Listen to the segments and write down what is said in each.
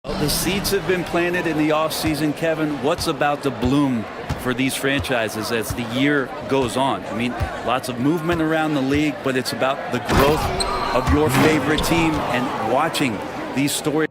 The seeds have been planted in the offseason, Kevin. What's about to bloom for these franchises as the year goes on? I mean, lots of movement around the league, but it's about the growth of your favorite team and watching these stories.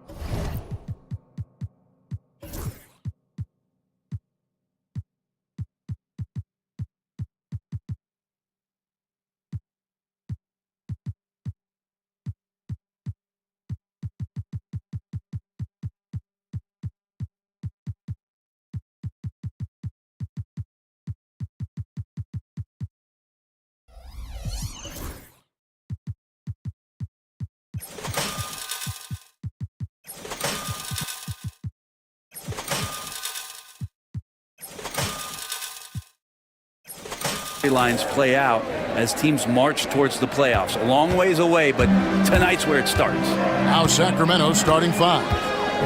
Lines play out as teams march towards the playoffs. A long ways away, but tonight's where it starts. Now Sacramento's starting five.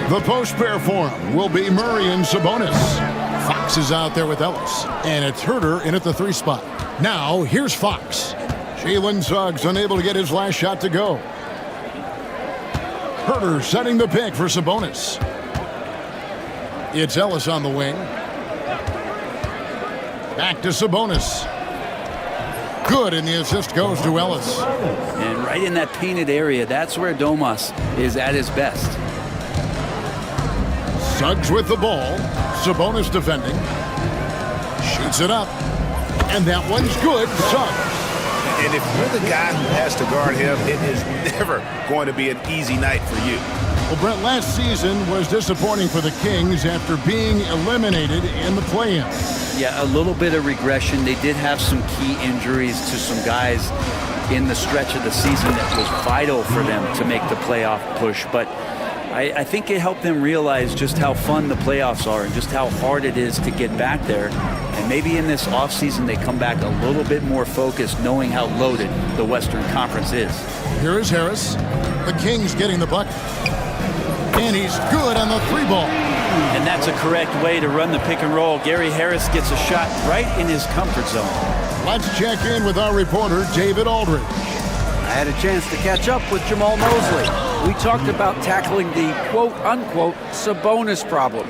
The post pair for him will be Murray and Sabonis. Fox is out there with Ellis, and it's Herter in at the 3 spot. Now here's Fox. Jalen Suggs unable to get his last shot to go. Herter setting the pick for Sabonis. It's Ellis on the wing. Back to Sabonis. Good, and the assist goes to Ellis. And right in that painted area, that's where Domas is at his best. Suggs with the ball. Sabonis defending. Shoots it up. And that one's good. Suggs. And if you're the guy who has to guard him, it is never going to be an easy night for you. Well, Brent, last season was disappointing for the Kings after being eliminated in the play-in. Yeah, a little bit of regression. They did have some key injuries to some guys in the stretch of the season that was vital for them to make the playoff push. But I think it helped them realize just how fun the playoffs are and just how hard it is to get back there. And maybe in this offseason they come back a little bit more focused, knowing how loaded the Western Conference is. Here is Harris. The Kings getting the bucket. And he's good on the 3 ball. And that's a correct way to run the pick and roll. Gary Harris gets a shot right in his comfort zone. Let's check in with our reporter, David Aldridge. I had a chance to catch up with Jamal Mosley. We talked about tackling the quote-unquote Sabonis problem.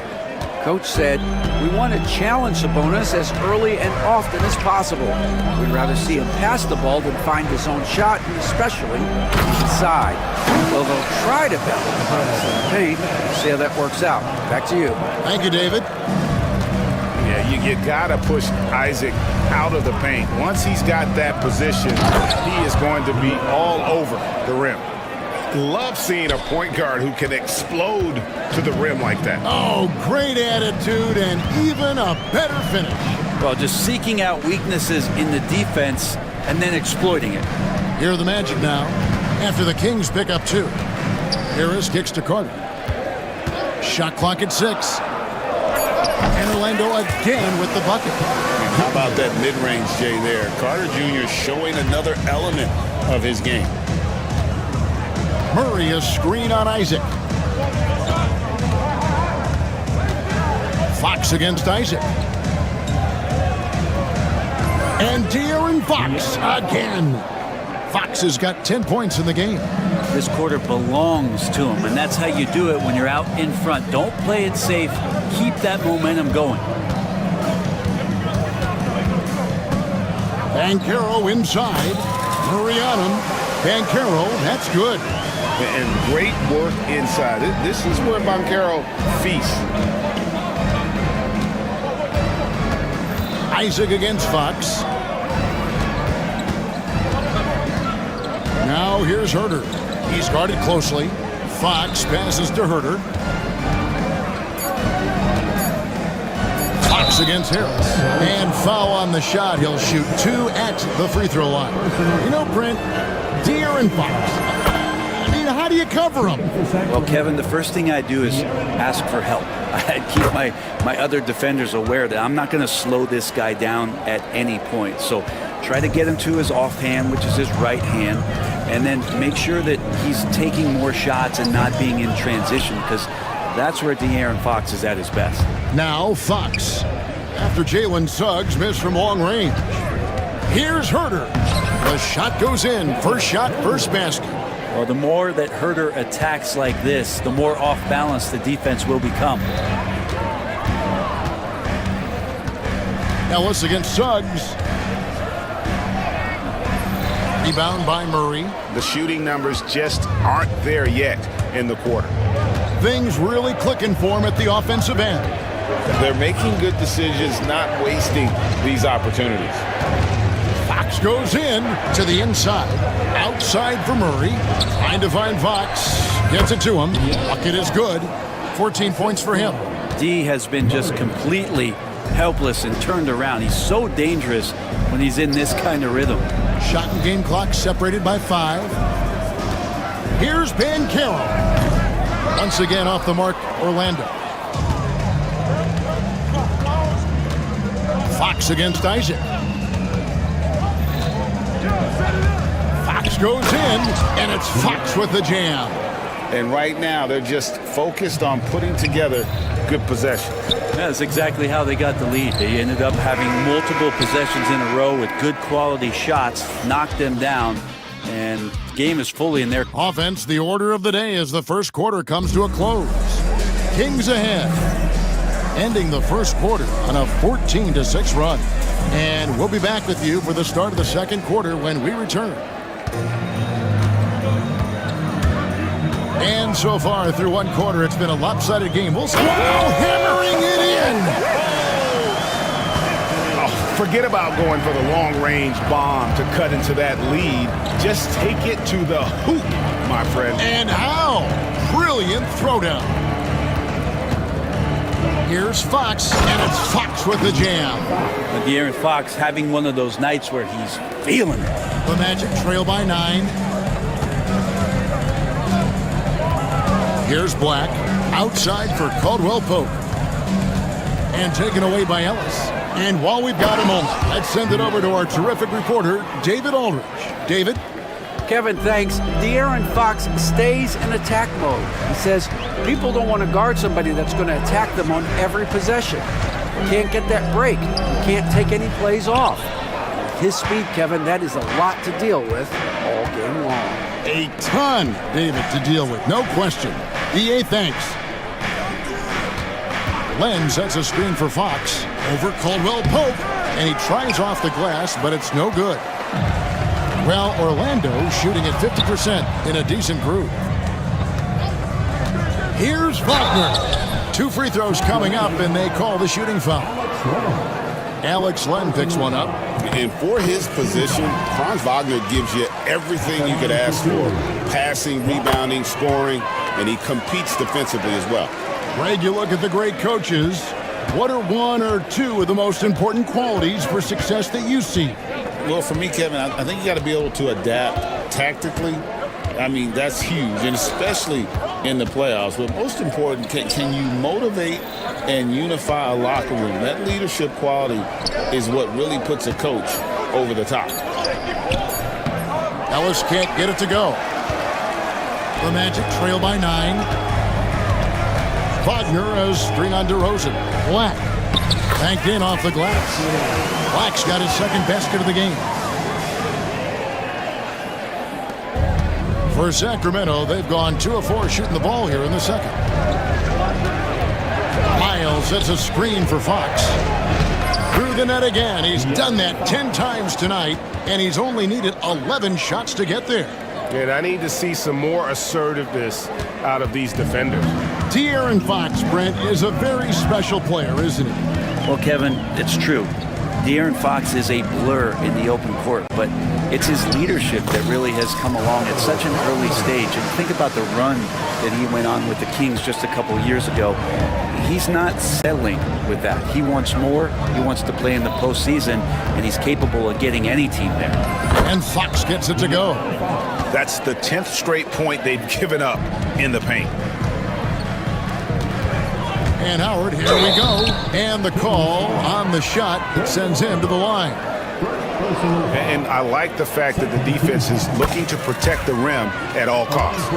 Coach said, we want to challenge Sabonis as early and often as possible. We'd rather see him pass the ball than find his own shot, and especially inside. Well, they'll try to battle Sabonis in the paint. See how that works out. Back to you. Thank you, David. Yeah, you got to push Isaac out of the paint. Once he's got that position, he is going to be all over the rim. Love seeing a point guard who can explode to the rim like that. Oh, great attitude and even a better finish. Well, just seeking out weaknesses in the defense and then exploiting it. Here are the Magic now after the Kings pick up 2. Harris kicks to Carter. Shot clock at 6. And Orlando again with the bucket. How about that mid-range, Jay, there? Carter Jr. showing another element of his game. Murray, a screen on Isaac. Fox against Isaac. And De'Aaron Fox again. Fox has got 10 points in the game. This quarter belongs to him, and that's how you do it when you're out in front. Don't play it safe. Keep that momentum going. Banchero inside. Murray on him. Banchero, that's good. And great work inside. This is where Banchero feasts. Isaac against Fox. Now here's Herter. He's guarded closely. Fox passes to Herter. Fox against Harris. And foul on the shot. He'll shoot 2 at the free throw line. You know, Brent, De'Aaron Fox. How do you cover him? Well, Kevin, the first thing I do is ask for help. I keep my other defenders aware that I'm not going to slow this guy down at any point. So try to get him to his offhand, which is his right hand, and then make sure that he's taking more shots and not being in transition, because that's where De'Aaron Fox is at his best. Now Fox, after Jalen Suggs missed from long range. Here's Herter. The shot goes in. First shot, first basket. Well, the more that Herder attacks like this, the more off balance the defense will become. Ellis against Suggs. Rebound by Murray. The shooting numbers just aren't there yet in the quarter. Things really clicking for him at the offensive end. They're making good decisions, not wasting these opportunities. Fox goes in to the inside. Outside for Murray. Trying to find Fox. Gets it to him. Bucket is good. 14 points for him. D has been just completely helpless and turned around. He's so dangerous when he's in this kind of rhythm. Shot and game clock separated by 5. Here's Bancaro. Once again off the mark, Orlando. Fox against Isaac. Fox goes in, and it's Fox with the jam. And right now, they're just focused on putting together good possessions. That's exactly how they got the lead. They ended up having multiple possessions in a row with good quality shots, knocked them down, and the game is fully in their Offense, the order of the day as the first quarter comes to a close. Kings ahead, ending the first quarter on a 14-6 run. And we'll be back with you for the start of the second quarter when we return. And so far through one quarter, it's been a lopsided game. We'll see. Wow, hammering it in. Oh, forget about going for the long-range bomb to cut into that lead. Just take it to the hoop, my friend. And how? Brilliant throwdown. Here's Fox, and it's Fox with the jam. De'Aaron Fox having one of those nights where he's feeling it. The Magic trail by 9. Here's Black, outside for Caldwell Pope. And taken away by Ellis. And while we've got a moment, let's send it over to our terrific reporter, David Aldridge. David? Kevin, thanks. De'Aaron Fox stays in attack mode. He says people don't want to guard somebody that's going to attack them on every possession. Can't get that break. Can't take any plays off. His speed, Kevin, that is a lot to deal with all game long. A ton, David, to deal with, no question. EA, thanks. Len sets a screen for Fox over Caldwell Pope, and he tries off the glass, but it's no good. Well, Orlando shooting at 50% in a decent groove. Here's Wagner. 2 free throws coming up, and they call the shooting foul. Alex Len picks one up. And for his position, Franz Wagner gives you everything you could ask for. Passing, rebounding, scoring, and he competes defensively as well. Greg, you look at the great coaches. What are 1 or 2 of the most important qualities for success that you see? Well, for me, Kevin, I think you got to be able to adapt tactically. I mean, that's huge, and especially in the playoffs. But most important, can you motivate and unify a locker room? That leadership quality is what really puts a coach over the top. Ellis can't get it to go. The Magic trail by 9. Wagner a string on DeRozan. Black banked in off the glass. Black's got his second basket of the game. For Sacramento, they've gone 2 of 4 shooting the ball here in the second. Miles sets a screen for Fox. Through the net again. He's done that 10 times tonight, and he's only needed 11 shots to get there. And I need to see some more assertiveness out of these defenders. De'Aaron Fox, Brent, is a very special player, isn't he? Well, Kevin, it's true. De'Aaron Fox is a blur in the open court, but it's his leadership that really has come along at such an early stage. And think about the run that he went on with the Kings just a couple of years ago. He's not settling with that. He wants more. He wants to play in the postseason, and he's capable of getting any team there. And Fox gets it to go. That's the 10th straight point they've given up in the paint. And Howard, here we go. And the call on the shot that sends him to the line. And I like the fact that the defense is looking to protect the rim at all costs.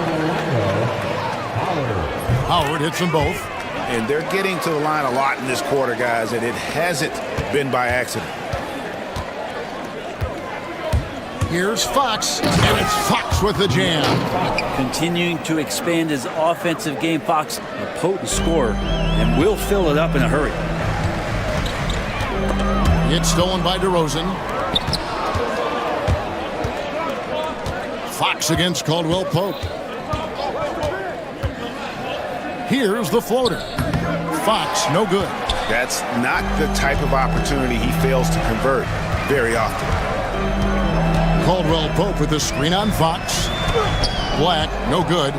Howard hits them both. And they're getting to the line a lot in this quarter, guys, and it hasn't been by accident. Here's Fox, and it's Fox with the jam. Continuing to expand his offensive game, Fox, a potent scorer, and will fill it up in a hurry. It's stolen by DeRozan. Fox against Caldwell Pope. Here's the floater. Fox, no good. That's not the type of opportunity he fails to convert very often. Caldwell Pope with the screen on Fox. Black, no good.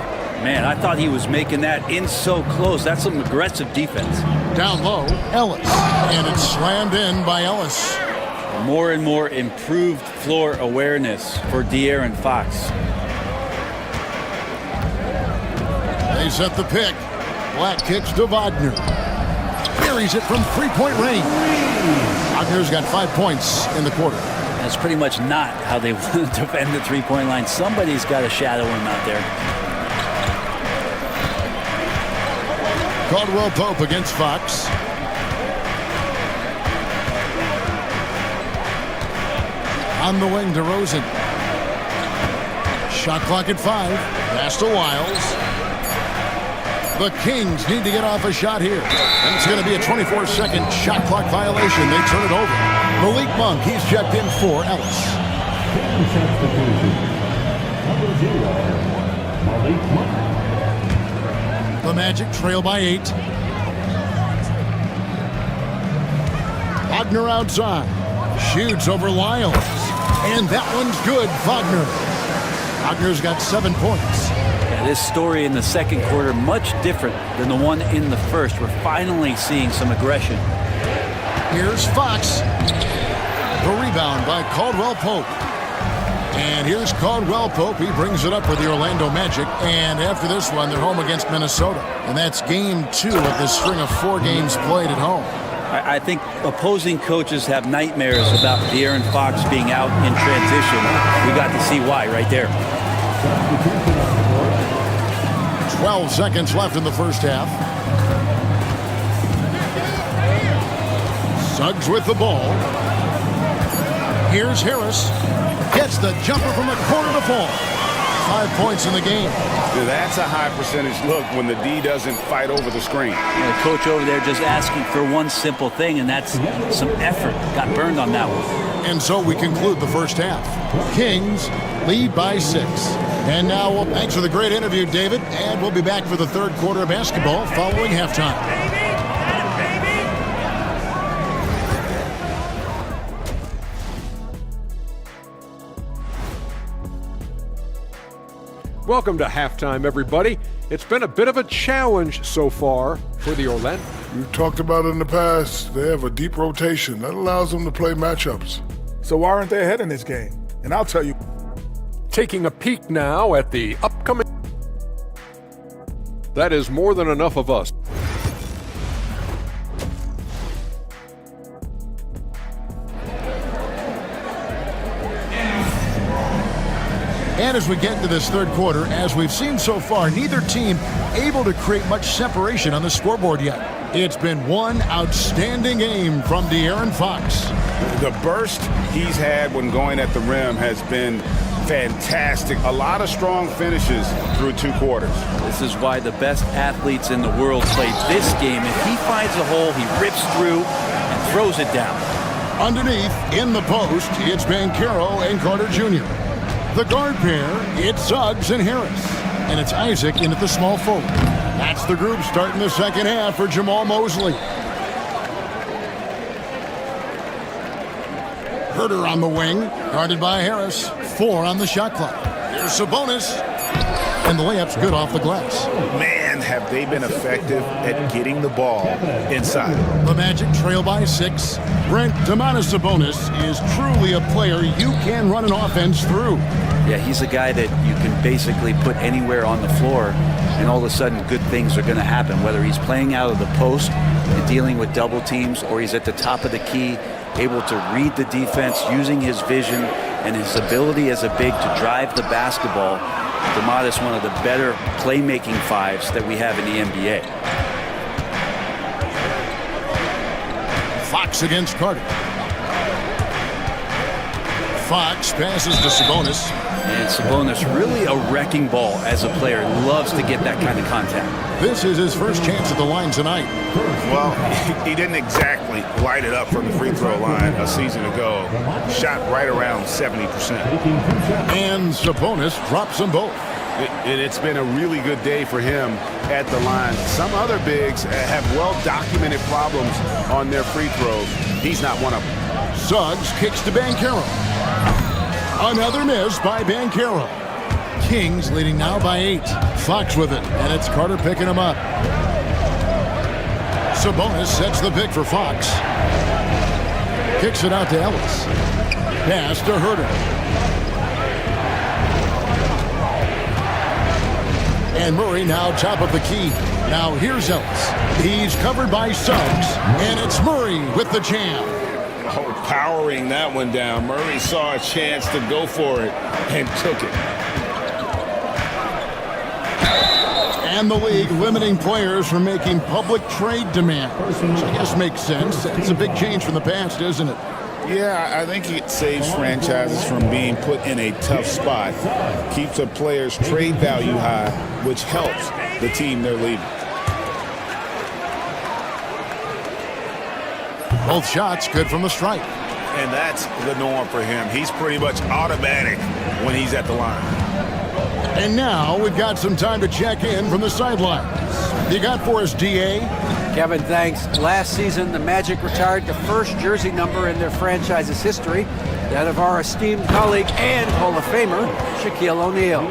Man, I thought he was making that in so close. That's some aggressive defense. Down low, Ellis. And it's slammed in by Ellis. More and more improved floor awareness for De'Aaron Fox. They set the pick. Black kicks to Wagner. Buries it from three-point range. Wagner's got 5 points in the quarter. That's pretty much not how they want to defend the three-point line. Somebody's got to shadow him out there. Caldwell Pope against Fox. On the wing, DeRozan. Shot clock at 5. Pass to Wiles. The Kings need to get off a shot here. And it's going to be a 24-second shot clock violation. They turn it over. Malik Monk, he's checked in for Ellis. The Magic trail by 8. Wagner outside. Shoots over Lyles. And that one's good, Wagner. Wagner's got 7 points. This story in the second quarter, much different than the one in the first. We're finally seeing some aggression. Here's Fox. The rebound by Caldwell Pope. And here's Caldwell Pope. He brings it up for the Orlando Magic. And after this one, they're home against Minnesota. And that's game 2 of this string of 4 games played at home. I think opposing coaches have nightmares about De'Aaron Fox being out in transition. We got to see why right there. 12 seconds left in the first half. Suggs with the ball. Here's Harris. Gets the jumper from the corner to fall. 5 points in the game. That's a high percentage look when the D doesn't fight over the screen. The coach over there just asking for one simple thing, and that's some effort. Got burned on that one. And so we conclude the first half. Kings lead by 6. And now, well, thanks for the great interview, David. And we'll be back for the third quarter of basketball following halftime. Welcome to halftime, everybody. It's been a bit of a challenge so far for the Orlando. We've talked about it in the past. They have a deep rotation that allows them to play matchups. So why aren't they ahead in this game? And I'll tell you. Taking a peek now at the upcoming. That is more than enough of us. And as we get into this third quarter, as we've seen so far, neither team able to create much separation on the scoreboard yet. It's been one outstanding game from De'Aaron Fox. The burst he's had when going at the rim has been fantastic. A lot of strong finishes through 2 quarters. This is why the best athletes in the world play this game. If he finds a hole, he rips through and throws it down. Underneath, in the post, it's Banchero and Carter Jr. The guard pair, it's Suggs and Harris. And it's Isaac in at the small forward. That's the group starting the second half for Jamal Mosley. Herter on the wing, guarded by Harris. 4 on the shot clock. Here's Sabonis. And the layup's good off the glass. Man, have they been effective at getting the ball inside. The Magic trail by 6. Brent Domantas Sabonis is truly a player you can run an offense through. Yeah, he's a guy that you can basically put anywhere on the floor, and all of a sudden good things are going to happen, whether he's playing out of the post and dealing with double teams, or he's at the top of the key, able to read the defense, using his vision and his ability as a big to drive the basketball. Domantas, one of the better playmaking 5s that we have in the NBA. Fox against Carter. Fox passes to Sabonis. And Sabonis, really a wrecking ball as a player. Loves to get that kind of contact. This is his first chance at the line tonight. Well, he didn't exactly light it up from the free throw line a season ago. Shot right around 70%. And Sabonis drops them both. It's been a really good day for him at the line. Some other bigs have well-documented problems on their free throws. He's not one of them. Suggs kicks to Banchero. Another miss by Banchero. Kings leading now by 8. Fox with it, and it's Carter picking him up. Sabonis sets the pick for Fox. Kicks it out to Ellis. Pass to Herter. And Murray now top of the key. Now here's Ellis. He's covered by Suggs, and it's Murray with the jam. Oh, powering that one down. Murray saw a chance to go for it and took it. And the league limiting players from making public trade demands. Which I guess makes sense. It's a big change from the past, isn't it? Yeah, I think it saves franchises from being put in a tough spot. Keeps a player's trade value high, which helps the team they're leaving. Both shots good from the stripe. And that's the norm for him. He's pretty much automatic when he's at the line. And now we've got some time to check in from the sidelines. You got for us, DA? Kevin, thanks. Last season, the Magic retired the first jersey number in their franchise's history, that of our esteemed colleague and Hall of Famer, Shaquille O'Neal.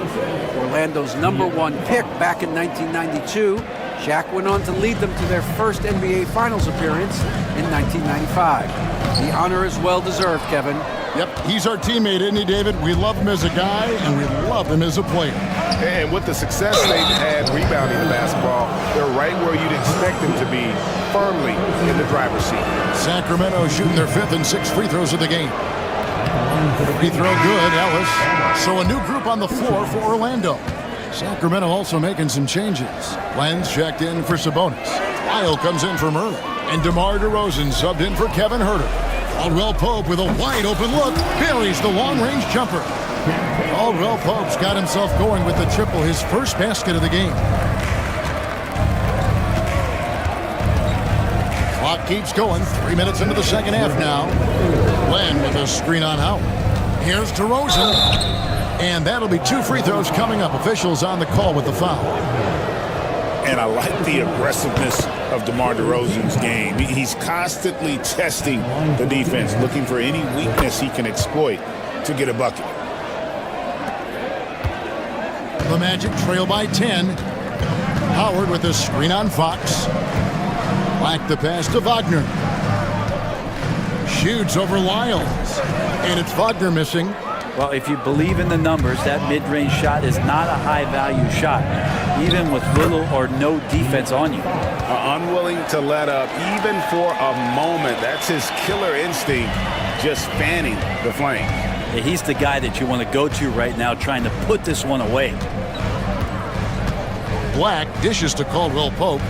Orlando's #1 pick back in 1992, Shaq went on to lead them to their first NBA Finals appearance in 1995. The honor is well-deserved, Kevin. Yep, he's our teammate, isn't he, David? We love him as a guy, and we love him as a player. And with the success they've had rebounding the basketball, they're right where you'd expect them to be, firmly in the driver's seat. Sacramento shooting their 5th and 6th free throws of the game. Free throw good, Ellis. So a new group on the floor for Orlando. Sacramento also making some changes. Lenz checked in for Sabonis. Lyle comes in for Murray. And DeMar DeRozan subbed in for Kevin Herter. Caldwell Pope with a wide-open look buries the long-range jumper. Caldwell Pope's got himself going with the triple, his first basket of the game. Clock keeps going. 3 minutes into the second half now. Len with a screen on Howard. Here's DeRozan. And that'll be 2 free throws coming up. Officials on the call with the foul. And I like the aggressiveness of DeMar DeRozan's game. He's constantly testing the defense, looking for any weakness he can exploit to get a bucket. The Magic trail by 10. Howard with a screen on Fox. Black the pass to Wagner. Shoots over Lyles. And it's Wagner missing. Well, if you believe in the numbers, that mid-range shot is not a high-value shot, even with little or no defense on you. Unwilling to let up, even for a moment. That's his killer instinct, just fanning the flame. Yeah, he's the guy that you want to go to right now, trying to put this one away. Black dishes to Caldwell Pope.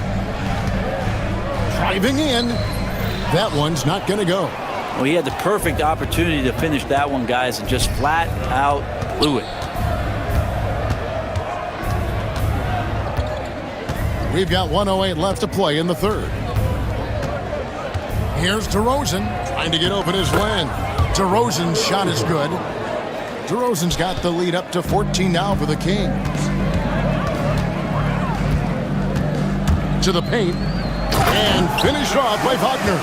Driving in. That one's not going to go. Well, he had the perfect opportunity to finish that one, guys, and just flat out blew it. We've got 1:08 left to play in the third. Here's DeRozan trying to get open his Len. DeRozan's shot is good. DeRozan's got the lead up to 14 now for the Kings. To the paint. And finished off by Wagner.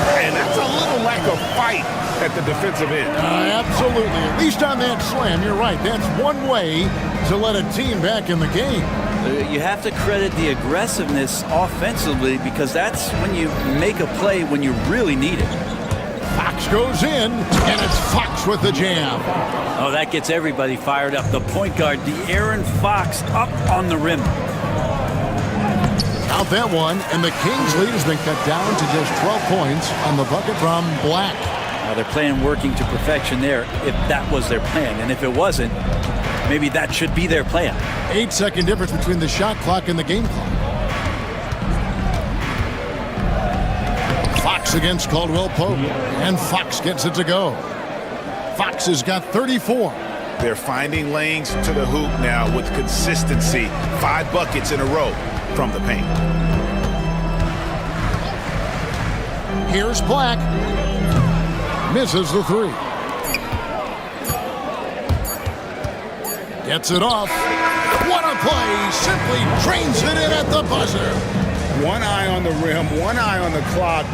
And that's a little lack of fight at the defensive end. Absolutely. At least on that slam, you're right. That's one way to let a team back in the game. You have to credit the aggressiveness offensively, because that's when you make a play when you really need it. Fox goes in, and it's Fox with the jam. Oh, that gets everybody fired up. The point guard, De'Aaron Fox, up on the rim. Count that one, and the Kings' lead has been cut down to just 12 points on the bucket from Black. They're playing working to perfection there, if that was their plan. And if it wasn't, maybe that should be their plan. 8-second difference between the shot clock and the game clock. Fox against Caldwell Pope, and Fox gets it to go. Fox has got 34. They're finding lanes to the hoop now with consistency. 5 buckets in a row from the paint. Here's Black. Misses the 3. Gets it off. What a play! Simply drains it in at the buzzer. One eye on the rim, one eye on the clock.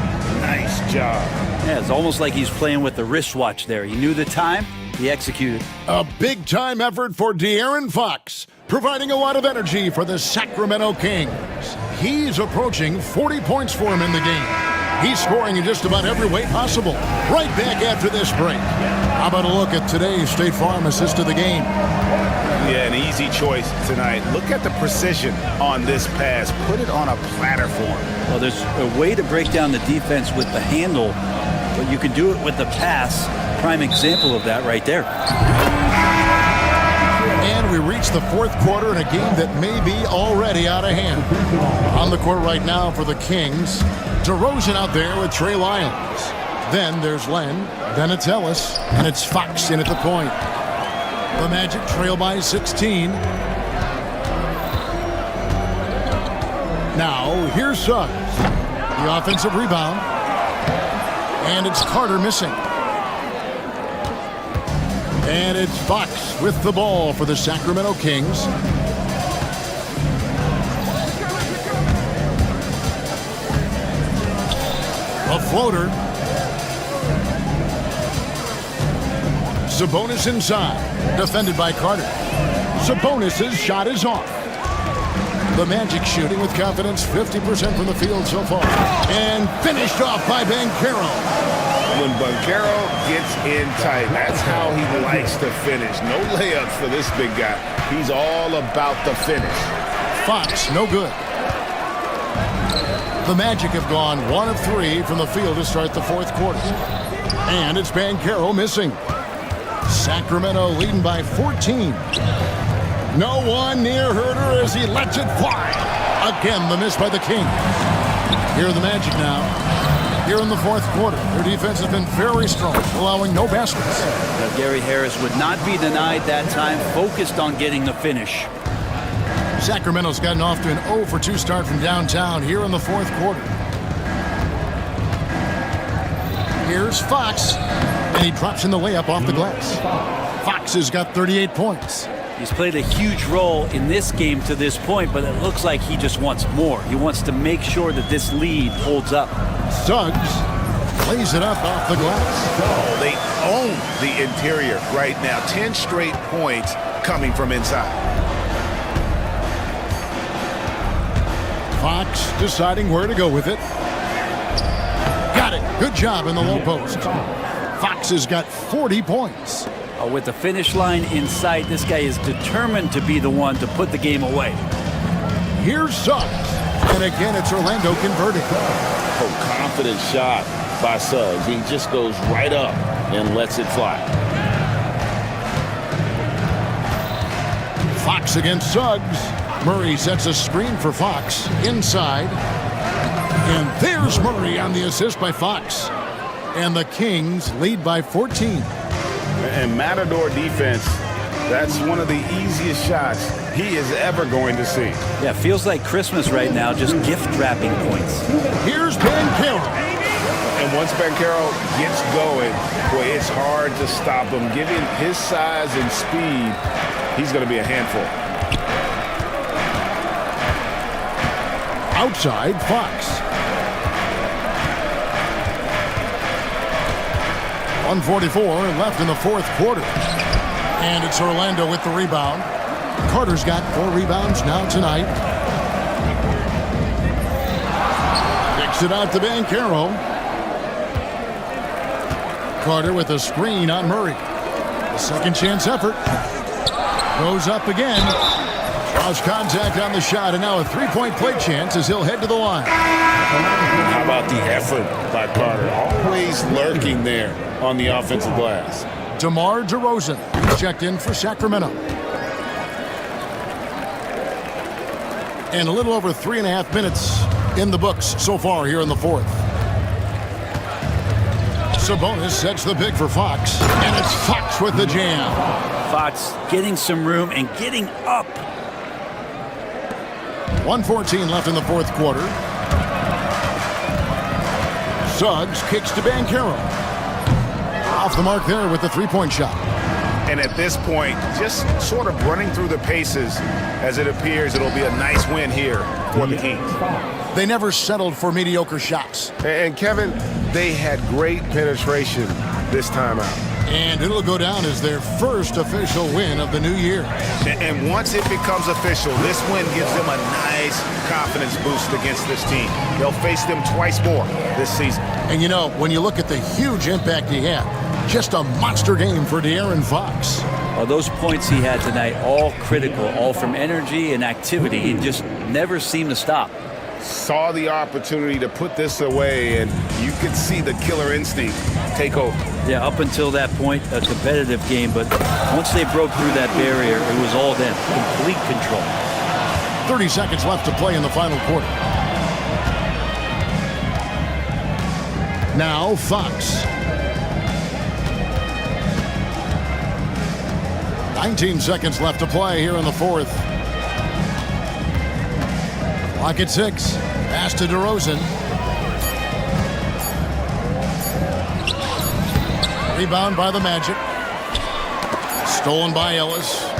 Nice job. Yeah, it's almost like he's playing with the wristwatch there. He knew the time, he executed. A big-time effort for De'Aaron Fox, providing a lot of energy for the Sacramento Kings. He's approaching 40 points for him in the game. He's scoring in just about every way possible. Right back after this break. How about a look at today's State Farm assist of the game? Yeah, an easy choice tonight. Look at the precision on this pass. Put it on a platter for him. Well, there's a way to break down the defense with the handle, but you can do it with the pass. Prime example of that right there. And we reach the fourth quarter in a game that may be already out of hand. On the court right now for the Kings, DeRozan out there with Trey Lyons. Then there's Len, then it's Ellis, and it's Fox in at the point. The Magic trail by 16. Now, here's Suggs. The offensive rebound. And it's Carter missing. And it's Fox with the ball for the Sacramento Kings. A floater. Sabonis inside, defended by Carter. Sabonis' shot is off. The Magic shooting with confidence, 50% from the field so far. And finished off by Banchero. When Banchero gets in tight, that's how he likes to finish. No layups for this big guy. He's all about the finish. Fox, no good. The Magic have gone 1 of 3 from the field to start the fourth quarter. And it's Banchero missing. Sacramento leading by 14. No one near Herter as he lets it fly. Again, the miss by the Kings. Here are the Magic now. Here in the fourth quarter, their defense has been very strong, allowing no baskets. Now, Gary Harris would not be denied that time, focused on getting the finish. Sacramento's gotten off to an 0 for 2 start from downtown here in the fourth quarter. Here's Fox, and he drops in the layup off the glass. Fox has got 38 points. He's played a huge role in this game to this point, but it looks like he just wants more. He wants to make sure that this lead holds up. Suggs plays it up off the glass. Oh, they own the interior right now. 10 straight points coming from inside. Fox deciding where to go with it. Got it. Good job in the low post. Fox has got 40 points. With the finish line in sight, this guy is determined to be the one to put the game away. Here's Suggs. And again, it's Orlando converting. Oh, confident shot by Suggs. He just goes right up and lets it fly. Fox against Suggs. Murray sets a screen for Fox inside. And there's Murray on the assist by Fox. And the Kings lead by 14. And Matador defense, that's one of the easiest shots he is ever going to see. Yeah, feels like Christmas right now, just gift wrapping points. Here's Banchero. And once Banchero gets going, boy, it's hard to stop him. Given his size and speed, he's going to be a handful. Outside, Fox. 1:44 left in the fourth quarter. And it's Orlando with the rebound. Carter's got 4 rebounds now tonight. Kicks it out to Banchero. Carter with a screen on Murray. A second chance effort. Goes up again. Draws contact on the shot, and now a 3-point play chance as he'll head to the line. How about the effort by Carter? Always lurking there on the offensive glass. DeMar DeRozan checked in for Sacramento. And a little over 3.5 minutes in the books so far here in the fourth. Sabonis sets the pick for Fox, and it's Fox with the jam. Fox getting some room and getting up. 1:14 left in the fourth quarter. Suggs kicks to Banchero. Off the mark there with the three-point shot. And at this point, just sort of running through the paces as it appears it'll be a nice win here for the Kings. They never settled for mediocre shots. And Kevin, they had great penetration this time out. And it'll go down as their first official win of the new year. And once it becomes official, this win gives them a nice confidence boost against this team. They'll face them twice more this season. And you know, when you look at the huge impact he had, just a monster game for De'Aaron Fox. Those points he had tonight, all critical, all from energy and activity. He just never seemed to stop. Saw the opportunity to put this away, and you could see the killer instinct take over. Yeah, up until that point, a competitive game, but once they broke through that barrier, it was all them, complete control. 30 seconds left to play in the final quarter. Now Fox. 19 seconds left to play here in the fourth. Clock at 6. Pass to DeRozan. Rebound by the Magic. Stolen by Ellis.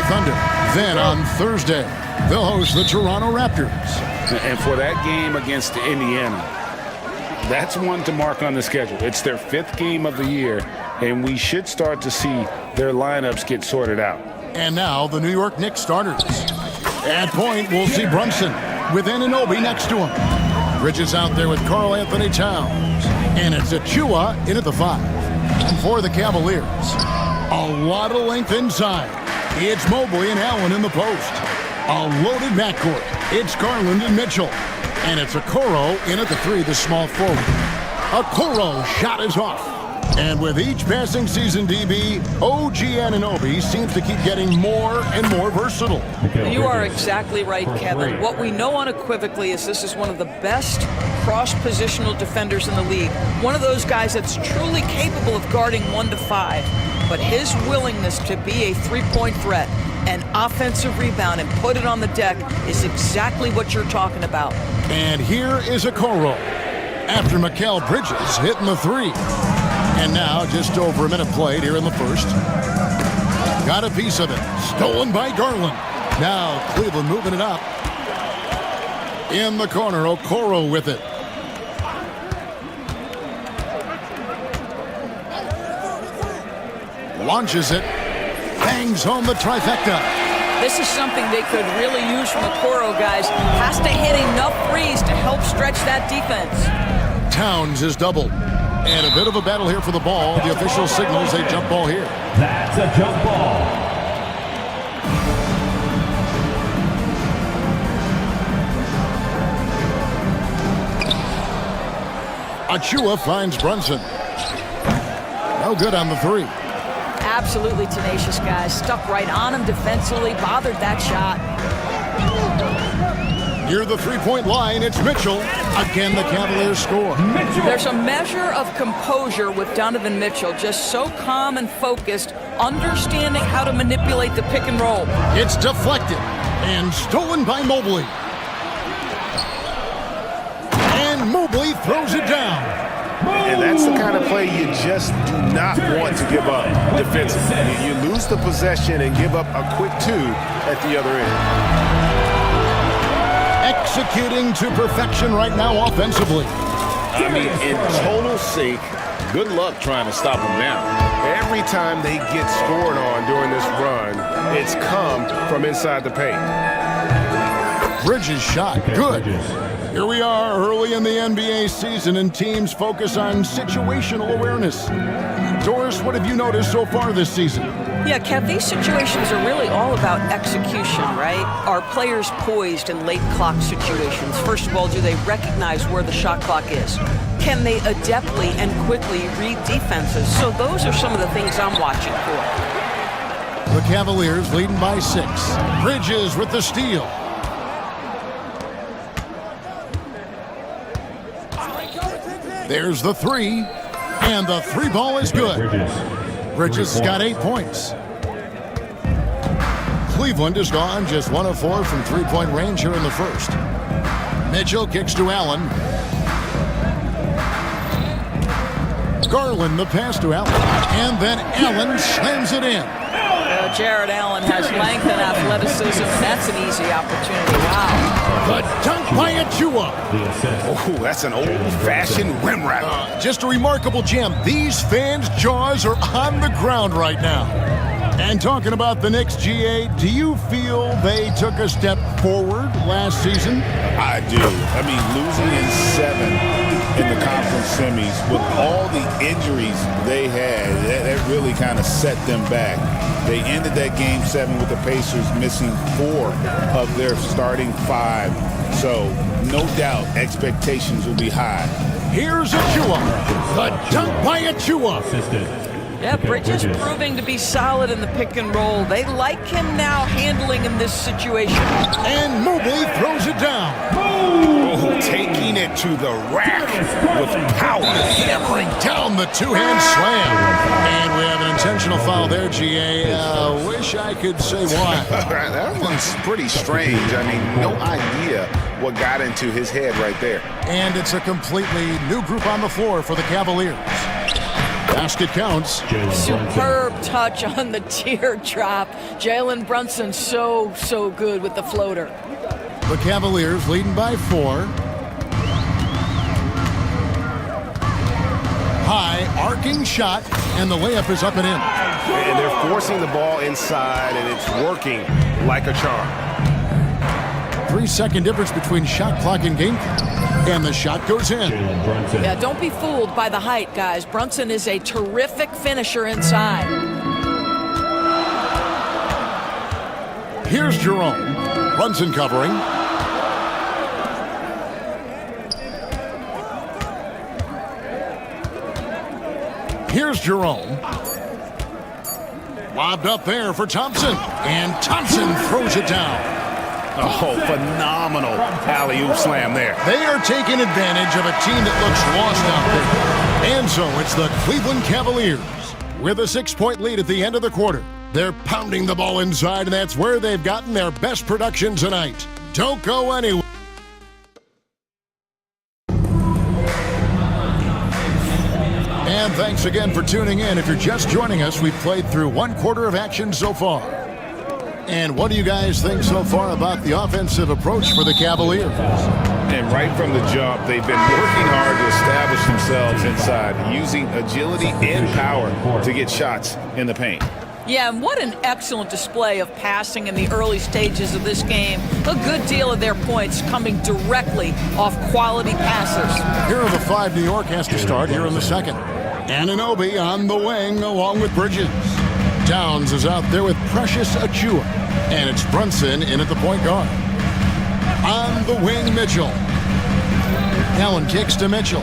Thunder. Then on Thursday, they'll host the Toronto Raptors. And for that game against Indiana, that's one to mark on the schedule. It's their 5th game of the year, and we should start to see their lineups get sorted out. And now the New York Knicks starters. At point, we'll see Brunson with Anunoby next to him. Bridges out there with Karl Anthony Towns. And it's Achua in at the 5. And for the Cavaliers, a lot of length inside. It's Mobley and Allen in the post. A loaded backcourt. It's Garland and Mitchell. And it's Okoro in at the 3, the small forward. Okoro shot is off. And with each passing season, DB, OG Anunoby seems to keep getting more and more versatile. You are exactly right, Kevin. What we know unequivocally is this is one of the best cross-positional defenders in the league. One of those guys that's truly capable of guarding 1 to 5. But his willingness to be a three-point threat, an offensive rebound, and put it on the deck is exactly what you're talking about. And here is Okoro after Mikal Bridges hitting the 3. And now just over a minute played here in the first. Got a piece of it. Stolen by Garland. Now Cleveland moving it up. In the corner, Okoro with it. Launches it. Bangs home the trifecta. This is something they could really use from Okoro, guys. Has to hit enough threes to help stretch that defense. Towns is doubled. And a bit of a battle here for the ball. The official signals a jump ball here. That's a jump ball. Achua finds Brunson. No good on the 3. Absolutely tenacious, guys. Stuck right on him defensively, bothered that shot. Near the 3-point line, it's Mitchell. Again, the Cavaliers score. There's a measure of composure with Donovan Mitchell, just so calm and focused, understanding how to manipulate the pick and roll. It's deflected and stolen by Mobley. And Mobley throws it down. And that's the kind of play you just do not want to give up defensively. You lose the possession and give up a quick 2 at the other end. Executing to perfection right now offensively. I mean, in total sync, good luck trying to stop them now. Every time they get scored on during this run, it's come from inside the paint. Bridges shot, good. Here we are early in the NBA season and teams focus on situational awareness. Doris, what have you noticed so far this season? Yeah, Kev, these situations are really all about execution, right? Are players poised in late clock situations? First of all, do they recognize where the shot clock is? Can they adeptly and quickly read defenses? So those are some of the things I'm watching for. The Cavaliers leading by 6. Bridges with the steal. There's the 3, and the 3 ball is good. Bridges has got 8 points. Cleveland is gone just 1 of 4 from 3-point range here in the first. Mitchell kicks to Allen. Garland the pass to Allen, and then Allen slams it in. Jared Allen has length and athleticism. That's an easy opportunity. Wow. The dunk by Achua. Oh, that's an old-fashioned rim wrap. Just a remarkable jam. These fans' jaws are on the ground right now. And talking about the Knicks, GA, do you feel they took a step forward last season? I do. I mean, losing in 7 in the conference semis with all the injuries they had, that really kind of set them back. They ended that game 7 with the Pacers missing 4 of their starting 5. So, no doubt, expectations will be high. Here's Achua. The dunk by Achua. Yeah, Bridges proving to be solid in the pick and roll. They like him now handling in this situation. And Mobley throws it down. Oh, taking it to the rack with power. Hammering down the 2-hand slam. And we have an intentional foul there, GA. Wish I could say why. That one's pretty strange. I mean, no idea what got into his head right there. And it's a completely new group on the floor for the Cavaliers. Basket counts. Superb touch on the teardrop. Jalen Brunson so good with the floater. The Cavaliers leading by 4. High arcing shot, and the layup is up and in. And they're forcing the ball inside, and it's working like a charm. 3-second difference between shot clock and game clock. And the shot goes in. Yeah, don't be fooled by the height, guys. Brunson is a terrific finisher inside. Here's Jerome. Brunson covering. Here's Jerome. Lobbed up there for Thompson. And Thompson throws it down. Oh, phenomenal alley-oop slam there. They are taking advantage of a team that looks lost out there. And so it's the Cleveland Cavaliers with a 6-point lead at the end of the quarter. They're pounding the ball inside, and that's where they've gotten their best production tonight. Don't go anywhere. And thanks again for tuning in. If you're just joining us, we've played through 1 quarter of action so far. And what do you guys think so far about the offensive approach for the Cavaliers? And right from the jump, they've been working hard to establish themselves inside, using agility and power to get shots in the paint. Yeah, and what an excellent display of passing in the early stages of this game. A good deal of their points coming directly off quality passers. Here are the 5 New York has to start here in the second. Anunoby on the wing along with Bridges. Downs is out there with Precious Achiuwa. And it's Brunson in at the point guard. On the wing, Mitchell. Allen kicks to Mitchell.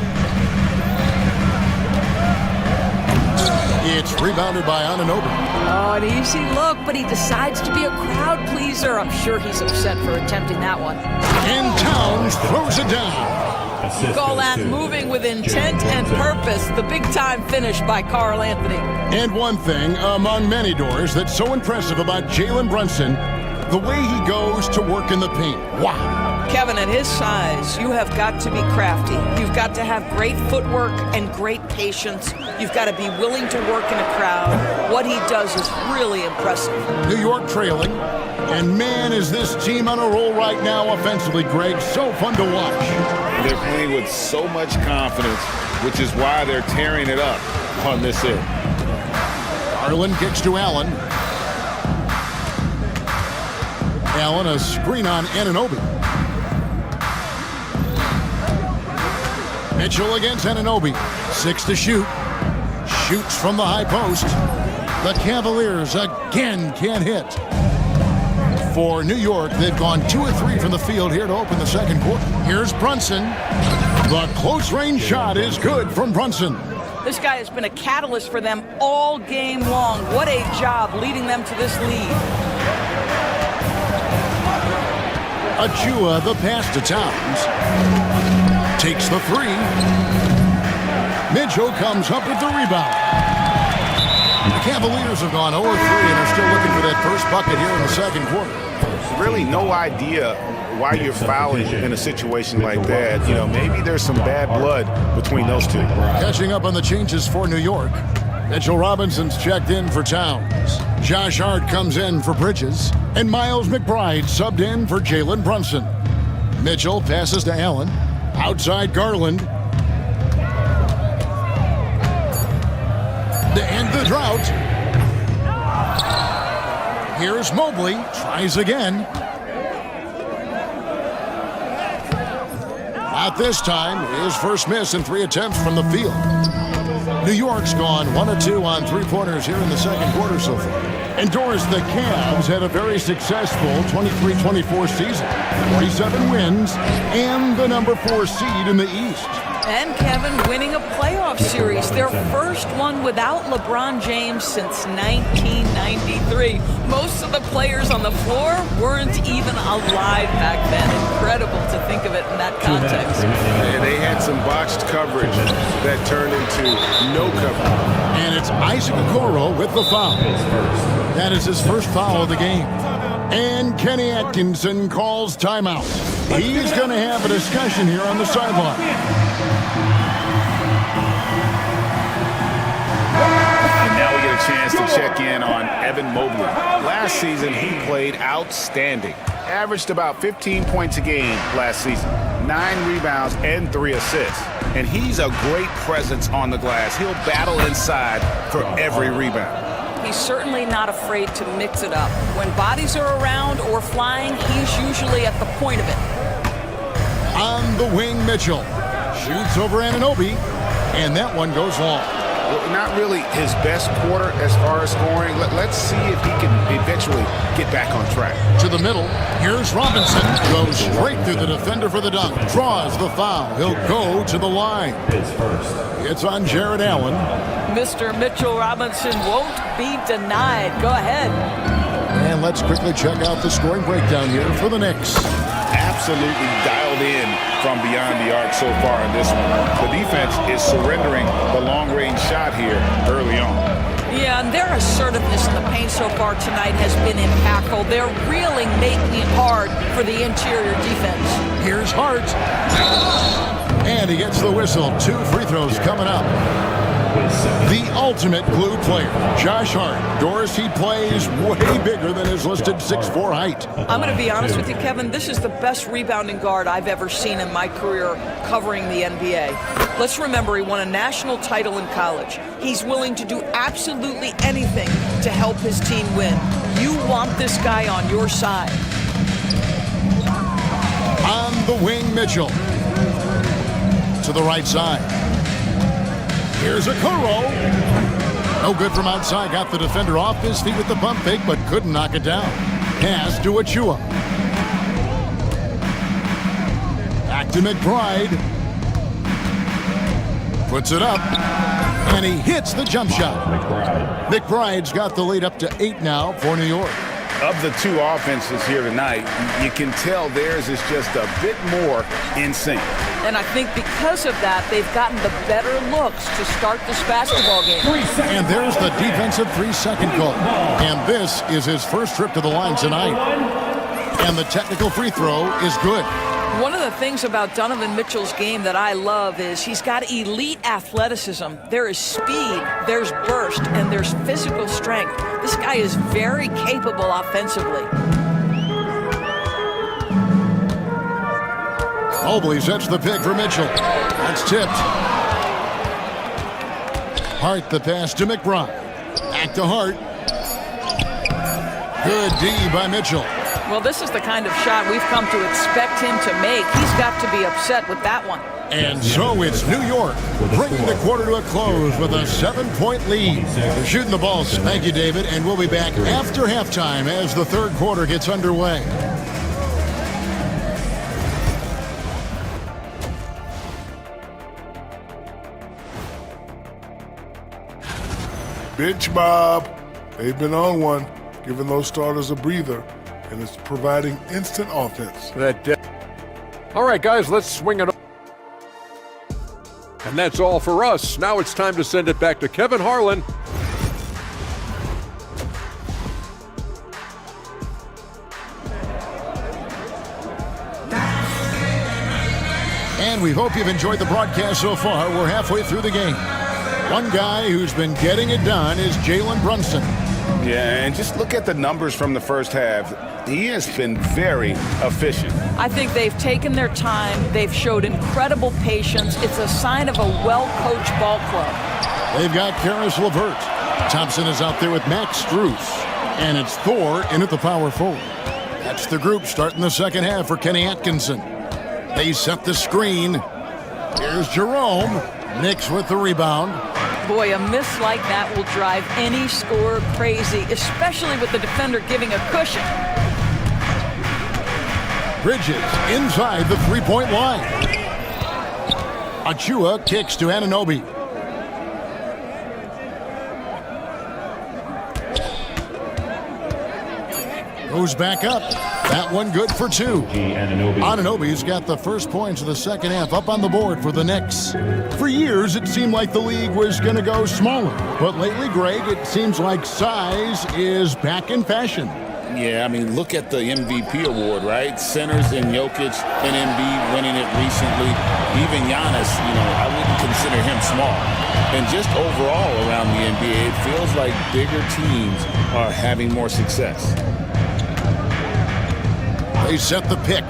It's rebounded by Anunoby. Oh, an easy look, but he decides to be a crowd pleaser. I'm sure he's upset for attempting that one. And Towns throws it down. Call that moving with intent and purpose. The big-time finish by Karl Anthony. And one thing among many doors that's so impressive about Jalen Brunson, the way he goes to work in the paint. Wow. Kevin, at his size, you have got to be crafty. You've got to have great footwork and great patience. You've got to be willing to work in a crowd. What he does is really impressive. New York trailing. And man, is this team on a roll right now offensively, Greg. So fun to watch. They're playing with so much confidence, which is why they're tearing it up on this end. Garland kicks to Allen. Allen, a screen on Anunoby. Mitchell against Anunoby. 6 to shoot. Shoots from the high post. The Cavaliers again can't hit. For New York, they've gone 2 of 3 from the field here to open the second quarter. Here's Brunson. The close-range shot is good from Brunson. This guy has been a catalyst for them all game long. What a job leading them to this lead. Achiuwa, the pass to Towns. Takes the 3. Mitchell comes up with the rebound. The Cavaliers have gone 0-3 and are still looking for that first bucket here in the second quarter. Really no idea why you're fouling in a situation like that. You know, maybe there's some bad blood between those two. Catching up on the changes for New York. Mitchell Robinson's checked in for Towns. Josh Hart comes in for Bridges. And Miles McBride subbed in for Jalen Brunson. Mitchell passes to Allen. Outside Garland. To end the drought. Here's Mobley. Tries again. Not this time. His first miss in 3 attempts from the field. New York's gone 1 of 2 on 3-pointers here in the second quarter so far. And Doris, the Cavs had a very successful 23-24 season. 47 wins and the number 4 seed in the East. And Kevin winning a playoff series, their first one without LeBron James since 1993. Most of the players on the floor weren't even alive back then. Incredible to think of it in that context. And they had some botched coverage that turned into no coverage. And it's Isaac Okoro with the foul. That is his first foul of the game. And Kenny Atkinson calls timeout. He's going to have a discussion here on the sideline. And now we get a chance to check in on Evan Mobley. Last season, he played outstanding. Averaged about 15 points a game last season, 9 rebounds and 3 assists. And he's a great presence on the glass. He'll battle inside for every rebound. He's certainly not afraid to mix it up. When bodies are around or flying, he's usually at the point of it. On the wing, Mitchell shoots over Anunoby, and that one goes long. Well, not really his best quarter as far as scoring. Let's see if he can eventually get back on track. To the middle, here's Robinson. Goes straight through the defender for the dunk. Draws the foul. He'll go to the line. It's on Jared Allen. Mr. Mitchell Robinson won't be denied. Go ahead. And let's quickly check out the scoring breakdown here for the Knicks. Absolutely dialed in from beyond the arc so far in this one. The defense is surrendering the long-range shot here early on. Yeah, and their assertiveness in the paint so far tonight has been impactful. They're really making it hard for the interior defense. Here's Hart. And he gets the whistle. 2 free throws coming up. The ultimate glue player, Josh Hart. Doris, he plays way bigger than his listed 6'4" height. I'm going to be honest with you, Kevin. This is the best rebounding guard I've ever seen in my career covering the NBA. Let's remember, he won a national title in college. He's willing to do absolutely anything to help his team win. You want this guy on your side. On the wing, Mitchell. To the right side. Here's a Kuro. No good from outside. Got the defender off his feet with the pump fake, but couldn't knock it down. Pass to Achua. Back to McBride. Puts it up. And he hits the jump shot. McBride's got the lead up to 8 now for New York. Of the 2 offenses here tonight, you can tell theirs is just a bit more in sync. And I think because of that, they've gotten the better looks to start this basketball game. And there's the defensive 3-second goal. And this is his first trip to the line tonight. And the technical free throw is good. One of the things about Donovan Mitchell's game that I love is he's got elite athleticism. There is speed, there's burst, and there's physical strength. This guy is very capable offensively. Mobley sets the pick for Mitchell. That's tipped. Hart the pass to McBride. Back to Hart. Good D by Mitchell. Well, this is the kind of shot we've come to expect him to make. He's got to be upset with that one. And so it's New York bringing the quarter to a close with a 7-point lead. They're shooting the balls. Thank you, David. And we'll be back after halftime as the third quarter gets underway. Bench Bob. They've been on one, giving those starters a breather, and it's providing instant offense. All right, guys, let's swing it. And that's all for us. Now it's time to send it back to Kevin Harlan. And we hope you've enjoyed the broadcast so far. We're halfway through the game. One guy who's been getting it done is Jalen Brunson. Yeah, and just look at the numbers from the first half. He has been very efficient. I think they've taken their time. They've showed incredible patience. It's a sign of a well-coached ball club. They've got Karis LeVert. Thompson is out there with Max Strus. And it's Thor in at the power forward. That's the group starting the second half for Kenny Atkinson. They set the screen. Here's Jerome. Knicks with the rebound. Boy, a miss like that will drive any scorer crazy, especially with the defender giving a cushion. Bridges inside the three-point line. Achua kicks to Anunoby. Goes back up. That one good for 2. Anunoby's got the first points of the second half up on the board for the Knicks. For years, it seemed like the league was going to go smaller. But lately, Greg, it seems like size is back in fashion. Yeah, I mean, look at the MVP award, right? Centers and Jokic and Embiid winning it recently. Even Giannis, I wouldn't consider him small. And just overall around the NBA, it feels like bigger teams are having more success. They set the pick.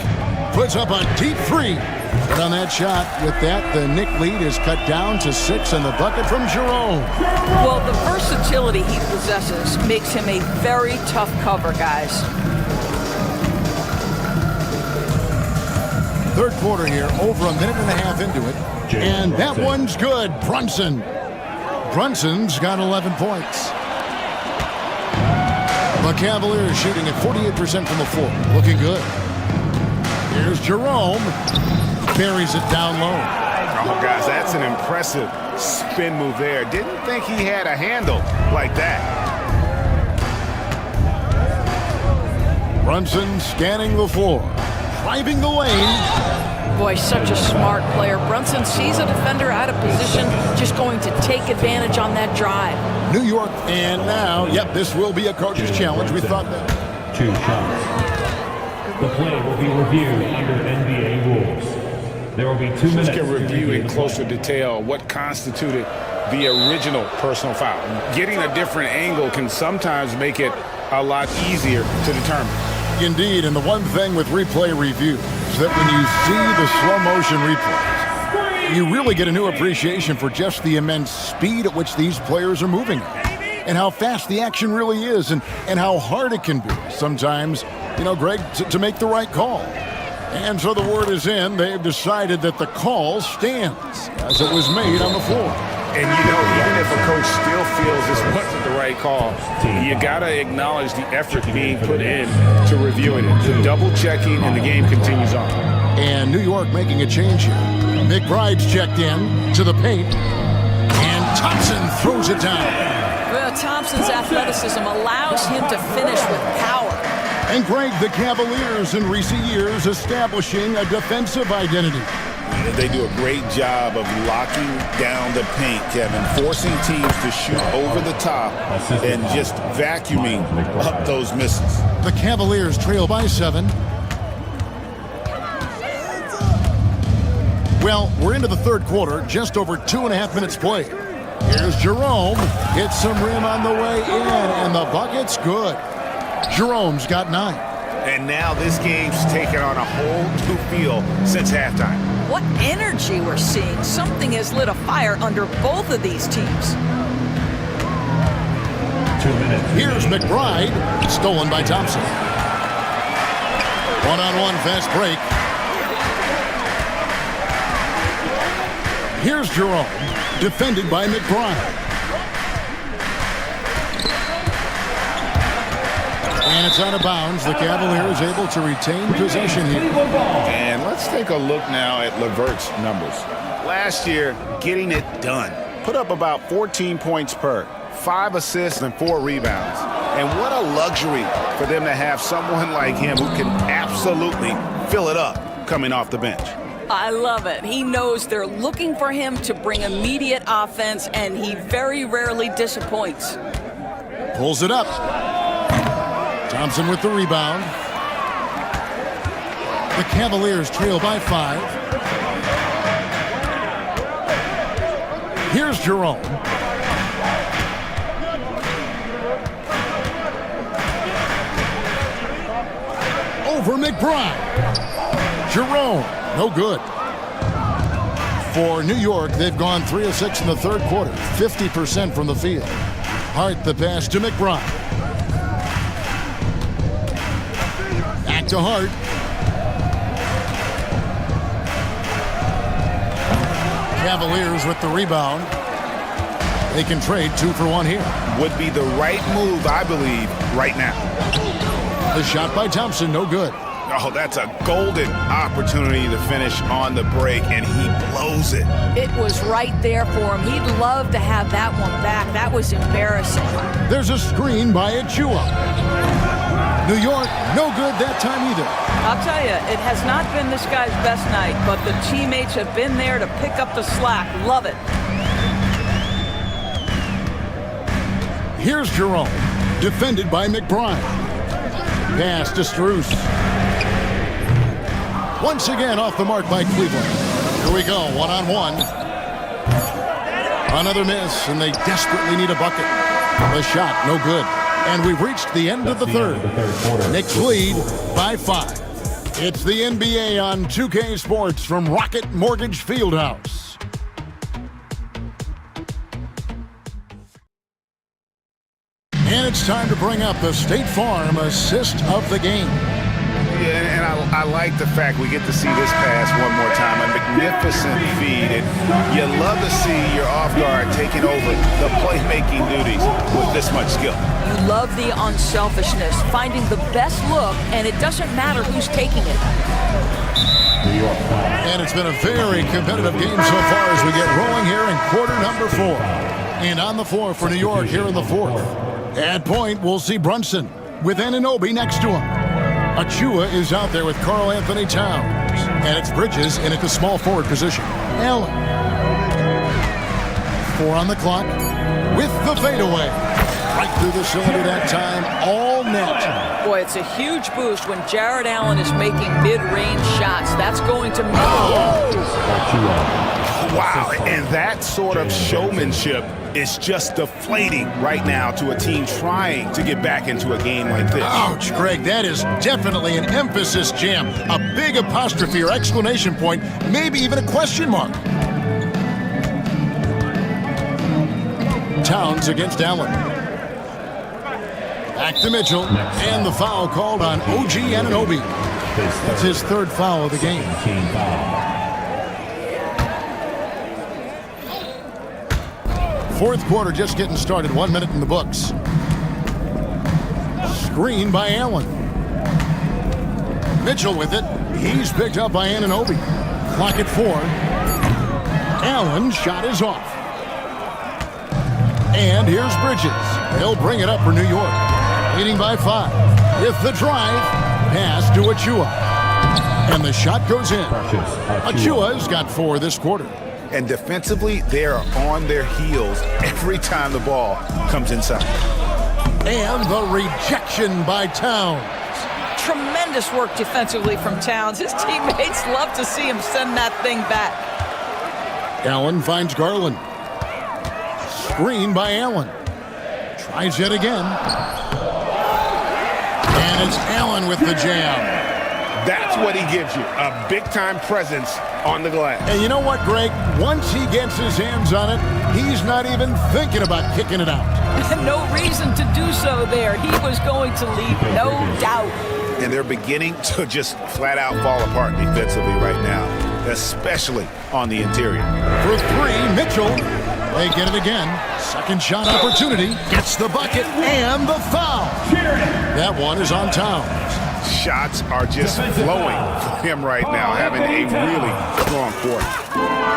Puts up a deep three. But on that shot, with that, the Knicks lead is cut down to 6 and the bucket from Jerome. Well, the versatility he possesses makes him a very tough cover, guys. Third quarter here, over a minute and a half into it. And that one's good. Brunson's got 11 points. The Cavaliers shooting at 48% from the floor. Looking good. Here's Jerome. Buries it down low. Oh, guys, that's an impressive spin move there. Didn't think he had a handle like that. Brunson scanning the floor. Driving the lane. Boy, such a smart player. Brunson sees a defender out of position, just going to take advantage on that drive. New York, and now, this will be a coach's challenge. We thought that. 2 shots. The play will be reviewed under NBA rules. There will be 2 minutes. Let's get review in closer detail what constituted the original personal foul. Getting a different angle can sometimes make it a lot easier to determine. Indeed, and the one thing with replay review is that when you see the slow motion replays, you really get a new appreciation for just the immense speed at which these players are moving and how fast the action really is and how hard it can be sometimes, Greg, to make the right call. And so the word is in. They've decided that the call stands as it was made on the floor. And even if a coach still feels this wasn't the right call, you got to acknowledge the effort being put in to reviewing it, to double-checking, and the game continues on. And New York making a change here. McBride's checked in to the paint, and Thompson throws it down. Well, Thompson's athleticism allows him to finish with power. And Greg, the Cavaliers in recent years establishing a defensive identity. They do a great job of locking down the paint, Kevin, forcing teams to shoot over the top and just vacuuming up those misses. The Cavaliers trail by 7. Well, we're into the third quarter, just over 2.5 minutes played. Here's Jerome, hits some rim on the way in, and the bucket's good. Jerome's got 9. And now this game's taken on a whole new feel since halftime. What energy we're seeing. Something has lit a fire under both of these teams. 2 minutes. Here's McBride, stolen by Thompson. One-on-one fast break. Here's Jerome, defended by McBride. And it's out of bounds. The Cavaliers able to retain possession here. And let's take a look now at LeVert's numbers. Last year, getting it done. Put up about 14 points per, 5 assists and 4 rebounds. And what a luxury for them to have someone like him who can absolutely fill it up coming off the bench. I love it. He knows they're looking for him to bring immediate offense, and he very rarely disappoints. Pulls it up. Thompson with the rebound. The Cavaliers trail by 5. Here's Jerome. Over McBride. Jerome, no good. For New York, they've gone 3 of 6 in the third quarter, 50% from the field. Hart the pass to McBride. Back to Hart. Cavaliers with the rebound. They can trade 2 for 1 here. Would be the right move, I believe, right now. The shot by Thompson, no good. Oh, that's a golden opportunity to finish on the break, and he blows it. It was right there for him. He'd love to have that one back. That was embarrassing. There's a screen by Achua. New York, no good that time either. I'll tell you, it has not been this guy's best night, but the teammates have been there to pick up the slack. Love it. Here's Jerome, defended by McBride. Pass to Strus. Once again off the mark by Cleveland. Here we go, one-on-one. Another miss, and they desperately need a bucket. The shot, no good. And we've reached the end of the third. Knicks lead by 5. It's the NBA on 2K Sports from Rocket Mortgage Fieldhouse. And it's time to bring up the State Farm assist of the game. Yeah, and I like the fact we get to see this pass one more time. A magnificent feed. And you love to see your off guard taking over the playmaking duties with this much skill. You love the unselfishness, finding the best look, and it doesn't matter who's taking it. And it's been a very competitive game so far as we get rolling here in quarter number 4. And on the floor for New York here in the fourth. At point, we'll see Brunson with Anunoby next to him. Achua is out there with Karl Anthony Towns. And it's Bridges in at the small forward position. Allen. 4 on the clock with the fadeaway. Right through the cylinder that time, all net. Boy, it's a huge boost when Jared Allen is making mid-range shots. That's going to make Wow, and that sort of showmanship is just deflating right now to a team trying to get back into a game like this. Ouch, Greg, that is definitely an emphasis jam. A big apostrophe or exclamation point, maybe even a question mark. Towns against Allen. Back to Mitchell, and the foul called on OG Anunoby. That's his 3rd foul of the game. Fourth quarter just getting started. 1 minute in the books. Screen by Allen. Mitchell with it. He's picked up by Anunoby. Clock at 4. Allen's shot is off. And here's Bridges. He'll bring it up for New York. Leading by 5. With the drive, pass to Achua. And the shot goes in. Achua's got 4 this quarter. And defensively, they are on their heels every time the ball comes inside. And the rejection by Towns. tremendous work defensively from Towns. His teammates love to see him send that thing back. Allen finds Garland. Screen by Allen. Tries yet again. And it's Allen with the jam. That's what he gives you, a big-time presence on the glass. And you know what, Greg? Once he gets his hands on it, he's not even thinking about kicking it out. No reason to do so there. He was going to leave, no doubt. And they're beginning to just flat-out fall apart defensively right now, especially on the interior. For three, Mitchell. They get it again. Second shot opportunity. Gets the bucket and the foul. That one is on Towns. Shots are just flowing for him right now, having a really strong quarter.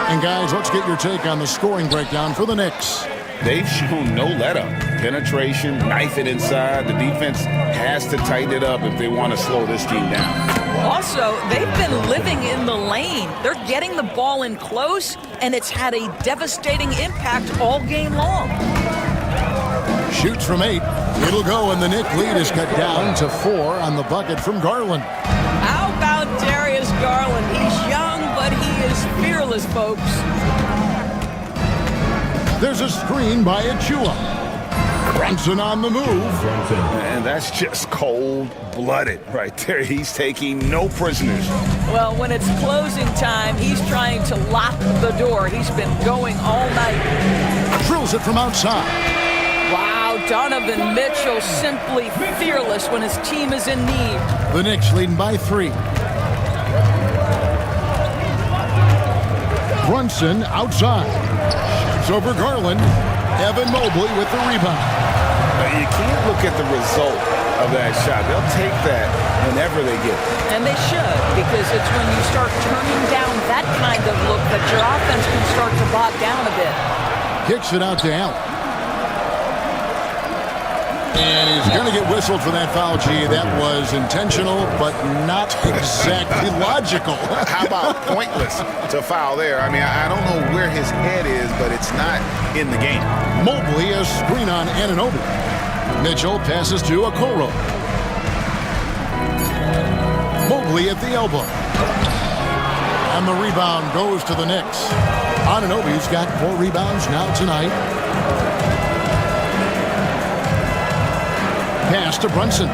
And guys, let's get your take on the scoring breakdown for the Knicks. They've shown no let-up. Penetration, knife it inside. The defense has to tighten it up if they want to slow this team down. Also, they've been living in the lane. They're getting the ball in close, and it's had a devastating impact all game long. Shoots from 8. It'll go, and the Knick lead is cut down to 4 on the bucket from Garland. How about Darius Garland? He's young, but he is fearless, folks. There's a screen by Achua. Brunson on the move. And that's just cold-blooded right there. He's taking no prisoners. Well, when it's closing time, he's trying to lock the door. He's been going all night. Drills it from outside. Wow, Donovan Mitchell simply fearless when his team is in need. The Knicks leading by 3. Brunson outside. Shoots over Garland. Evan Mobley with the rebound. You can't look at the result of that shot. They'll take that whenever they get it. And they should, because it's when you start turning down that kind of look that your offense can start to bog down a bit. Kicks it out to Allen. And he's going to get whistled for that foul. Gee, that was intentional, but not exactly logical. How about pointless to foul there? I mean, I don't know where his head is, but it's not in the game. Mobley, a screen on Anunoby. Mitchell passes to Okoro. Mobley at the elbow. And the rebound goes to the Knicks. Anunoby's got 4 rebounds now tonight. Pass to Brunson.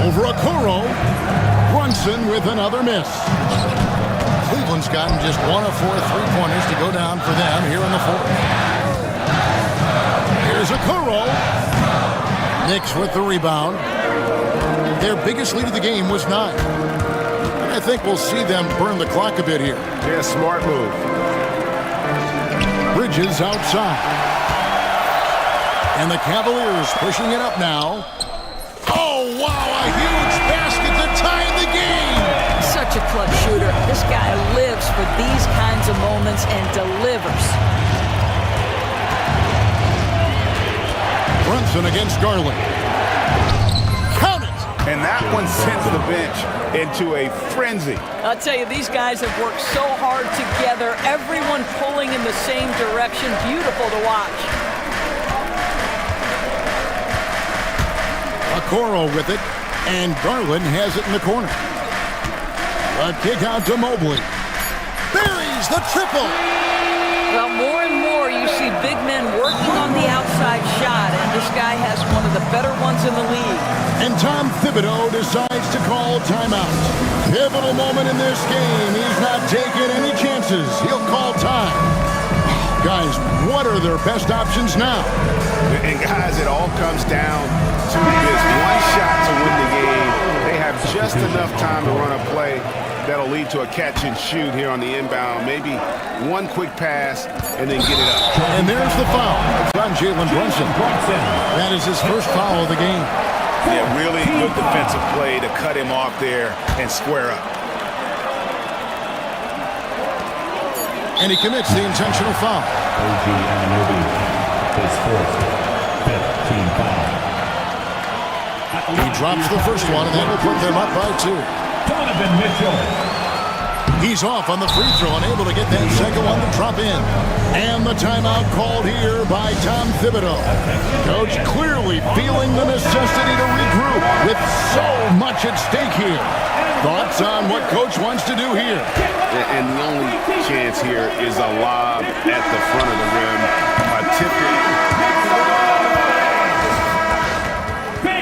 Over Okoro. Brunson with another miss. Cleveland's gotten just 1 of 4 3-pointers to go down for them here in the fourth. Here's Okoro. Knicks with the rebound. Their biggest lead of the game was 9. And I think we'll see them burn the clock a bit here. Yeah, smart move. Bridges outside. And the Cavaliers pushing it up now. Oh, wow, a huge basket to tie the game. Such a clutch shooter. This guy lives for these kinds of moments and delivers. Brunson against Garland. Count it! And that one sends the bench into a frenzy. I'll tell you, these guys have worked so hard together. Everyone pulling in the same direction. Beautiful to watch. Okoro with it, and Garland has it in the corner. A kick out to Mobley. Buries the triple! Well, more and more you see big men working on the outside shot, and this guy has one of the better ones in the league. And Tom Thibodeau decides to call timeout. Pivotal moment in this game. He's not taking any chances. He'll call time. Guys, what are their best options now? And guys, it all comes down to this one shot to win the game. They have just enough time to run a play that'll lead to a catch and shoot here on the inbound. Maybe one quick pass and then get it up. And there's the foul. It's on Jalen Brunson. That is his first foul of the game. Yeah, really good defensive play to cut him off there and square up. And he commits the intentional foul. OG Anunoby, his fourth, 5th team foul. He drops the first one, and that will put them up by 2. Donovan Mitchell. He's off on the free throw, unable to get that second one to drop in. And the timeout called here by Tom Thibodeau. Coach clearly feeling the necessity to regroup with so much at stake here. Thoughts on what Coach wants to do here? And the only chance here is a lob at the front of the rim. A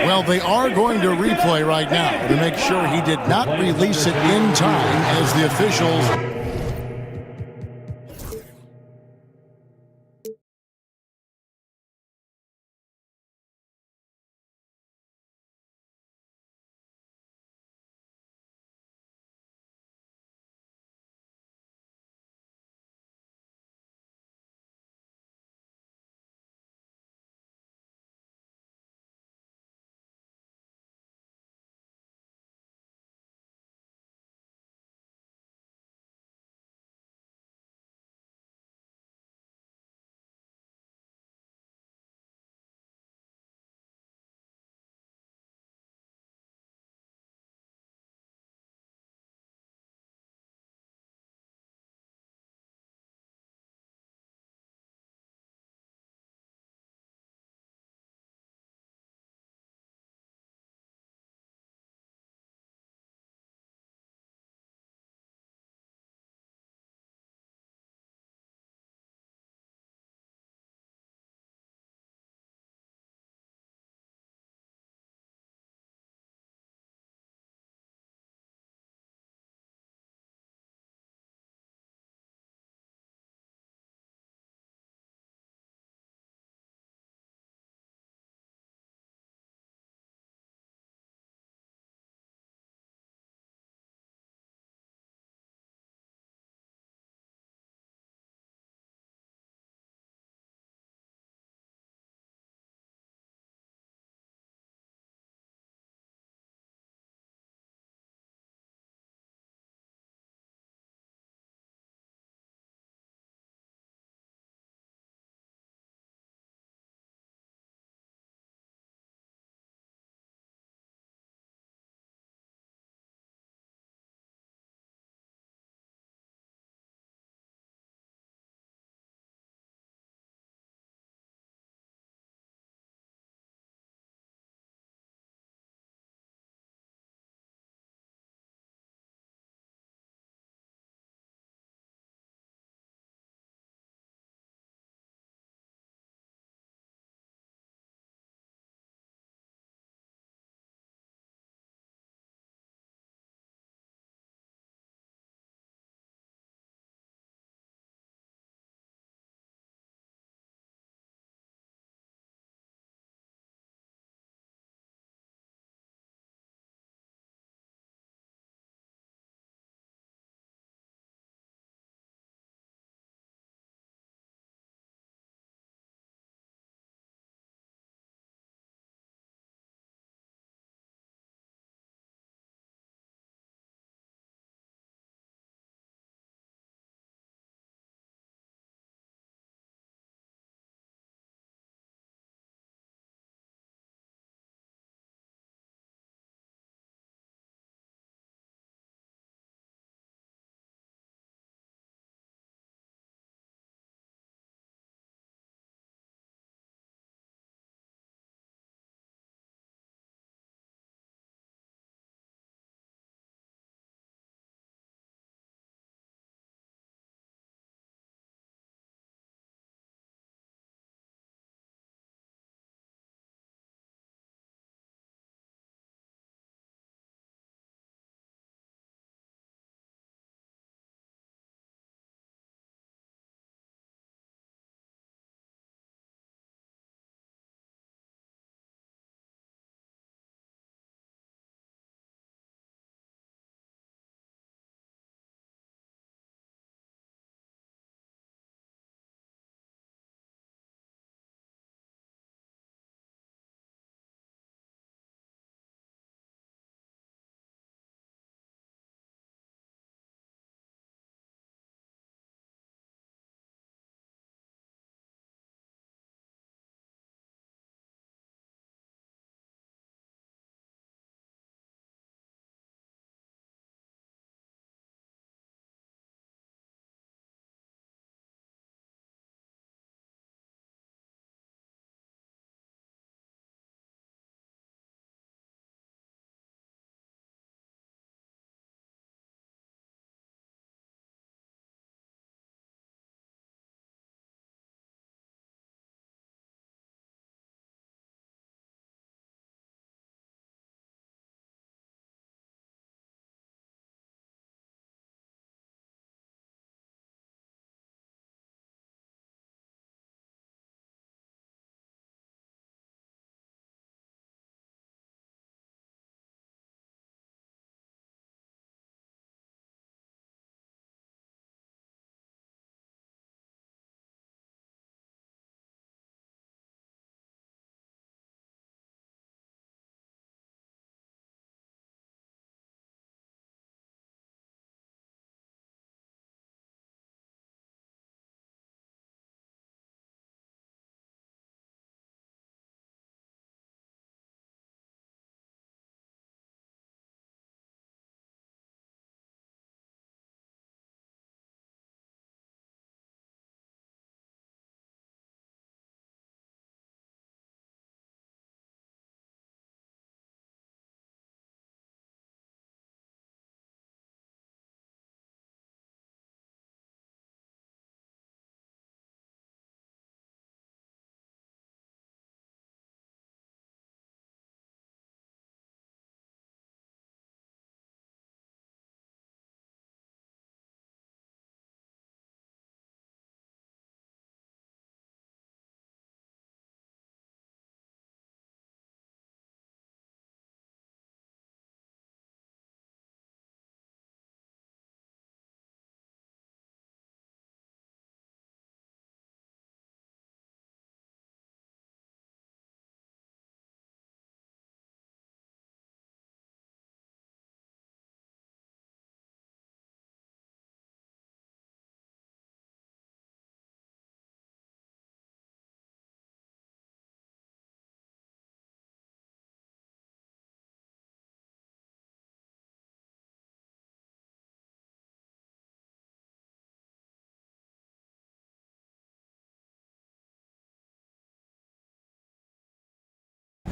Well, they are going to replay right now to make sure he did not release it in time as the officials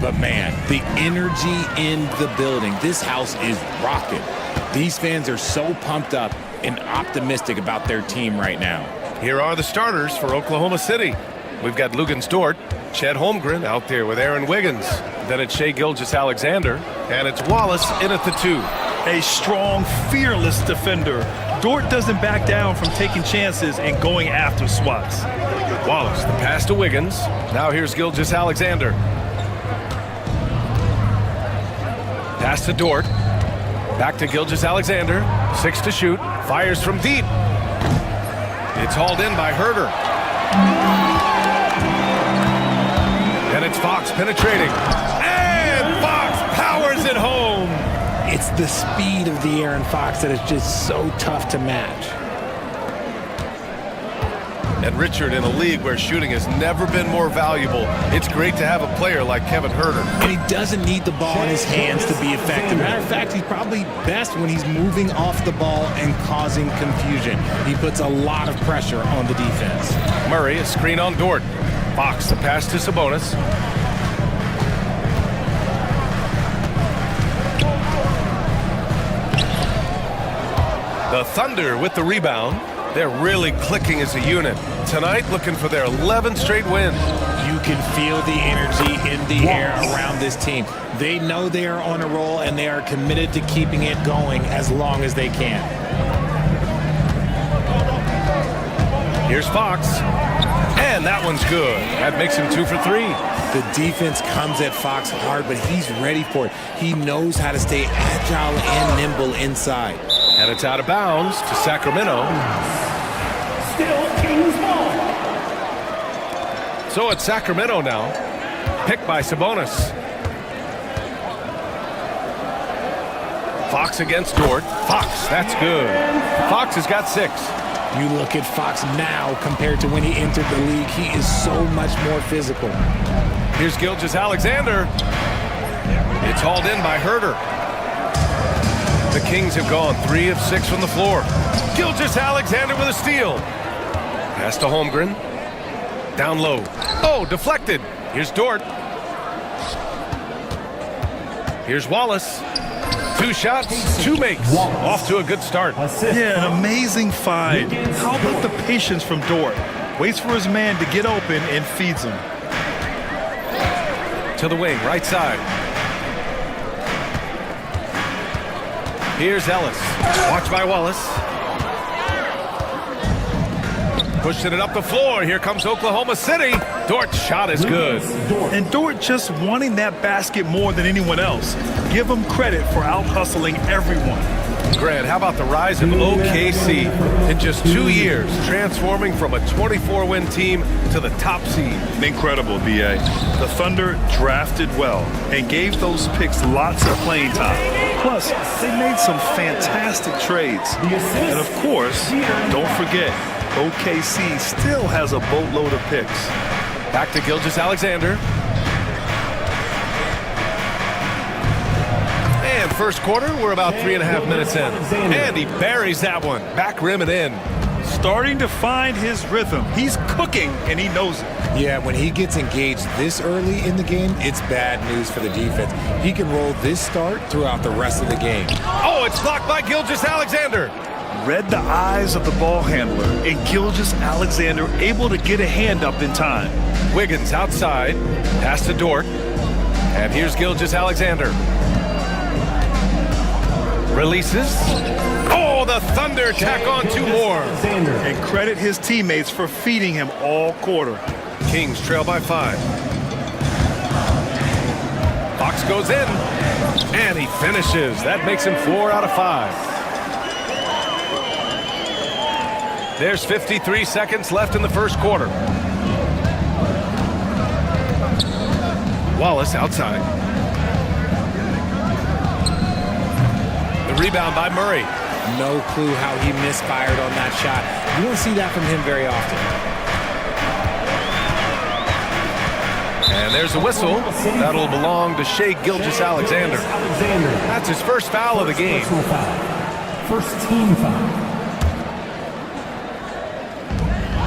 But man, the energy in the building, this house is rocking. These fans are so pumped up and optimistic about their team right now. Here are the starters for Oklahoma City. We've got Luguentz Dort, Chet Holmgren out there with Aaron Wiggins. Then it's Shai Gilgeous-Alexander, and it's Wallace in at the 2. A strong, fearless defender. Dort doesn't back down from taking chances and going after swats. Wallace, the pass to Wiggins. Now here's Gilgeous-Alexander. Pass to Dort. Back to Gilgeous-Alexander. 6 to shoot. Fires from deep. It's hauled in by Herter. And it's Fox penetrating. And Fox powers it home. It's the speed of the Aaron Fox that is just so tough to match. And Richard, in a league where shooting has never been more valuable, it's great to have a player like Kevin Herter. And he doesn't need the ball in his hands to be effective. Matter of fact, he's probably best when he's moving off the ball and causing confusion. He puts a lot of pressure on the defense. Murray, a screen on Dort. Fox, the pass to Sabonis. The Thunder with the rebound. They're really clicking as a unit. Tonight, looking for their 11th straight win. You can feel the energy in the air around this team. They know they are on a roll, and they are committed to keeping it going as long as they can. Here's Fox. And that one's good. That makes him 2 for 3. The defense comes at Fox hard, but he's ready for it. He knows how to stay agile and nimble inside. And it's out of bounds to Sacramento. Still Kings ball. So it's Sacramento now. Picked by Sabonis. Fox against Dort. Fox, that's good. Fox has got 6. You look at Fox now compared to when he entered the league. He is so much more physical. Here's Gilgeous-Alexander. It's hauled in by Herter. The Kings have gone 3 of 6 from the floor. Gilgeous-Alexander with a steal. Pass to Holmgren. Down low. Oh, deflected. Here's Dort. Here's Wallace. 2 shots, 2 makes. Off to a good start. Yeah, an amazing find. How about the patience from Dort? Waits for his man to get open and feeds him. To the wing, right side. Here's Ellis. Watched by Wallace. Pushing it up the floor. Here comes Oklahoma City. Dort's shot is good. And Dort just wanting that basket more than anyone else. Give him credit for out-hustling everyone. Grant, how about the rise of OKC in just 2 years, transforming from a 24-win team to the top seed? Incredible, B.A. The Thunder drafted well and gave those picks lots of playing time. Plus, they made some fantastic trades. And of course, don't forget, OKC still has a boatload of picks. Back to Gilgeous-Alexander. And first quarter, we're about 3.5 minutes in. And he buries that one. Back rim and in. Starting to find his rhythm. He's cooking, and he knows it. Yeah, when he gets engaged this early in the game, it's bad news for the defense. He can roll this start throughout the rest of the game. Oh, it's blocked by Gilgeous-Alexander. Read the eyes of the ball handler, and Gilgeous-Alexander able to get a hand up in time. Wiggins outside. Pass to Dort. And here's Gilgeous-Alexander. Releases. Oh, the Thunder tack on 2 more. And credit his teammates for feeding him all quarter. Kings trail by 5. Fox goes in. And he finishes. That makes him 4 out of 5. There's 53 seconds left in the first quarter. Wallace outside. The rebound by Murray. No clue how he misfired on that shot. You don't see that from him very often. And there's a whistle. That'll belong to Shai Gilgeous-Alexander. That's his first foul of the game. First team foul.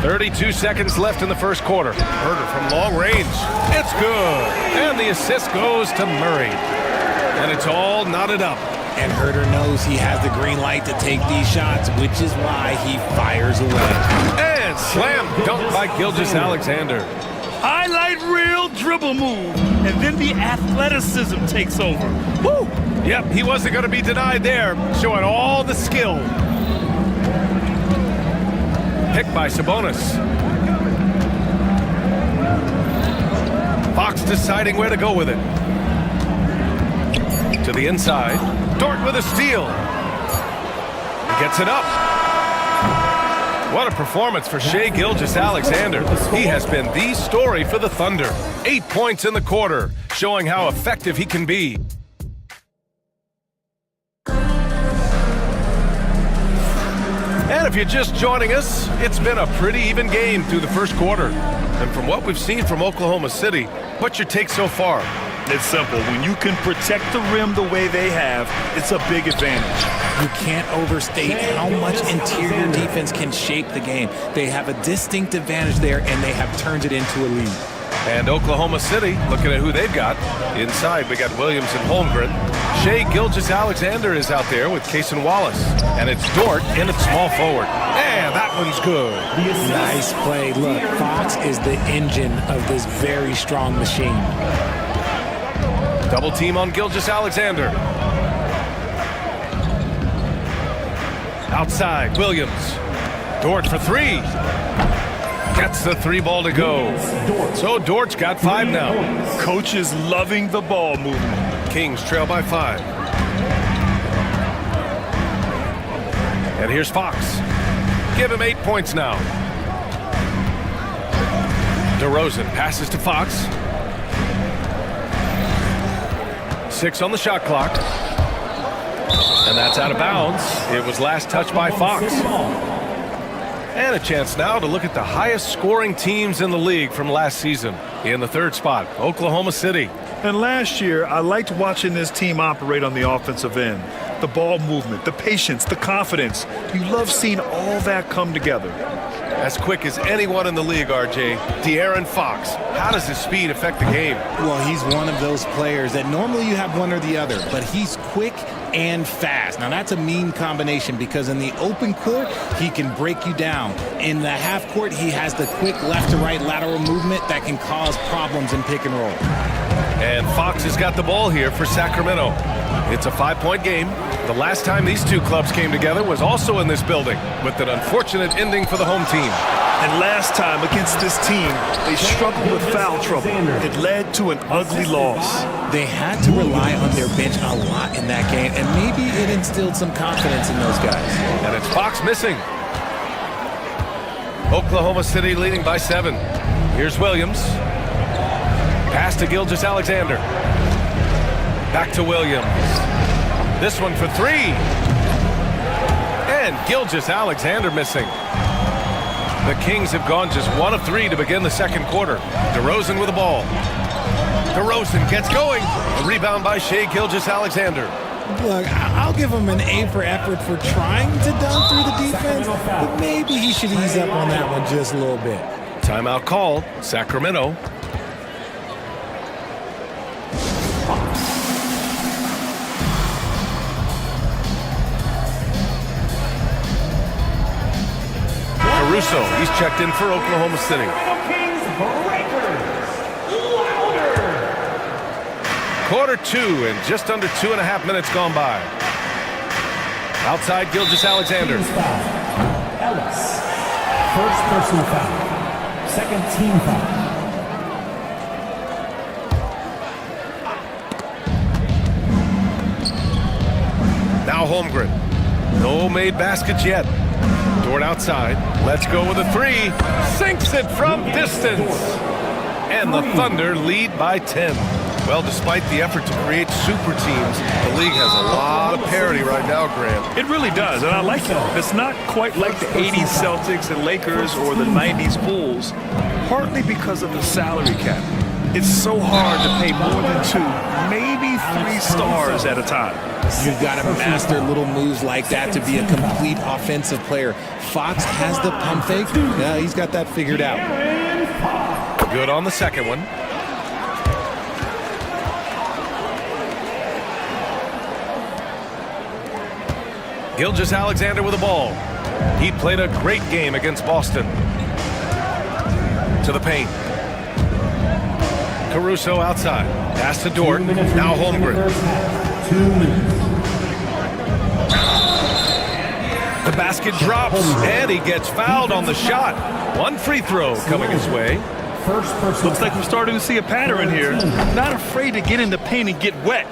32 seconds left in the first quarter. Herder from long range. It's good. And the assist goes to Murray. And it's all knotted up. And Herder knows he has the green light to take these shots, which is why he fires away. And slam dunk by Gilgeous-Alexander. Highlight reel dribble move, and then the athleticism takes over. Woo! Yep, he wasn't going to be denied there, showing all the skill. Picked by Sabonis. Fox deciding where to go with it. To the inside. Dort with a steal. Gets it up. What a performance for Shai Gilgeous-Alexander. He has been the story for the Thunder. 8 points in the quarter, showing how effective he can be. And if you're just joining us, it's been a pretty even game through the first quarter. And from what we've seen from Oklahoma City, what's your take so far? It's simple. When you can protect the rim the way they have, it's a big advantage. You can't overstate how much interior defense can shape the game. They have a distinct advantage there, and they have turned it into a lead. And Oklahoma City, looking at who they've got. Inside, we got Williams and Holmgren. Shai Gilgeous-Alexander is out there with Cason Wallace. And it's Dort in at small forward. And that one's good. Nice play. Look, Fox is the engine of this very strong machine. Double team on Gilgeous-Alexander. Outside, Williams. Dort for three. Gets the three ball to go. So Dort's got 5 now. Coach is loving the ball movement. Kings trail by 5. And here's Fox. Give him 8 points now. DeRozan passes to Fox. 6 on the shot clock. And that's out of bounds. It was last touched by Fox. And a chance now to look at the highest scoring teams in the league from last season. In the third spot, Oklahoma City. And last year, I liked watching this team operate on the offensive end. The ball movement, the patience, the confidence. You love seeing all that come together. As quick as anyone in the league, RJ. De'Aaron Fox. How does his speed affect the game? Well, he's one of those players that normally you have one or the other, but he's quick and fast. Now, that's a mean combination because in the open court, he can break you down. In the half court, he has the quick left to right lateral movement that can cause problems in pick and roll. And Fox has got the ball here for Sacramento. It's a 5-point game. The last time these two clubs came together was also in this building, with an unfortunate ending for the home team. And last time against this team, they struggled with foul trouble. It led to an ugly loss. They had to rely on their bench a lot in that game, and maybe it instilled some confidence in those guys. And it's Fox missing. Oklahoma City leading by 7. Here's Williams. Pass to Gilgeous-Alexander. Back to Williams. This one for 3. And Gilgeous-Alexander missing. The Kings have gone just 1 of 3 to begin the second quarter. DeRozan with the ball. DeRozan gets going. A rebound by Shai Gilgeous-Alexander. Look, I'll give him an A for effort for trying to dunk through the defense, but maybe he should ease up on that one just a little bit. Timeout called. Sacramento. Caruso, he's checked in for Oklahoma City. Quarter 2 and just under 2.5 minutes gone by. Outside Gilgeous-Alexander. Ellis. First personal foul. Second team foul. Now Holmgren. No made baskets yet. Dort outside. Let's go with a 3. Sinks it from distance. And the Thunder lead by 10. Well, despite the effort to create super teams, the league has a lot of parity right now, Graham. It really does, and I like that. It's not quite like the 80s Celtics and Lakers or the 90s Bulls, partly because of the salary cap. it's so hard to pay more than 2, maybe 3 stars at a time. You've got to master little moves like that to be a complete offensive player. Fox has the pump fake. Yeah, he's got that figured out. Good on the second one. Gilgeous-Alexander with the ball. He played a great game against Boston. To the paint. Caruso outside. Pass to Dort. Now Holmgren. 2 minutes. The basket drops, and he gets fouled on the shot. 1 free throw coming his way. Looks like we're starting to see a pattern here. Not afraid to get in the paint and get wet.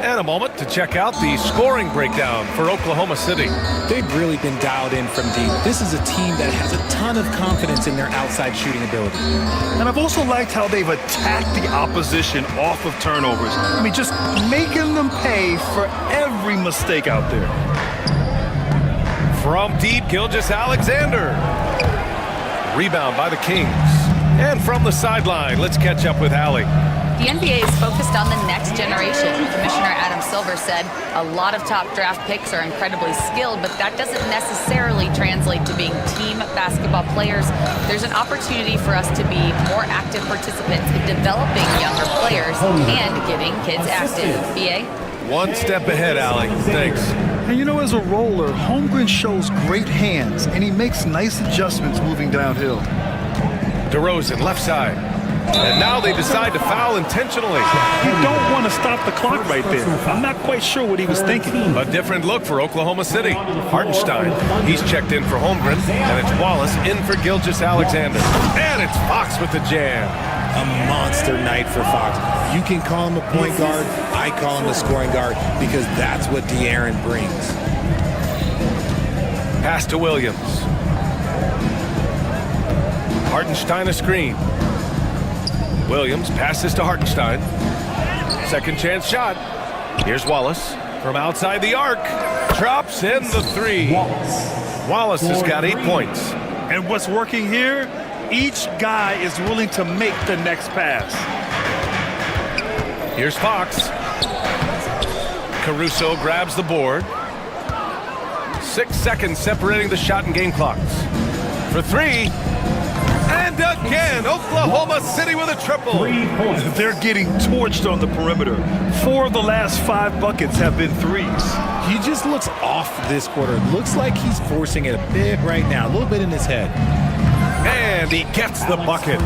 And a moment to check out the scoring breakdown for Oklahoma City. They've really been dialed in from deep. This is a team that has a ton of confidence in their outside shooting ability. And I've also liked how they've attacked the opposition off of turnovers. I mean, just making them pay for every mistake out there. From deep, Gilgeous-Alexander. Rebound by the Kings. And from the sideline, let's catch up with Allie. The NBA is focused on the next generation. Commissioner Adam Silver said a lot of top draft picks are incredibly skilled, but that doesn't necessarily translate to being team basketball players. There's an opportunity for us to be more active participants in developing younger players and getting kids active. BA? One step ahead, Allie. Thanks. And you know, as a roller, Holmgren shows great hands, and he makes nice adjustments moving downhill. DeRozan, left side. And now they decide to foul intentionally. You don't want to stop the clock right there. I'm not quite sure what he was thinking. A different look for Oklahoma City. Hartenstein, he's checked in for Holmgren, and it's Wallace in for Gilgeous-Alexander. And it's Fox with the jam. A monster night for Fox. You can call him a point guard. I call him a scoring guard because that's what De'Aaron brings. Pass to Williams. Hartenstein a screen. Williams passes to Hartenstein. Second chance shot. Here's Wallace from outside the arc. Drops in the 3. Wallace has got 8 points. And what's working here? Each guy is willing to make the next pass. Here's Fox. Caruso grabs the board. 6 seconds separating the shot and game clocks. For 3. And again, Oklahoma City with a triple. 3 points. They're getting torched on the perimeter. 4 of the last 5 buckets have been threes. He just looks off this quarter. Looks like he's forcing it a bit right now, a little bit in his head. And he gets the bucket.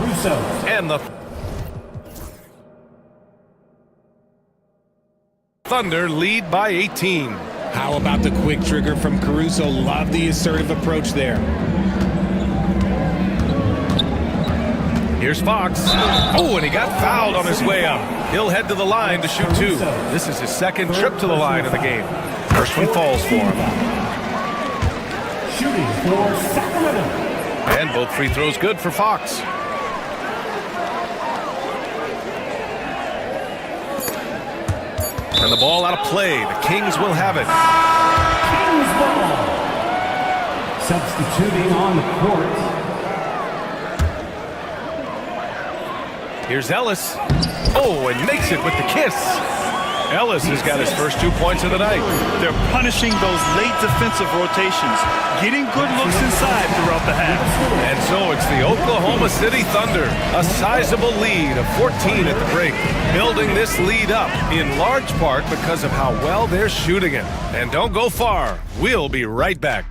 And the Thunder lead by 18. How about the quick trigger from Caruso? Love the assertive approach there. Here's Fox. Oh, and he got fouled on his way up. He'll head to the line to shoot 2. This is his second trip to the line of the game. First one falls for him. Shooting for Sacramento. And both free throws good for Fox. And the ball out of play. The Kings will have it. Kings ball. Substituting on the court. Here's Ellis. Oh, and makes it with the kiss. Ellis has got his first 2 points of the night. They're punishing those late defensive rotations, getting good looks inside throughout the half. And so it's the Oklahoma City Thunder, a sizable lead of 14 at the break, building this lead up in large part because of how well they're shooting it. And don't go far. We'll be right back.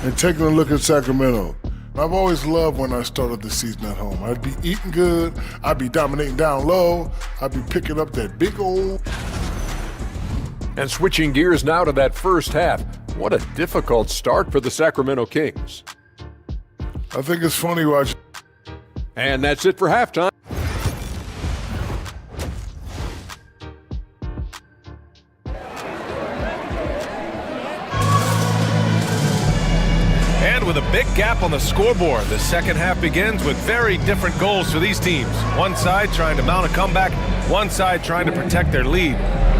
And taking a look at Sacramento, I've always loved when I started the season at home. I'd be eating good, I'd be dominating down low, I'd be picking up that big old... And switching gears now to that first half. What a difficult start for the Sacramento Kings. I think it's funny watching. And that's it for halftime. And with a big gap on the scoreboard, the second half begins with very different goals for these teams. One side trying to mount a comeback, one side trying to protect their lead.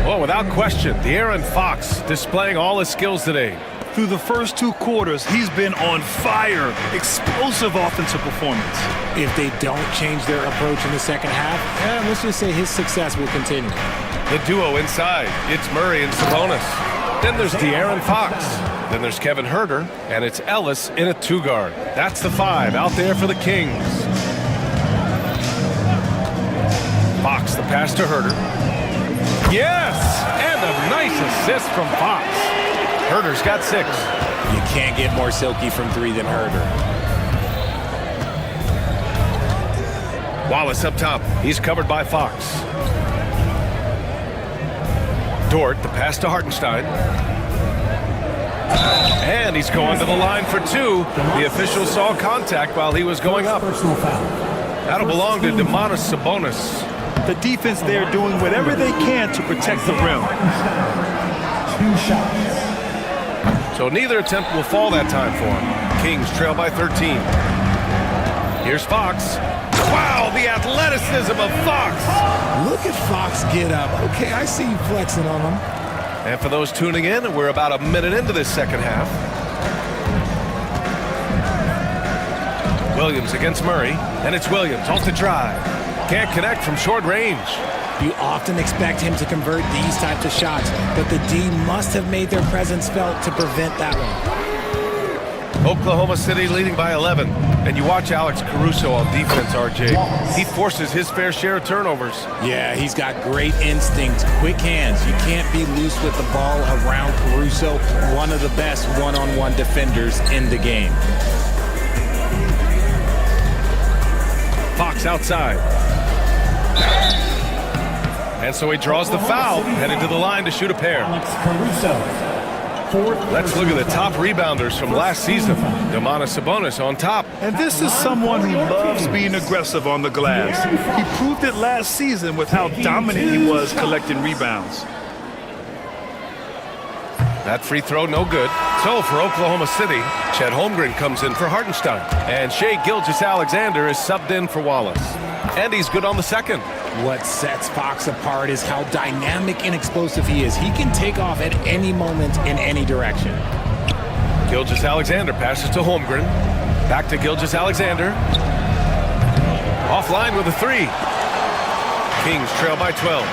Well, without question, De'Aaron Fox displaying all his skills today. Through the first 2 quarters, he's been on fire. Explosive offensive performance. If they don't change their approach in the second half, let's just say his success will continue. The duo inside. It's Murray and Sabonis. Then there's De'Aaron Fox. Then there's Kevin Huerter, and it's Ellis in a 2-guard. That's the 5 out there for the Kings. Fox, the pass to Huerter. Yes! And a nice assist from Fox. Huerter's got 6. You can't get more silky from 3 than Huerter. Wallace up top. He's covered by Fox. Dort, the pass to Hartenstein. And he's going to the line for 2. The official saw contact while he was going up. That'll belong to Domantas Sabonis. The defense there doing whatever they can to protect the rim. 2 shots. So neither attempt will fall that time for him. Kings trail by 13. Here's Fox. Wow, the athleticism of Fox. Look at Fox get up. Okay, I see you flexing on him. And for those tuning in, we're about a minute into this second half. Williams against Murray, and it's Williams off the drive. Can't connect from short range. You often expect him to convert these types of shots, but the D must have made their presence felt to prevent that one. Oklahoma City leading by 11. And you watch Alex Caruso on defense, RJ. He forces his fair share of turnovers. Yeah, he's got great instincts, quick hands. You can't be loose with the ball around Caruso, one of the best one-on-one defenders in the game. Fox outside. And so he draws the foul, headed to the line to shoot a pair. Let's look at the top rebounders from last season. Domantas Sabonis on top. And this is someone who loves being aggressive on the glass. He proved it last season with how dominant he was collecting rebounds. That free throw no good. So for Oklahoma City, Chet Holmgren comes in for Hartenstein. And Shai Gilgeous-Alexander is subbed in for Wallace. And he's good on the second. What sets Fox apart is how dynamic and explosive he is. He can take off at any moment in any direction. Gilgeous-Alexander passes to Holmgren. Back to Gilgeous-Alexander. Offline with a 3. Kings trail by 12.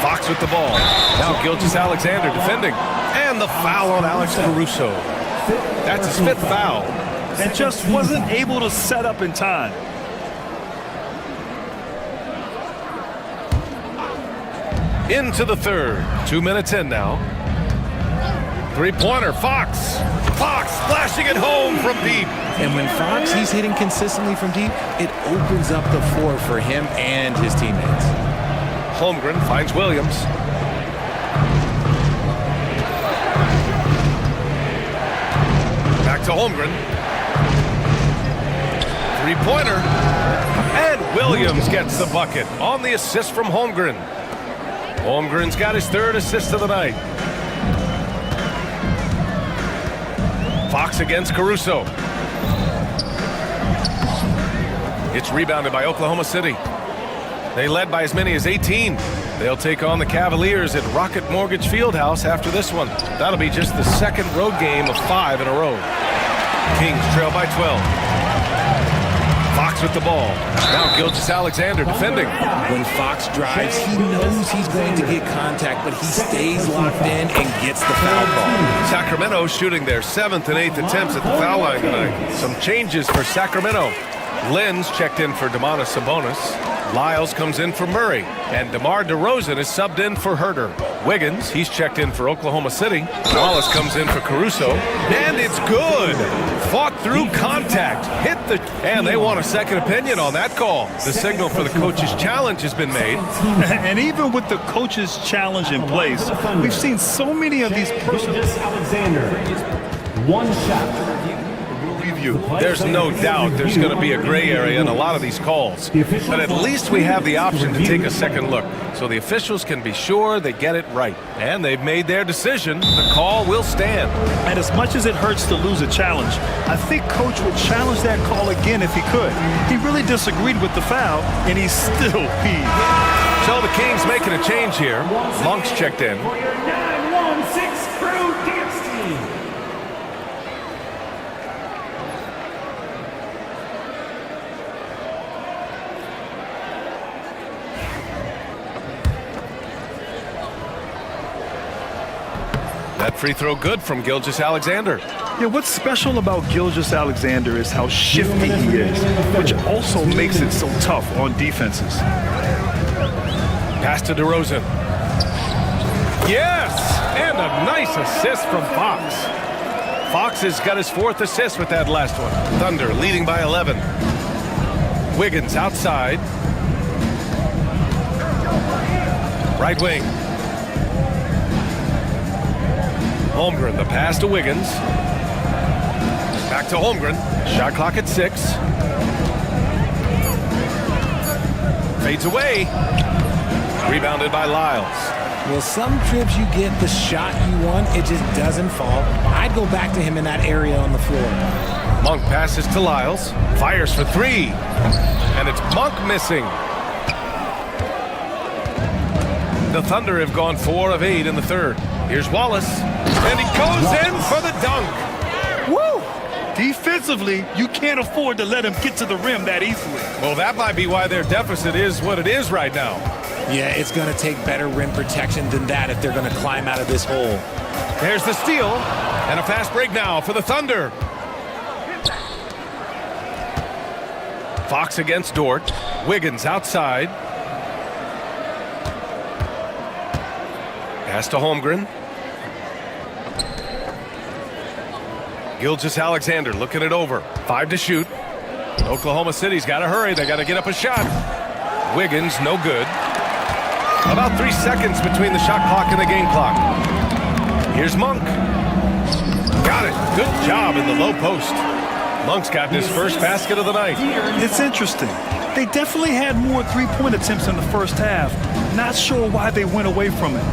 Fox with the ball. Now Gilgeous-Alexander defending. And the foul on Alex Caruso. That's his 5th foul. And just wasn't able to set up in time. Into the third. 2 minutes in now. 3-pointer, Fox. Fox flashing it home from deep. And when Fox, he's hitting consistently from deep, it opens up the floor for him and his teammates. Holmgren finds Williams. Back to Holmgren. 3-pointer. And Williams gets the bucket on the assist from Holmgren. Holmgren's got his 3rd assist of the night. Fox against Caruso. It's rebounded by Oklahoma City. They led by as many as 18. They'll take on the Cavaliers at Rocket Mortgage Fieldhouse after this one. That'll be just the 2nd road game of 5 in a row. Kings trail by 12. Fox with the ball. Now Gilgeous-Alexander defending. When Fox drives, he knows he's going to get contact, but he stays locked in and gets the foul ball. Sacramento shooting their 7th and 8th attempts at the foul line tonight. Some changes for Sacramento. Lynn's checked in for Domantas Sabonis. Lyles comes in for Murray. And DeMar DeRozan is subbed in for Huerter. Wiggins, he's checked in for Oklahoma City. Wallace comes in for Caruso. And it's good. Fought through contact. Hit the... And they want a second opinion on that call. The signal for the coach's challenge has been made. And even with the coach's challenge in place, we've seen so many of these personal... Alexander, 1 shot. There's no doubt there's going to be a gray area in a lot of these calls. But at least we have the option to take a second look. So the officials can be sure they get it right. And they've made their decision. The call will stand. And as much as it hurts to lose a challenge, I think Coach would challenge that call again if he could. He really disagreed with the foul, and he's still peeved. So the Kings making a change here. Monk's checked in. For your 9-1-6 crew dance team. free throw good from Gilgeous-Alexander. Yeah, what's special about Gilgeous-Alexander is how shifty he is, which also makes it so tough on defenses. Pass to DeRozan. Yes! And a nice assist from Fox. Fox has got his 4th assist with that last one. Thunder leading by 11. Wiggins outside. Right wing. Holmgren, the pass to Wiggins. Back to Holmgren. Shot clock at 6. Fades away. Rebounded by Lyles. Well, some trips you get the shot you want, it just doesn't fall. I'd go back to him in that area on the floor. Monk passes to Lyles. Fires for 3. And it's Monk missing. The Thunder have gone 4 of 8 in the 3rd. Here's Wallace. And he goes in for the dunk. Woo! Defensively, you can't afford to let him get to the rim that easily. Well, that might be why their deficit is what it is right now. Yeah, it's going to take better rim protection than that if they're going to climb out of this hole. There's the steal. And a fast break now for the Thunder. Fox against Dort. Wiggins outside. Pass to Holmgren. Gilgeous-Alexander looking it over. 5 to shoot. Oklahoma City's got to hurry. They got to get up a shot. Wiggins, no good. About 3 seconds between the shot clock and the game clock. Here's Monk. Got it. Good job in the low post. Monk's got his first basket of the night. It's interesting. They definitely had more three-point attempts in the first half. Not sure why they went away from it.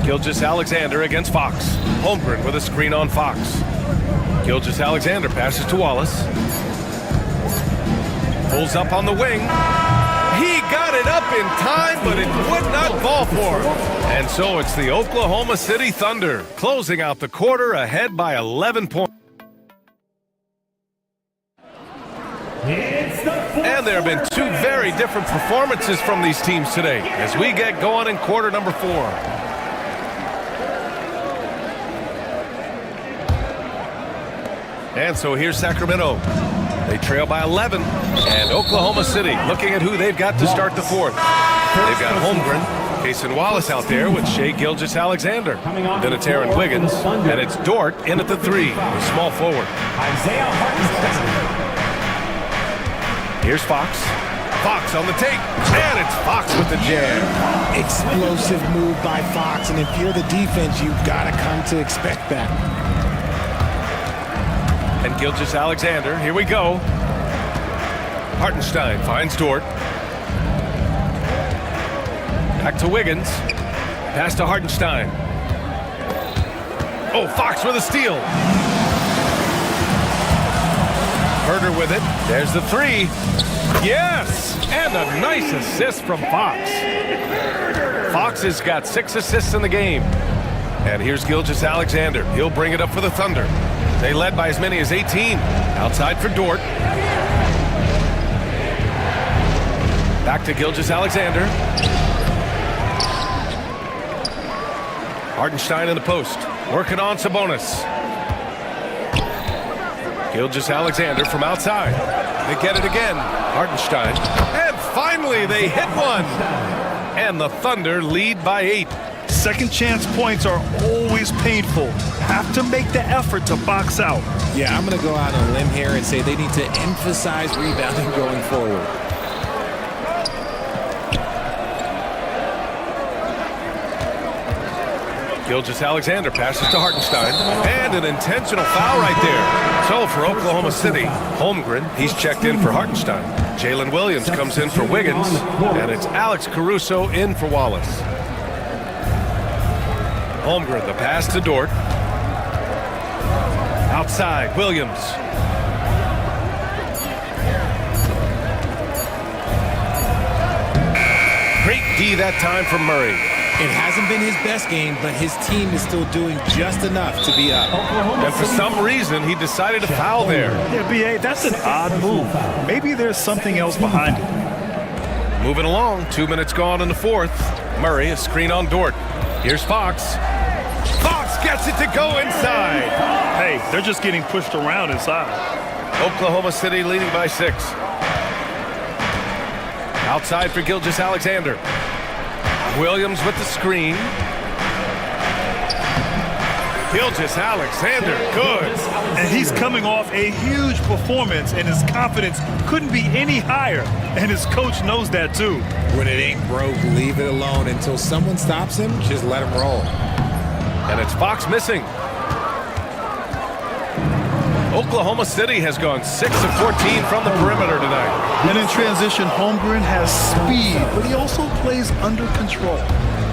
Gilgeous-Alexander against Fox. Holmgren with a screen on Fox. Gilgeous-Alexander passes to Wallace. Pulls up on the wing. He got it up in time, but it would not fall for him. And so it's the Oklahoma City Thunder closing out the quarter ahead by 11 points. And there have been 2 very different performances from these teams today as we get going in quarter number 4. And so here's Sacramento. They trail by 11. And Oklahoma City looking at who they've got to start the 4th. They've got Holmgren, Cason Wallace out there with Shai Gilgeous-Alexander. Then it's Aaron Wiggins. And it's Dort in at the 3, the small forward. Here's Fox. Fox on the take. And it's Fox with the jam. Explosive move by Fox. And if you're the defense, you've got to come to expect that. And Gilgeous-Alexander, here we go. Hartenstein finds Dort. Back to Wiggins. Pass to Hartenstein. Oh, Fox with a steal. Herder with it. There's the 3. Yes! And a nice assist from Fox. Fox has got 6 assists in the game. And here's Gilgeous-Alexander. He'll bring it up for the Thunder. They led by as many as 18. Outside for Dort. Back to Gilgeous-Alexander. Hartenstein in the post. Working on Sabonis. Gilgeous-Alexander from outside. They get it again. Hartenstein. And finally they hit one. And the Thunder lead by 8. Second chance points are always painful. Have to make the effort to box out. Yeah, I'm going to go out on a limb here and say they need to emphasize rebounding going forward. Gilgeous-Alexander passes to Hartenstein. And an intentional foul right there. So for Oklahoma City, Holmgren, he's checked in for Hartenstein. Jalen Williams comes in for Wiggins. And it's Alex Caruso in for Wallace. Holmgren, the pass to Dort. Outside, Williams. Great D that time from Murray. It hasn't been his best game, but his team is still doing just enough to be up. And for some reason, he decided to foul there. Yeah, B.A., that's an odd move. Maybe there's something else behind it. Moving along, 2 minutes gone in the 4th. Murray, a screen on Dort. Here's Fox. Fox gets it to go inside. Hey, they're just getting pushed around inside. Oklahoma City leading by 6. Outside for Gilgeous-Alexander. Williams with the screen. Gilgeous-Alexander, good. And he's coming off a huge performance, and his confidence couldn't be any higher. And his coach knows that too. When it ain't broke, leave it alone. Until someone stops him, just let him roll. And it's Fox missing. Oklahoma City has gone 6 of 14 from the perimeter tonight. And in transition, Holmgren has speed, but he also plays under control.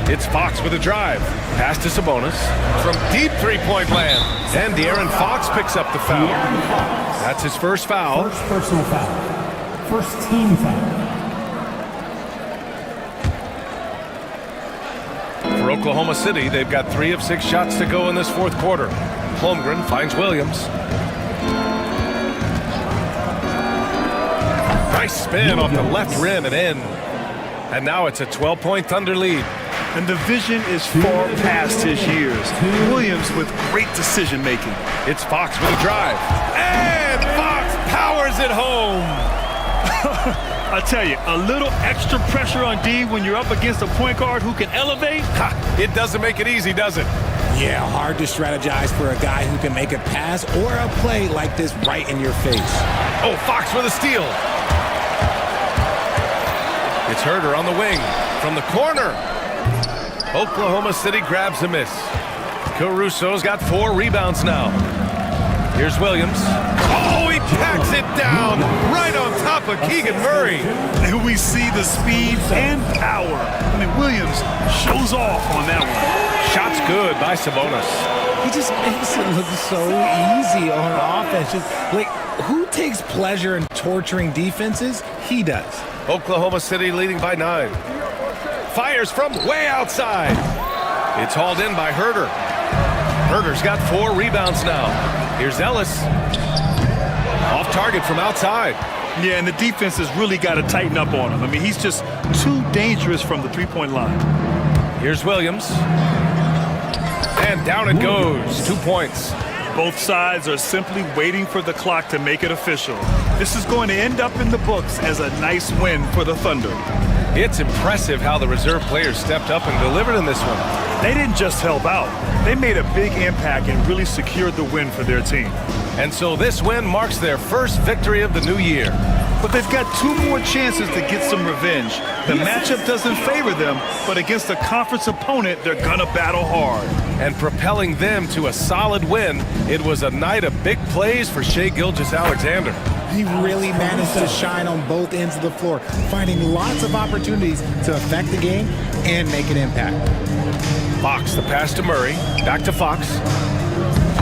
It's Fox with a drive. Pass to Sabonis. From deep three-point land. And De'Aaron Fox picks up the foul. That's his first foul. First personal foul. First team foul. For Oklahoma City, they've got 3 of 6 shots to go in this fourth quarter. Holmgren finds Williams. Nice spin off the left rim and in. And now it's a 12-point Thunder lead. And the vision is far past his years. Williams with great decision-making. It's Fox with a drive. And Fox powers it home. I tell you, a little extra pressure on D when you're up against a point guard who can elevate. It doesn't make it easy, does it? Yeah, hard to strategize for a guy who can make a pass or a play like this right in your face. Oh, Fox with a steal. It's Herder on the wing. From the corner. Oklahoma City grabs a miss. Caruso's got 4 rebounds now. Here's Williams. Oh, he packs it down right on top of Keegan Murray. And we see the speed and power. I mean, Williams shows off on that one. Shot's good by Sabonis. He just makes it look so easy on offense. Just like, who takes pleasure in torturing defenses? He does. Oklahoma City leading by 9. Fires from way outside. It's hauled in by Herder. Herder's got 4 rebounds now. Here's Ellis. Off target from outside. Yeah, and the defense has really got to tighten up on him. I mean, he's just too dangerous from the three-point line. Here's Williams. And down it goes. 2 points. Both sides are simply waiting for the clock to make it official. This is going to end up in the books as a nice win for the Thunder. It's impressive how the reserve players stepped up and delivered in this one. They didn't just help out. They made a big impact and really secured the win for their team. And so this win marks their first victory of the new year. But they've got 2 more chances to get some revenge. The matchup doesn't favor them, but against a conference opponent, they're gonna battle hard. And propelling them to a solid win, it was a night of big plays for Shai Gilgeous-Alexander. He really managed to shine on both ends of the floor, finding lots of opportunities to affect the game and make an impact. Fox, the pass to Murray. Back to Fox.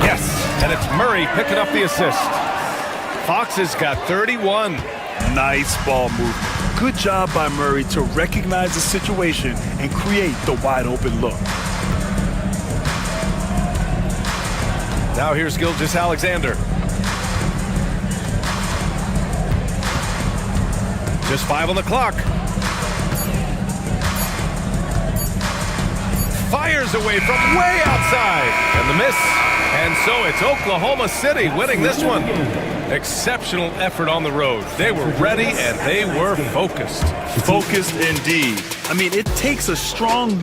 Yes, and it's Murray picking up the assist. Fox has got 31. Nice ball movement. Good job by Murray to recognize the situation and create the wide open look. Now here's Gilgeous-Alexander. Just 5 on the clock. Fires away from way outside. And the miss. And so it's Oklahoma City winning this one. Exceptional effort on the road. They were ready and they were focused. Focused indeed. I mean, it takes a strong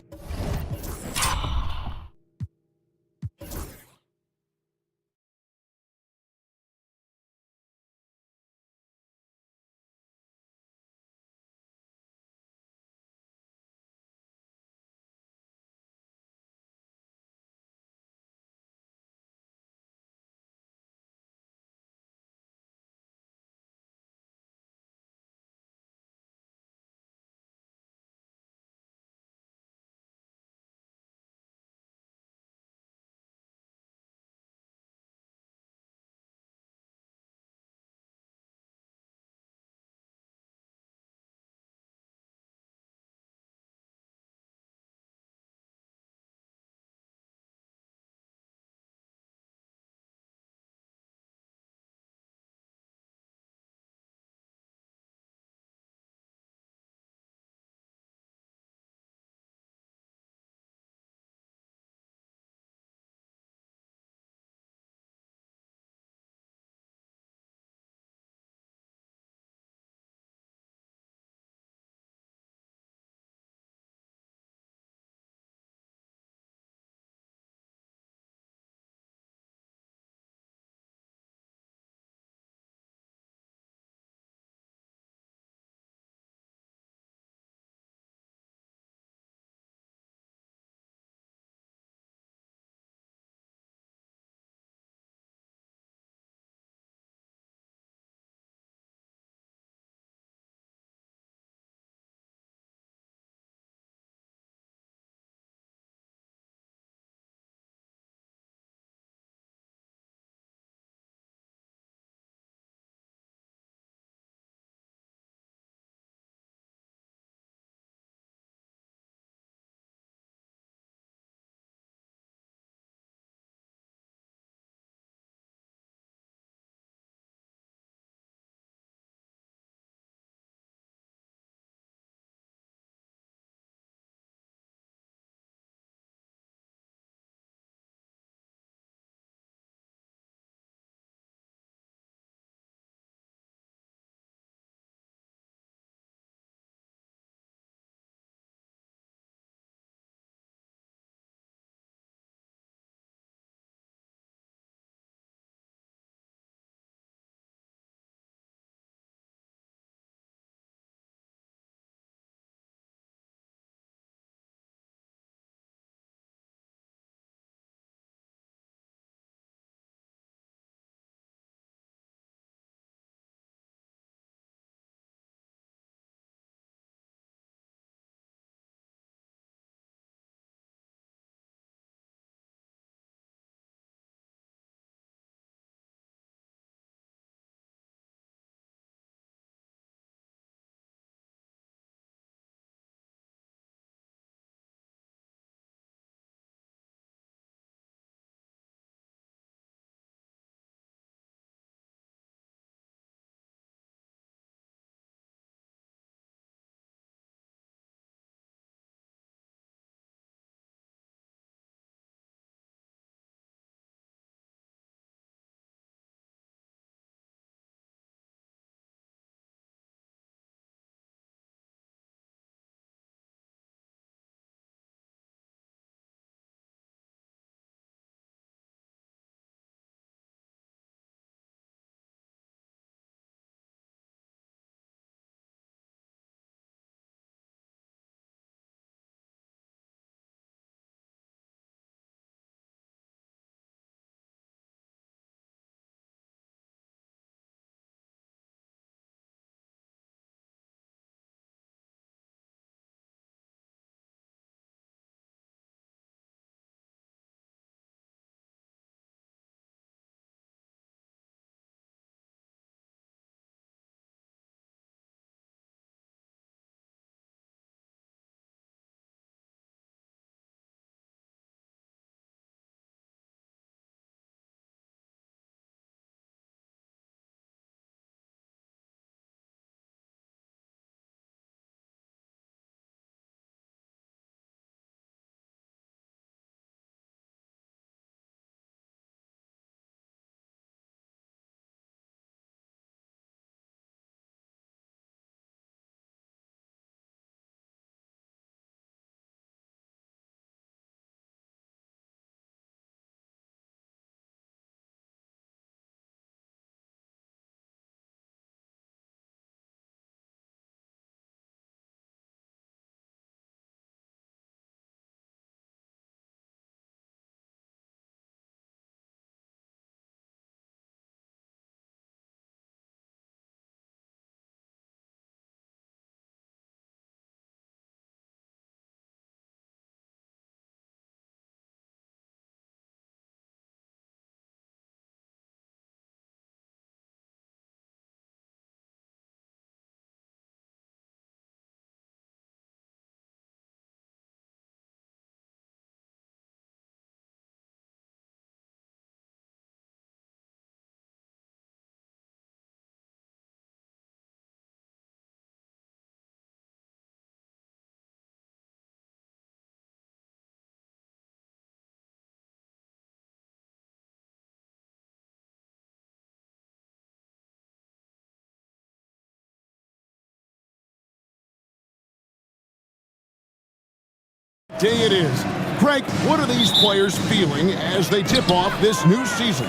day it is. Greg, what are these players feeling as they tip off this new season?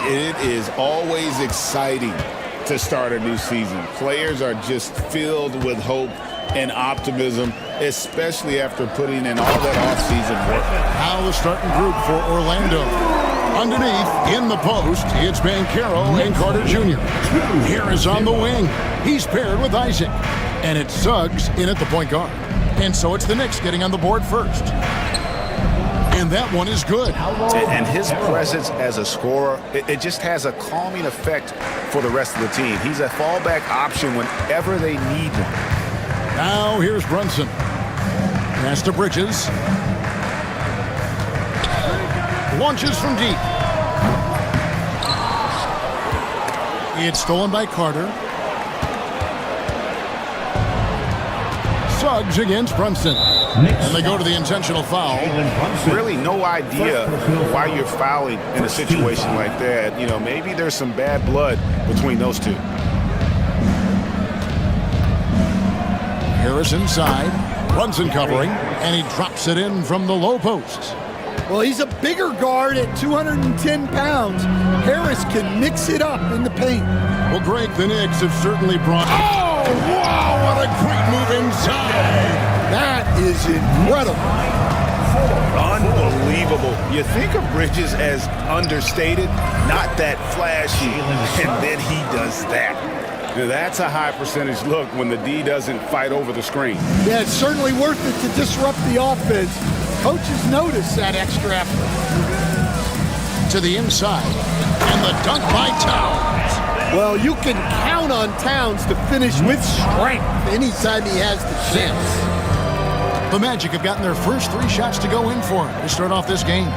It is always exciting to start a new season. Players are just filled with hope and optimism, especially after putting in all that offseason work. Now the starting group for Orlando. Underneath, in the post, it's Banchero and Carter Jr. Harris on the wing. He's paired with Isaac. And it's Suggs in at the point guard. And so it's the Knicks getting on the board first. And that one is good. And his presence as a scorer, it just has a calming effect for the rest of the team. He's a fallback option whenever they need him. Now here's Brunson. Pass to Bridges. Launches from deep. It's stolen by Carter. Suggs against Brunson. And they go to the intentional foul. Really no idea why you're fouling in a situation like that. You know, maybe there's some bad blood between those two. Harris inside. Brunson covering. And he drops it in from the low post. Well, he's a bigger guard at 210 pounds. Harris can mix it up in the paint. Well, Greg, the Knicks have certainly brought... Oh, wow, what a great move inside. That is incredible. Unbelievable. You think of Bridges as understated, not that flashy, and then he does that. Now, that's a high percentage look when the D doesn't fight over the screen. Yeah, it's certainly worth it to disrupt the offense. Coaches notice that extra effort. To the inside, and the dunk by Towns. Well, you can count on Towns to finish with strength anytime he has the chance. The Magic have gotten their first 3 shots to go in for him to start off this game.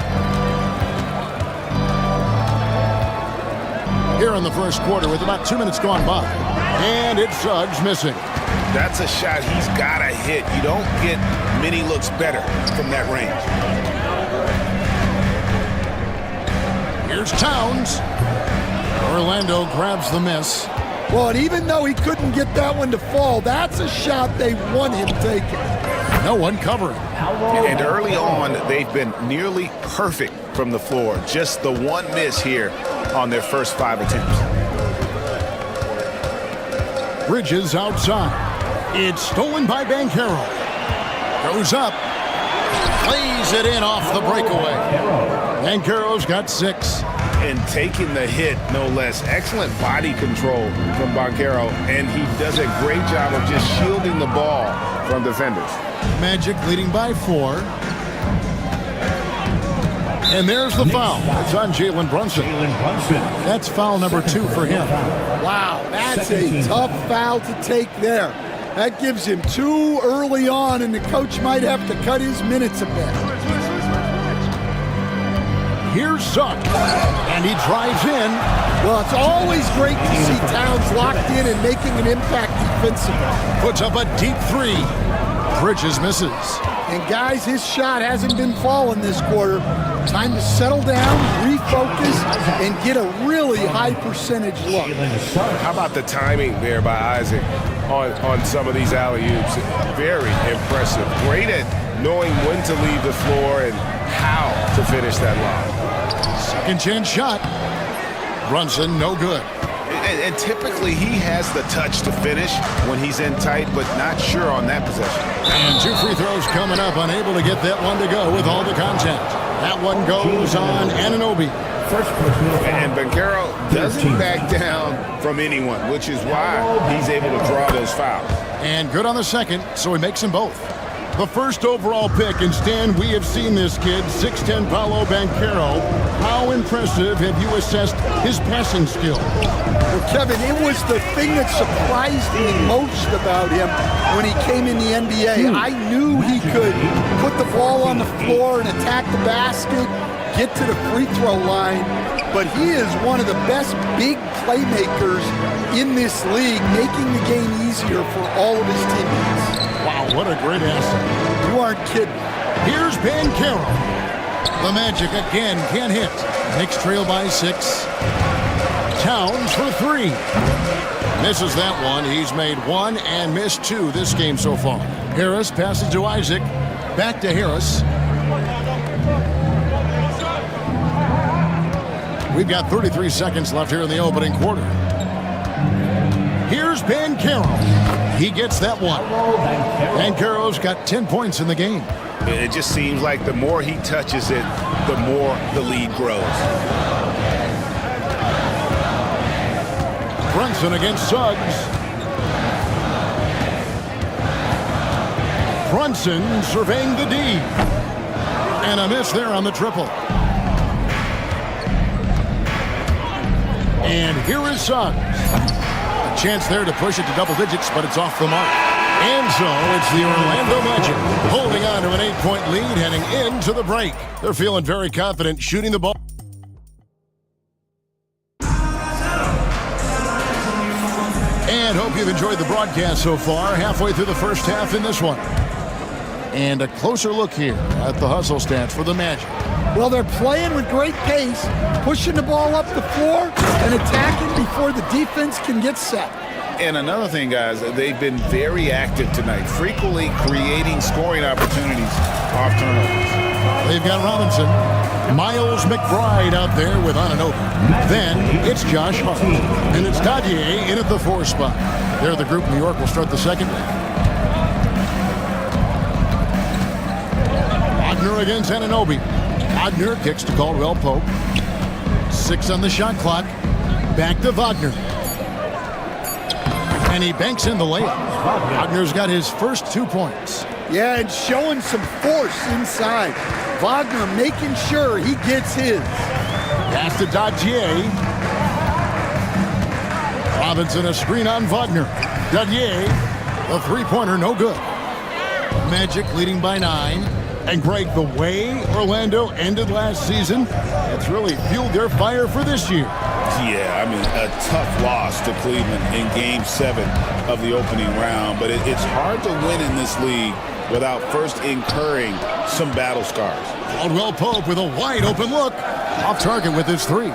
Here in the first quarter with about 2 minutes gone by. And it's Suggs missing. That's a shot he's got to hit. You don't get many looks better from that range. Here's Towns. Orlando grabs the miss. Well, and even though he couldn't get that one to fall, that's a shot they want him taking. No one covering. And early on, they've been nearly perfect from the floor. Just the one miss here on their first 5 attempts. Bridges outside. It's stolen by Banchero. Goes up. Plays it in off the breakaway. Banchero's got 6. And taking the hit, no less. Excellent body control from Banchero. And he does a great job of just shielding the ball from defenders. Magic leading by 4. And there's the foul. It's on Jalen Brunson. That's foul number 2 for him. Wow, that's a tough foul to take there. That gives him 2 early on, and the coach might have to cut his minutes a bit. Here's Suggs, and he drives in. Well, it's always great to see Towns locked in and making an impact defensively. Puts up a deep 3. Bridges misses. And guys, his shot hasn't been falling this quarter. Time to settle down, refocus, and get a really high percentage look. How about the timing there by Isaac on some of these alley-oops? Very impressive. Great at knowing when to leave the floor and how to finish that lob. Second chance shot. Brunson, no good. And typically he has the touch to finish when he's in tight, but not sure on that possession. And 2 free throws coming up, unable to get that one to go with all the contact. That one goes on Anunoby. And Banchero doesn't back down from anyone, which is why he's able to draw those fouls. And good on the second, so he makes them both. The first overall pick, and Stan, we have seen this kid, 6'10" Paolo Banchero. How impressive have you assessed his passing skill? Well, Kevin, it was the thing that surprised me most about him when he came in the NBA. I knew he could put the ball on the floor and attack the basket, get to the free throw line, but he is one of the best big playmakers in this league, making the game easier for all of his teammates. Wow, what a great asset. You aren't kidding. Here's Banchero. The Magic again can't hit. Knicks trail by 6. Towns for 3. Misses that one. He's made 1 and missed 2 this game so far. Harris passes to Isaac. Back to Harris. We've got 33 seconds left here in the opening quarter. Here's Banchero. He gets that one. Banchero's got 10 points in the game. It just seems like the more he touches it, the more the lead grows. Brunson against Suggs. Brunson surveying the D. And a miss there on the triple. And here is Suggs. A chance there to push it to double digits, but it's off the mark. And so it's the Orlando Magic holding on to an 8-point lead heading into the break. They're feeling very confident shooting the ball. And hope you've enjoyed the broadcast so far. Halfway through the first half in this one. And a closer look here at the hustle stats for the Magic. Well, they're playing with great pace, pushing the ball up the floor and attacking before the defense can get set. And another thing, guys, they've been very active tonight, frequently creating scoring opportunities off turnovers. They've got Robinson, Miles McBride out there with Anunoby. Then it's Josh Hart, and it's Dadier in at the 4 spot. They're the group New York will start the second leg. Wagner against Anunoby. Wagner kicks to Caldwell Pope. 6 on the shot clock. Back to Wagner. And he banks in the layup. Wagner's got his first 2 points. Yeah, and showing some force inside. Wagner making sure he gets his. Pass to Dadier. Robinson a screen on Wagner. Dadier, a 3-pointer, no good. Magic leading by 9. And Greg, the way Orlando ended last season, it's really fueled their fire for this year. Yeah, I mean, a tough loss to Cleveland in Game 7 of the opening round. But it's hard to win in this league without first incurring some battle scars. Caldwell Pope with a wide open look. Off target with his 3.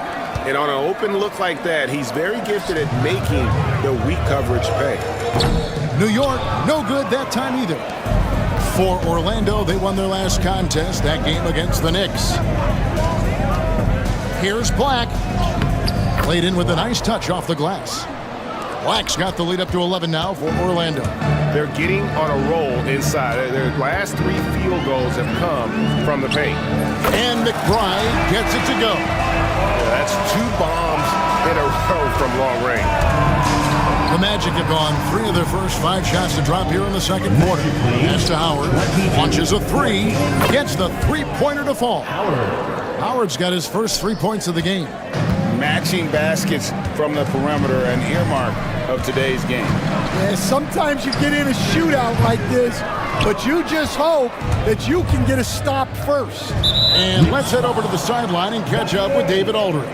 And on an open look like that, he's very gifted at making the weak coverage pay. New York, no good that time either. For Orlando, they won their last contest, that game against the Knicks. Here's Black. Played in with a nice touch off the glass. Black's got the lead up to 11 now for Orlando. They're getting on a roll inside. Their last 3 field goals have come from the paint. And McBride gets it to go. Yeah, that's 2 bombs in a row from long range. The Magic have gone 3 of their first 5 shots to drop here in the second quarter. Pass to Howard. Launches a 3. Gets the 3-pointer to fall. Howard's got his first 3 points of the game. Matching baskets from the perimeter, an earmark of today's game. Yeah, sometimes you get in a shootout like this, but you just hope that you can get a stop first. And let's head over to the sideline and catch up with David Aldridge.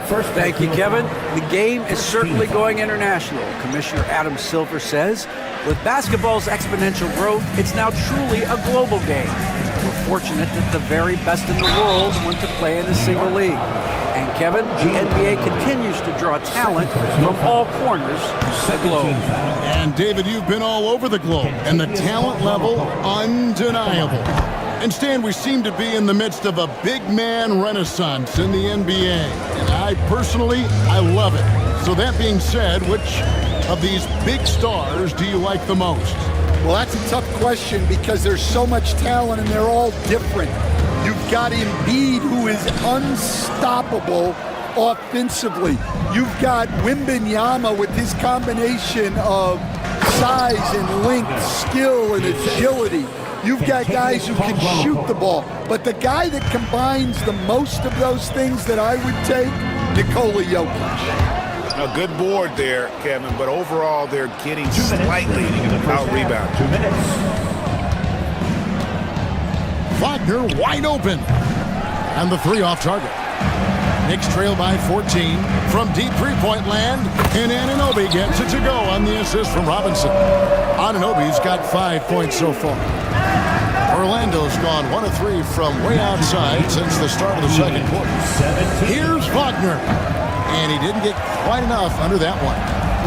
Thank you, Kevin. The game is certainly going international. Commissioner Adam Silver says, with basketball's exponential growth, it's now truly a global game. We're fortunate that the very best in the world want to play in a single league. And Kevin, the NBA continues to draw talent from all corners of the globe. And David, you've been all over the globe, and the talent level, undeniable. And Stan, we seem to be in the midst of a big man renaissance in the NBA. And I personally love it. So that being said, which of these big stars do you like the most? Well, that's a tough question because there's so much talent and they're all different. You've got Embiid, who is unstoppable offensively. You've got Wembanyama with his combination of size and length, skill and agility. You've got guys who can shoot the ball. But the guy that combines the most of those things that I would take, Nikola Jokic. A good board there, Kevin, but overall they're getting slightly out-rebounded. 2 minutes. Wagner wide open. And the 3 off target. Knicks trail by 14 from deep 3-point land. And Anunoby gets it to go on the assist from Robinson. Anunoby's got 5 points so far. Orlando's gone 1 of 3 from way outside since the start of the second quarter. Here's Wagner. And he didn't get quite enough under that one.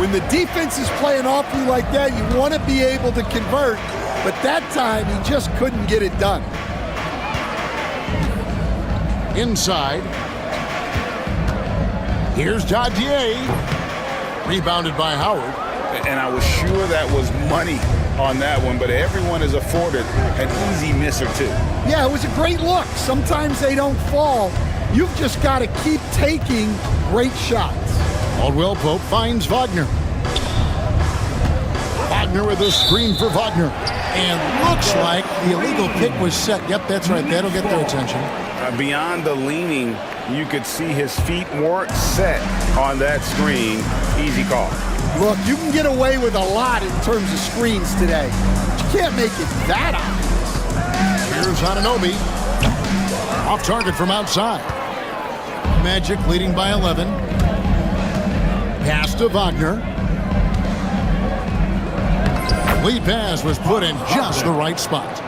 When the defense is playing off you like that, you want to be able to convert. but that time he just couldn't get it done. Inside. Here's Dadier. Rebounded by Howard. And I was sure that was money on that one, but everyone is afforded an easy miss or two. Yeah, it was a great look. Sometimes they don't fall. You've just got to keep taking great shots. Caldwell Pope finds Wagner. Wagner with a screen for Wagner. And looks like the illegal pick was set. Yep, that's right. That'll get their attention. Beyond the leaning, you could see his feet weren't set on that screen. Easy call. Look, you can get away with a lot in terms of screens today. But you can't make it that obvious. Here's Anunoby. Off target from outside. Magic leading by 11. Pass to Wagner. Lead pass was put in just the right spot.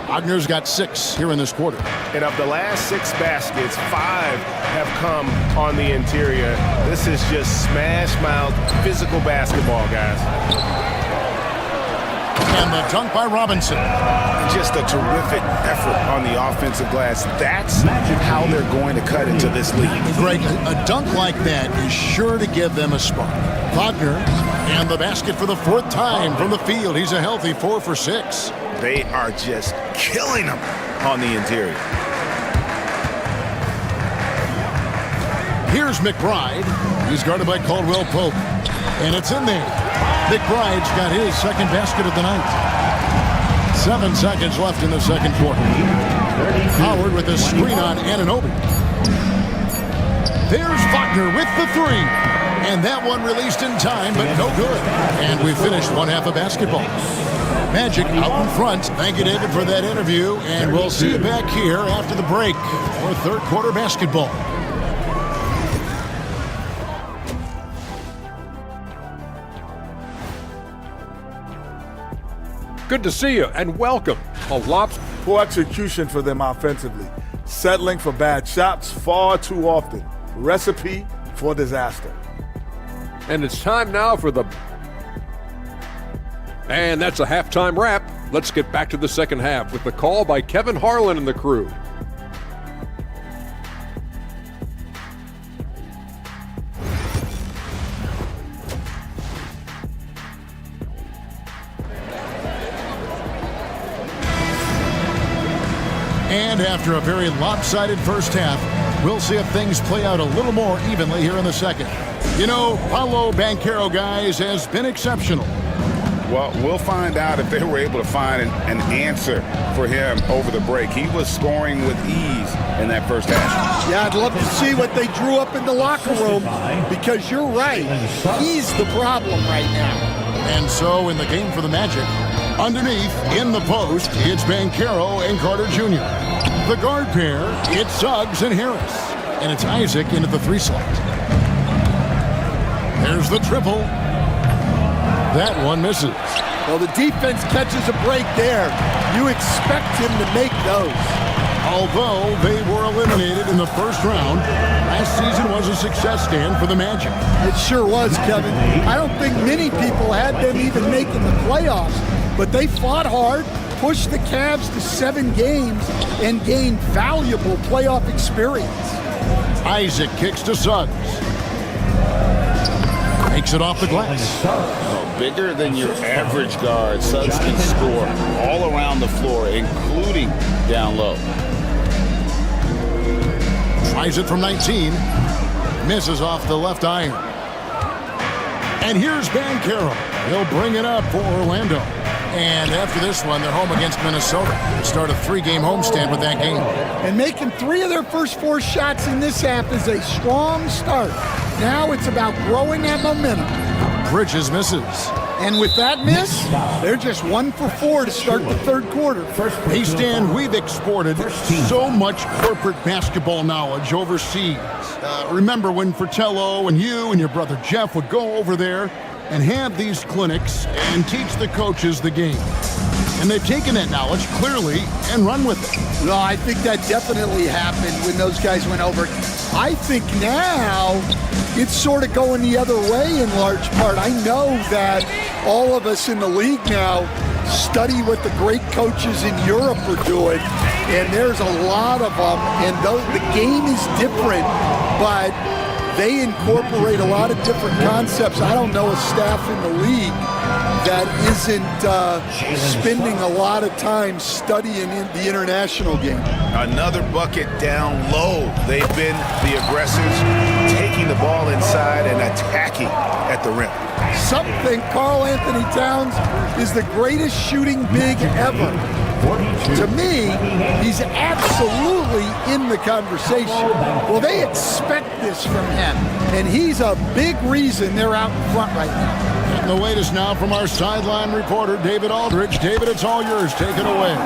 Wagner's got 6 here in this quarter. And of the last 6 baskets, 5 have come on the interior. This is just smash-mouth physical basketball, guys. And the dunk by Robinson. Just a terrific effort on the offensive glass. That's how they're going to cut into this league. Greg, a dunk like that is sure to give them a spark. Wagner and the basket for the 4th time from the field. He's a healthy 4 for 6. They are just killing them on the interior. Here's McBride. He's guarded by Caldwell Pope. And it's in there. McBride's got his 2nd basket of the night. 7 seconds left in the 2nd quarter. Howard with the screen on Anunoby. There's Wagner with the 3. And that one released in time, but no good. And we finished one half of basketball. Magic out in front. Thank you, David, for that interview. And we'll see you back here after the break for 3rd quarter basketball. Good to see you, and welcome. Poor execution for them offensively. Settling for bad shots far too often. Recipe for disaster. And it's time now for the... And that's a halftime wrap. Let's get back to the 2nd half with the call by Kevin Harlan and the crew. And after a very lopsided first half, we'll see if things play out a little more evenly here in the 2nd. You know, Paolo Banchero, guys, has been exceptional. Well, we'll find out if they were able to find an answer for him over the break. He was scoring with ease in that first half. Yeah, I'd love to see what they drew up in the locker room, because you're right. He's the problem right now. And so in the game for the Magic, underneath, in the post, it's Banchero and Carter Jr. The guard pair, it's Suggs and Harris. And it's Isaac into the 3 slot. There's the triple. That one misses. Well, the defense catches a break there. You expect him to make those. Although they were eliminated in the first round, last season was a success stand for the Magic. It sure was, Kevin. I don't think many people had them even making the playoffs, but they fought hard, pushed the Cavs to 7 games, and gained valuable playoff experience. Isaac kicks to Suggs. Makes it off the glass. Bigger than your average guard, Suggs can score all around the floor, including down low. Tries it from 19. Misses off the left iron. And here's Banchero. He'll bring it up for Orlando. And after this one, they're home against Minnesota. They'll start a 3-game homestand with that game. And making 3 of their first 4 shots in this half is a strong start. Now it's about growing that momentum. Bridges misses. And with that miss, they're just 1 for 4 to start the 3rd quarter. Hey, Stan, we've exported so much corporate basketball knowledge overseas. Remember when Fratello and you and your brother Jeff would go over there and have these clinics and teach the coaches the game? And they've taken that knowledge, clearly, and run with it. No, I think that definitely happened when those guys went over. I think now it's sort of going the other way in large part. I know that all of us in the league now study what the great coaches in Europe are doing, and there's a lot of them, and the game is different, but they incorporate a lot of different concepts. I don't know a staff in the league that isn't spending a lot of time studying the international game. Another bucket down low. They've been the aggressors, taking the ball inside and attacking at the rim. Some think Karl Anthony Towns is the greatest shooting big ever. To me, he's absolutely in the conversation. Well, they expect this from him, and he's a big reason they're out in front right now. And the latest now from our sideline reporter, David Aldridge. David, it's all yours. Take it away.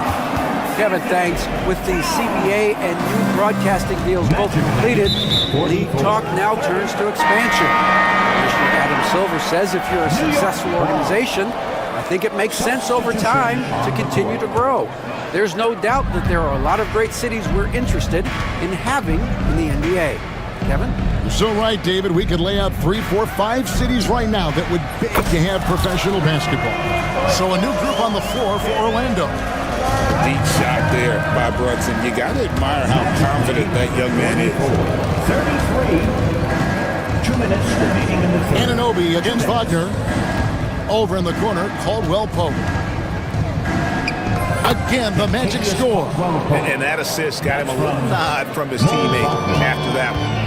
Kevin, thanks. With the CBA and new broadcasting deals both completed, league talk now turns to expansion. Commissioner Adam Silver says if you're a successful organization, I think it makes sense over time to continue to grow. There's no doubt that there are a lot of great cities we're interested in having in the NBA. Kevin? You're so right, David. We could lay out 3, 4, 5 cities right now that would beg to have professional basketball. So a new group on the floor for Orlando. Deep shot there by Brunson. You got to admire how confident that young man is. 33. 2 minutes remaining in the third. Anunoby against Wagner. Over in the corner, Caldwell Pope. Again, the Magic score. And that assist got him a little nod from his teammate after that one.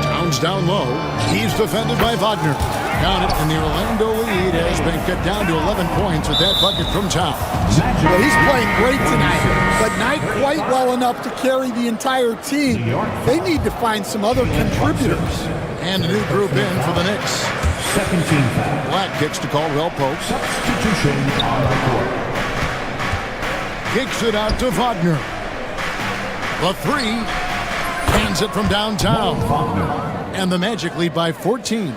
Towns down low. He's defended by Wagner. Got it, and the Orlando lead has been cut down to 11 points with that bucket from Towns. Well, he's playing great tonight, but not quite well enough to carry the entire team. They need to find some other contributors. And a new group in for the Knicks. Second team foul. Black kicks to Caldwell Pope. Substitution on the court. Kicks it out to Wagner. The three. Hands it from downtown. And the Magic lead by 14.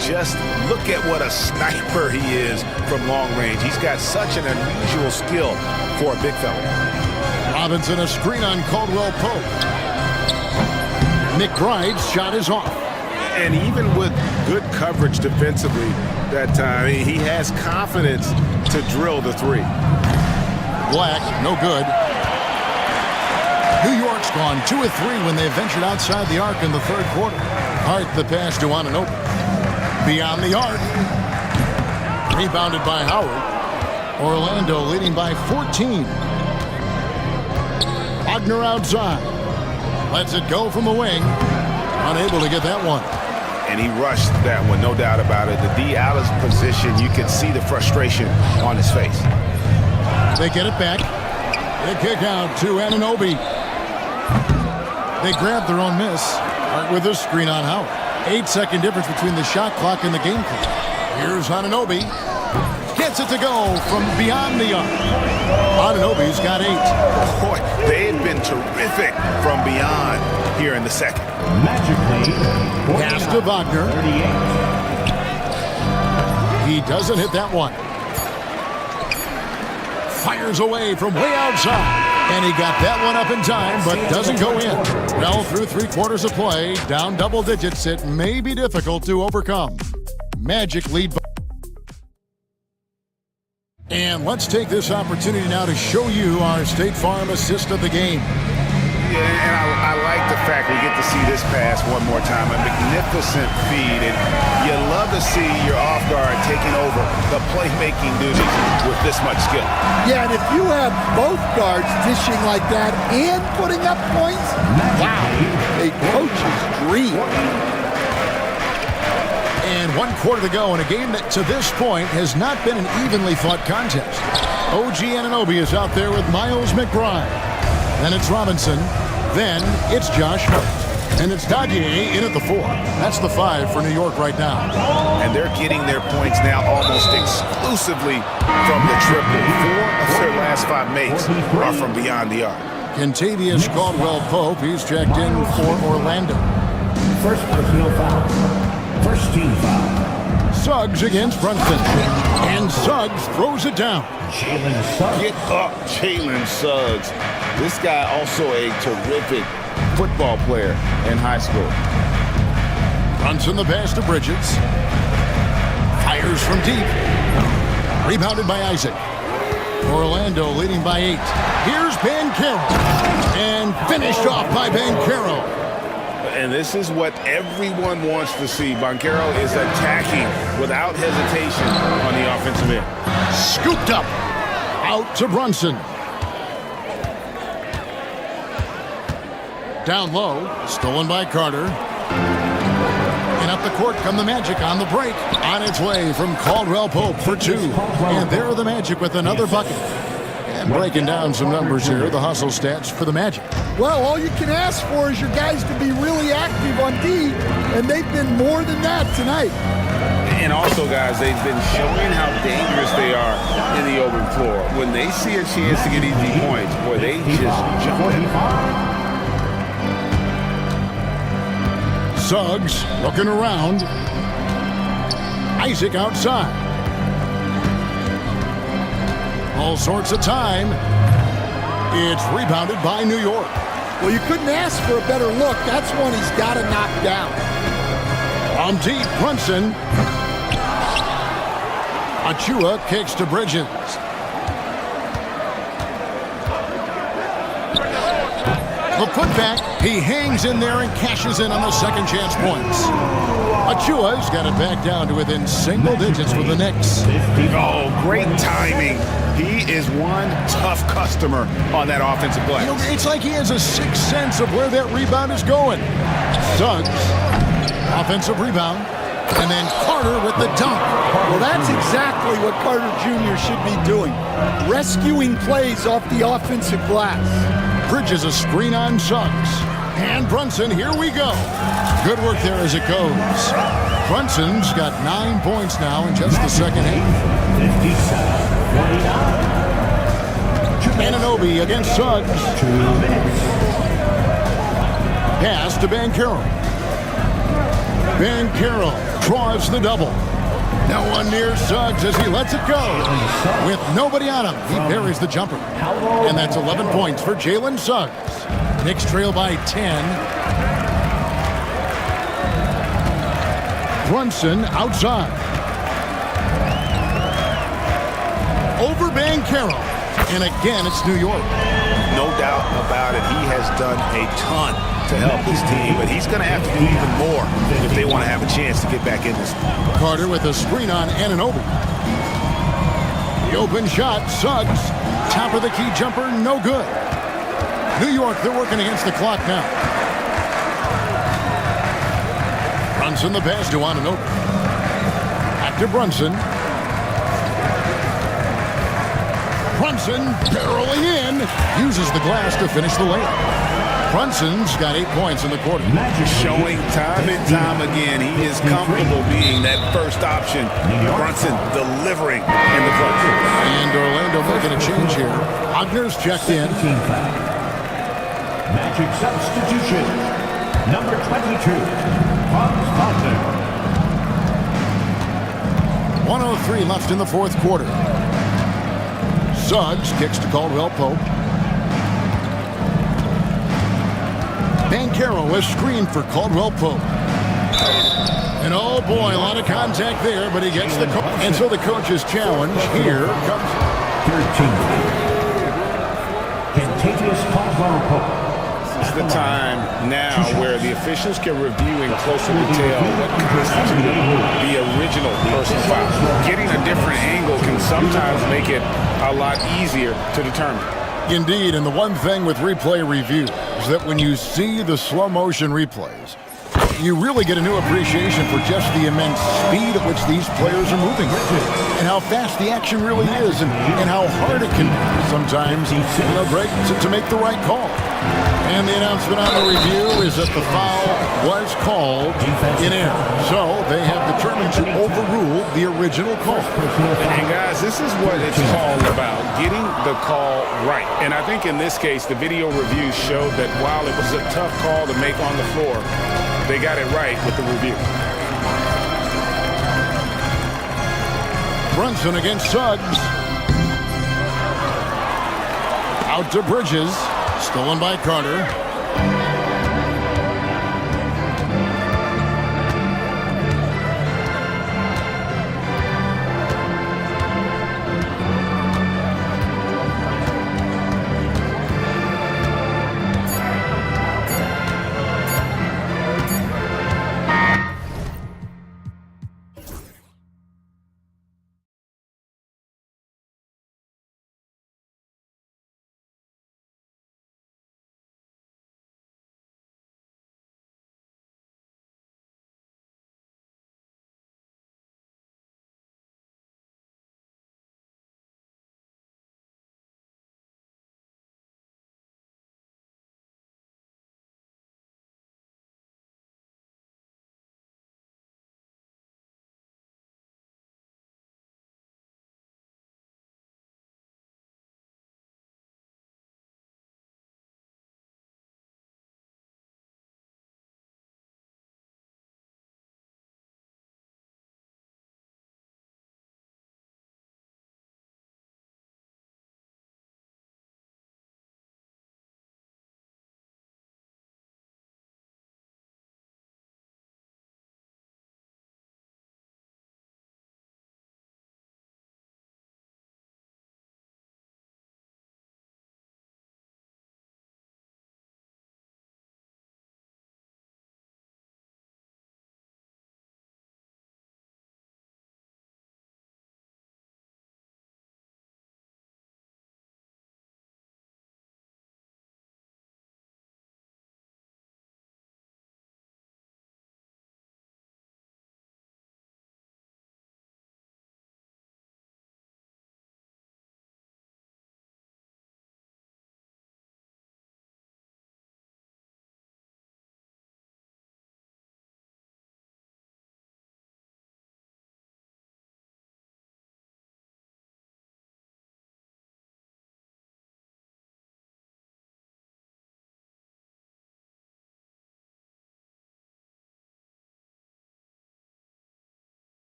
Just look at what a sniper he is from long range. He's got such an unusual skill for a big fella. Robinson a screen on Caldwell Pope. McBride's shot is off. And even with good coverage defensively that time, he has confidence to drill the three. Black, no good. New York's gone 2 of 3 when they ventured outside the arc in the third quarter. Hart the pass to Anunoby. Beyond the arc. Rebounded by Howard. Orlando leading by 14. Wagner outside. Lets it go from the wing. Unable to get that one. And he rushed that one, no doubt about it. The D. Alice position, you can see the frustration on his face. They get it back. They kick out to Anunoby. They grab their own miss. Hart with a screen on Howard. 8-second difference between the shot clock and the game clock. Here's Anunoby. Gets it to go from beyond the arc. Anunoby's got 8. Boy, they've been terrific from beyond here in the second. Magically, pass to Wagner. 38. He doesn't hit that one. Fires away from way outside. And he got that one up in time, but doesn't go in. Well, through 3 quarters of play, down double digits, it may be difficult to overcome. Magic lead. And let's take this opportunity now to show you our State Farm assist of the game. Yeah, and I like the fact we get to see this pass one more time. A magnificent feed, and you love to see your off guard taking over the playmaking duties with this much skill. Yeah, and if you have both guards dishing like that and putting up points, wow, a coach's dream. And 1 quarter to go in a game that to this point has not been an evenly fought contest. OG Anunoby is out there with Miles McBride. Then it's Robinson. Then it's Josh Hart. And it's Dadier in at the 4. That's the 5 for New York right now. And they're getting their points now almost exclusively from the triple. 4 of their last 5 makes are from beyond the arc. Kentavious Caldwell Pope, he's checked in for Orlando. First personal foul. First team foul. Suggs against Brunson. And Suggs throws it down. Jalen Suggs. Get up, Jalen Suggs. This guy also a terrific football player in high school. Brunson the pass to Bridges. Fires from deep. Rebounded by Isaac. Orlando leading by 8. Here's Banchero. And finished off by Banchero. And this is what everyone wants to see. Banchero is attacking without hesitation on the offensive end. Scooped up. Out to Brunson. Down low. Stolen by Carter. And up the court come the Magic on the break. On its way from Caldwell Pope for 2. And there are the Magic with another bucket. And breaking down some numbers here, the hustle stats for the Magic. Well, all you can ask for is your guys to be really active on D, and they've been more than that tonight. And also, guys, they've been showing how dangerous they are in the open floor. When they see a chance to get easy points, boy, they just jump in. Suggs looking around. Isaac outside. All sorts of time. It's rebounded by New York. Well, you couldn't ask for a better look. That's one he's got to knock down. On deep, Brunson. Achua kicks to Bridges. The putback, he hangs in there and cashes in on the second chance points. Achua's got it back down to within single digits with the Knicks. Oh, great timing. He is one tough customer on that offensive glass. You know, it's like he has a sixth sense of where that rebound is going. Suggs, offensive rebound, and then Carter with the dunk. Well, that's exactly what Carter Jr. should be doing. Rescuing plays off the offensive glass. Bridges a screen on Suggs. And Brunson, here we go. Good work there as it goes. Brunson's got 9 points now in just the second half. Anunoby against Suggs. Pass to Banchero. Banchero draws the double. No one near Suggs as he lets it go. With nobody on him, he buries the jumper. And that's 11 points for Jalen Suggs. Knicks trail by 10. Brunson outside. Over Banchero. And again, it's New York. No doubt about it. He has done a ton to help this team, but he's going to have to do even more if they want to have a chance to get back in this. Carter with a screen on Anunoby. The open shot, Suggs. Top of the key jumper, no good. New York, they're working against the clock now. Brunson the pass to Anunoby. Back to Brunson. Brunson barreling in. Uses the glass to finish the layup. Brunson's got 8 points in the quarter. Showing time and time again he is comfortable being that first option. Brunson delivering in the clutch. And Orlando making a change here. Ogner's checked in. Magic substitution. Number 22, Franz Wagner. 1:03 left in the fourth quarter. Suggs kicks to Caldwell Pope. Banchero is screened for Caldwell Pope. And oh boy, a lot of contact there, but he gets the call. And so the coach's challenge here comes. 13. Contiguous Caldwell Pope. This is the time now where the officials can review in closer detail what constitutes the original personal foul. Getting a different angle can sometimes make it a lot easier to determine. Indeed, and the one thing with replay review is that when you see the slow motion replays, you really get a new appreciation for just the immense speed at which these players are moving and how fast the action really is and how hard it can be sometimes, Greg, to make the right call. And the announcement on the review is that the foul was called in error. So they have determined to overrule the original call. And guys, this is what it's all about, getting the call right. And I think in this case, the video review showed that while it was a tough call to make on the floor, they got it right with the review. Brunson against Suggs. Out to Bridges. Stolen by Carter.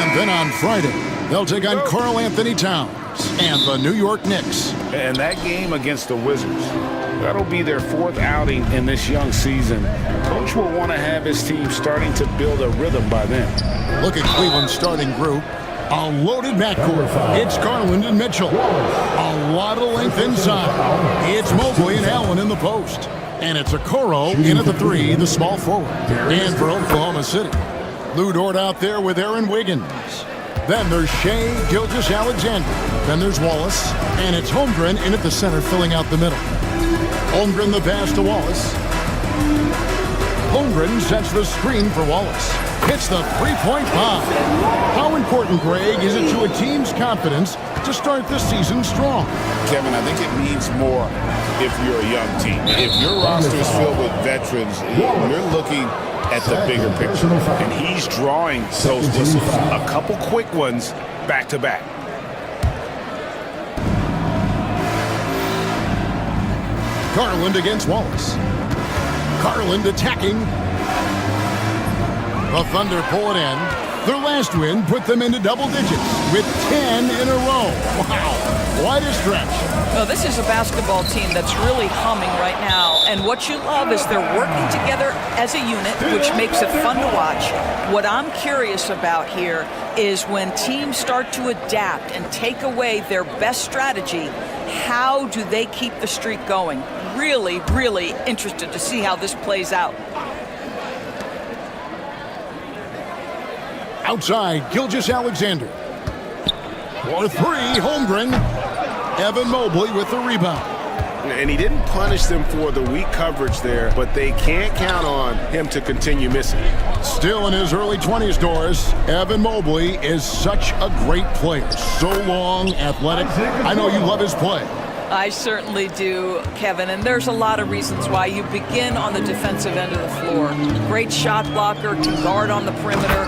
And then on Friday, they'll take on Karl Anthony Towns and the New York Knicks. And that game against the Wizards, that'll be their 4th outing in this young season. Coach will want to have his team starting to build a rhythm by then. Look at Cleveland's starting group. A loaded backcourt. It's Garland and Mitchell. A lot of length inside. It's Mobley and Allen in the post. And it's Okoro in at the 3, the small forward. And for Oklahoma City, Lou Dort out there with Aaron Wiggins. Then there's Shea Gilgeous-Alexander. Then there's Wallace. And it's Holmgren in at the center filling out the middle. Holmgren the pass to Wallace. Holmgren sets the screen for Wallace. Hits the three-point bomb. How important, Greg, is it to a team's confidence to start the season strong? Kevin, I think it means more if you're a young team. If your roster is filled with veterans, you're looking at the bigger picture. And he's drawing those whistles. A couple quick ones back to back. Garland against Wallace. Garland attacking. The Thunder pull it in. Their last win put them into double digits with 10 in a row. Wow, quite a stretch. Well, this is a basketball team that's really humming right now. And what you love is they're working together as a unit, which makes it fun to watch. What I'm curious about here is when teams start to adapt and take away their best strategy, how do they keep the streak going? Really, really interested to see how this plays out. Outside, Gilgeous-Alexander. For 3, Holmgren. Evan Mobley with the rebound. And he didn't punish them for the weak coverage there, but they can't count on him to continue missing. Still in his early 20s, Doris, Evan Mobley is such a great player. So long, athletic. I know you love his play. I certainly do, Kevin, and there's a lot of reasons why. You begin on the defensive end of the floor. Great shot blocker, can guard on the perimeter,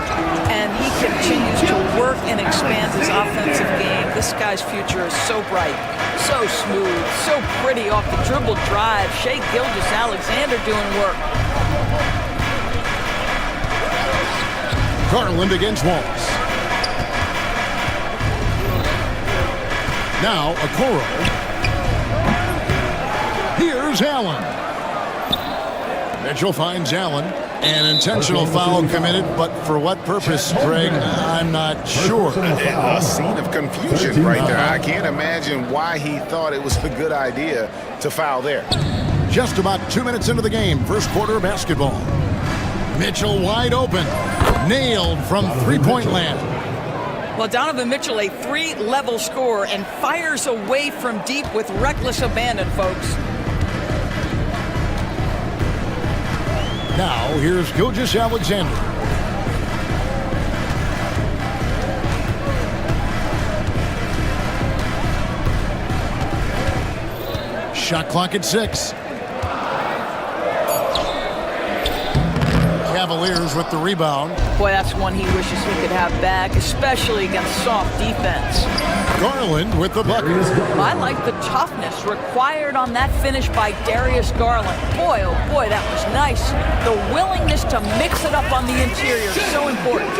and he continues to work and expand his offensive game. This guy's future is so bright, so smooth, so pretty off the dribble drive. Shea Gilgeous-Alexander doing work. Garland against Wallace. Now, Okoro. Here's Allen. Mitchell finds Allen. An intentional foul committed, but for what purpose, Greg? I'm not sure. A scene of confusion right there. I can't imagine why he thought it was a good idea to foul there. Just about 2 minutes into the game, first quarter of basketball. Mitchell wide open. Nailed from three-point land. Well, Donovan Mitchell, a 3-level scorer, and fires away from deep with reckless abandon, folks. Now, here's Gilgeous-Alexander. Shot clock at 6. Cavaliers with the rebound. Boy, that's one he wishes he could have back, especially against soft defense. Garland with the bucket. I like the toughness required on that finish by Darius Garland. Boy, oh boy, that was nice. The willingness to mix it up on the interior is so important.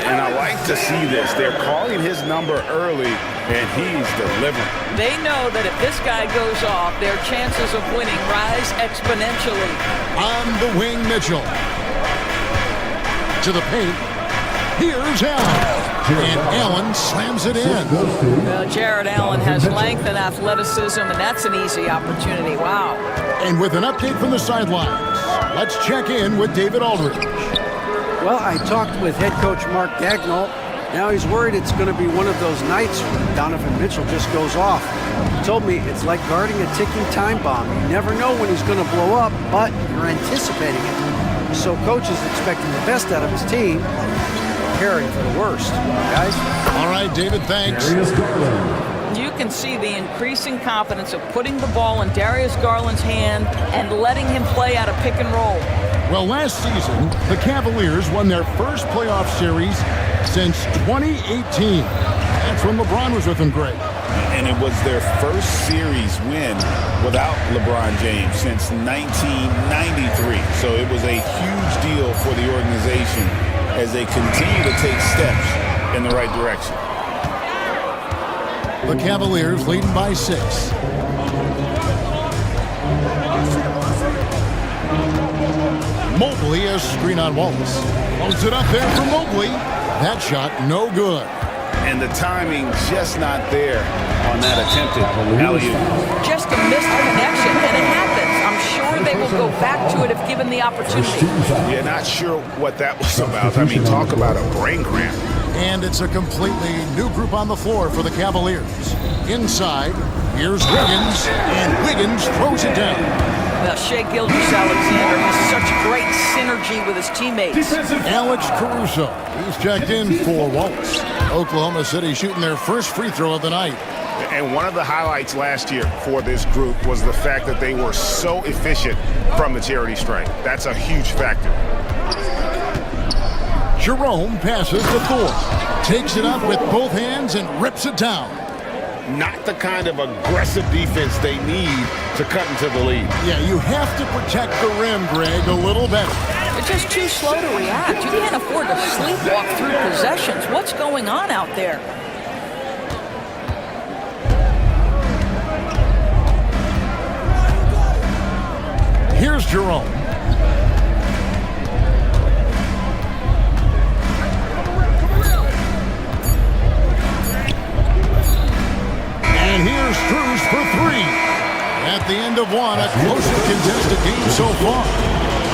And I like to see this. They're calling his number early, and he's delivering. They know that if this guy goes off, their chances of winning rise exponentially. On the wing, Mitchell. To the paint. Here's Allen. And Allen slams it in. Well, Jared Allen has length and athleticism, and that's an easy opportunity. Wow. And with an update from the sidelines, let's check in with David Aldridge. Well, I talked with head coach Mark Dagnall. Now he's worried it's going to be one of those nights when Donovan Mitchell just goes off. He told me it's like guarding a ticking time bomb. You never know when he's going to blow up, but you're anticipating it. So coach is expecting the best out of his team, preparing for the worst. Guys? All right, David, thanks. You can see the increasing confidence of putting the ball in Darius Garland's hand and letting him play out of pick and roll. Well, last season, the Cavaliers won their first playoff series since 2018. That's when LeBron was with them, Greg. And it was their first series win without LeBron James since 1993. So it was a huge deal for the organization as they continue to take steps in the right direction. The Cavaliers leading by 6. Mobley has screen on Wallace. Holds it up there for Mobley. That shot no good. And the timing just not there on that attempted alley-oop. Just a missed connection, and it happens. I'm sure they will go back to it if given the opportunity. Yeah, not sure what that was about. I mean, talk about a brain cramp. And it's a completely new group on the floor for the Cavaliers. Inside, here's Wiggins, and Wiggins throws it down. Well, Shai Gilgeous-Alexander has such great synergy with his teammates. Alex Caruso, he's checked in for Wallace. Oklahoma City shooting their first free throw of the night. And one of the highlights last year for this group was the fact that they were so efficient from the charity stripe. That's a huge factor. Jerome passes to Thor. Takes it up with both hands and rips it down. Not the kind of aggressive defense they need to cut into the lead. Yeah, you have to protect the rim, Greg, a little better. They're just too slow to react. You can't afford to sleepwalk through possessions. What's going on out there? Here's Jerome. And here's Strus for 3. At the end of one, a closely contested game so far.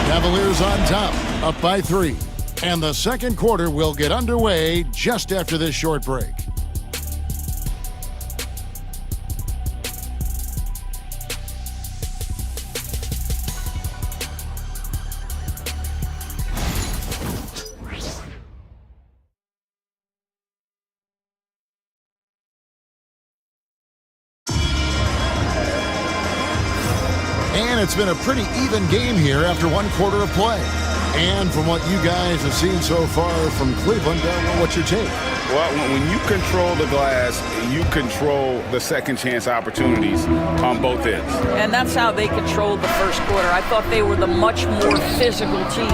Cavaliers on top, up by 3. And the second quarter will get underway just after this short break. And it's been a pretty even game here after one quarter of play. And from what you guys have seen so far from Cleveland, what's your take? Well, when you control the glass, you control the second chance opportunities on both ends. And that's how they controlled the first quarter. I thought they were the much more physical team.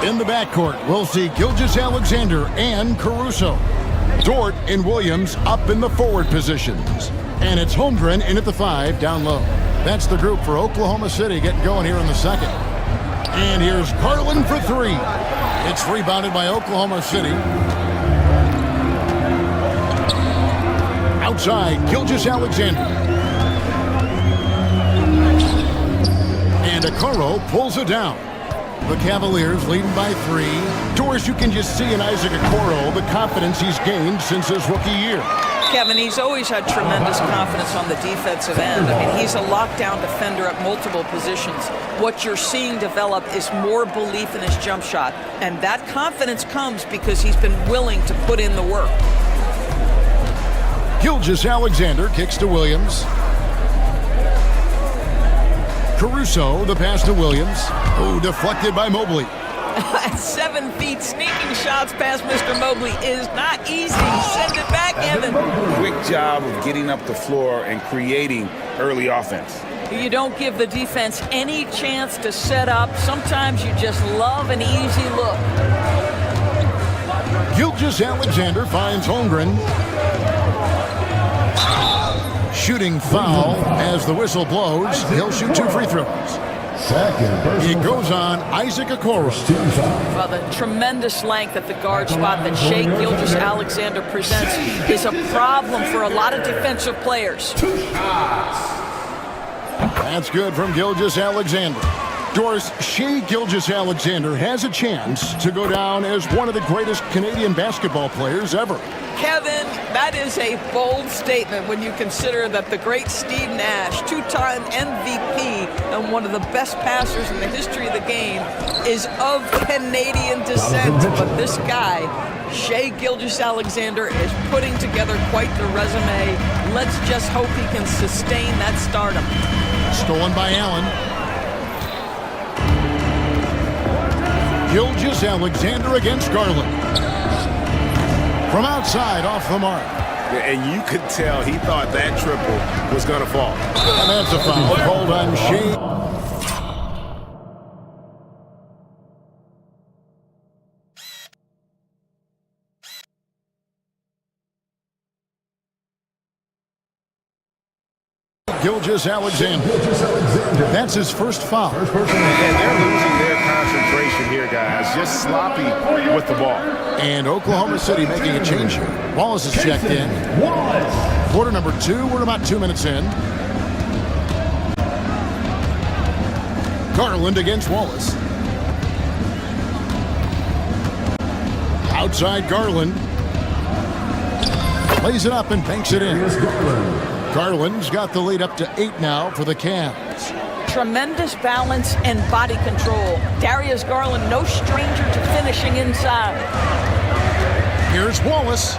In the backcourt, we'll see Gilgeous-Alexander and Caruso. Dort and Williams up in the forward positions. And it's Holmgren in at the 5 down low. That's the group for Oklahoma City getting going here in the second. And here's Garland for 3. It's rebounded by Oklahoma City. Outside, Gilgeous-Alexander. And Okoro pulls it down. The Cavaliers leading by 3. Doris, you can just see in Isaac Okoro the confidence he's gained since his rookie year. Kevin, he's always had tremendous confidence on the defensive end. I mean, he's a lockdown defender at multiple positions. What you're seeing develop is more belief in his jump shot. And that confidence comes because he's been willing to put in the work. Gilgeous-Alexander kicks to Williams. Caruso, the pass to Williams. Oh, deflected by Mobley. At 7 feet, sneaking shots past Mr. Mobley is not easy. Send it back, Evan. Quick job of getting up the floor and creating early offense. You don't give the defense any chance to set up. Sometimes you just love an easy look. Gilgeous-Alexander finds Holmgren. Shooting foul as the whistle blows. He'll shoot 2 free throws. It goes on Isaac Okoro. Well, the tremendous length at the guard spot that Shai Gilgeous-Alexander presents is a problem for a lot of defensive players. That's good from Gilgeous-Alexander. Doris, Shai Gilgeous-Alexander has a chance to go down as one of the greatest Canadian basketball players ever. Kevin, that is a bold statement when you consider that the great Steve Nash, 2-time MVP and one of the best passers in the history of the game, is of Canadian descent. But this guy, Shai Gilgeous-Alexander, is putting together quite the resume. Let's just hope he can sustain that stardom. Stolen by Allen. Gilgeous-Alexander against Garland. From outside, off the mark. And you could tell he thought that triple was going to fall. And that's a foul called on Shai. Gilgeous-Alexander. That's his first foul. And they're losing their concentration here, guys. Just sloppy with the ball. And Oklahoma City making a change here. Wallace is checked in. Quarter number 2, we're about 2 minutes in. Garland against Wallace. Outside Garland. Plays it up and banks it in. Garland's got the lead up to 8 now for the Cavs. Tremendous balance and body control. Darius Garland, no stranger to finishing inside. Here's Wallace.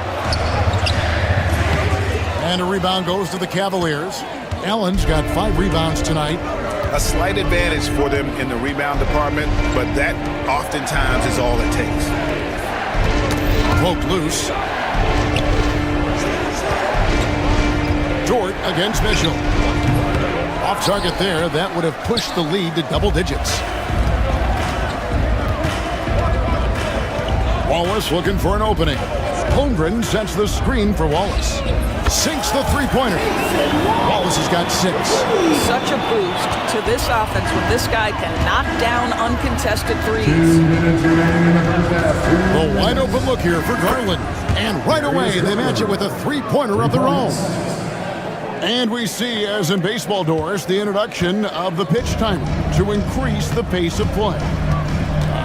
And a rebound goes to the Cavaliers. Allen's got 5 rebounds tonight. A slight advantage for them in the rebound department, but that oftentimes is all it takes. Poked loose. Dort against Mitchell. Off target there. That would have pushed the lead to double digits. Wallace looking for an opening. Holmgren sets the screen for Wallace. Sinks the three-pointer. Wallace has got 6. Such a boost to this offense when this guy can knock down uncontested threes. A wide open look here for Garland. And right away they match it with a three-pointer of their own. And we see, as in baseball doors, the introduction of the pitch timer to increase the pace of play.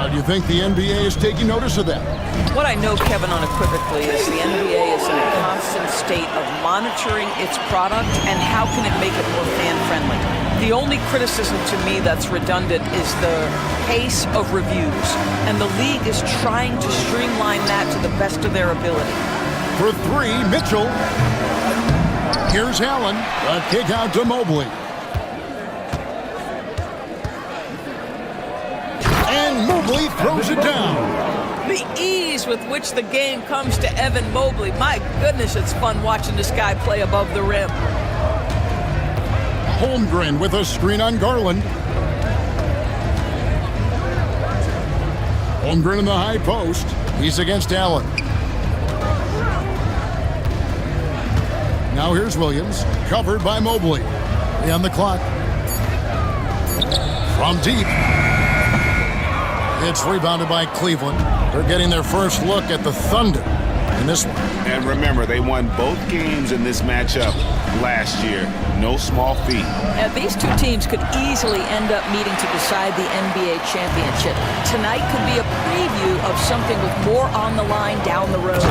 Do you think the NBA is taking notice of that? What I know, Kevin, unequivocally is the NBA is in a constant state of monitoring its product and how can it make it more fan-friendly. The only criticism to me that's redundant is the pace of reviews, and the league is trying to streamline that to the best of their ability. For 3, Mitchell. Here's Allen. A kick out to Mobley. And Mobley throws it down. The ease with which the game comes to Evan Mobley. My goodness, it's fun watching this guy play above the rim. Holmgren with a screen on Garland. Holmgren in the high post. He's against Allen. Now here's Williams, covered by Mobley. On the clock. From deep. It's rebounded by Cleveland. They're getting their first look at the Thunder in this one. And remember, they won both games in this matchup last year. No small feat. These two teams could easily end up meeting to decide the NBA championship. Tonight could be a preview of something with more on the line down the road.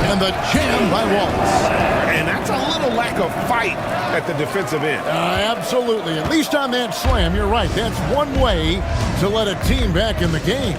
And the jam by Wallace. And that's a little lack of fight at the defensive end. Absolutely. At least on that slam, you're right. That's one way to let a team back in the game.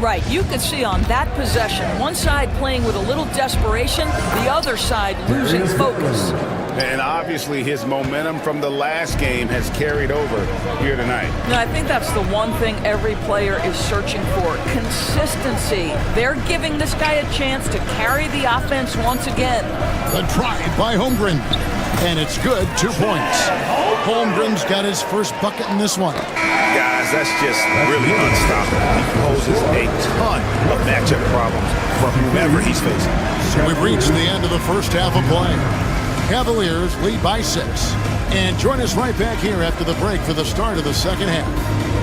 Right, you could see on that possession, one side playing with a little desperation, the other side losing focus. And obviously his momentum from the last game has carried over here tonight. No, I think that's the one thing every player is searching for, consistency. They're giving this guy a chance to carry the offense once again. The drive by Holmgren. And it's good, 2 points. Holmgren's got his first bucket in this one. Guys, that's just really unstoppable. He poses a ton of matchup problems for whomever he's facing. So we've reached the end of the first half of play. Cavaliers lead by 6. And join us right back here after the break for the start of the second half.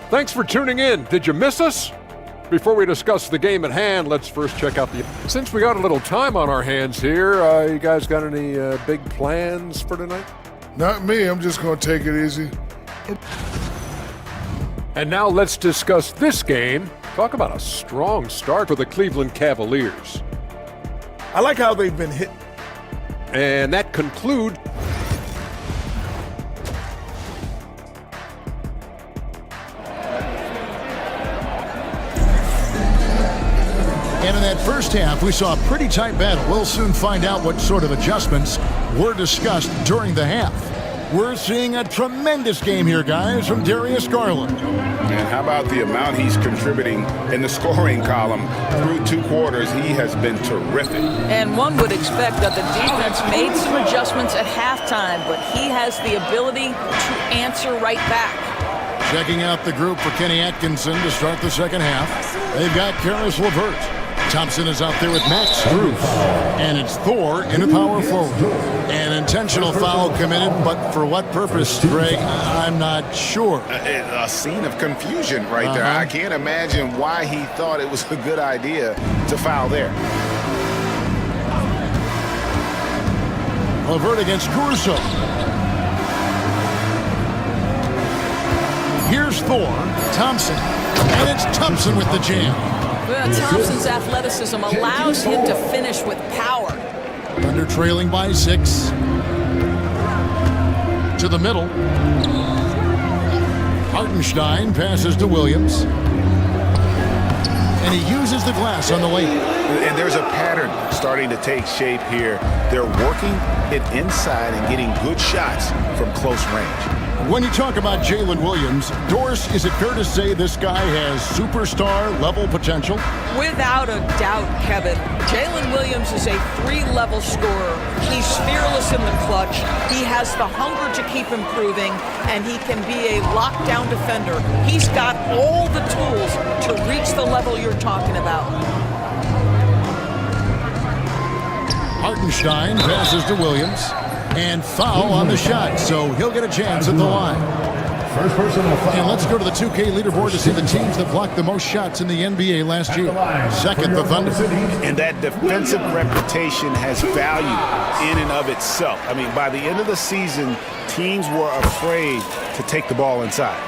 Thanks for tuning in. Did you miss us? Before we discuss the game at hand, let's first check out the... Since we got a little time on our hands here, you guys got any big plans for tonight? Not me. I'm just going to take it easy. And now let's discuss this game. Talk about a strong start for the Cleveland Cavaliers. I like how they've been hit. And that concludes... And in that first half, we saw a pretty tight battle. We'll soon find out what sort of adjustments were discussed during the half. We're seeing a tremendous game here, guys, from Darius Garland. And how about the amount he's contributing in the scoring column through 2 quarters? He has been terrific. And one would expect that the defense made some adjustments at halftime, but he has the ability to answer right back. Checking out the group for Kenny Atkinson to start the second half. They've got Karis LeVert. Thompson is out there with Max Strus. And it's Thor in a power forward. An intentional foul committed, but for what purpose, Greg? I'm not sure. A scene of confusion right there. I can't imagine why he thought it was a good idea to foul there. LeVert against Caruso. Here's Thor, Thompson, and it's Thompson with the jam. Well, Thompson's athleticism allows him to finish with power. Thunder trailing by 6. To the middle. Hartenstein passes to Williams. And he uses the glass on the lane. And there's a pattern starting to take shape here. They're working it inside and getting good shots from close range. When you talk about Jalen Williams, Doris, is it fair to say this guy has superstar-level potential? Without a doubt, Kevin. Jalen Williams is a 3-level scorer. He's fearless in the clutch. He has the hunger to keep improving, and he can be a lockdown defender. He's got all the tools to reach the level you're talking about. Hartenstein passes to Williams. And foul on the shot, so he'll get a chance at the line. First personal foul. And let's go to the 2K leaderboard to see the teams that blocked the most shots in the NBA last year. Second, the Thunder. And that defensive reputation has value in and of itself. I mean, by the end of the season, teams were afraid to take the ball inside.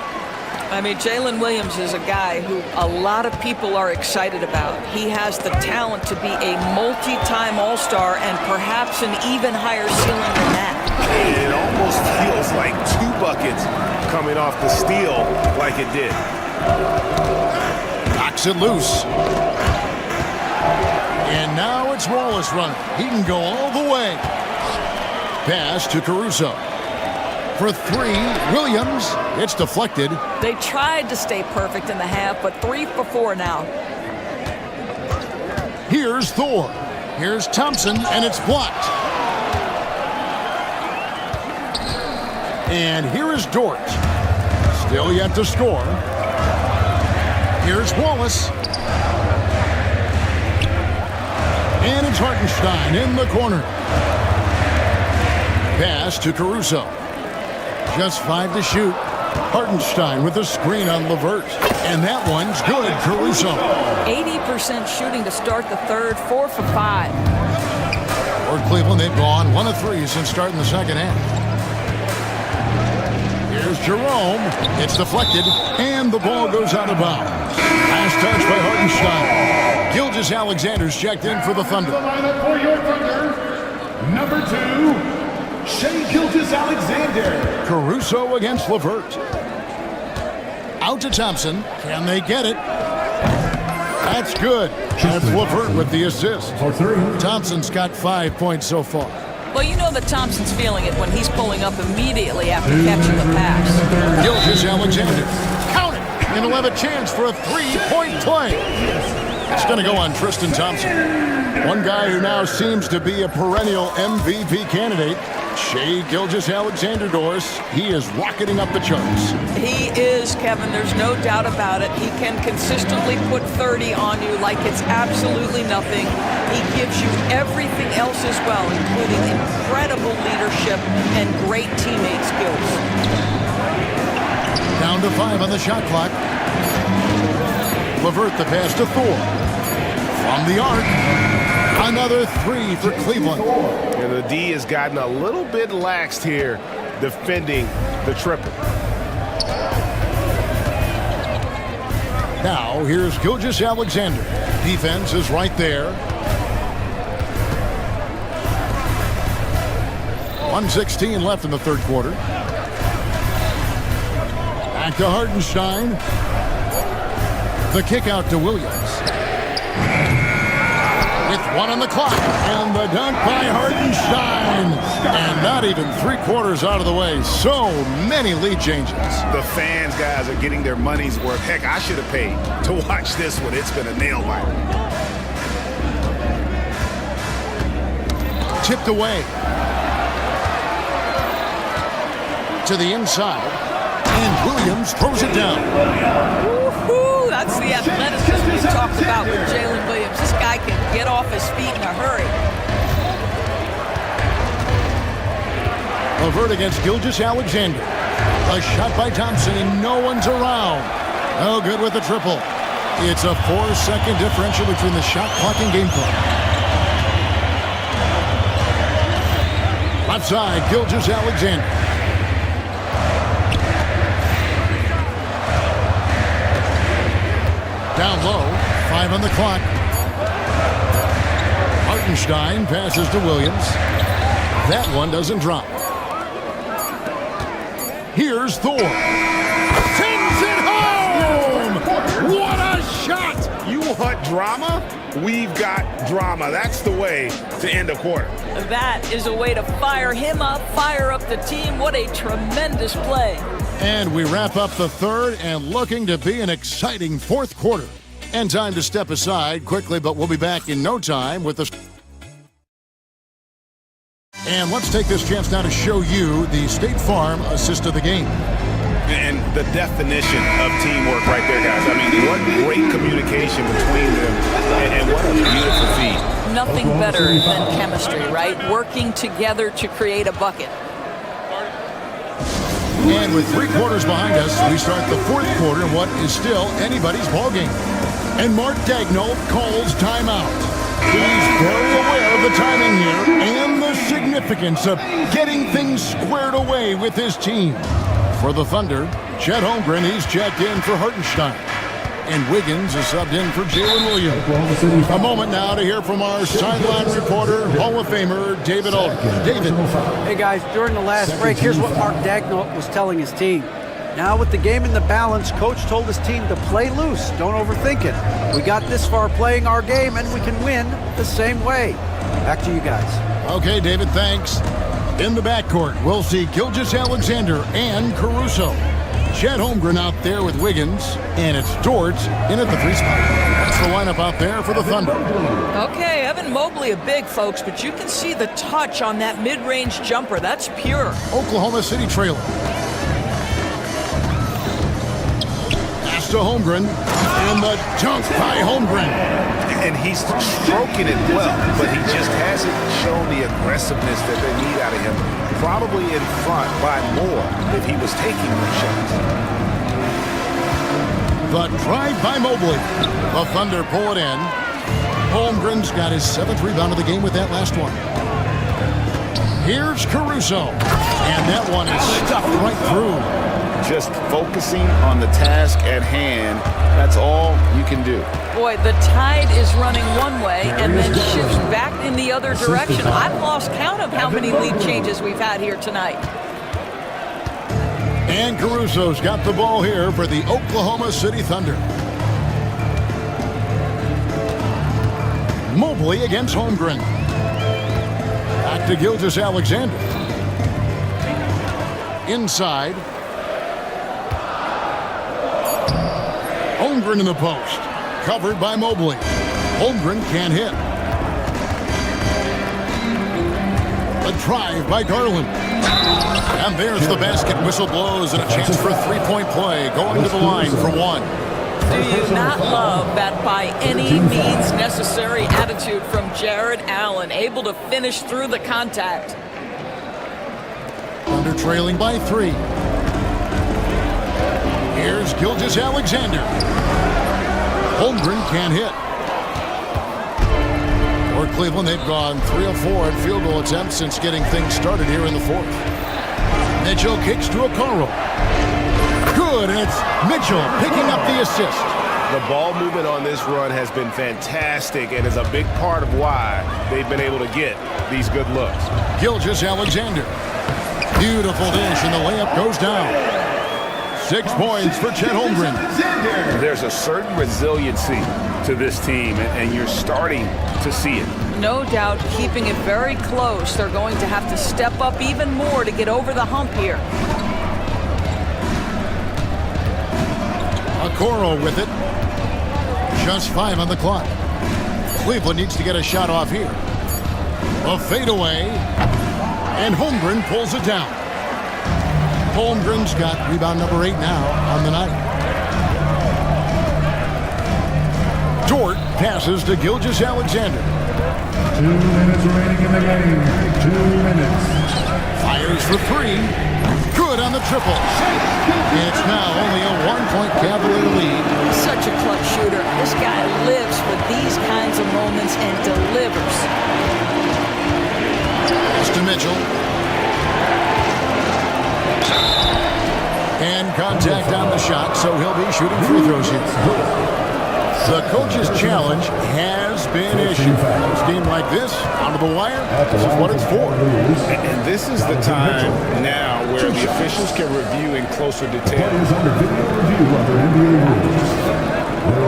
I mean, Jalen Williams is a guy who a lot of people are excited about. He has the talent to be a multi-time All-Star and perhaps an even higher ceiling than that. It almost feels like 2 buckets coming off the steal like it did. Knocks it loose. And now it's Wallace running. He can go all the way. Pass to Caruso. For 3, Williams. It's deflected. They tried to stay perfect in the half, but 3 for 4 now. Here's Thor. Here's Thompson, and it's blocked. And here is Dort. Still yet to score. Here's Wallace. And it's Hartenstein in the corner. Pass to Caruso. Just 5 to shoot. Hartenstein with a screen on LeVert. And that one's good. Caruso. 80% shooting to start the third, 4 for 5. For Cleveland, they've gone 1 of 3 since starting the second half. Here's Jerome. It's deflected, and the ball goes out of bounds. Last touch by Hartenstein. Gilgeous-Alexander's checked in for the Thunder. The lineup for your Thunder, number 2. Shai Gilgeous-Alexander. Caruso against LeVert. Out to Thompson. Can they get it? That's good. That's LeVert with the assist. Thompson's got 5 points so far. Well, you know that Thompson's feeling it when he's pulling up immediately after catching the pass. Gilgeous-Alexander. Count it. And he'll have a chance for a 3-point play. It's going to go on Tristan Thompson. One guy who now seems to be a perennial MVP candidate. Shai Gilgeous-Alexander, Doris. He is rocketing up the charts. He is, Kevin. There's no doubt about it. He can consistently put 30 on you like it's absolutely nothing. He gives you everything else as well, including incredible leadership and great teammate skills. Down to 5 on the shot clock. LeVert the pass to Thor. From the arc. Another 3 for Cleveland. And the D has gotten a little bit laxed here defending the triple. Now here's Gilgeous-Alexander. Defense is right there. 1:16 left in the third quarter. Back to Hartenstein. The kick out to Williams. With 1 on the clock. And the dunk by Hartenstein. And not even 3/4 out of the way. So many lead changes. The fans, guys, are getting their money's worth. Heck, I should have paid to watch this one. It's been a nail biter. Tipped away. To the inside. And Williams throws it down. Woo-hoo, that's the athleticism we talked about with Jalen Williams. This guy can get off his feet in a hurry. Levert against Gilgeous-Alexander. A shot by Thompson, and no one's around. No good with the triple. It's a 4-second differential between the shot clock and game clock. Left side, Gilgeous-Alexander. Down low, 5 on the clock. Hartenstein passes to Williams. That one doesn't drop. Here's Thor. Sends it home! What a shot! You want drama? We've got drama. That's the way to end a quarter. That is a way to fire him up, fire up the team. What a tremendous play. And we wrap up the third and looking to be an exciting fourth quarter. And time to step aside quickly, but we'll be back in no time with the... And let's take this chance now to show you the State Farm assist of the game. And the definition of teamwork right there, guys. I mean, what great communication between them, and what a beautiful feed. Nothing better than chemistry, right? Working together to create a bucket. And with 3 quarters behind us, we start the fourth quarter in what is still anybody's ballgame. And Mark Daigneault calls timeout. He's very aware of the timing here and the significance of getting things squared away with his team. For the Thunder, Chet Holmgren, he's checked in for Hartenstein. And Wiggins is subbed in for Jalen Williams. A moment now to hear from our sideline reporter, Hall of Famer David Aldridge. David. Hey guys, during the last break, here's what Mark Daigneault was telling his team. Now with the game in the balance, coach told his team to play loose. Don't overthink it. We got this far playing our game, and we can win the same way. Back to you guys. Okay, David, thanks. In the backcourt, we'll see Gilgeous-Alexander and Caruso. Chet Holmgren out there with Wiggins, and it's Dort in at the 3 spot. That's the lineup out there for the Thunder. Okay, Evan Mobley a big, folks, but you can see the touch on that mid-range jumper. That's pure. Oklahoma City trailer. Pass to Holmgren, and the dunk by Holmgren. And he's stroking it well, but he just hasn't shown the aggressiveness that they need out of him. Probably in front by more if he was taking those shots. The drive by Mobley. The Thunder pull it in. Holmgren's got his 7th rebound of the game with that last one. Here's Caruso. And that one is stuffed right through. Just focusing on the task at hand. That's all you can do. Boy, the tide is running one way and then shifts back in the other direction. I've lost count of how many lead changes we've had here tonight. And Caruso's got the ball here for the Oklahoma City Thunder. Mobley against Holmgren. Back to Gilgeous-Alexander. Inside. Holmgren in the post. Covered by Mobley. Holmgren can't hit. A drive by Garland. And there's the basket. Whistle blows and a chance for a 3-point play. Going to the line for 1. Do you not love that by any means necessary attitude from Jared Allen, able to finish through the contact? Thunder trailing by 3. Here's Gilgeous-Alexander. Holmgren can't hit. For Cleveland, they've gone 3 of 4 in field goal attempts since getting things started here in the 4th. Mitchell kicks to Okoro. Good, and it's Mitchell picking up the assist. The ball movement on this run has been fantastic and is a big part of why they've been able to get these good looks. Gilgeous-Alexander. Beautiful dish, and the layup goes down. 6 points for Chet Holmgren. There's a certain resiliency to this team, and you're starting to see it. No doubt, keeping it very close. They're going to have to step up even more to get over the hump here. Okoro with it. Just 5 on the clock. Cleveland needs to get a shot off here. A fadeaway. And Holmgren pulls it down. Holmgren's got rebound number 8 now on the night. Dort passes to Gilgeous-Alexander. 2 minutes remaining in the game. 2 minutes. Fires for 3. Good on the triple. It's now only a 1-point Cavalier lead. Such a clutch shooter. This guy lives for these kinds of moments and delivers. Pass to Mitchell. And contact on the shot, so he'll be shooting free throws here. The coach's challenge has been issued. A team like this, onto the wire, this is what it's for. And this is the time now where the officials can review in closer detail.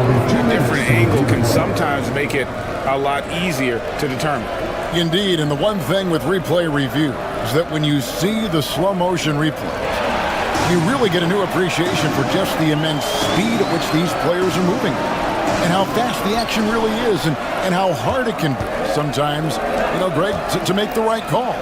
A different angle can sometimes make it a lot easier to determine. Indeed, and the one thing with replay review is that when you see the slow motion replay, you really get a new appreciation for just the immense speed at which these players are moving. And how fast the action really is, and how hard it can be sometimes, Greg, to make the right call.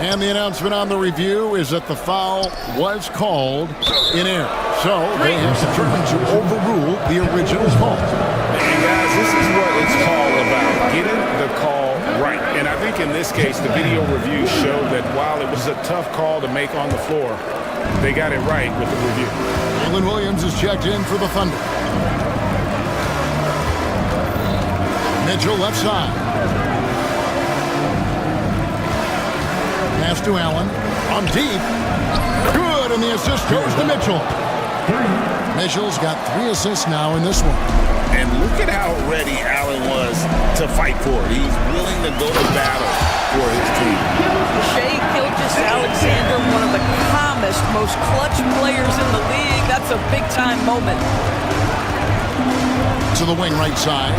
And the announcement on the review is that the foul was called in error. So they have determined to overrule the original call. And guys, this is what it's all about, getting the call right. And I think in this case, the video review showed that while it was a tough call to make on the floor, they got it right with the review. Jalen Williams is checked in for the Thunder. Mitchell left side. Pass to Allen. On deep. Good, and the assist goes to Mitchell. Mitchell's got 3 assists now in this one. And look at how ready Allen was to fight for it. He's willing to go to battle for his team. Shai Gilgeous-Alexander, one of the calmest, most clutch players in the league. That's a big-time moment. To the wing right side.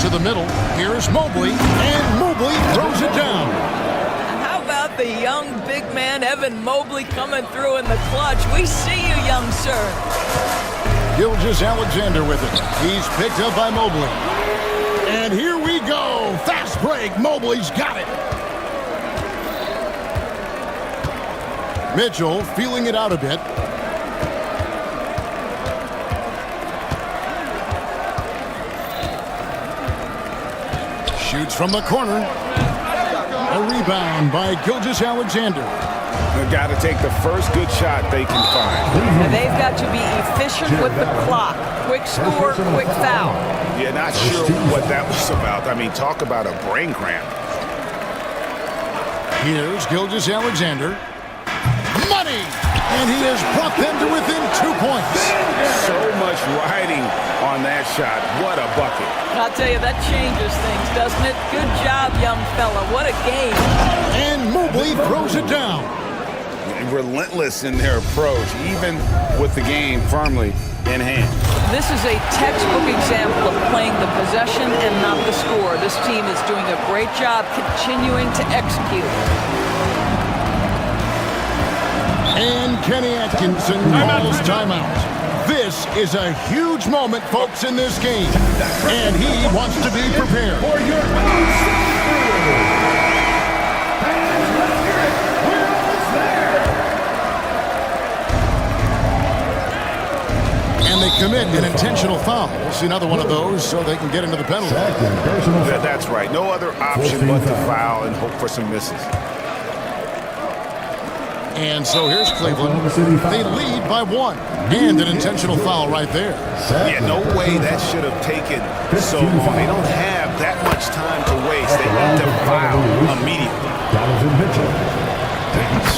To the middle. Here's Mobley. And Mobley throws it down. How about the young big man, Evan Mobley, coming through in the clutch? We see you, young sir. Gilgeous-Alexander with it. He's picked up by Mobley. And here we go. Fast break. Mobley's got it. Mitchell feeling it out a bit. Shoots from the corner. A rebound by Gilgeous-Alexander. They've got to take the first good shot they can find. And they've got to be efficient with the clock. Quick score, quick foul. Yeah, not sure what that was about. I mean, talk about a brain cramp. Here's Gilgeous-Alexander. Money! And he has brought them to within 2 points. So much riding on that shot. What a bucket. I'll tell you, that changes things, doesn't it? Good job, young fella. What a game. And Mobley throws it down. Relentless in their approach, even with the game firmly in hand. This is a textbook example of playing the possession and not the score. This team is doing a great job continuing to execute. And Kenny Atkinson calls timeout. This is a huge moment, folks, in this game. And he wants to be prepared. And they commit an intentional foul. We'll see another one of those so they can get into the penalty. That's right. No other option but to foul and hope for some misses. And so here's Cleveland. They lead by 1. And an intentional foul right there. Yeah, no way that should have taken so long. They don't have that much time to waste. They need to foul immediately.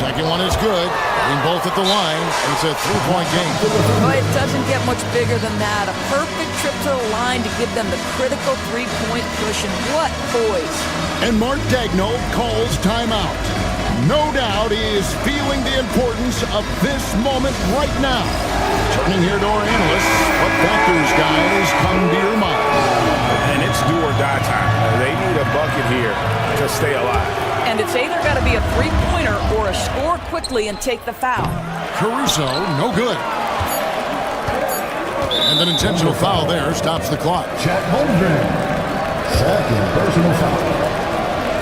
Second one is good. In both at the line. It's a 3-point game. Well, it doesn't get much bigger than that. A perfect trip to the line to give them the critical 3-point push. And what poise. And Mark Daigneault calls timeout. No doubt he is feeling the importance of this moment right now. Turning here to our analysts, what factors, guys, come to your mind? And it's do or die time. They need a bucket here to stay alive. And it's either got to be a three-pointer or a score quickly and take the foul. Caruso, no good. And an intentional foul there stops the clock. Chet Holmgren, second personal foul.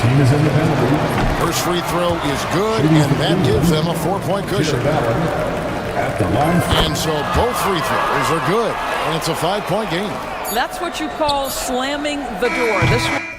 Team is in the penalty. First free throw is good, and that gives them a 4-point cushion. At the line. And so both free throws are good, and it's a 5-point game. That's what you call slamming the door. This one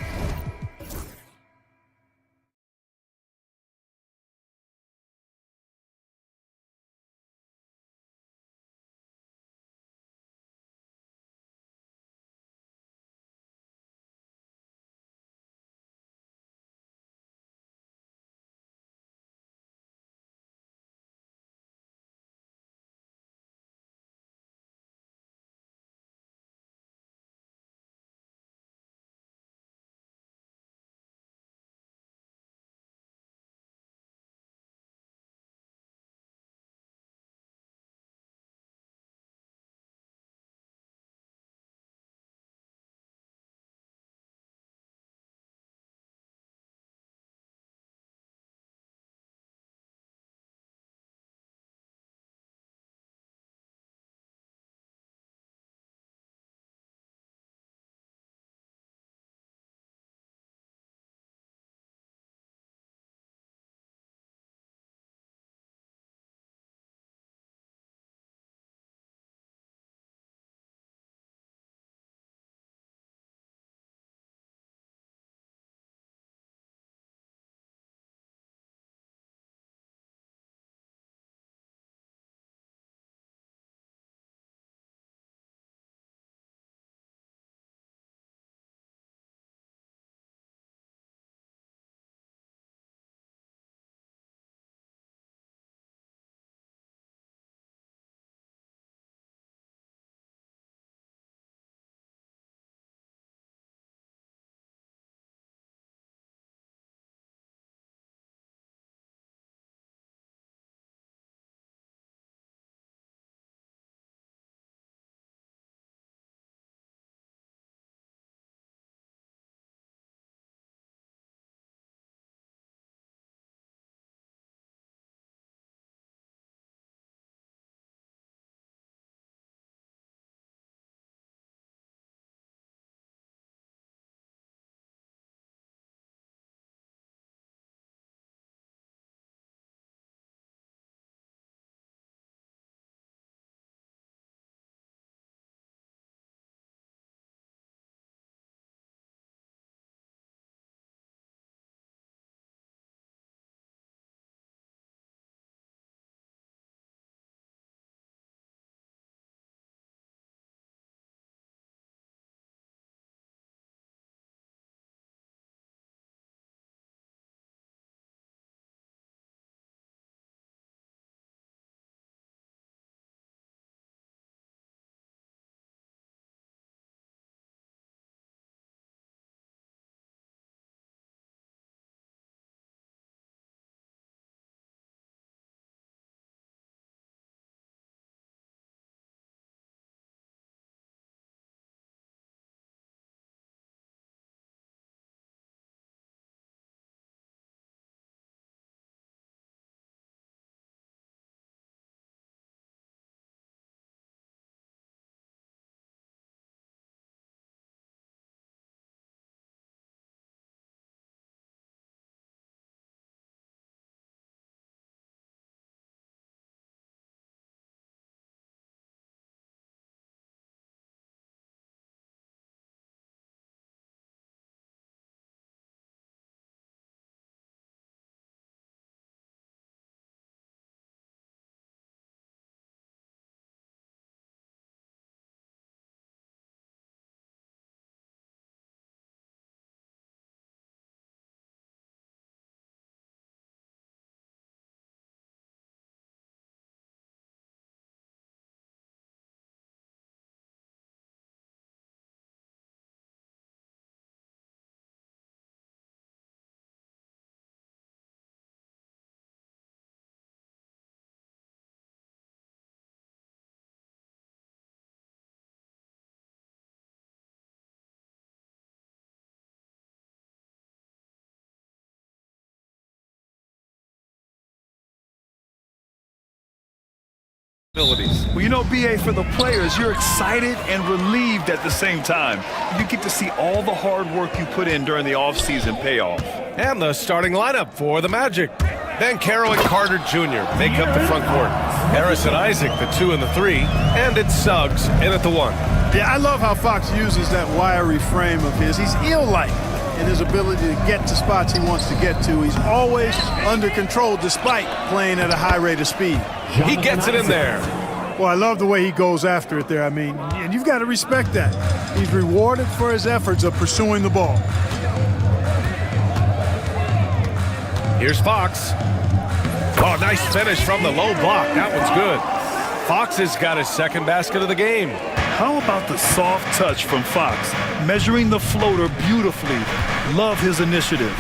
abilities. Well, you know, BA, for the players, you're excited and relieved at the same time. You get to see all the hard work you put in during the offseason pay off. And the starting lineup for the Magic. Bankero and Carter Jr. make up the front court. Harris and Isaac, the 2 and the 3. And it's Suggs in at the 1. Yeah, I love how Fox uses that wiry frame of his. He's eel-like in his ability to get to spots he wants to get to. He's always under control despite playing at a high rate of speed. He gets it in there. Well, I love the way he goes after it there. I mean, and you've got to respect that. He's rewarded for his efforts of pursuing the ball. Here's Fox. Oh, nice finish from the low block. That one's good. Fox has got his second basket of the game. How about the soft touch from Fox? Measuring the floater beautifully. Love his initiative.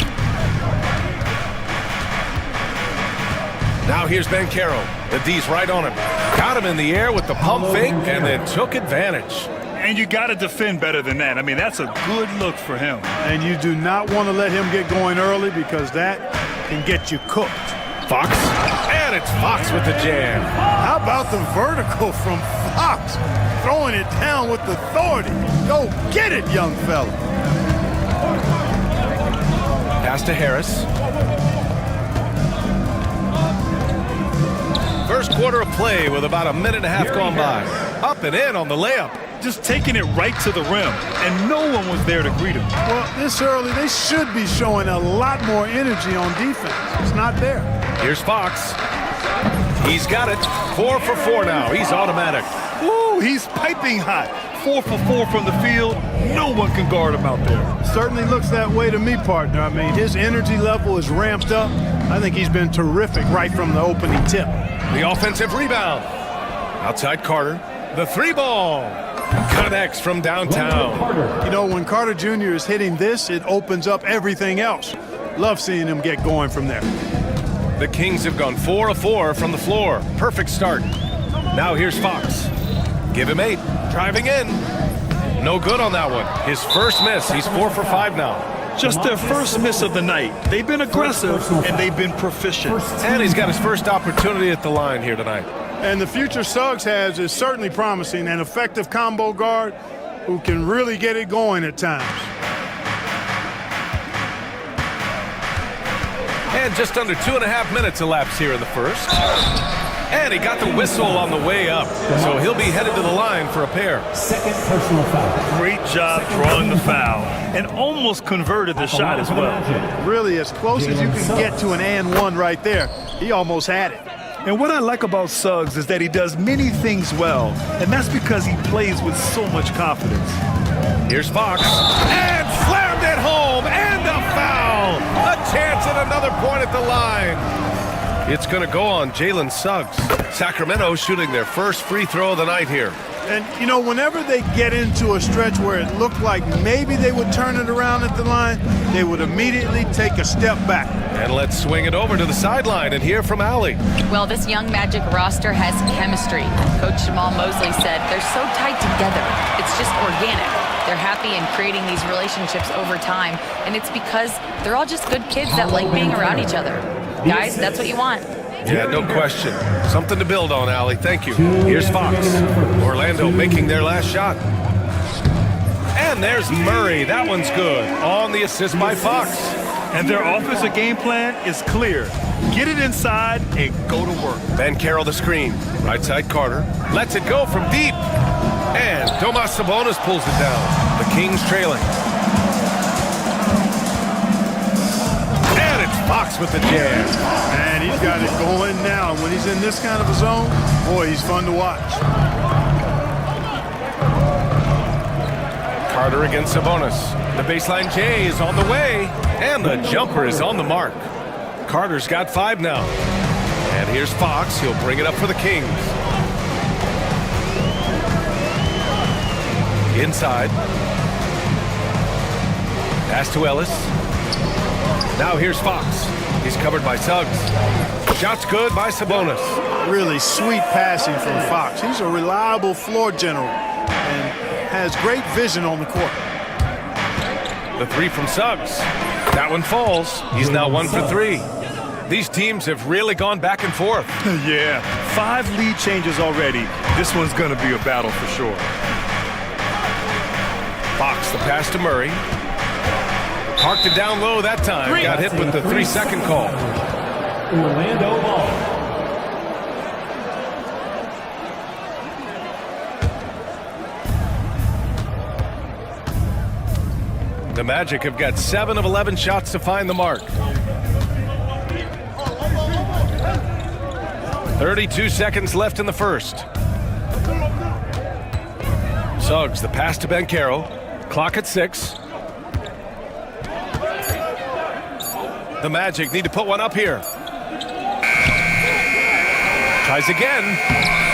Now here's Bankero. The D's right on him. Got him in the air with the pump fake and then took advantage. And you got to defend better than that. I mean, that's a good look for him. And you do not want to let him get going early because that can get you cooked. Fox. And it's Fox with the jam. How about the vertical from Fox? Throwing it down with authority. Go get it, young fella. Pass to Harris. First quarter of play with about a minute and a half gone by. Up and in on the layup. Just taking it right to the rim, and no one was there to greet him. Well, this early, they should be showing a lot more energy on defense. It's not there. Here's Fox. He's got it. 4 for 4 now. He's automatic. Woo, he's piping hot. 4 for 4 from the field. No one can guard him out there. Certainly looks that way to me, partner. I mean, his energy level is ramped up. I think he's been terrific right from the opening tip. The offensive rebound. Outside Carter. The 3-ball. Connects from downtown. You know, when Carter Jr. is hitting this, it opens up everything else. Love seeing him get going from there. The Kings have gone 4 of 4 from the floor. Perfect start. Now here's Fox. Give him 8. Driving in. No good on that one. His first miss. He's 4 for 5 now. Just their first miss of the night. They've been aggressive, and they've been proficient. And he's got his first opportunity at the line here tonight. And the future Suggs has is certainly promising. An effective combo guard who can really get it going at times. And just under 2.5 minutes elapsed here in the first. And he got the whistle on the way up. So he'll be headed to the line for a pair. Second personal foul. Great job drawing the foul. And almost converted the shot as well. Really, as close as you can get to an and one right there. He almost had it. And what I like about Suggs is that he does many things well, and that's because he plays with so much confidence. Here's Fox. And slammed it home, and a foul! A chance at another point at the line. It's going to go on Jalen Suggs. Sacramento shooting their first free throw of the night here. And, you know, whenever they get into a stretch where it looked like maybe they would turn it around at the line, they would immediately take a step back. And let's swing it over to the sideline and hear from Allie. Well, this young Magic roster has chemistry. Coach Jamal Mosley said they're so tight together. It's just organic. They're happy in creating these relationships over time, and it's because they're all just good kids that like being around each other. Guys, that's what you want. Yeah, no question. Something to build on, Allie. Thank you. Here's Fox. Orlando making their last shot. And there's Murray. That one's good. On the assist by Fox. And their offensive game plan is clear. Get it inside and go to work. Bankero the screen. Right side Carter. Lets it go from deep. And Domas Sabonis pulls it down. The Kings trailing. And it's Fox with the jam. And he's got it going now. When he's in this kind of a zone, boy, he's fun to watch. Carter against Sabonis. The baseline J is on the way. And the jumper is on the mark. Carter's got 5 now. And here's Fox. He'll bring it up for the Kings. Inside. Pass to Ellis. Now here's Fox. He's covered by Suggs. Shot's good by Sabonis. Really sweet passing from Fox. He's a reliable floor general and has great vision on the court. The 3 from Suggs. That one falls. He's now 1 for 3. These teams have really gone back and forth. Yeah, 5 lead changes already. This one's going to be a battle for sure. Fox, the pass to Murray. Parked it down low that time. Got hit with the 3-second call. Orlando ball. The Magic have got 7 of 11 shots to find the mark. 32 seconds left in the first. Suggs, the pass to Banchero. Clock at 6. The Magic need to put one up here. Tries again.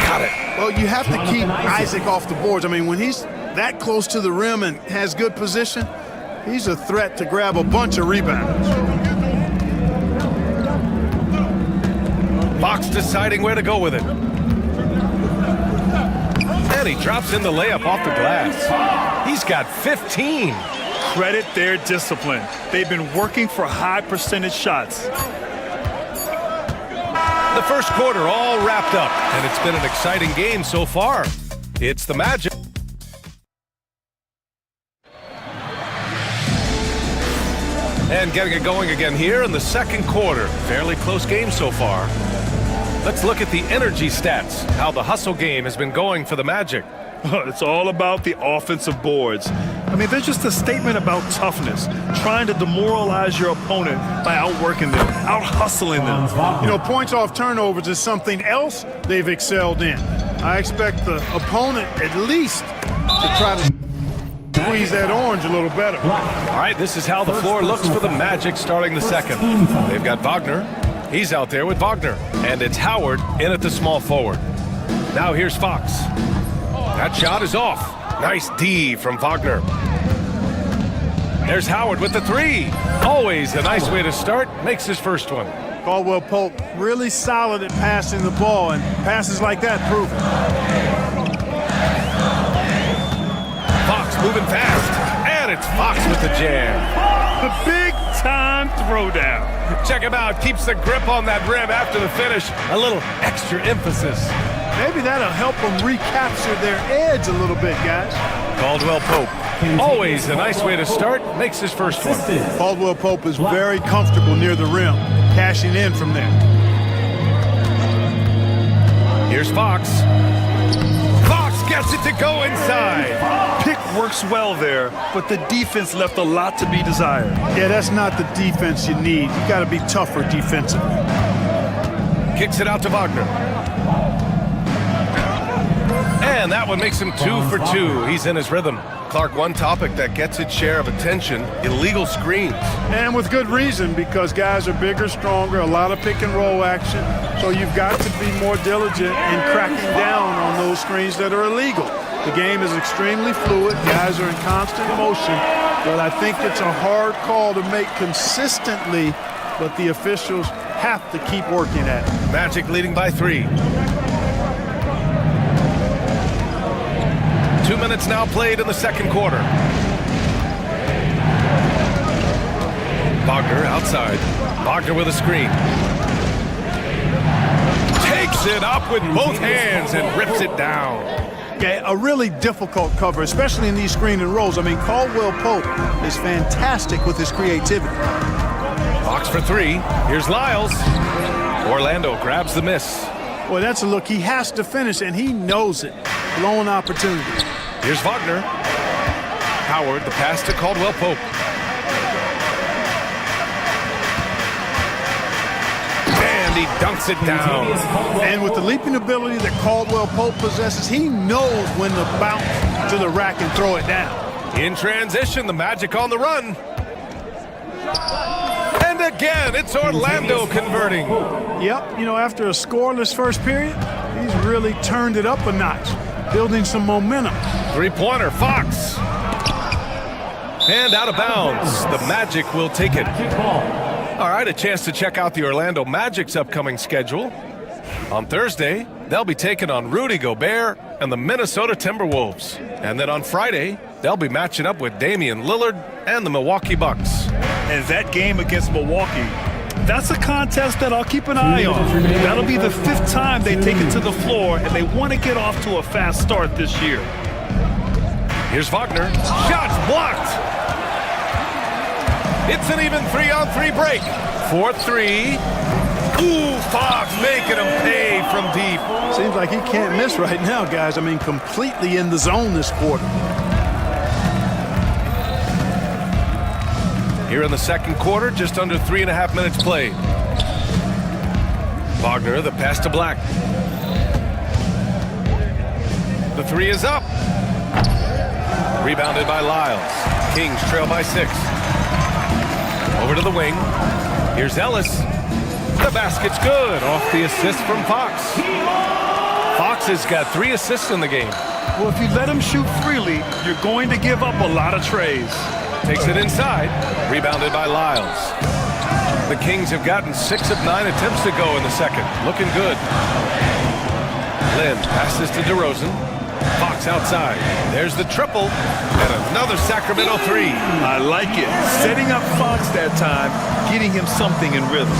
Got it. Well, you have to keep Isaac off the boards. I mean, when he's that close to the rim and has good position, he's a threat to grab a bunch of rebounds. Fox deciding where to go with it. And he drops in the layup off the glass. He's got 15. Credit their discipline. They've been working for high percentage shots. The first quarter all wrapped up, and it's been an exciting game so far. It's the Magic. And getting it going again here in the second quarter. Fairly close game so far. Let's look at the energy stats, how the hustle game has been going for the Magic. It's all about the offensive boards. I mean, they're just a statement about toughness, trying to demoralize your opponent by outworking them, out-hustling them. You know, points off turnovers is something else they've excelled in. I expect the opponent at least to try to squeeze that orange a little better. All right, this is how the floor looks for the Magic starting the second. They've got Wagner. He's out there with Wagner. And it's Howard in at the small forward. Now here's Fox. That shot is off. Nice D from Wagner. There's Howard with the 3. Always a nice way to start. Makes his first one. Caldwell Pope really solid at passing the ball, and passes like that prove it. Fox moving fast. And it's Fox with the jam. The big-time throwdown. Check him out. Keeps the grip on that rim after the finish. A little extra emphasis. Maybe that'll help them recapture their edge a little bit, guys. Caldwell Pope. Always a nice way to start. Makes his first one. Caldwell Pope is very comfortable near the rim, cashing in from there. Here's Fox. Fox gets it to go inside. Pick works well there, but the defense left a lot to be desired. Yeah, that's not the defense you need. You got to be tougher defensively. Kicks it out to Wagner. And that one makes him 2 for 2. He's in his rhythm. Clark, one topic that gets its share of attention, illegal screens. And with good reason, because guys are bigger, stronger, a lot of pick and roll action. So you've got to be more diligent in cracking down on those screens that are illegal. The game is extremely fluid. Guys are in constant motion. But I think it's a hard call to make consistently, but the officials have to keep working at it. Magic leading by 3. 2 minutes now played in the second quarter. Wagner outside. Wagner with a screen. Takes it up with both hands and rips it down. Okay, a really difficult cover, especially in these screen and rolls. I mean, Caldwell Pope is fantastic with his creativity. Fox for 3. Here's Lyles. Orlando grabs the miss. Well, that's a look. He has to finish, and he knows it. Blown opportunity. Here's Wagner. Howard, the pass to Caldwell Pope. And he dunks it down. And with the leaping ability that Caldwell Pope possesses, he knows when to bounce to the rack and throw it down. In transition, the Magic on the run. And again, it's Orlando converting. Yep, you know, after a scoreless first period, he's really turned it up a notch, building some momentum. 3-pointer, Fox. And out of bounds. The Magic will take it. All right, a chance to check out the Orlando Magic's upcoming schedule. On Thursday, they'll be taking on Rudy Gobert and the Minnesota Timberwolves. And then on Friday, they'll be matching up with Damian Lillard and the Milwaukee Bucks. And that game against Milwaukee, That's a contest that I'll keep an eye on. That'll be the 5th time they take it to the floor, and they want to get off to a fast start this year. Here's Wagner. Shots blocked. It's an even 3-on-3 break. 4-3. Ooh, Fox making him pay from deep. Seems like he can't miss right now, guys. I mean, completely in the zone this quarter. Here in the second quarter, just under 3.5 minutes played. Wagner, the pass to Black. The three is up. Rebounded by Lyles. Kings trail by 6. Over to the wing. Here's Ellis. The basket's good. Off the assist from Fox. Fox has got 3 assists in the game. Well, if you let him shoot freely, you're going to give up a lot of trays. Takes it inside. Rebounded by Lyles. The Kings have gotten 6 of 9 attempts to go in the second. Looking good. Lynn passes to DeRozan. Fox outside. There's the triple. And another Sacramento 3. I like it. Setting up Fox that time, getting him something in rhythm.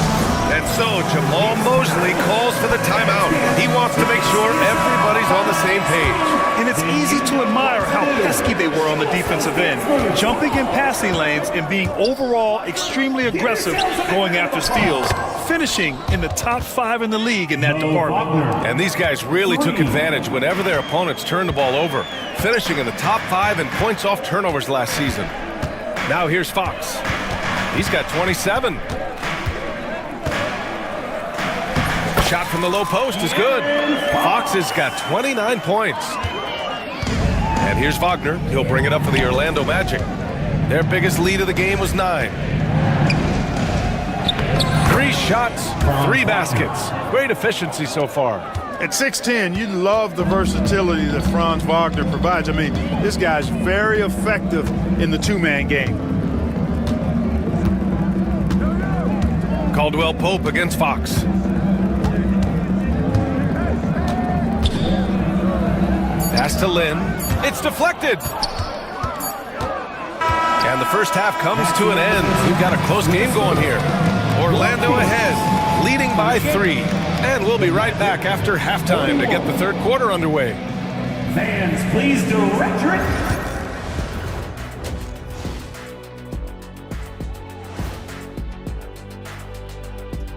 And so Jamal Mosley calls for the timeout. He wants to make sure everybody's on the same page. And it's easy to admire how pesky they were on the defensive end, jumping in passing lanes and being overall extremely aggressive going after steals, finishing in the top 5 in the league in that department. And these guys really took advantage whenever their opponents turned the ball over, finishing in the top 5 in points off turnovers last season. Now here's Fox. He's got 27. Shot from the low post is good. Fox has got 29 points. And here's Wagner. He'll bring it up for the Orlando Magic. Their biggest lead of the game was 9. 3 shots, 3 baskets. Great efficiency so far. At 6'10", you love the versatility that Franz Wagner provides. I mean, this guy's very effective in the 2-man game. Caldwell Pope against Fox. Pass to Lynn. It's deflected. And the first half comes to an end. We've got a close game going here. Orlando ahead, leading by 3. And we'll be right back after halftime to get the third quarter underway. Fans, please direct your...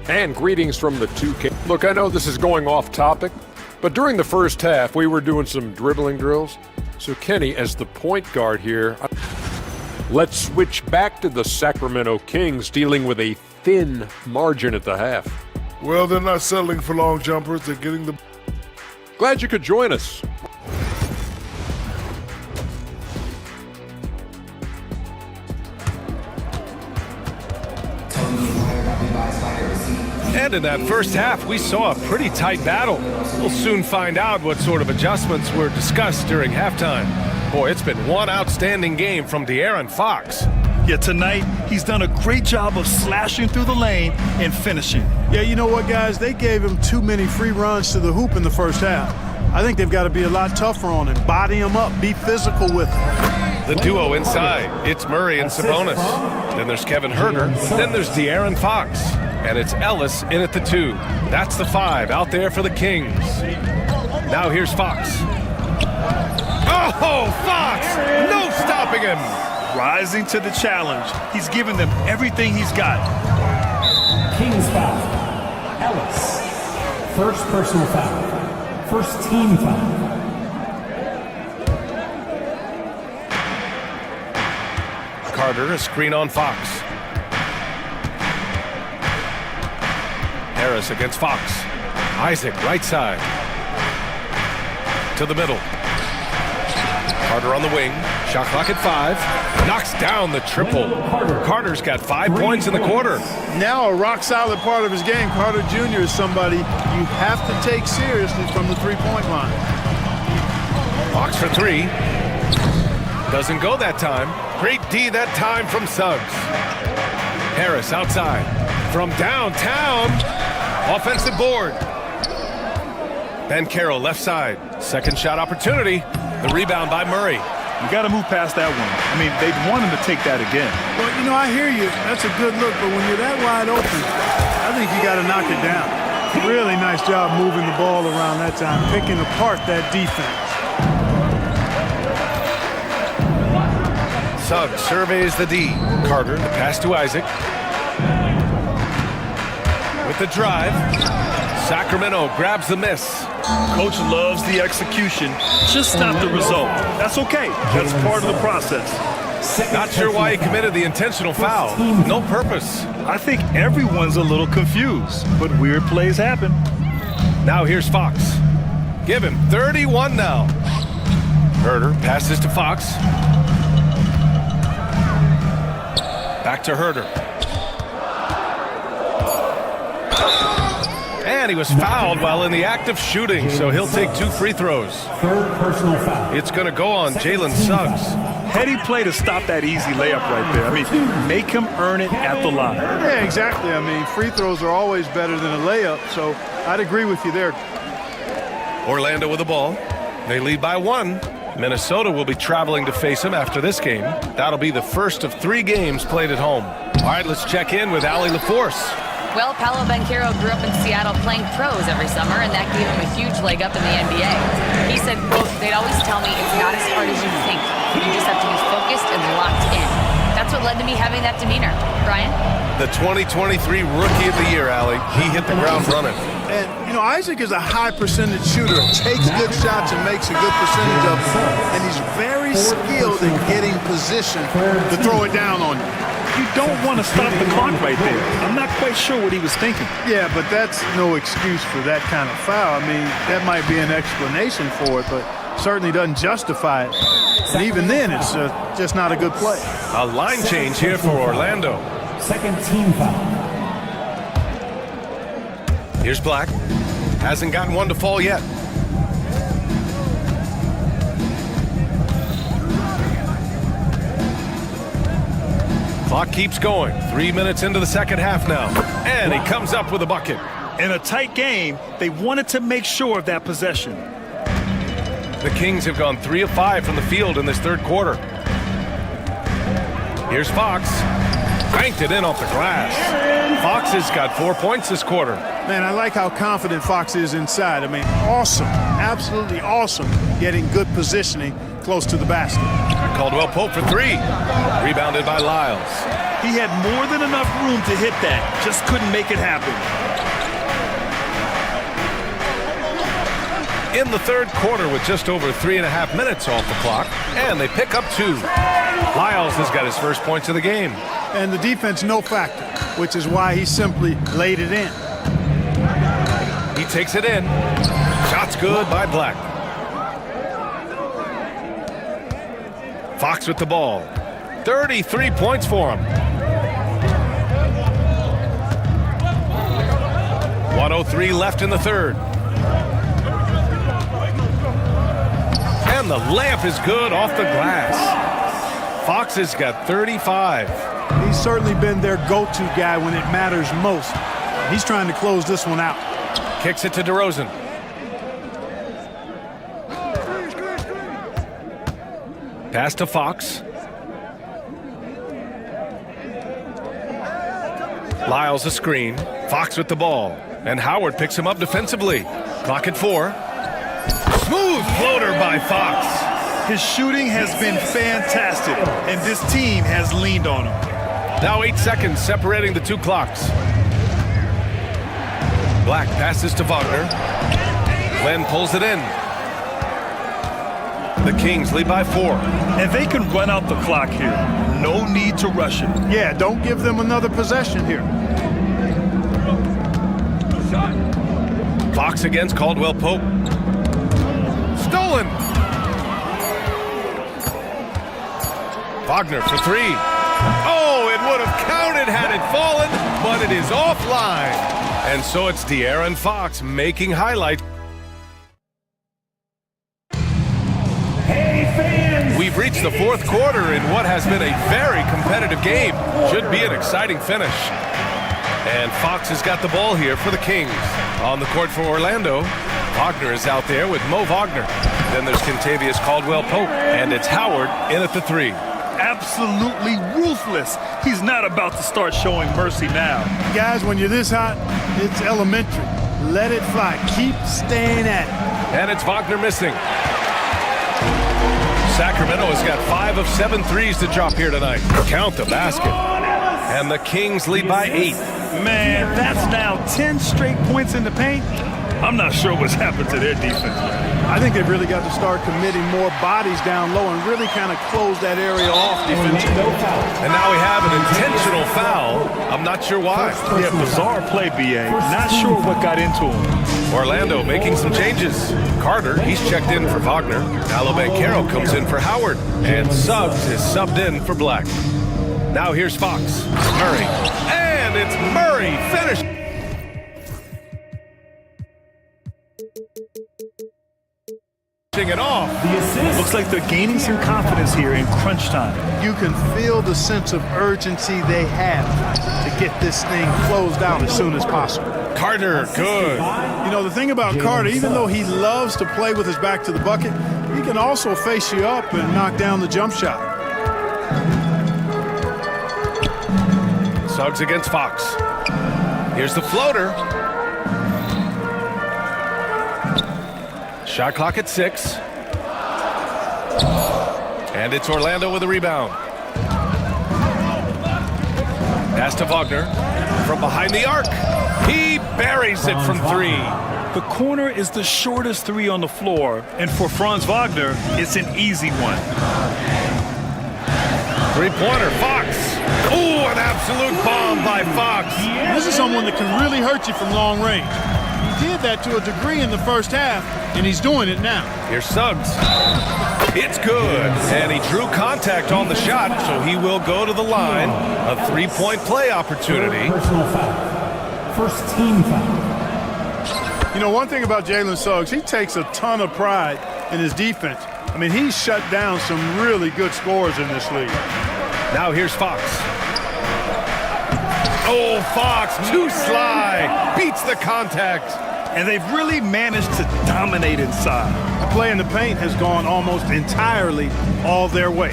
And greetings from the 2K. Look, I know this is going off topic, but during the first half, we were doing some dribbling drills. So Kenny, as the point guard here, let's switch back to the Sacramento Kings dealing with a thin margin at the half. Well, they're not settling for long jumpers. They're getting the... Glad you could join us. And in that first half, we saw a pretty tight battle. We'll soon find out what sort of adjustments were discussed during halftime. Boy, it's been one outstanding game from De'Aaron Fox. Yeah, tonight, he's done a great job of slashing through the lane and finishing. Yeah, you know what, guys? They gave him too many free runs to the hoop in the first half. I think they've got to be a lot tougher on him, body him up, be physical with him. The duo inside, it's Murray and Sabonis. Then there's Kevin Huerter. Then there's De'Aaron Fox. And it's Ellis in at the 2. That's the 5 out there for the Kings. Now here's Fox. Oh, Fox! No stopping him! Rising to the challenge. He's given them everything he's got. Kings foul. Ellis. First personal foul. First team foul. Carter, a screen on Fox. Harris against Fox. Isaac, right side. To the middle. Carter on the wing. Shot clock at 5. Knocks down the triple. Carter's got 5 points in the quarter. Now a rock-solid part of his game. Carter Jr. is somebody you have to take seriously from the three-point line. Fox for 3. Doesn't go that time. Great D that time from Suggs. Harris outside. From downtown. Offensive board. Ben Carroll left side. Second shot opportunity. The rebound by Murray. You got to move past that one. I mean, they'd want him to take that again. Well, you know, I hear you. That's a good look, but when you're that wide open, I think you got to knock it down. Really nice job moving the ball around that time, picking apart that defense. Suggs surveys the D. Carter, the pass to Isaac. With the drive, Sacramento grabs the miss. Coach loves the execution, just not the result. That's okay. That's part of the process. Not sure why he committed the intentional foul. No purpose. I think everyone's a little confused, but weird plays happen. Now here's Fox. Give him 31 now. Herder passes to Fox. Back to Herder. And he was fouled while in the act of shooting, so he'll take 2 free throws. Third personal foul. It's going to go on Jalen Suggs. Heady play to stop that easy layup right there. I mean, make him earn it at the line. Yeah, exactly. I mean, free throws are always better than a layup, so I'd agree with you there. Orlando with the ball. They lead by 1. Minnesota will be traveling to face him after this game. That'll be the first of 3 games played at home. All right, let's check in with Allie LaForce. Well, Paolo Banchero grew up in Seattle playing pros every summer, and that gave him a huge leg up in the NBA. He said, quote, they'd always tell me it's not as hard as you think. You just have to be focused and locked in. That's what led to me having that demeanor. Brian? The 2023 Rookie of the Year, Allie. He hit the ground running. And, you know, Isaac is a high percentage shooter, takes good shots and makes a good percentage of them. And he's very skilled in getting position to throw it down on you. You don't want to stop the clock right there. I'm not quite sure what he was thinking. Yeah, but that's no excuse for that kind of foul. I mean, that might be an explanation for it, but certainly doesn't justify it. And even then, it's just not a good play. A line change here for Orlando. Second team foul. Here's Black. Hasn't gotten one to fall yet. Clock keeps going. 3 minutes into the second half now. And he comes up with a bucket. In a tight game, they wanted to make sure of that possession. The Kings have gone 3 of 5 from the field in this third quarter. Here's Fox. Banked it in off the glass. Fox has got 4 points this quarter. Man, I like how confident Fox is inside. I mean, awesome. Absolutely awesome getting good positioning close to the basket. Caldwell Pope for 3. Rebounded by Lyles. He had more than enough room to hit that. Just couldn't make it happen. In the third quarter with just over 3.5 minutes off the clock. And they pick up 2. Lyles has got his first points of the game. And the defense no factor, which is why he simply laid it in. He takes it in. Shot's good by Black. Fox with the ball. 33 points for him. 1:03 left in the third. And the layup is good off the glass. Fox has got 35. He's certainly been their go-to guy when it matters most. He's trying to close this one out. Kicks it to DeRozan. Pass to Fox. Lyles a screen. Fox with the ball. And Howard picks him up defensively. Clock at 4. Smooth floater by Fox. His shooting has been fantastic, and this team has leaned on him. Now 8 seconds separating the 2 clocks. Black passes to Wagner. Glenn pulls it in. The Kings lead by 4. And they can run out the clock here. No need to rush it. Yeah, don't give them another possession here. Fox against Caldwell Pope. Stolen. Wagner for 3. Oh, it would have counted had it fallen, but it is offline. And so it's De'Aaron Fox making highlight. We've reached the fourth quarter in what has been a very competitive game. Should be an exciting finish. And Fox has got the ball here for the Kings. On the court for Orlando, Wagner is out there with Mo Wagner. Then there's Kentavious Caldwell Pope, and it's Howard in at the 3. absolutely ruthless. He's not about to start showing mercy now. Guys, when you're this hot, it's elementary. Let it fly. Keep staying at it. And it's Wagner missing. Sacramento has got 5 of 7 threes to drop here tonight. Count the basket. And the Kings lead by 8. Man, that's now 10 straight points in the paint. I'm not sure what's happened to their defense. I think they've really got to start committing more bodies down low and really kind of close that area off defensively. And now we have an intentional foul. I'm not sure why. Yeah, bizarre play, B.A. Not sure what got into him. Orlando making some changes. Carter, he's checked in for Wagner. Paolo Banchero comes in for Howard. And Suggs is subbed in for Black. Now here's Fox. Murray. And it's Murray finished. It off. Looks like they're gaining some confidence here in crunch time. You can feel the sense of urgency they have to get this thing closed out as soon as possible. Carter, good. You know, the thing about Carter, even though he loves to play with his back to the bucket, he can also face you up and knock down the jump shot. Suggs against Fox. Here's the floater. Shot clock at 6. And it's Orlando with a rebound. Pass to Wagner from behind the arc. He buries it from 3. The corner is the shortest 3 on the floor, and for Franz Wagner, it's an easy one. 3-pointer, Fox. Ooh, an absolute bomb by Fox. This is someone that can really hurt you from long range. He did that to a degree in the first half, and he's doing it now. Here's Suggs. It's good. And he drew contact on the shot, so he will go to the line. A 3-point play opportunity. Personal foul. First team foul. You know, one thing about Jalen Suggs, he takes a ton of pride in his defense. I mean, he's shut down some really good scorers in this league. Now here's Fox. Oh, Fox, too sly. Beats the contact. And they've really managed to dominate inside. The play in the paint has gone almost entirely all their way.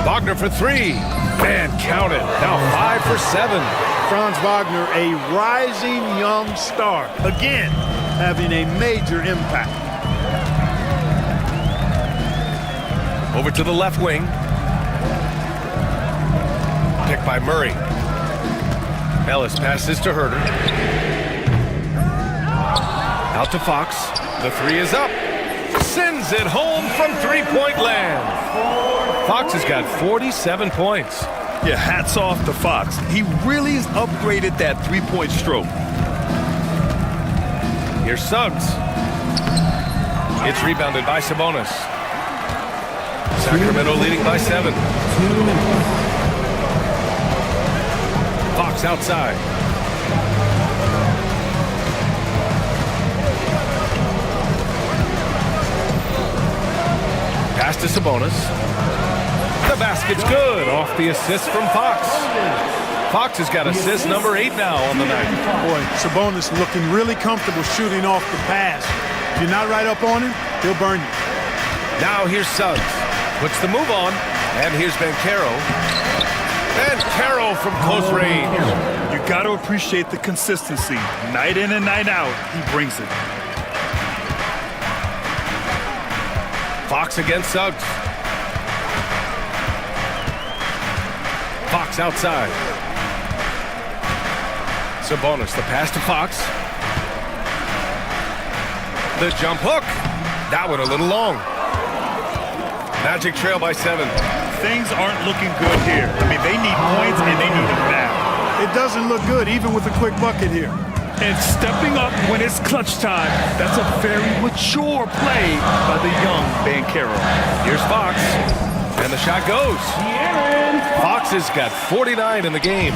Wagner for 3. Man, count it. Now 5 for 7. Franz Wagner, a rising young star. Again, having a major impact. Over to the left wing. Picked by Murray. Ellis passes to Herter. Out to Fox. The 3 is up. Sends it home from 3-point land. Fox has got 47 points. Yeah, hats off to Fox. He really has upgraded that 3-point stroke. Here's Suggs. It's rebounded by Sabonis. Sacramento leading by 7. Fox outside. Pass to Sabonis. The basket's good off the assist from Fox. Fox has got assist number 8 now on the night. Boy, Sabonis looking really comfortable shooting off the pass. If you're not right up on him, he'll burn you. Now here's Suggs. Puts the move on. And here's Banchero. Banchero from close range. You got to appreciate the consistency. Night in and night out, he brings it. Fox against Suggs. Fox outside. Sabonis, the pass to Fox. The jump hook. That one a little long. Magic trail by 7. Things aren't looking good here. I mean, they need points and they need them now. It doesn't look good even with a quick bucket here. And stepping up when it's clutch time, that's a very mature play by the young Banchero. Here's Fox. And the shot goes. Fox has got 49 in the game.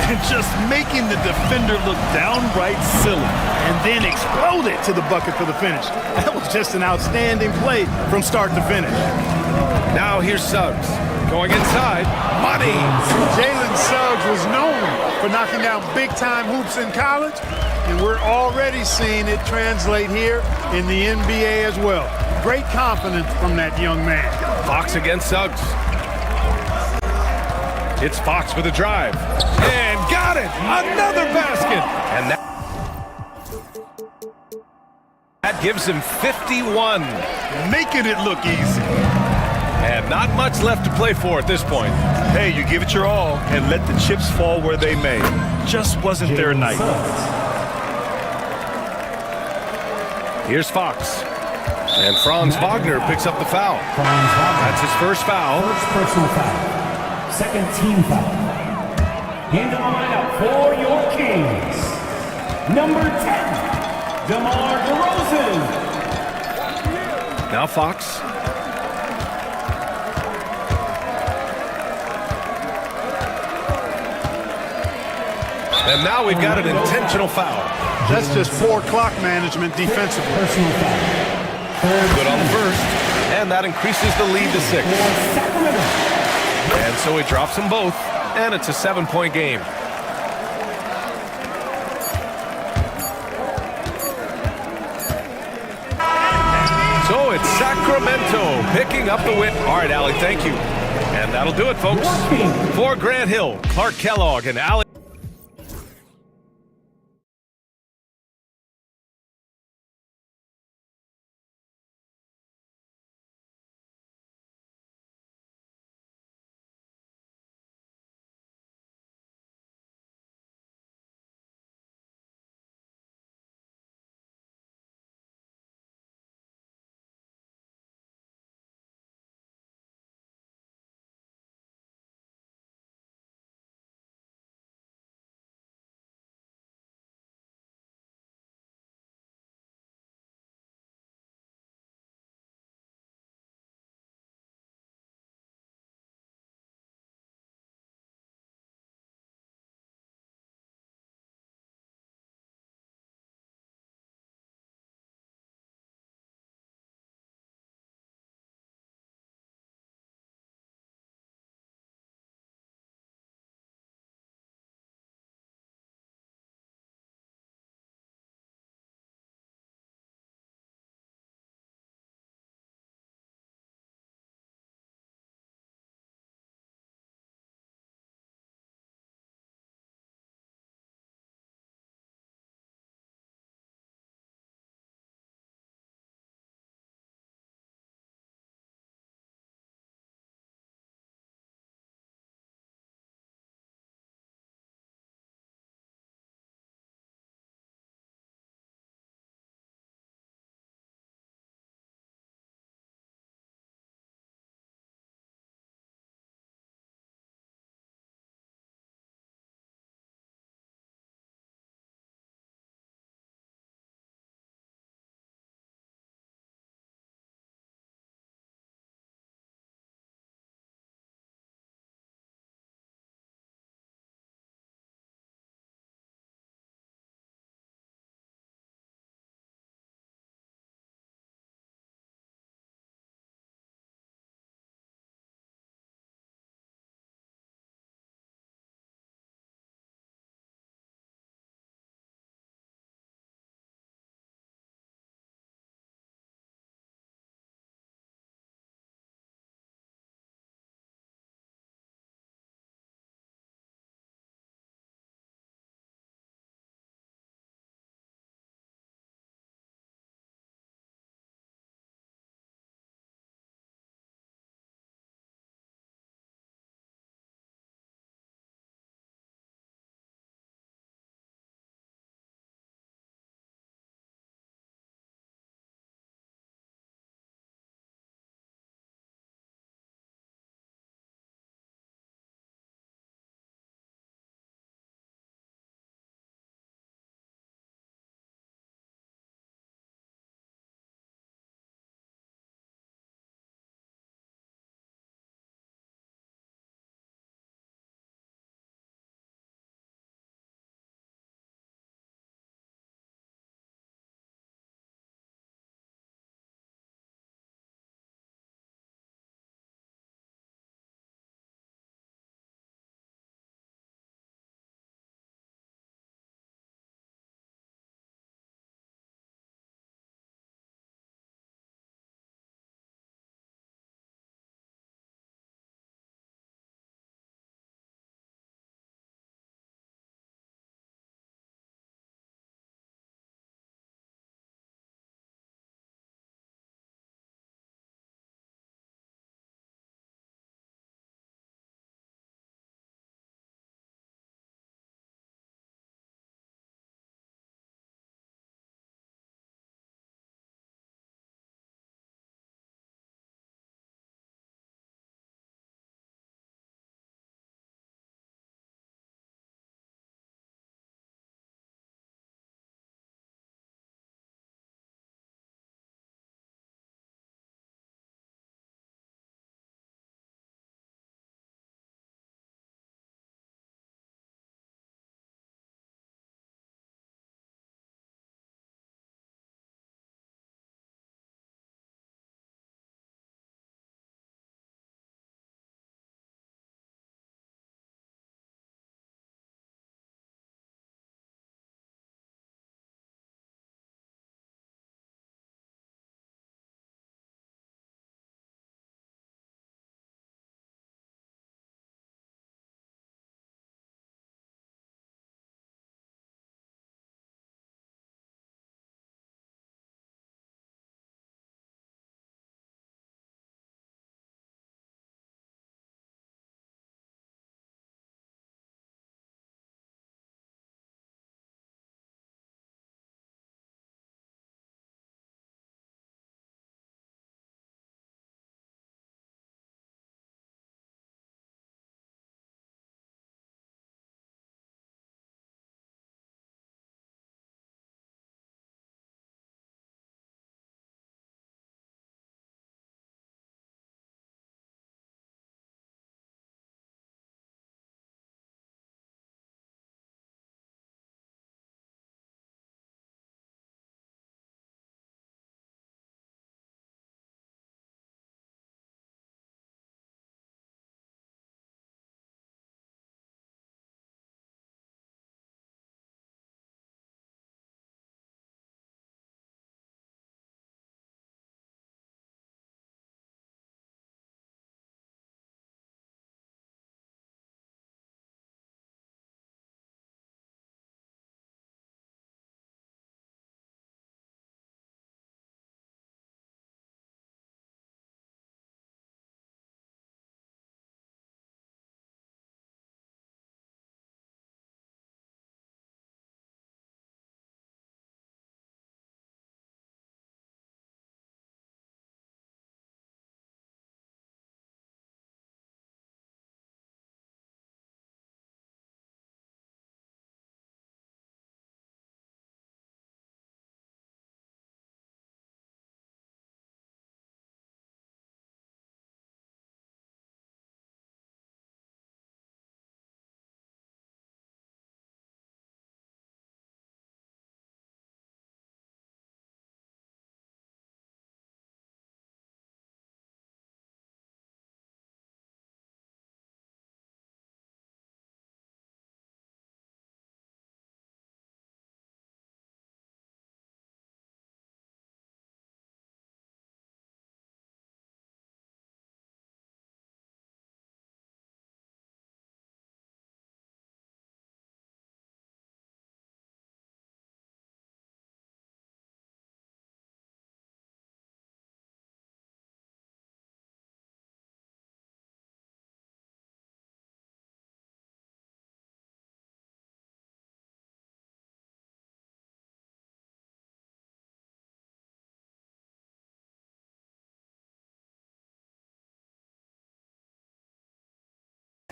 And just making the defender look downright silly. And then explode it to the bucket for the finish. That was just an outstanding play from start to finish. Now here's Suggs. Going inside. Money. Jalen Suggs was known for knocking down big-time hoops in college. And we're already seeing it translate here in the NBA as well. great confidence from that young man. Fox against Suggs. It's Fox with a drive. And got it! Another basket! And that gives him 51. Making it look easy. And not much left to play for at this point. Hey, you give it your all and let the chips fall where they may. Just wasn't their night. Here's Fox. And Franz Wagner picks up the foul. That's his first foul. First personal foul. Second team foul. In the lineup for your Kings, number 10, DeMar DeRozan. Now Fox. And now we've got an intentional foul. That's just poor clock management defensively. Personal foul. Good on the first. And that increases the lead to 6. And so he drops them both. And it's a 7-point game. So it's Sacramento picking up the win. All right, Allie, thank you. And that'll do it, folks. For Grant Hill, Clark Kellogg, and Allie.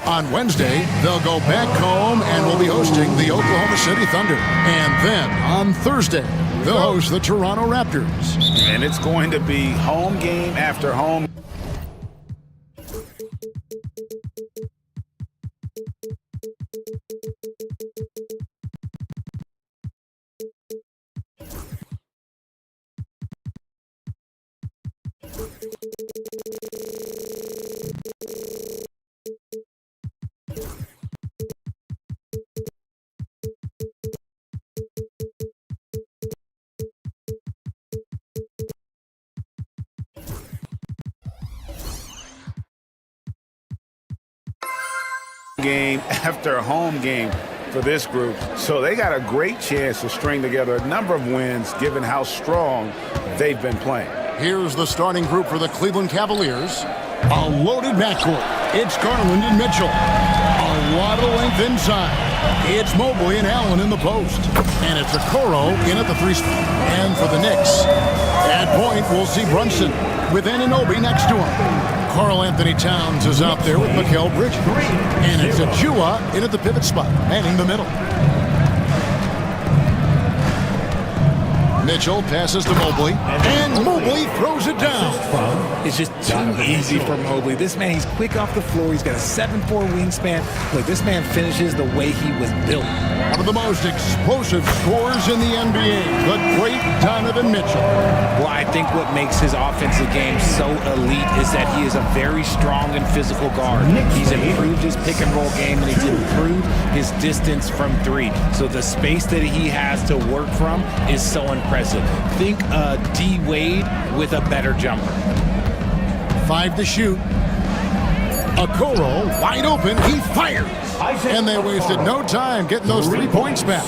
On Wednesday, they'll go back home and will be hosting the Oklahoma City Thunder. And then on Thursday, they'll host the Toronto Raptors. And it's going to be home game after home. Game after home game for this group. So they got a great chance to string together a number of wins given how strong they've been playing. Here's the starting group for the Cleveland Cavaliers. A loaded backcourt. It's Garland and Mitchell. A lot of length inside. It's Mobley and Allen in the post. And it's Okoro in at the three spot. And for the Knicks, at point, we'll see Brunson with Anunoby next to him. Karl Anthony Towns is out there with Mikal Bridges. And it's Achua in at the pivot spot, manning the middle. Mitchell passes to Mobley, and Mobley throws it down. It's just too easy for Mobley. This man, he's quick off the floor. He's got a 7'4" wingspan. Look, this man finishes the way he was built. One of the most explosive scorers in the NBA, the great Donovan Mitchell. Well, I think what makes his offensive game so elite is that he is a very strong and physical guard. He's improved his pick and roll game, and he's improved his distance from three. So the space that he has to work from is so impressive. Think D. Wade with a better jumper. 5 to shoot. Okoro wide open. He fires. And they wasted no time getting those 3 points back.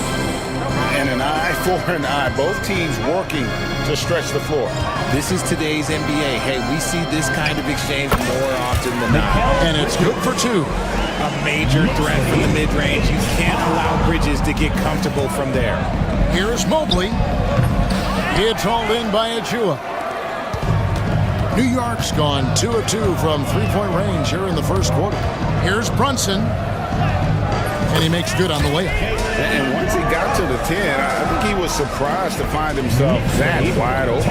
And an eye for an eye. Both teams working to stretch the floor. This is today's NBA. Hey, we see this kind of exchange more often than not. And it's good for 2. A major threat from the mid-range. You can't allow Bridges to get comfortable from there. Here's Mobley. It's hauled in by Achua. New York's gone 2 of 2 from three-point range here in the first quarter. Here's Brunson. And he makes good on the layup. And once he got to the 10, I think he was surprised to find himself that wide open.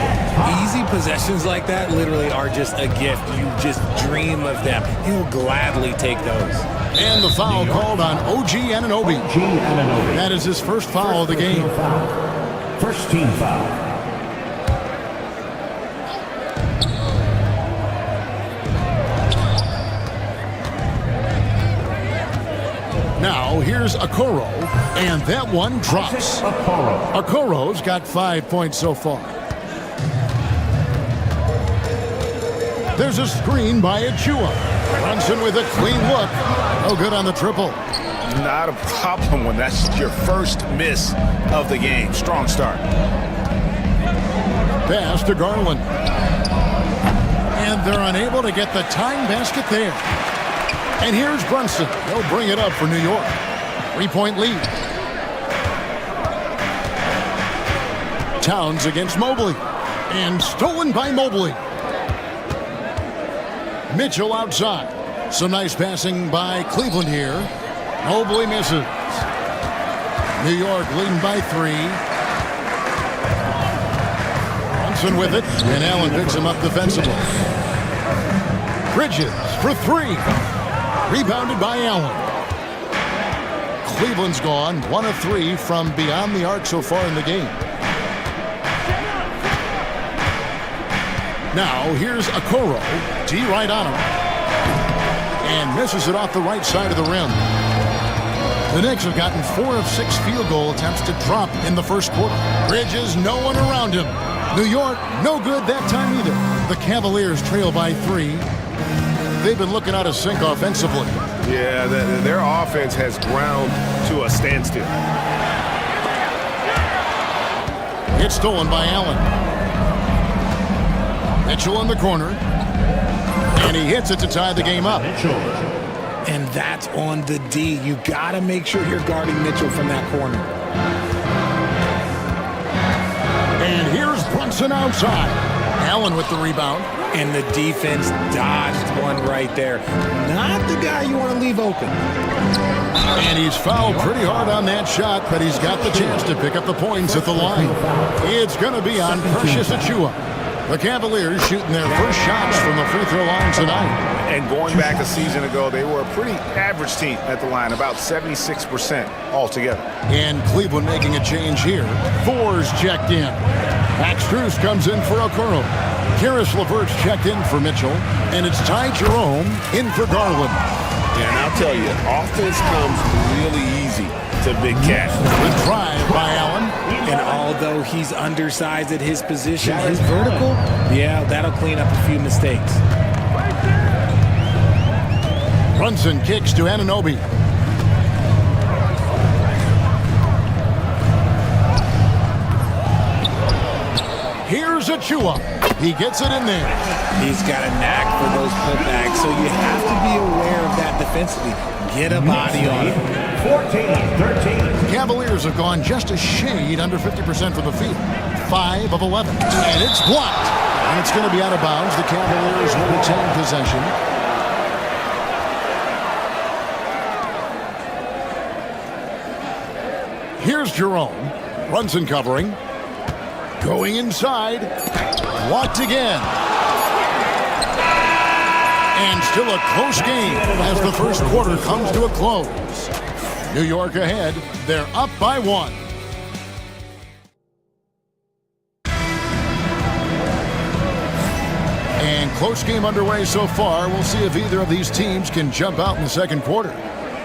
Easy possessions like that literally are just a gift. You just dream of them. He'll gladly take those. And the foul called on OG Anunoby. That is his first foul of the game. First team foul. Now, here's Okoro, and that one drops. Okoro's got 5 points so far. There's a screen by Achua. Brunson with a clean look. No good on the triple. Not a problem when that's your first miss of the game. Strong start. Pass to Garland. And they're unable to get the tying basket there. And here's Brunson. They'll bring it up for New York. 3-point lead. Towns against Mobley. And stolen by Mobley. Mitchell outside. Some nice passing by Cleveland here. Mobley misses. New York leading by 3. Brunson with it. And Allen picks him up defensively. Bridges for 3. Rebounded by Allen. Cleveland's gone 1 of 3 from beyond the arc so far in the game. Now here's Okoro. D right on him. And misses it off the right side of the rim. The Knicks have gotten 4 of 6 field goal attempts to drop in the first quarter. Bridges, no one around him. New York, no good that time either. The Cavaliers trail by 3. They've been looking out of sync offensively. Yeah, their offense has ground to a standstill. It's stolen by Allen. Mitchell in the corner. And he hits it to tie the game up. And that's on the D. You got to make sure you're guarding Mitchell from that corner. And here's Brunson outside. Allen with the rebound. And the defense dodged one right there. Not the guy you want to leave open. And he's fouled pretty hard on that shot, but he's got the chance to pick up the points at the line. It's going to be on Precious Achiuwa. The Cavaliers shooting their first shots from the free throw line tonight. And going back a season ago, they were a pretty average team at the line, about 76% altogether. And Cleveland making a change here. Thor's checked in. Max Strus comes in for Okoro. Karis LeVert's checked in for Mitchell. And it's Ty Jerome in for Garland. And I'll tell you, offense comes really easy to Big Cat. The drive by Allen. And although he's undersized at his position, his vertical, yeah, that'll clean up a few mistakes. Brunson kicks to Anunoby. Here's Achiuwa. He gets it in there. He's got a knack for those putbacks, so you have to be aware of that defensively. Get a body on it. 14-13. Cavaliers have gone just a shade under 50% from the field. 5 of 11. And it's blocked. And it's going to be out of bounds. The Cavaliers will retain possession. Here's Jerome. Brunson covering. Going inside. Blocked again. And still a close game as the first quarter comes to a close. New York ahead. They're up by 1. And close game underway so far. We'll see if either of these teams can jump out in the second quarter.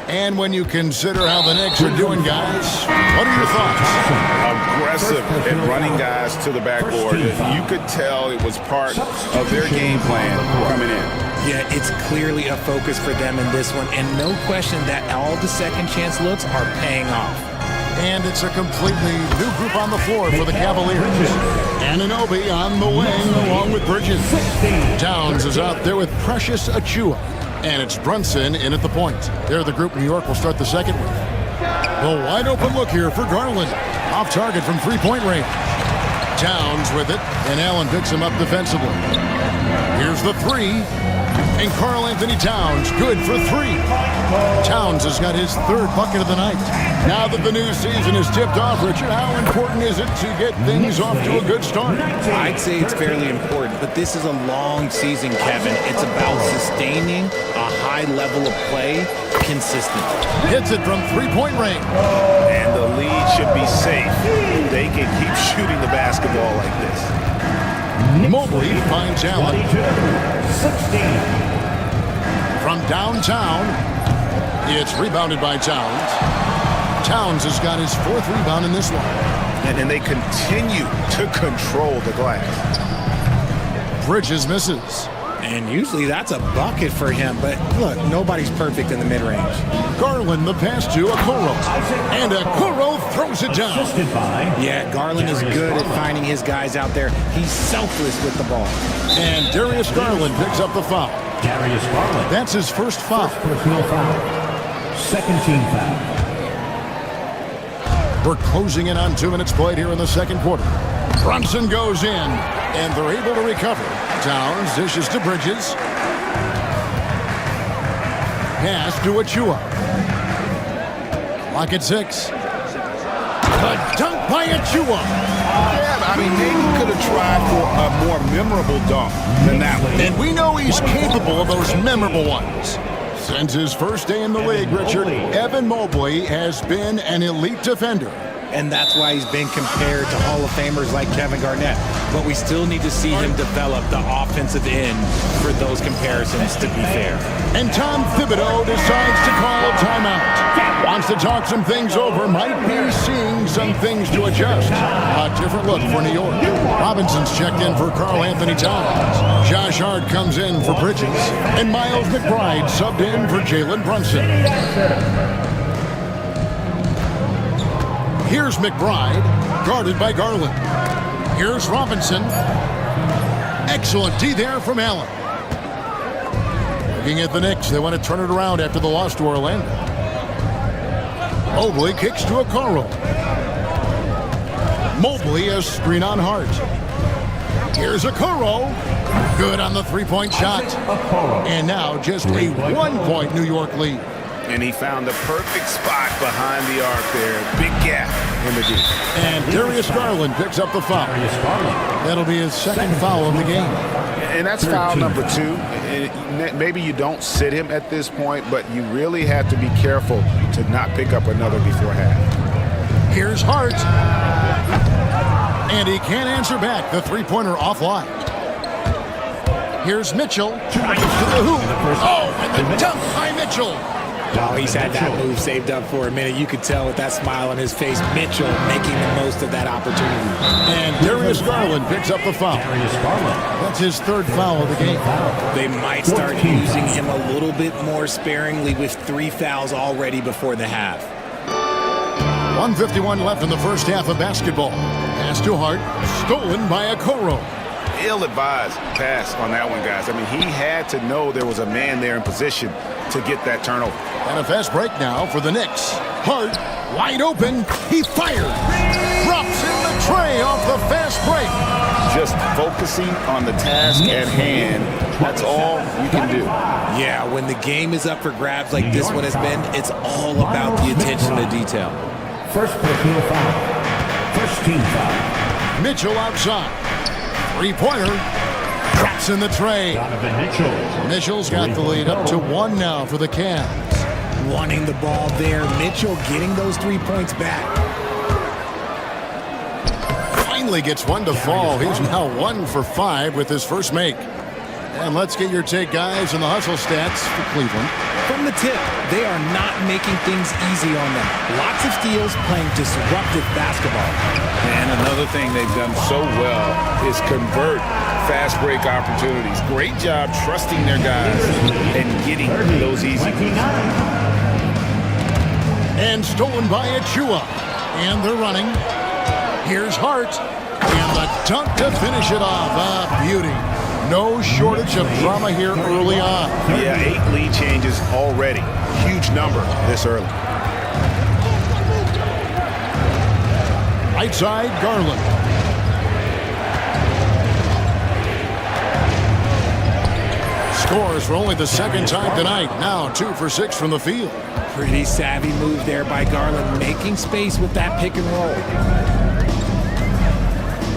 And when you consider how the Knicks are doing, guys, what are your thoughts? Aggressive at running guys to the backboard. You could tell it was part of their game plan coming in. Yeah, it's clearly a focus for them in this one, and no question that all the second chance looks are paying off. And it's a completely new group on the floor for the Cavaliers. Anunoby on the wing along with Bridges. Downs is out there with Precious Achiuwa. And it's Brunson in at the point. They're the group New York will start the second with. The wide open look here for Garland. Off target from three-point range. Downs with it, and Allen picks him up defensively. Here's the three. And Karl Anthony Towns, good for 3. Towns has got his 3rd bucket of the night. Now that the new season is tipped off, Richard, how important is it to get things off to a good start? I'd say it's fairly important, but this is a long season, Kevin. It's about sustaining a high level of play consistently. Hits it from three-point range. And the lead should be safe. They can keep shooting the basketball like this. Mobley finds Allen. 16. From downtown, it's rebounded by Towns. Towns has got his 4th rebound in this one. And they continue to control the glass. Bridges misses. And usually that's a bucket for him, but look, nobody's perfect in the mid-range. Garland the pass to Okoro. And Okoro throws it down. Yeah, Garland is good at finding his guys out there. He's selfless with the ball. And Darius Garland picks up the foul. Darius Garland. That's his first foul. First personal foul. Second team foul. We're closing in on 2 minutes played here in the second quarter. Brunson goes in, and they're able to recover. Downs dishes to Bridges. Pass to Achiuwa. Clock at 6. A dunk by Achiuwa. Yeah, I mean, maybe could have tried for a more memorable dunk than that one. And we know he's capable of those memorable ones. Since his first day in the league, Richard, Evan Mobley has been an elite defender. And that's why he's been compared to Hall of Famers like Kevin Garnett. But we still need to see him develop the offensive end for those comparisons to be fair. And Tom Thibodeau decides to call a timeout. Wants to talk some things over, might be seeing some things to adjust. A different look for New York. Robinson's checked in for Karl Anthony Towns. Josh Hart comes in for Bridges. And Miles McBride subbed in for Jalen Brunson. Here's McBride, guarded by Garland. Here's Robinson. Excellent D there from Allen. Looking at the Knicks, they want to turn it around after the loss to Orlando. Mobley kicks to Okoro. Mobley a screen on Hart. Here's Okoro. Good on the three-point shot. And now just a 1-point New York lead. And he found the perfect spot behind the arc there. Big gap in the deep. And Darius Garland picks up the foul. That'll be his second foul of the game. And that's foul number 2. Maybe you don't sit him at this point, but you really have to be careful to not pick up another before half. Here's Hart. And he can't answer back. The three-pointer offline. Here's Mitchell. To the hoop. Oh, and the dunk by Mitchell. Oh, he's had that move saved up for a minute. You could tell with that smile on his face, Mitchell making the most of that opportunity. And Darius Garland picks up the foul. That's his third foul of the game. They might start using him a little bit more sparingly with 3 fouls already before the half. 1:51 left in the first half of basketball. Pass to Hart, stolen by Okoro. Ill-advised pass on that one, guys. I mean, he had to know there was a man there in position to get that turnover. And a fast break now for the Knicks. Hart, wide open. He fires. Drops in the tray off the fast break. Just focusing on the task at hand. That's all you can do. Yeah, when the game is up for grabs like this one has been, it's all about the attention to detail. First personal foul. First team foul. Mitchell outside. Three-pointer. Drops in the tray. Mitchell's got the lead up to 1 now for the Cavs. Wanting the ball there. Mitchell getting those 3 points back. Finally gets one to fall. He's now 1 for 5 with his first make. And let's get your take, guys, on the hustle stats for Cleveland. From the tip, they are not making things easy on them. Lots of steals, playing disruptive basketball. And another thing they've done so well is convert fast break opportunities. Great job trusting their guys and getting those easy ones. And stolen by Achua. And they're running. Here's Hart. And the dunk to finish it off. A beauty. No shortage of drama here early on. Yeah, 8 lead changes already. Huge number this early. Right side, Garland. Scores for only the second time tonight. Now 2 for 6 from the field. Pretty savvy move there by Garland, making space with that pick and roll.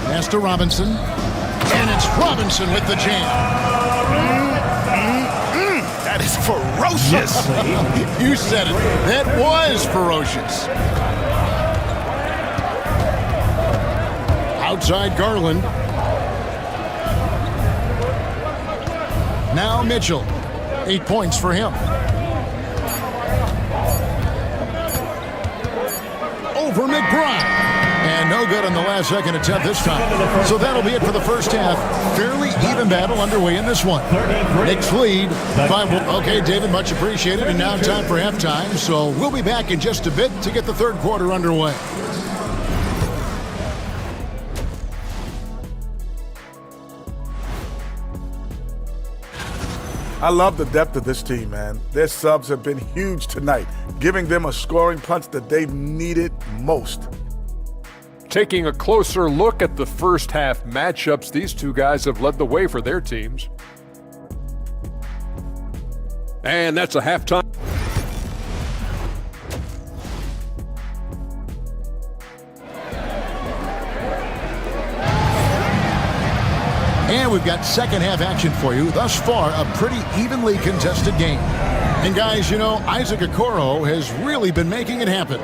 Pass to Robinson. And it's Robinson with the jam. That is ferocious. You said it. That was ferocious. Outside Garland. Now Mitchell. 8 points for him. Over McBride. And no good on the last second attempt this time. So that'll be it for the first half. Fairly even battle underway in this one. Knicks lead. Okay, David, much appreciated. And now time for halftime. So we'll be back in just a bit to get the third quarter underway. I love the depth of this team, man. Their subs have been huge tonight, giving them a scoring punch that they've needed most. Taking a closer look at the first half matchups, these two guys have led the way for their teams. And that's a halftime. And we've got second half action for you. Thus far, a pretty evenly contested game. And guys, you know, Isaac Okoro has really been making it happen.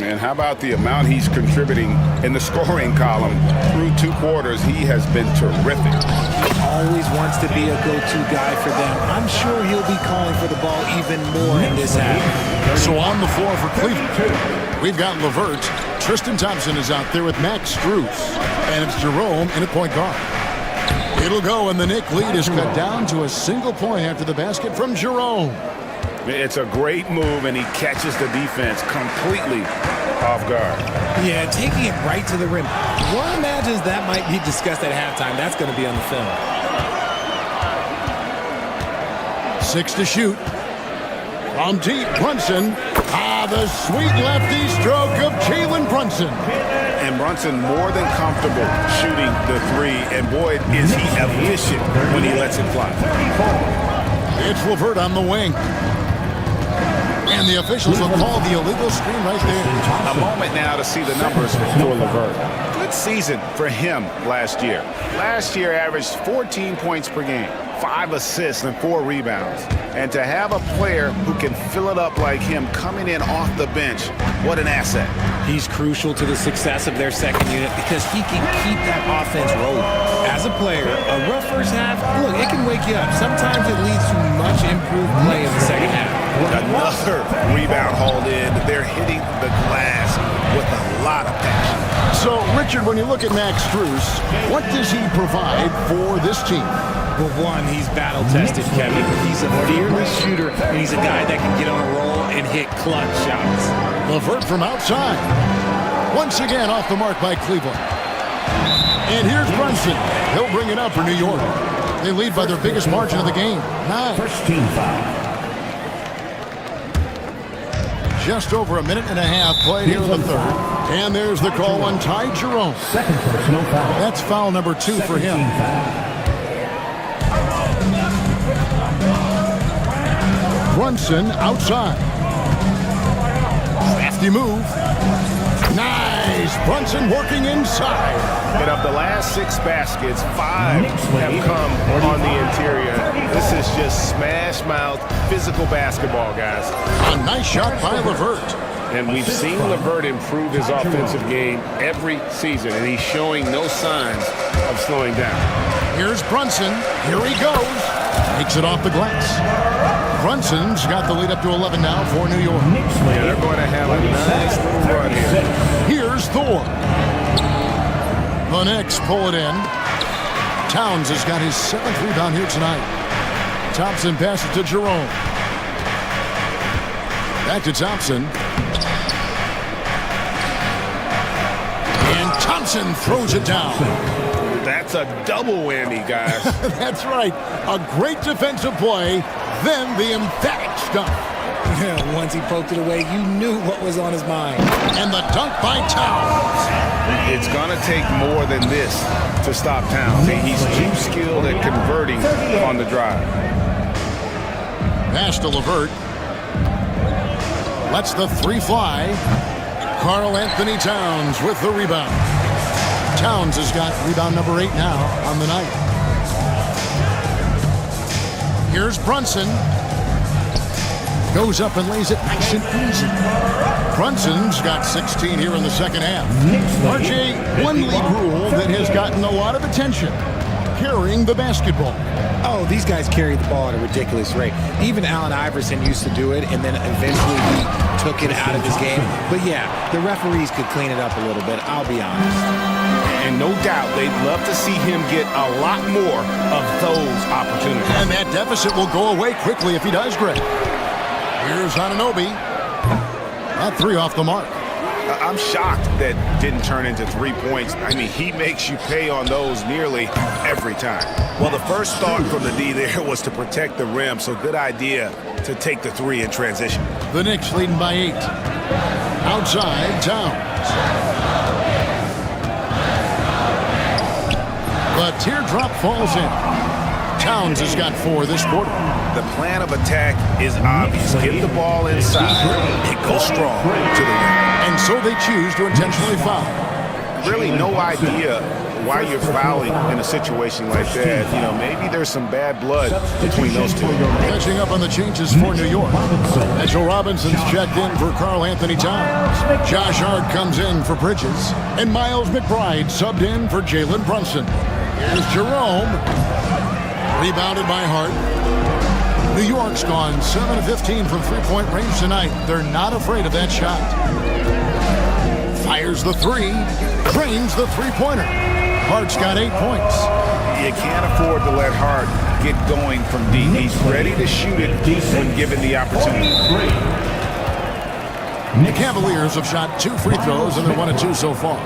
And how about the amount he's contributing in the scoring column through 2 quarters? He has been terrific. He always wants to be a go-to guy for them. I'm sure he'll be calling for the ball even more in this half. So on the floor for Cleveland, we've got LeVert. Tristan Thompson is out there with Max Strus. And it's Jerome in at point guard. It'll go, and the Knicks lead is cut down to a single point after the basket from Jerome. It's a great move, and he catches the defense completely off guard. Yeah, taking it right to the rim. One imagines that might be discussed at halftime. That's going to be on the film. 6 to shoot. From deep, Brunson. The sweet lefty stroke of Jalen Brunson. And And Brunson more than comfortable shooting the three, and boy, is he efficient when he lets it fly. It's LeVert on the wing. And the officials will call the illegal screen right there. A moment now to see the numbers for LeVert. Good season for him last year. Last year averaged 14 points per game, 5 assists and 4 rebounds. And to have a player who can fill it up like him coming in off the bench, what an asset. He's crucial to the success of their second unit because he can keep that offense rolling. As a player, a rough first half, look, it can wake you up. Sometimes it leads to much improved play in the second half. Another rebound hauled in. They're hitting the glass with a lot of passion. So, Richard, when you look at Max Strus, what does he provide for this team? Well, one, he's battle-tested, Kevin. He's a fearless shooter, and he's a guy that can get on a roll and hit clutch shots. LeVert from outside. Once again off the mark by Cleveland. And here's Brunson. He'll bring it up for New York. They lead by their biggest margin of the game, 9. First team foul. Just over a minute and a half played here in the third. And there's the call on Ty Jerome. Second personal foul. That's foul number 2 for him. Brunson outside. Crafty move. Nice. Brunson working inside. And of the last 6 baskets, 5 have come on the interior. This is just smash mouth physical basketball, guys. A nice shot by LeVert. And we've seen LeVert improve his offensive game every season, and he's showing no signs of slowing down. Here's Brunson. Here he goes. Takes it off the glass. Brunson's got the lead up to 11 now for New York. Yeah, they're going to have a nice little run here. Here's Thor. The Knicks pull it in. Towns has got his 7th rebound here tonight. Thompson passes to Jerome. Back to Thompson. And Thompson throws it down. That's a double whammy, guys. That's right. A great defensive play, then the emphatic stuff. Yeah, once he poked it away, you knew what was on his mind. And the dunk by Towns. It's going to take more than this to stop Towns. He's too skilled at converting on the drive. Pass to LeVert. Lets the 3 fly. Karl Anthony Towns with the rebound. Towns has got rebound number 8 now on the night. Here's Brunson. Goes up and lays it nice and easy. Brunson's got 16 here in the second half. RJ, one league rule that has gotten a lot of attention. Carrying the basketball. Oh, these guys carry the ball at a ridiculous rate. Even Allen Iverson used to do it, and then eventually he took it out of his game. But yeah, the referees could clean it up a little bit, I'll be honest. And no doubt they'd love to see him get a lot more of those opportunities. And that deficit will go away quickly if he does, Greg. Here's Anunoby. That 3 off the mark. I'm shocked that didn't turn into 3 points. I mean, he makes you pay on those nearly every time. Well, the first thought from the D there was to protect the rim, so good idea to take the 3 in transition. The Knicks leading by 8. Outside, Towns. The teardrop falls in. Towns has got 4 this quarter. The plan of attack is obvious. Get the ball inside. It goes strong to the rim. And so they choose to intentionally foul. Really no idea why you're fouling in a situation like that. You know, maybe there's some bad blood between those two. Catching up on the changes for New York. Mitchell Robinson's checked in for Karl Anthony Towns. Josh Hart comes in for Bridges. And Miles McBride subbed in for Jalen Brunson. Here's Jerome. Rebounded by Hart. New York's gone 7 of 15 from 3-point range tonight. They're not afraid of that shot. Fires the 3. Drains the 3-pointer. Hart's got 8 points. You can't afford to let Hart get going from deep. He's ready to shoot it when given the opportunity. The Cavaliers have shot 2 free throws and they're 1 of 2 so far.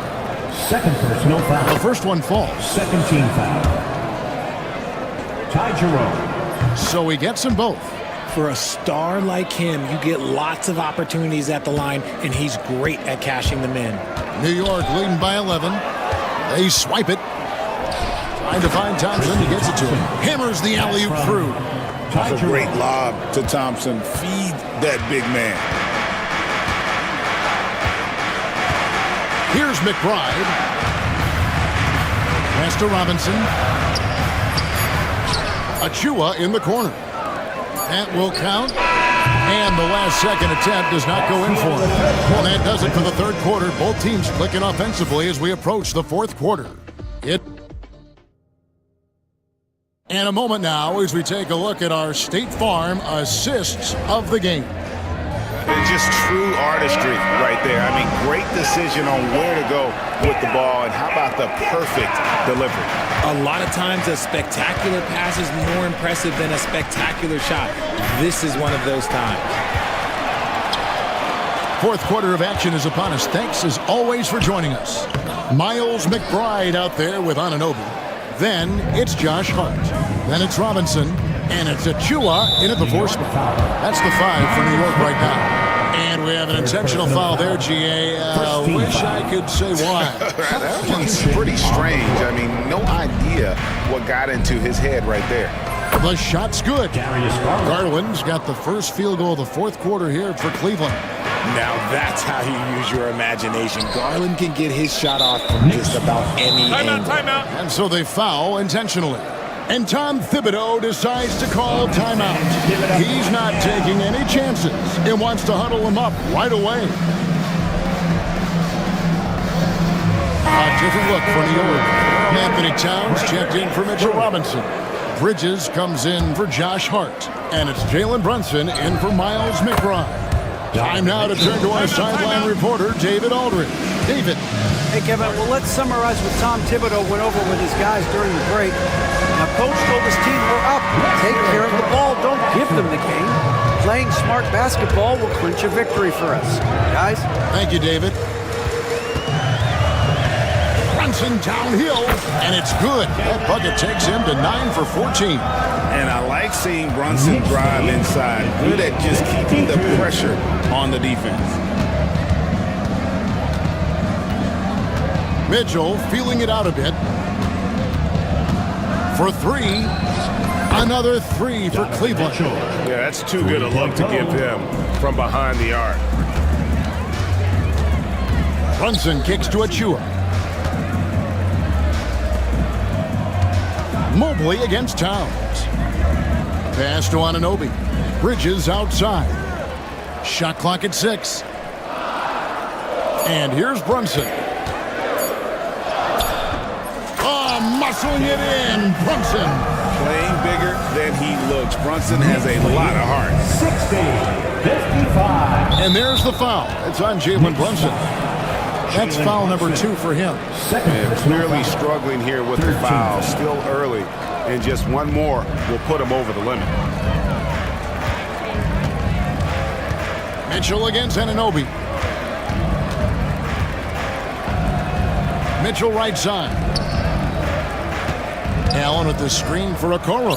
Second personal foul. The first one falls. Second team foul. Ty Jerome. So he gets them both. For a star like him, you get lots of opportunities at the line, and he's great at cashing them in. New York leading by 11. They swipe it. Trying to find Thompson. He gets it to him. Hammers the alley-oop through. That's a great lob to Thompson. Feed that big man. Here's McBride. Pass to Robinson. Achua in the corner. That will count. And the last second attempt does not go in for him. And that does it for the third quarter. Both teams clicking offensively as we approach the fourth quarter. And a moment now as we take a look at our State Farm assists of the game. It's just true artistry right there. I mean, great decision on where to go with the ball, and how about the perfect delivery? A lot of times a spectacular pass is more impressive than a spectacular shot. This is one of those times. Fourth quarter of action is upon us. Thanks as always for joining us. Miles McBride out there with Anunoby. Then it's Josh Hart. Then it's Robinson. And it's Achua in at the 4 spot. That's the 5 for New York right now. And we have an intentional foul there, GA. Wish I could say why. That one's pretty strange. I mean, no idea what got into his head right there. The shot's good. Garland's got the first field goal of the fourth quarter here for Cleveland. Now that's how you use your imagination. Garland can get his shot off from just about any angle. Timeout. And so they foul intentionally. And Tom Thibodeau decides to call timeout. He's not taking any chances and wants to huddle him up right away. A different look for New York. Anthony Towns checked in for Mitchell Robinson. Bridges comes in for Josh Hart. And it's Jalen Brunson in for Miles McBride. Time now to turn to our sideline reporter, David Aldridge. David. Hey, Kevin, well, let's summarize what Tom Thibodeau went over with his guys during the break. Now, Coach told his team, we're up. Take care of the ball. Don't give them the game. Playing smart basketball will clinch a victory for us. Guys? Thank you, David. Brunson downhill, and it's good. That bucket takes him to 9 for 14. And I like seeing Brunson drive inside. Good at just keeping the pressure on the defense. Mitchell feeling it out a bit. For 3. Another 3 for Cleveland. Yeah, that's too good a look to give him from behind the arc. Brunson kicks to Achua. Mobley against Towns. Pass to Anunoby. Bridges outside. Shot clock at 6. And here's Brunson. Muscling it in. Brunson. Playing bigger than he looks. Brunson has a lot of heart. 60-55. And there's the foul. It's on Jalen Brunson. That's foul number 2 for him. And clearly struggling here with the foul. Still early. And just one more will put him over the limit. Mitchell against Anunoby. Mitchell right side. Allen with the screen for Okoro.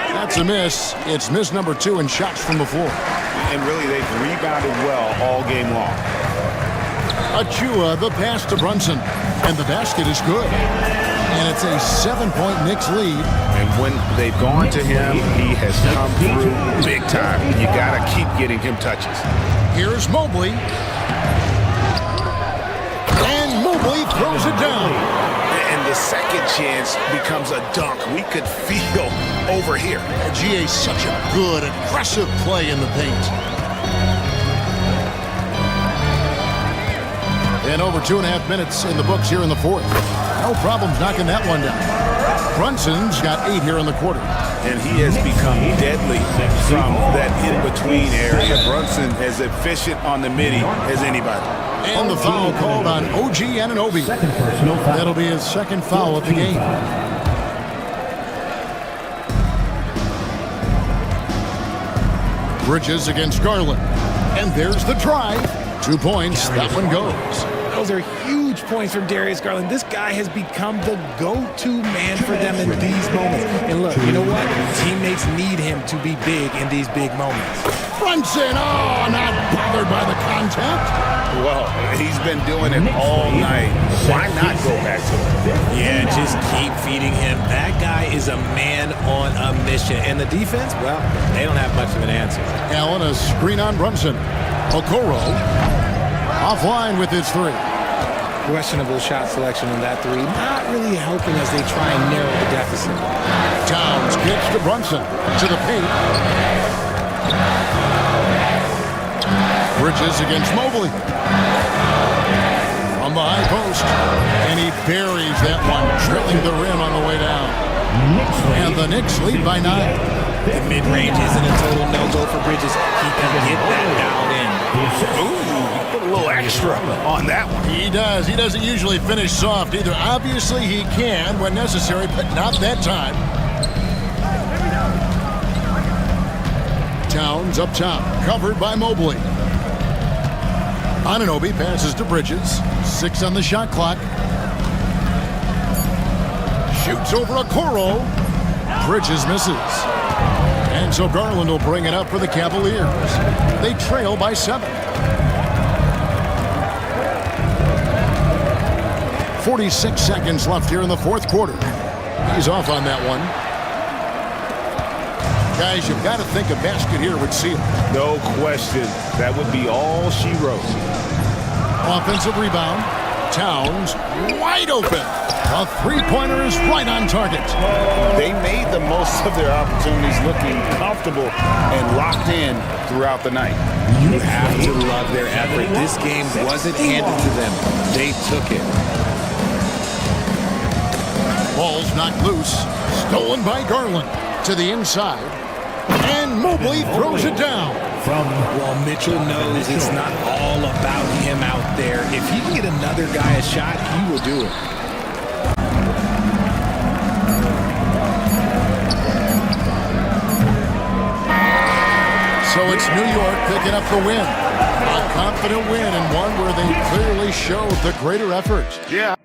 That's a miss. It's miss number 2 and shots from the floor. And really, they've rebounded well all game long. Achua, the pass to Brunson. And the basket is good. And it's a 7-point Knicks lead. And when they've gone to him, he has come through big time. You got to keep getting him touches. Here's Mobley. And Mobley throws it down. And the second chance becomes a dunk. We could feel over here. GA, such a good, aggressive play in the paint. And over 2.5 minutes in the books here in the fourth. No problems knocking that one down. Brunson's got 8 here in the quarter. And he has become deadly from that in-between area. Brunson as efficient on the midi as anybody. And the foul called on OG Anunoby. That'll be his second foul of the game. Bridges against Garland. And there's the drive. 2 points. That one goes. Those are huge Huge points from Darius Garland. This guy has become the go-to man for them in these moments. And look, you know what? Teammates need him to be big in these big moments. Brunson, oh, not bothered by the contact. Well, he's been doing it all night. Why not go back to him? Yeah, just keep feeding him. That guy is a man on a mission. And the defense, well, they don't have much of an answer. Allen, a screen on Brunson. Okoro offline with his three. Questionable shot selection on that three. Not really helping as they try and narrow the deficit. Towns gets to Brunson. To the paint. Bridges against Mobley. From the high post. And he buries that one, drilling the rim on the way down. And the Knicks lead by 9. The mid-range isn't a total no-go for Bridges. He can get that dialed in. Ooh, put a little extra on that one. He does. He doesn't usually finish soft either. Obviously, he can when necessary, but not that time. Towns up top, covered by Mobley. Anunoby passes to Bridges. 6 on the shot clock. Shoots over Okoro. Bridges misses. And so Garland will bring it up for the Cavaliers. They trail by 7. 46 seconds left here in the fourth quarter. He's off on that one. Guys, you've got to think a basket here would seal. No question. That would be all she wrote. Offensive rebound. Towns wide open. A three-pointer is right on target. They made the most of their opportunities, looking comfortable and locked in throughout the night. You have to love their effort. This game wasn't handed to them. They took it. Ball's knocked loose. Stolen by Garland. To the inside. And Mobley throws it down. Well, Mitchell knows it's not all about him out there. If he can get another guy a shot, he will do it. So it's New York picking up the win. A confident win and one where they clearly showed the greater effort. Yeah.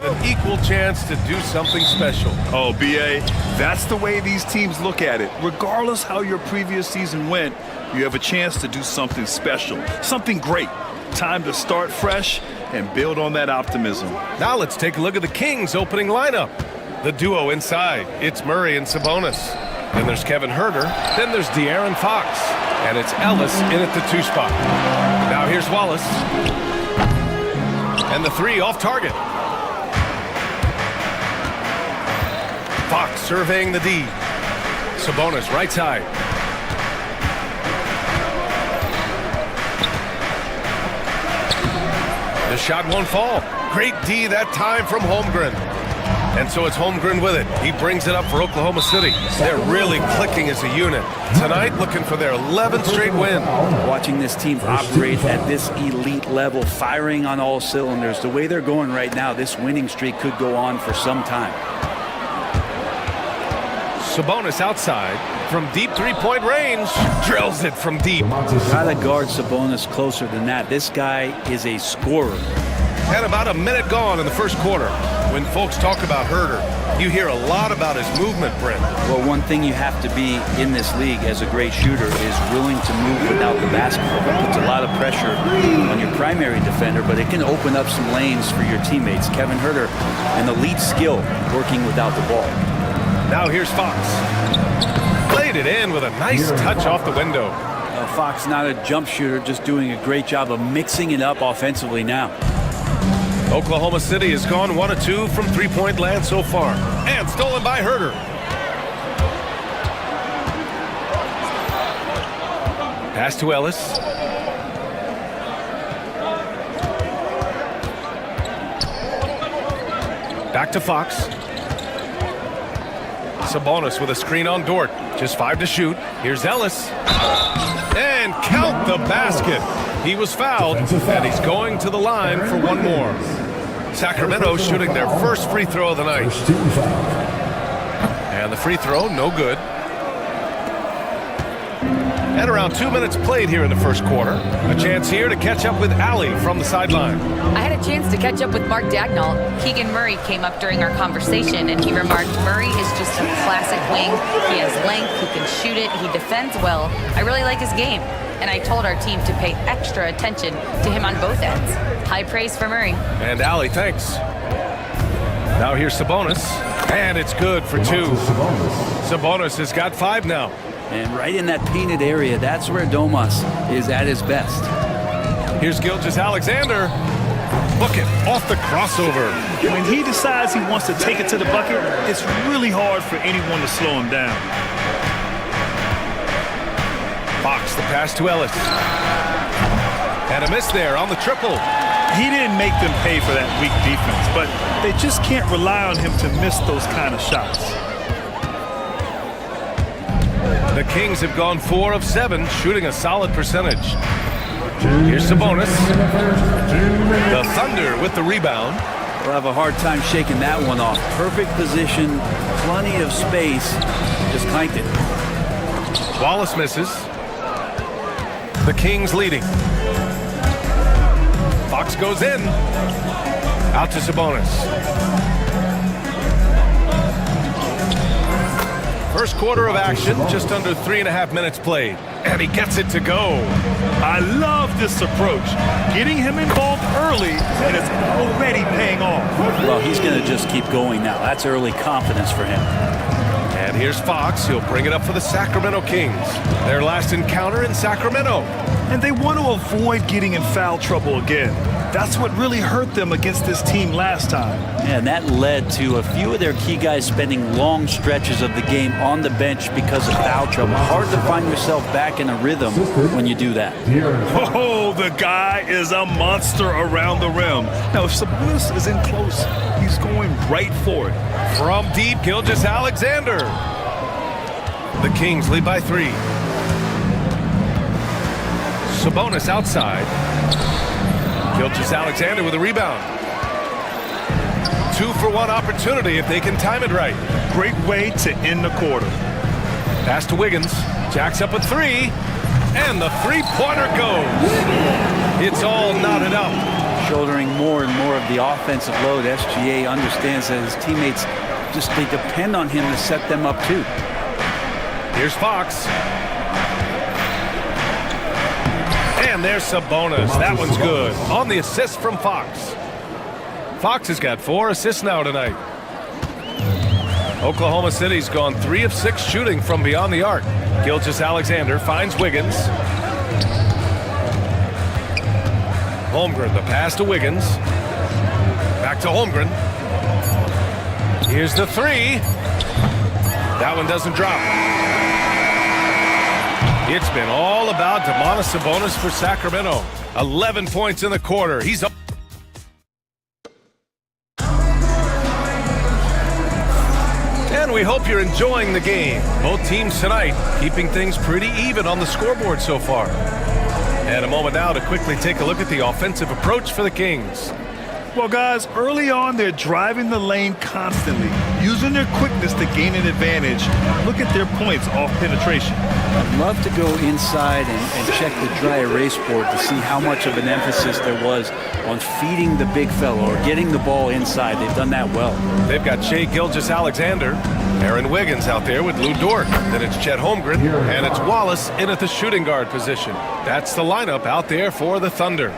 An equal chance to do something special. Oh, BA, that's the way these teams look at it. Regardless how your previous season went, you have a chance to do something special, something great. Time to start fresh and build on that optimism. Now let's take a look at the Kings opening lineup. The duo inside, it's Murray and Sabonis. Then there's Kevin Huerter. Then there's De'Aaron Fox. And it's Ellis in at the 2 spot. Now here's Wallace. And the 3 off target. Fox surveying the D. Sabonis right side. The shot won't fall. Great D that time from Holmgren. And so it's Holmgren with it. He brings it up for Oklahoma City. They're really clicking as a unit. Tonight, looking for their 11th straight win. Watching this team operate at this elite level, firing on all cylinders, the way they're going right now, this winning streak could go on for some time. Sabonis outside from deep three-point range. Drills it from deep. Gotta guard Sabonis closer than that. This guy is a scorer. And about a minute gone in the first quarter. When folks talk about Huerter, you hear a lot about his movement, Brent. Well, one thing you have to be in this league as a great shooter is willing to move without the basketball. It puts a lot of pressure on your primary defender, but it can open up some lanes for your teammates. Kevin Huerter, an elite skill working without the ball. Now here's Fox. Played it in with a nice touch off the window. Fox, not a jump shooter, just doing a great job of mixing it up offensively now. Oklahoma City has gone 1 of 2 from three-point land so far. And stolen by Huerter. Pass to Ellis. Back to Fox. Sabonis with a screen on Dort. Just 5 to shoot. Here's Ellis. And count the basket. He was fouled, and he's going to the line for one more. Sacramento shooting their first free throw of the night. And the free throw, no good. And around 2 minutes played here in the first quarter. A chance here to catch up with Allie from the sideline. I had a chance to catch up with Mark Dagnall. Keegan Murray came up during our conversation, and he remarked, Murray is just a classic wing. He has length, he can shoot it, he defends well. I really like his game. And I told our team to pay extra attention to him on both ends. High praise for Murray. And Allie, thanks. Now here's Sabonis. And it's good for 2. Sabonis has got 5 now. And right in that painted area, that's where Domas is at his best. Here's Gilgeous-Alexander. Book it off the crossover. When he decides he wants to take it to the bucket, it's really hard for anyone to slow him down. Fox, the pass to Ellis. And a miss there on the triple. He didn't make them pay for that weak defense, but they just can't rely on him to miss those kind of shots. The Kings have gone 4 of 7, shooting a solid percentage. Here's Sabonis. The Thunder with the rebound. We'll have a hard time shaking that one off. Perfect position, plenty of space. Just clanked it. Wallace misses. The Kings leading. Fox goes in. Out to Sabonis. First quarter of action, just under 3.5 minutes played. And he gets it to go. I love this approach. Getting him involved early, and it's already paying off. Well, he's going to just keep going now. That's early confidence for him. And here's Fox. He'll bring it up for the Sacramento Kings. Their last encounter in Sacramento. And they want to avoid getting in foul trouble again. That's what really hurt them against this team last time. And that led to a few of their key guys spending long stretches of the game on the bench because of foul trouble. Hard to find yourself back in a rhythm when you do that. Oh, the guy is a monster around the rim. Now, if Sabonis is in close, he's going right for it. From deep, Gilgeous-Alexander. The Kings lead by 3. Sabonis outside. Gilgeous-Alexander with a rebound. 2-for-1 opportunity if they can time it right. Great way to end the quarter. Pass to Wiggins. Jacks up a 3. And the three-pointer goes. It's all knotted up. shouldering more and more of the offensive load. SGA understands that his teammates they depend on him to set them up too. Here's Fox. And there's Sabonis. That one's good. On the assist from Fox. Fox has got 4 assists now tonight. Oklahoma City's gone 3 of 6 shooting from beyond the arc. Gilgeous-Alexander finds Wiggins. Holmgren, the pass to Wiggins. Back to Holmgren. Here's the 3. That one doesn't drop. It's been all about Domantas Sabonis for Sacramento. 11 points in the quarter. He's up. And we hope you're enjoying the game. Both teams tonight keeping things pretty even on the scoreboard so far. And a moment now to quickly take a look at the offensive approach for the Kings. Well, guys, early on, they're driving the lane constantly, using their quickness to gain an advantage. Look at their points off penetration. I'd love to go inside and check the dry erase board to see how much of an emphasis there was on feeding the big fella or getting the ball inside. They've done that well. They've got Shai Gilgeous-Alexander, Aaron Wiggins out there with Lou Dort. Then it's Chet Holmgren, and it's Wallace in at the shooting guard position. That's the lineup out there for the Thunder.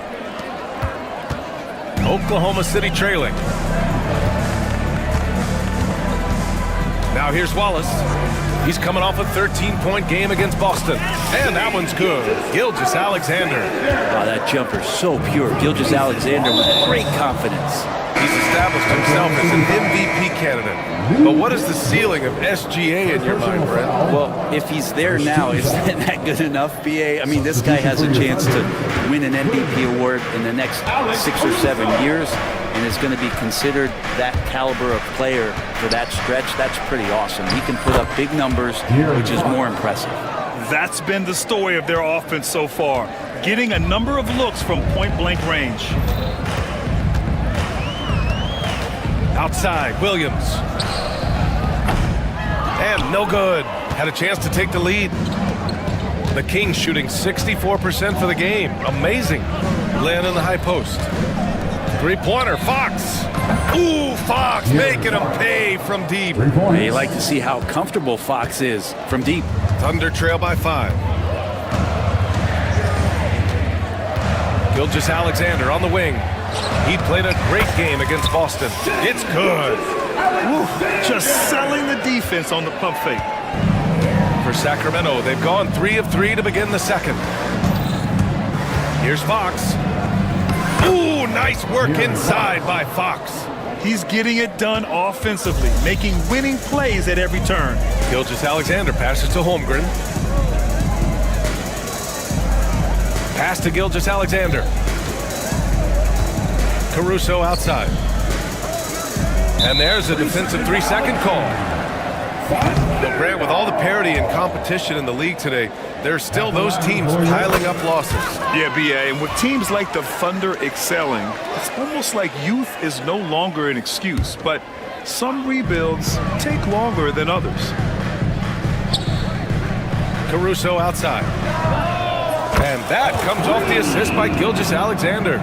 Oklahoma City trailing. Now here's Wallace. He's coming off a 13-point game against Boston. And that one's good. Gilgeous-Alexander. Wow, that jumper's so pure. Gilgeous-Alexander with great confidence. He's established himself as an MVP candidate. But what is the ceiling of SGA in your mind, Brent? Well, if he's there now, is that good enough, BA? I mean, this guy has a chance to win an MVP award in the next 6 or 7 years and is going to be considered that caliber of player for that stretch. That's pretty awesome. He can put up big numbers, which is more impressive. That's been the story of their offense so far, getting a number of looks from point-blank range. Outside, Williams. And no good. Had a chance to take the lead. The Kings shooting 64% for the game. Amazing. Len in the high post. Three-pointer, Fox. Ooh, Fox making him pay from deep. Hey, you like to see how comfortable Fox is from deep. Thunder trail by 5. Gilgeous-Alexander on the wing. He played a great game against Boston. It's good. Woo, just selling the defense on the pump fake. For Sacramento, they've gone 3 of 3 to begin the second. Here's Fox. Ooh, nice work inside by Fox. He's getting it done offensively, making winning plays at every turn. Gilgeous-Alexander passes to Holmgren. Pass to Gilgeous-Alexander. Caruso outside. And there's a defensive 3-second call. But Grant, with all the parity and competition in the league today, there are still those teams piling up losses. Yeah, BA, and with teams like the Thunder excelling, it's almost like youth is no longer an excuse, but some rebuilds take longer than others. Caruso outside. And that comes off the assist by Gilgeous-Alexander.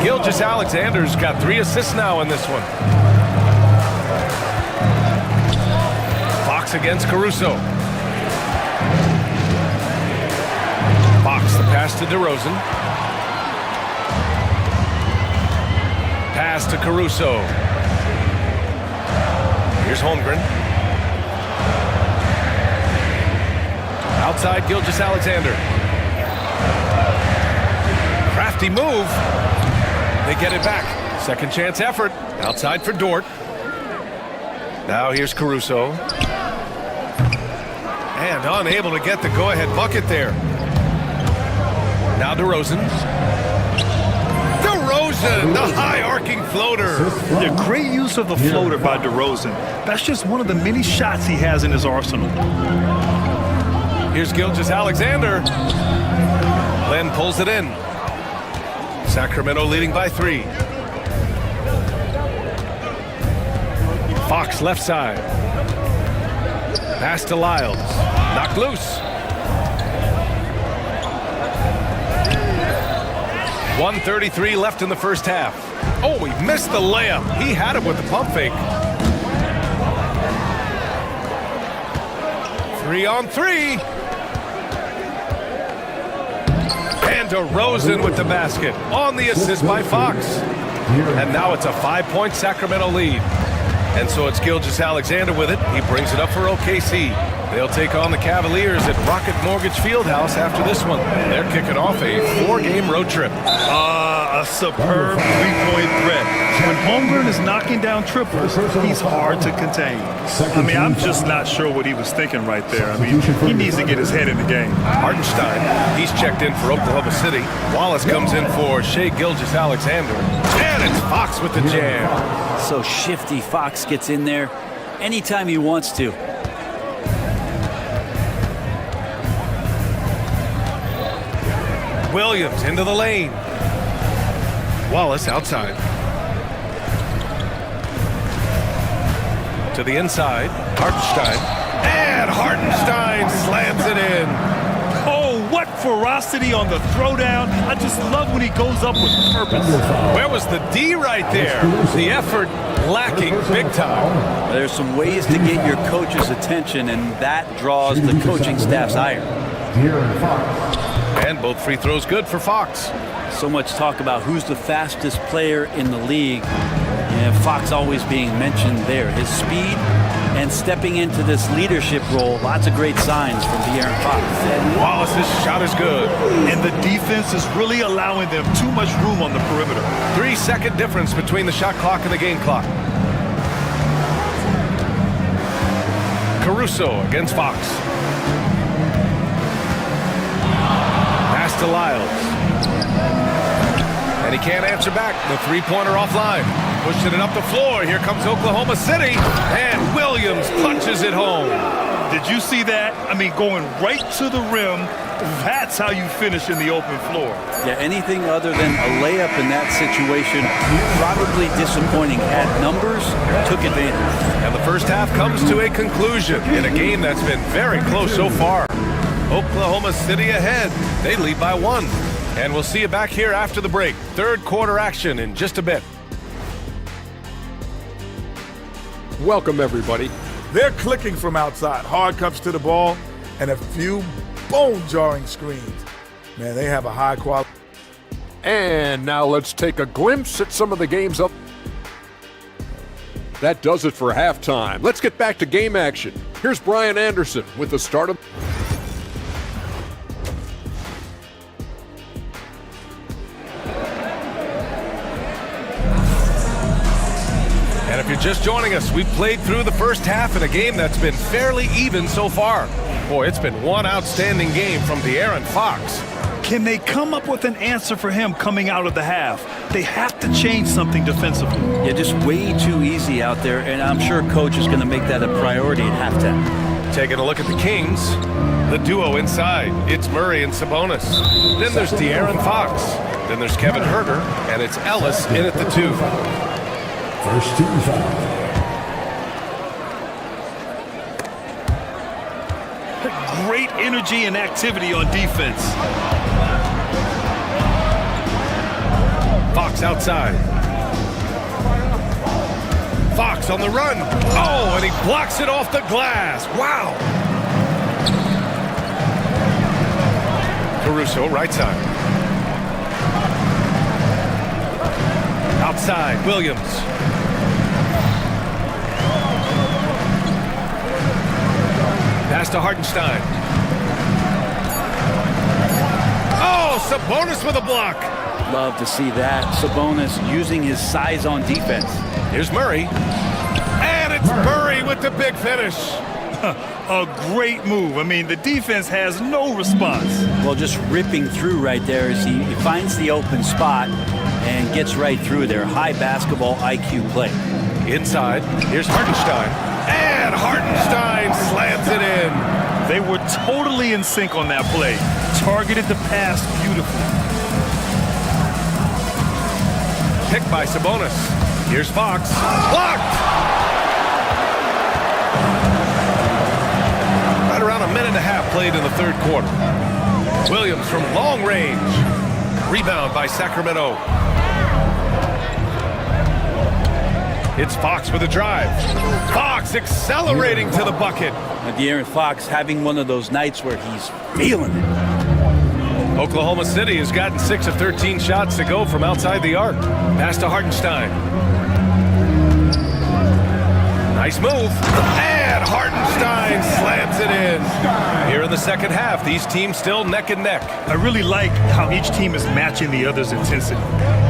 Gilgeous-Alexander's got 3 assists now in this one. Fox against Caruso. Fox, the pass to DeRozan. Pass to Caruso. Here's Holmgren. Outside Gilgeous-Alexander. Crafty move. They get it back. Second chance effort. Outside for Dort. Now here's Caruso. And unable to get the go-ahead bucket there. Now DeRozan. DeRozan, the high-arcing floater. Yeah, great use of the floater by DeRozan. That's just one of the many shots he has in his arsenal. Here's Gilgeous-Alexander. Len pulls it in. Sacramento leading by 3. Fox left side. Pass to Lyles. Knocked loose. 1:33 left in the first half. Oh, he missed the layup. He had it with the pump fake. 3-on-3. And DeRozan with the basket on the assist by Fox. And now it's a 5-point Sacramento lead. And so it's Gilgeous-Alexander with it. He brings it up for OKC. They'll take on the Cavaliers at Rocket Mortgage Fieldhouse after this one. They're kicking off a 4-game road trip. A superb three-point threat. When Holmgren is knocking down triples, he's hard to contain. I mean, I'm just not sure what he was thinking right there. I mean, he needs to get his head in the game. Hartenstein, he's checked in for Oklahoma City. Wallace comes in for Shai Gilgeous-Alexander. And it's Fox with the jam. So shifty. Fox gets in there anytime he wants to. Williams into the lane. Wallace outside. To the inside. Hartenstein. And Hartenstein slams it in. Oh, what ferocity on the throwdown. I just love when he goes up with purpose. Where was the D right there? The effort lacking big time. There's some ways to get your coach's attention, and that draws the coaching staff's ire. And both free throws good for Fox. So much talk about who's the fastest player in the league. And Fox always being mentioned there. His speed and stepping into this leadership role, lots of great signs from De'Aaron Fox. Wallace's shot is good. And the defense is really allowing them too much room on the perimeter. 3-second difference between the shot clock and the game clock. Caruso against Fox. Pass to Lyles. And he can't answer back. The three-pointer offline. Pushing it up the floor. Here comes Oklahoma City. And Williams punches it home. Did you see that? I mean, going right to the rim. That's how you finish in the open floor. Yeah, anything other than a layup in that situation, probably disappointing. Had numbers, took advantage. And the first half comes to a conclusion in a game that's been very close so far. Oklahoma City ahead. They lead by 1. And we'll see you back here after the break. Third quarter action in just a bit. Welcome, everybody. They're clicking from outside. Hard comes to the ball and a few bone-jarring screens. Man, they have a high quality. And now let's take a glimpse at some of the games up. That does it for halftime. Let's get back to game action. Here's Brian Anderson with the start of... And if you're just joining us, we've played through the first half in a game that's been fairly even so far. Boy, it's been one outstanding game from De'Aaron Fox. Can they come up with an answer for him coming out of the half? They have to change something defensively. Yeah, just way too easy out there, and I'm sure coach is going to make that a priority at halftime. Taking a look at the Kings, the duo inside. It's Murray and Sabonis. Then there's De'Aaron Fox. Then there's Kevin Huerter, and it's Ellis in at the 2. First team foul. Great energy and activity on defense. Fox outside. Fox on the run. Oh, and he blocks it off the glass. Wow. Caruso, right side. Outside, Williams. Pass to Hartenstein. Oh, Sabonis with a block. Love to see that. Sabonis using his size on defense. Here's Murray. And it's Murray with the big finish. A great move. I mean, the defense has no response. Well, just ripping through right there as he finds the open spot and gets right through there. High basketball IQ play. Inside, here's Hartenstein. And Hartenstein slams it in. They were totally in sync on that play. Targeted the pass beautifully. Picked by Sabonis. Here's Fox. Blocked! Right around a minute and a half played in the third quarter. Williams from long range. Rebound by Sacramento. It's Fox with a drive. Fox accelerating to the bucket. De'Aaron Fox having one of those nights where he's feeling it. Oklahoma City has gotten 6 of 13 shots to go from outside the arc. Pass to Hartenstein. Nice move. And Hartenstein slams it in. Here in the second half, these teams still neck and neck. I really like how each team is matching the other's intensity.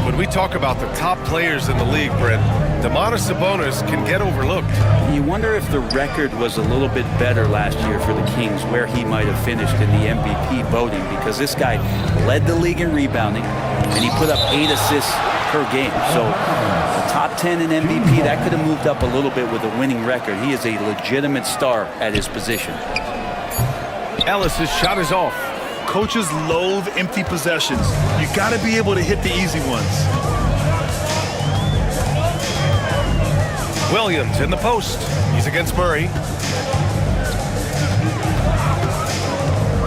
When we talk about the top players in the league, Brent, Domantas Sabonis can get overlooked. You wonder if the record was a little bit better last year for the Kings, where he might have finished in the MVP voting, because this guy led the league in rebounding, and he put up 8 assists per game. So top 10 in MVP, that could have moved up a little bit with a winning record. He is a legitimate star at his position. Ellis' shot is off. Coaches loathe empty possessions. You got to be able to hit the easy ones. Williams in the post. He's against Murray.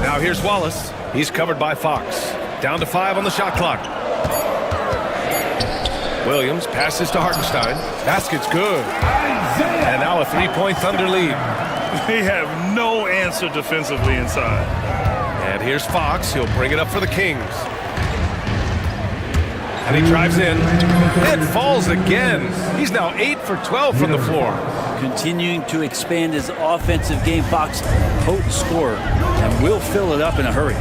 Now here's Wallace. He's covered by Fox. Down to 5 on the shot clock. Williams passes to Hartenstein. Basket's good. And now a 3-point Thunder lead. They have no answer defensively inside. And here's Fox. He'll bring it up for the Kings. And he drives in. It falls again. He's now 8 for 12 from the floor. Continuing to expand his offensive game, Fox, potent scorer, and will fill it up in a hurry.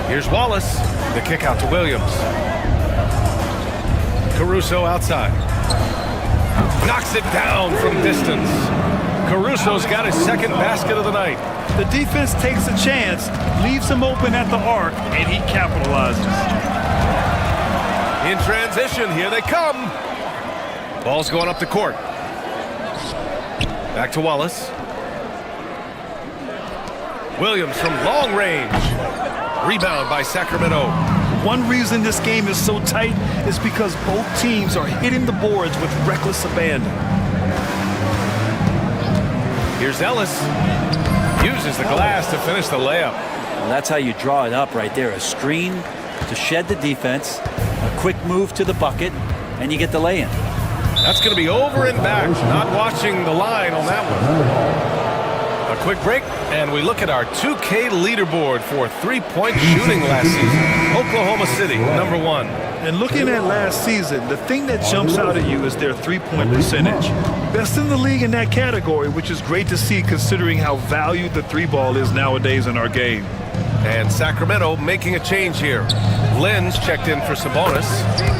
Here's Wallace. The kick out to Williams. Caruso outside. Knocks it down from distance. Caruso's got his second basket of the night. The defense takes a chance, leaves him open at the arc, and he capitalizes. In transition, here they come. Ball's going up the court. Back to Wallace. Williams from long range. Rebound by Sacramento. One reason this game is so tight is because both teams are hitting the boards with reckless abandon. Here's Ellis. Uses the glass to finish the layup. Well, that's how you draw it up right there. A screen to shed the defense, a quick move to the bucket, and you get the lay-in. That's going to be over and back. Not watching the line on that one. A quick break, and we look at our 2K leaderboard for three-point shooting last season. Oklahoma City, number 1. And looking at last season, the thing that jumps out at you is their three-point percentage. Best in the league in that category, which is great to see considering how valued the three ball is nowadays in our game. And Sacramento making a change here. Lynn's checked in for Sabonis.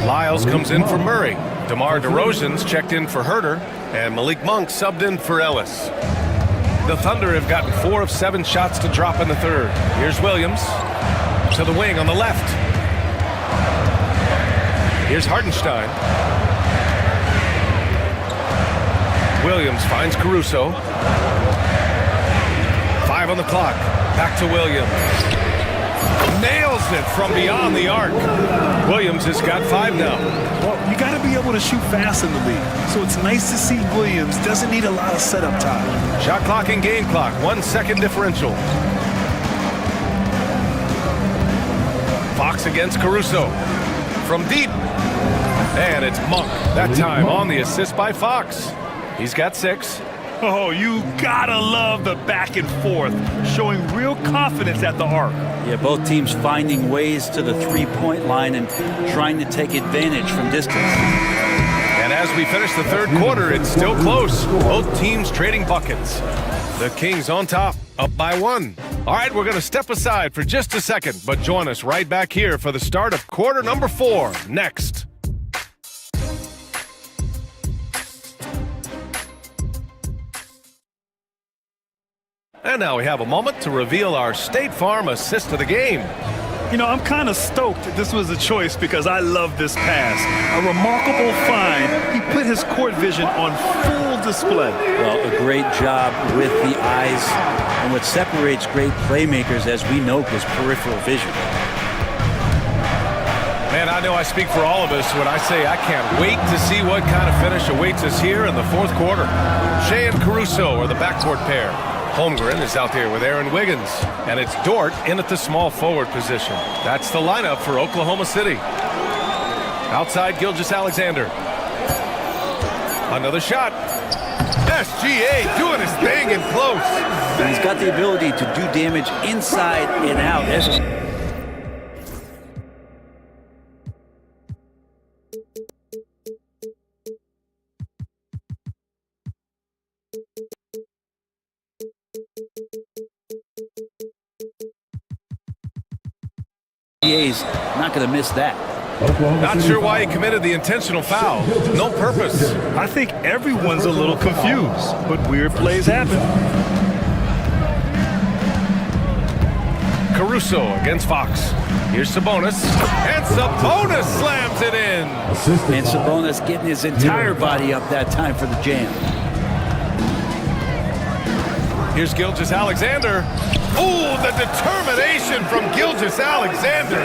Lyles comes in for Murray. DeMar DeRozan's checked in for Herter. And Malik Monk subbed in for Ellis. The Thunder have gotten 4 of 7 shots to drop in the third. Here's Williams to the wing on the left. Here's Hartenstein. Williams finds Caruso. 5 on the clock. Back to Williams. Nails it from beyond the arc. Williams has got 5 now. Well, you got to be able to shoot fast in the league. So it's nice to see Williams doesn't need a lot of setup time. Shot clock and game clock. 1 second differential. Fox against Caruso. From deep. And it's Monk. That time on the assist by Fox. He's got 6. Oh, you gotta love the back and forth, showing real confidence at the arc. Yeah, both teams finding ways to the three-point line and trying to take advantage from distance. And as we finish the third quarter, it's still close. Both teams trading buckets. The Kings on top, up by 1. All right, we're going to step aside for just a second, but join us right back here for the start of quarter number 4, next. And now we have a moment to reveal our State Farm assist of the game. You know, I'm kind of stoked this was a choice because I love this pass. A remarkable find. He put his court vision on full display. Well, a great job with the eyes. And what separates great playmakers, as we know, is peripheral vision. Man, I know I speak for all of us when I say I can't wait to see what kind of finish awaits us here in the fourth quarter. Shea and Caruso are the backcourt pair. Holmgren is out there with Aaron Wiggins. And it's Dort in at the small forward position. That's the lineup for Oklahoma City. Outside Gilgeous-Alexander. Another shot. SGA doing his thing in close. And he's got the ability to do damage inside and out. SGA's not going to miss that. Not sure why he committed the intentional foul. No purpose. I think everyone's a little confused, but weird plays happen. Caruso against Fox. Here's Sabonis. And Sabonis slams it in. And Sabonis getting his entire body up that time for the jam. Here's Gilgeous-Alexander. Oh, the determination from Gilgeous-Alexander.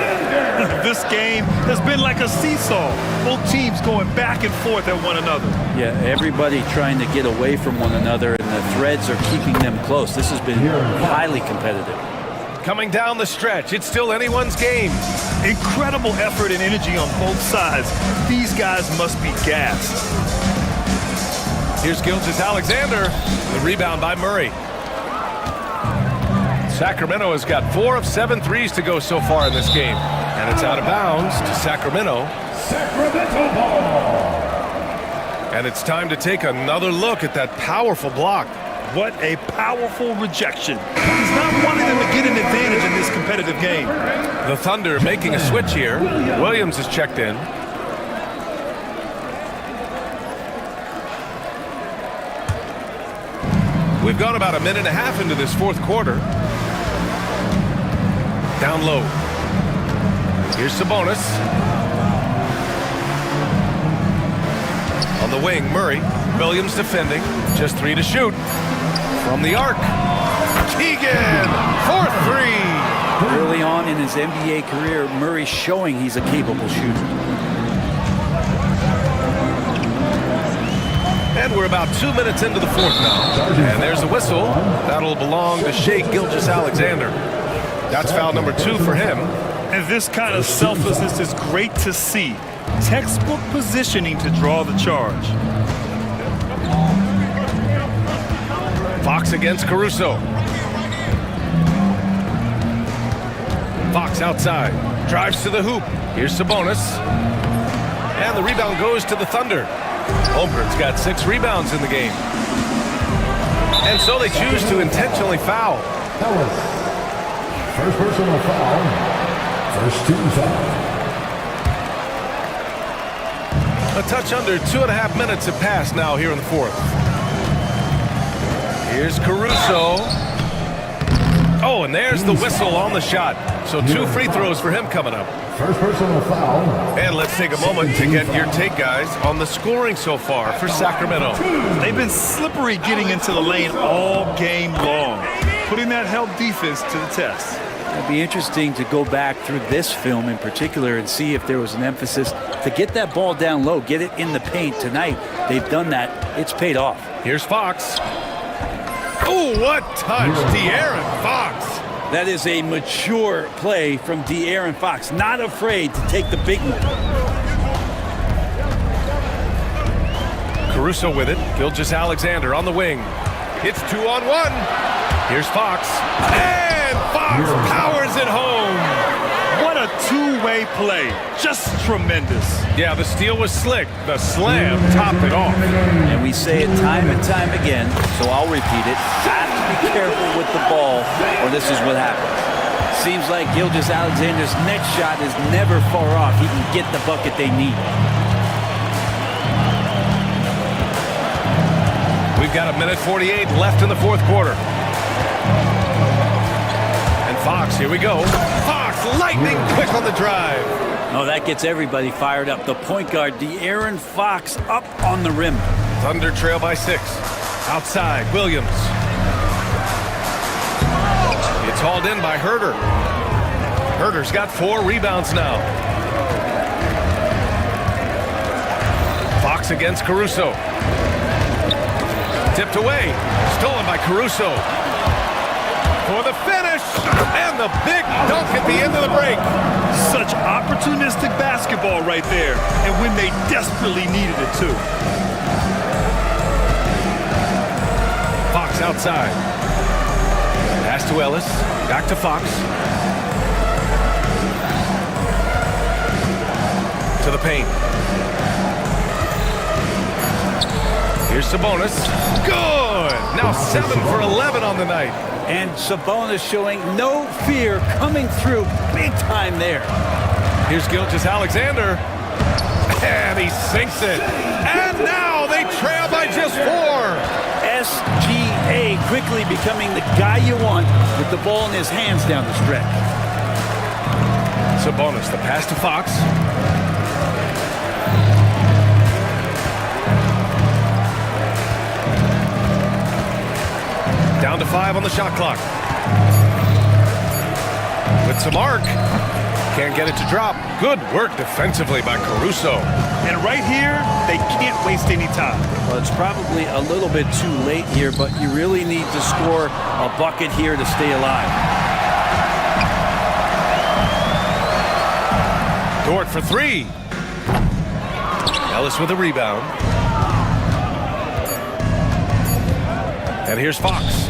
This game has been like a seesaw. Both teams going back and forth at one another. Yeah, everybody trying to get away from one another, and the threads are keeping them close. This has been highly competitive. Coming down the stretch, it's still anyone's game. Incredible effort and energy on both sides. These guys must be gassed. Here's Gilgeous-Alexander. The rebound by Murray. Sacramento has got 4 of 7 threes to go so far in this game. And it's out of bounds to Sacramento. Sacramento ball. And it's time to take another look at that powerful block. What a powerful rejection. He's not wanting them to get an advantage in this competitive game. The Thunder making a switch here. Williams is checked in. We've gone about a minute and a half into this fourth quarter. Down low. Here's Sabonis. On the wing, Murray. Williams defending. Just 3 to shoot. From the arc. Keegan for 3. Early on in his NBA career, Murray showing he's a capable shooter. And we're about 2 minutes into the fourth now. And there's a whistle. That'll belong to Shai Gilgeous-Alexander. That's foul number 2 for him. And this kind of selflessness is great to see. Textbook positioning to draw the charge. Fox against Caruso. Fox outside. Drives to the hoop. Here's Sabonis. And the rebound goes to the Thunder. Holmgren's got 6 rebounds in the game. And so they choose to intentionally foul. First personal foul. First team foul. A touch under 2.5 minutes have passed now here in the fourth. Here's Caruso. Oh, and there's the whistle on the shot. So 2 free throws for him coming up. First personal foul. And let's take a moment to get your take, guys, on the scoring so far for Sacramento. They've been slippery getting into the lane all game long, putting that help defense to the test. It'd be interesting to go back through this film in particular and see if there was an emphasis to get that ball down low, get it in the paint. Tonight, they've done that. It's paid off. Here's Fox. Oh, what touch, De'Aaron Fox. That is a mature play from De'Aaron Fox. Not afraid to take the big one. Caruso with it. Gilgeous-Alexander on the wing. It's 2-on-1. Here's Fox. And Fox powers it home. What a two-way play. Just tremendous. Yeah, the steal was slick. The slam topped it off. And we say it time and time again, so I'll repeat it. Have to be careful with the ball, or this is what happens. Seems like Gilgeous-Alexander's next shot is never far off. He can get the bucket they need. We've got 1:48 left in the fourth quarter. And Fox, here we go. Fox, lightning quick on the drive. Oh, that gets everybody fired up. The point guard, De'Aaron Fox, up on the rim. Thunder trail by 6. Outside, Williams. It's hauled in by Herter. Herter's got 4 rebounds now. Fox against Caruso. Tipped away. Stolen by Caruso. For the finish. And the big dunk at the end of the break. Such opportunistic basketball right there, and when they desperately needed it too. Fox outside. Pass to Ellis. Back to Fox. To the paint. Here's Sabonis. Good! Now 7 for 11 on the night. And Sabonis showing no fear coming through big time there. Here's Gilgeous-Alexander. And he sinks it. And now they trail by just 4. SGA quickly becoming the guy you want with the ball in his hands down the stretch. Sabonis, the pass to Fox. Down to 5 on the shot clock. With some arc. Can't get it to drop. Good work defensively by Caruso. And right here, they can't waste any time. Well, it's probably a little bit too late here, but you really need to score a bucket here to stay alive. Dort for 3. Ellis with a rebound. And here's Fox.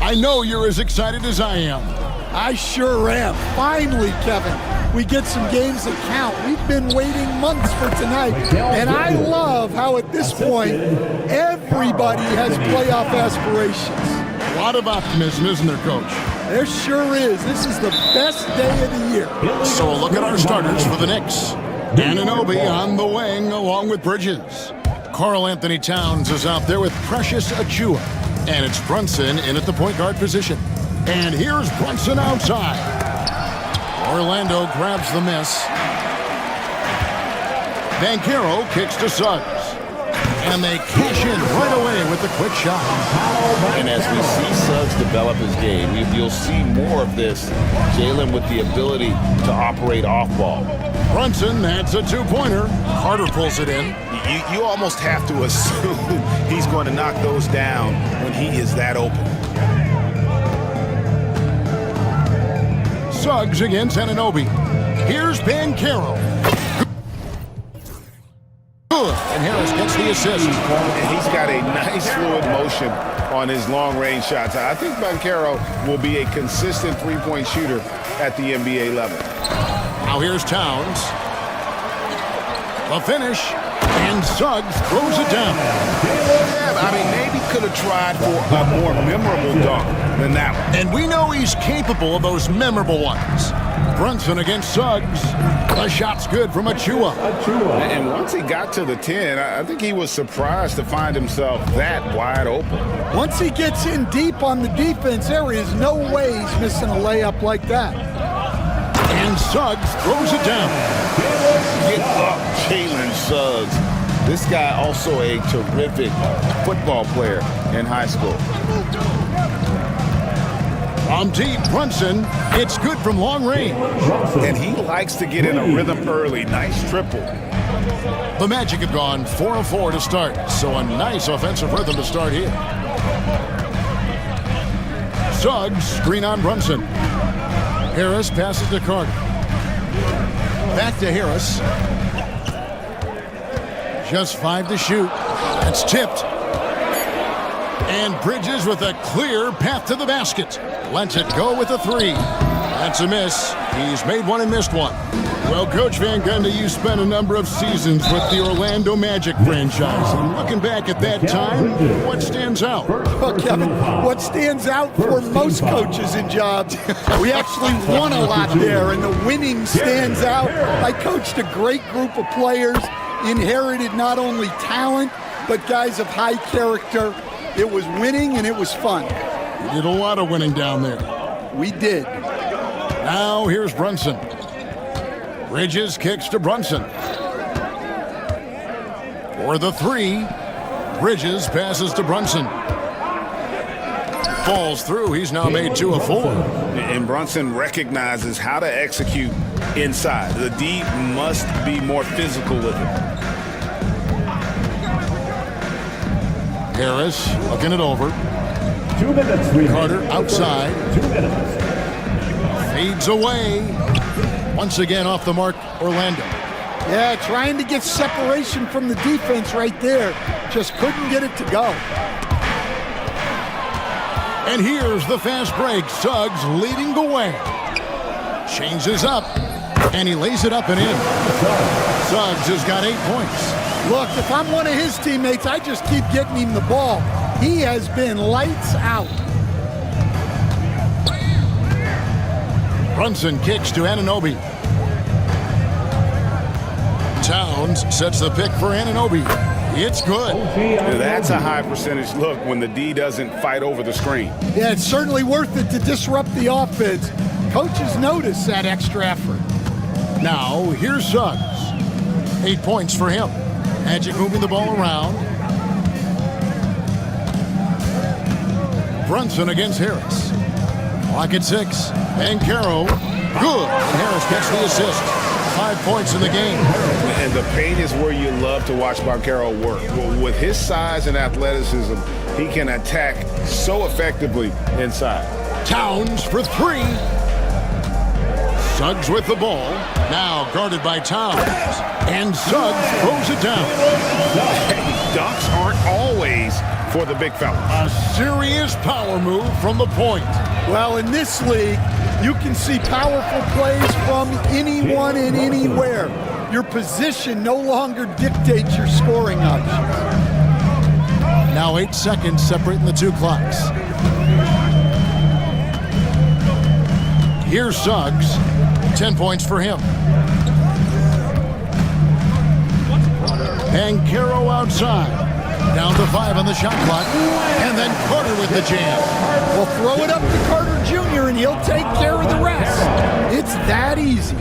I know you're as excited as I am. I sure am. Finally, Kevin, we get some games that count. We've been waiting months for tonight, and I love how at this point, everybody has playoff aspirations. A lot of optimism, isn't there, Coach? There sure is. This is the best day of the year. So look at our starters for the Knicks. Anunoby on the wing along with Bridges. Karl Anthony Towns is out there with Precious Achiuwa. And it's Brunson in at the point guard position. And here's Brunson outside. Orlando grabs the miss. Banchero kicks to Suggs. And they cash in right away with the quick shot. And as we see Suggs develop his game, you'll see more of this. Jalen with the ability to operate off ball. Brunson, that's a two-pointer. Carter pulls it in. You almost have to assume he's going to knock those down when he is that open. Suggs against Anunoby. Here's Banchero. Good. And Harris gets the assist. And he's got a nice fluid motion on his long-range shots. I think Banchero will be a consistent three-point shooter at the NBA level. Now here's Towns. The finish. And Suggs throws it down. Yeah, I mean, maybe could have tried for a more memorable dunk than that one. And we know he's capable of those memorable ones. Brunson against Suggs. The shot's good from Achiuwa. And once he got to the 10, I think he was surprised to find himself that wide open. Once he gets in deep on the defense, there is no way he's missing a layup like that. And Suggs throws it down. Get up, Jalen Suggs. This guy also a terrific football player in high school. On deep, Brunson. It's good from long range. And he likes to get in a rhythm early. Nice triple. The Magic have gone 4 of 4 to start, so a nice offensive rhythm to start here. Suggs, screen on Brunson. Harris passes to Carter. Back to Harris. Just 5 to shoot. That's tipped. And Bridges with a clear path to the basket. Lets it go with a 3. That's a miss. He's made one and missed one. Well, Coach Van Gundy, you spent a number of seasons with the Orlando Magic franchise. And looking back at that time, what stands out? Well, Kevin, what stands out for most coaches in jobs, we actually won a lot there, and the winning stands out. I coached a great group of players, inherited not only talent, but guys of high character. It was winning, and it was fun. You did a lot of winning down there. We did. Now here's Brunson. Bridges kicks to Brunson. For the 3, Bridges passes to Brunson. Falls through. He's now made 2 of 4. And Brunson recognizes how to execute inside. The D must be more physical with it. Harris looking it over. 2 minutes. Carter outside. 2 minutes. Fades away. Once again off the mark, Orlando. Yeah, trying to get separation from the defense right there. Just couldn't get it to go. And here's the fast break. Suggs leading the way. Changes up. And he lays it up and in. Suggs has got 8 points. Look, if I'm one of his teammates, I just keep getting him the ball. He has been lights out. Brunson kicks to Anunoby. Towns sets the pick for Anunoby. It's good. That's a high percentage look when the D doesn't fight over the screen. Yeah, it's certainly worth it to disrupt the offense. Coaches notice that extra effort. Now, here's Suggs. 8 points for him. Magic moving the ball around. Brunson against Harris. Clock at 6. Banchero. Good. And Harris gets the assist. 5 points in the game. And the paint is where you love to watch Banchero work. With his size and athleticism, he can attack so effectively inside. Towns for 3. Suggs with the ball. Now guarded by Towns. And Suggs throws it down. Dunks aren't always for the big fella. A serious power move from the point. Well, in this league, you can see powerful plays from anyone and anywhere. Your position no longer dictates your scoring options. Now 8 seconds separating the two clocks. Here's Suggs. 10 points for him. And Caro outside. Down to 5 on the shot clock. And then Carter with the jam. Well, throw it up to Carter Jr. and he'll take care of the rest. It's that easy.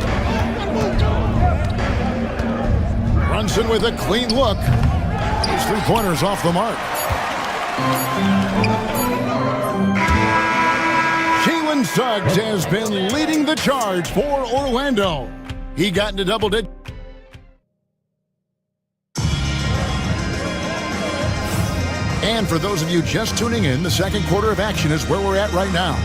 Brunson with a clean look. His three-pointers off the mark. Jalen Suggs has been leading the charge for Orlando. He got into double digits. And for those of you just tuning in, the second quarter of action is where we're at right now.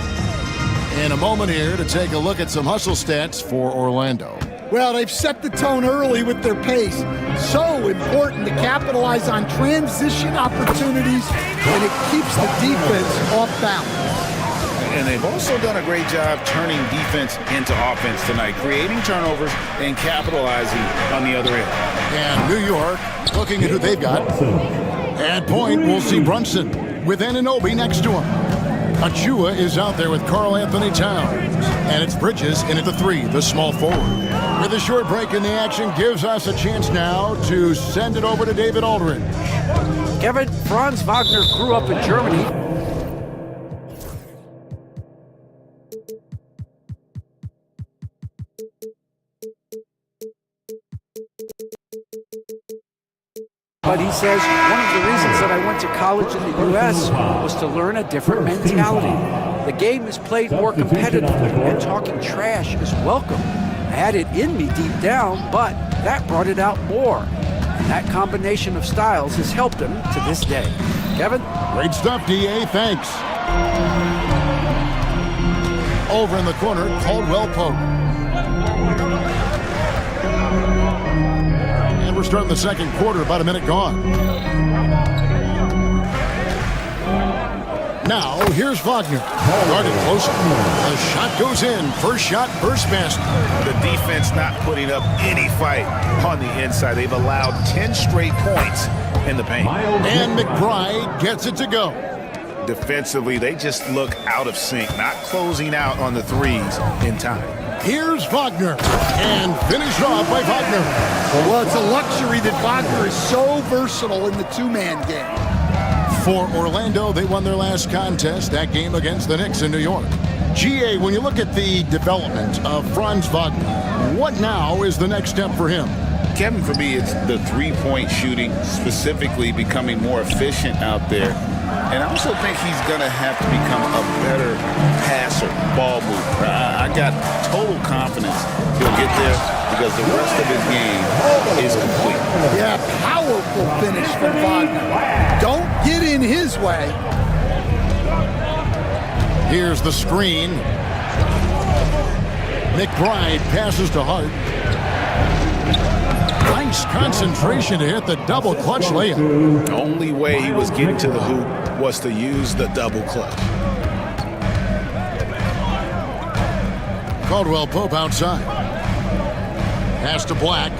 In a moment here to take a look at some hustle stats for Orlando. Well, they've set the tone early with their pace. So important to capitalize on transition opportunities, and it keeps the defense off balance. And they've also done a great job turning defense into offense tonight, creating turnovers and capitalizing on the other end. And New York looking at who they've got. At point, we'll see Brunson with Anunoby next to him. Achua is out there with Karl Anthony Towns. And it's Bridges in at the 3, the small forward. With a short break in the action, gives us a chance now to send it over to David Aldridge. Kevin, Franz Wagner grew up in Germany. But he says one of the reasons that I went to college in the U.S. was to learn a different mentality. The game is played more competitively, and talking trash is welcome. I had it in me deep down, but that brought it out more. And that combination of styles has helped him to this day. Kevin? Great stuff, D.A. Thanks. Over in the corner, Caldwell Pope. We're starting the second quarter, about a minute gone. Now, here's Wagner. Guarded closer. The shot goes in. First shot, first basket. The defense not putting up any fight on the inside. They've allowed 10 straight points in the paint. And McBride gets it to go. Defensively, they just look out of sync, not closing out on the threes in time. Here's Wagner, and finished off by Wagner. Well, it's a luxury that Wagner is so versatile in the two-man game. For Orlando, they won their last contest, that game against the Knicks in New York. GA, when you look at the development of Franz Wagner, what now is the next step for him? Kevin, for me, it's the three-point shooting, specifically becoming more efficient out there. And I also think he's going to have to become a better passer, ball mover. I got total confidence he'll get there because the rest of his game is complete. Yeah, powerful finish from Wagner. Don't get in his way. Here's the screen. McBride passes to Hart. Nice concentration to hit the double clutch layup. The only way he was getting to the hoop was to use the double clutch. Caldwell Pope outside. Pass to Black.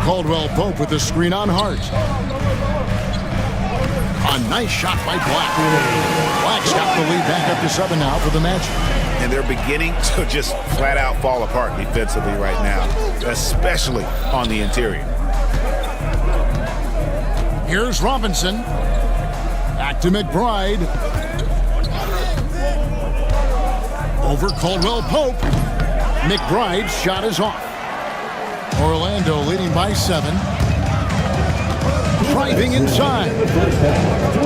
Caldwell Pope with the screen on Hart. A nice shot by Black. Black's got the lead back up to 7 now for the match. And they're beginning to just flat out fall apart defensively right now, especially on the interior. Here's Robinson. Back to McBride. Over Caldwell Pope. McBride's shot is off. Orlando leading by 7. Driving inside.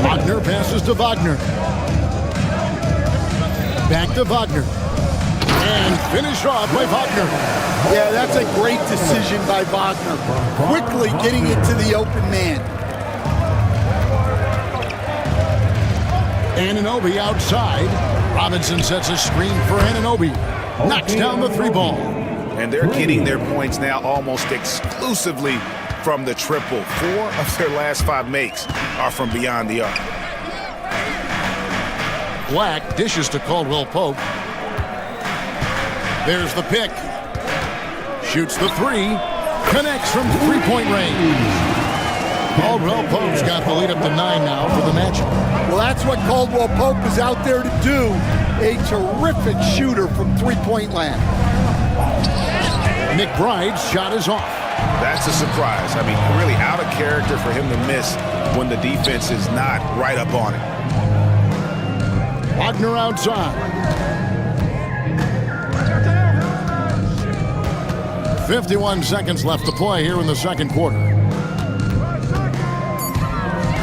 Wagner passes to Wagner. Back to Wagner. And finished off by Wagner. Yeah, that's a great decision by Wagner. Quickly getting it to the open man. Anunoby outside. Robinson sets a screen for Anunoby. Knocks down the 3 ball. And they're getting their points now almost exclusively from the triple. 4 of their last 5 makes are from beyond the arc. Black dishes to Caldwell Pope. There's the pick. Shoots the 3. Connects from three-point range. Caldwell Pope's got the lead up to 9 now for the matchup. Well, that's what Caldwell Pope is out there to do. A terrific shooter from three-point land. McBride's shot is off. That's a surprise. I mean, really out of character for him to miss when the defense is not right up on it. Wagner outside. 51 seconds left to play here in the second quarter.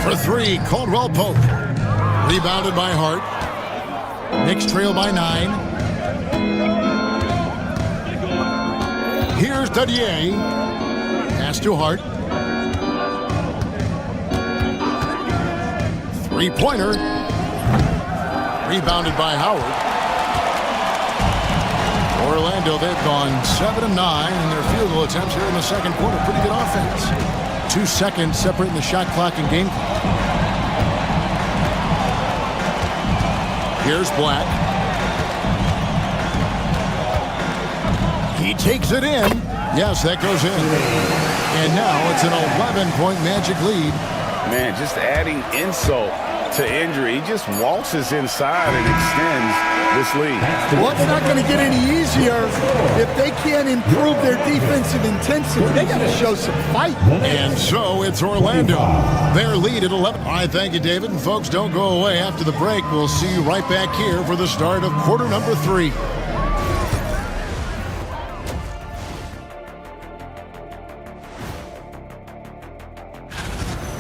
For 3, Caldwell Pope. Rebounded by Hart. Knicks trail by 9. Here's Dadier. Pass to Hart. Three-pointer. Rebounded by Howard. Orlando, they've gone 7 of 9 in their field goal attempts here in the second quarter. Pretty good offense. 2 seconds separating the shot clock and game clock. Here's Black. He takes it in. Yes, that goes in. And now it's an 11-point Magic lead. Man, just adding insult to injury. He just waltzes inside and extends this lead. Well, it's not going to get any easier if they can't improve their defensive intensity. They got to show some fight. And so it's Orlando. Their lead at 11. All right, thank you, David. And folks, don't go away after the break. We'll see you right back here for the start of quarter number 3.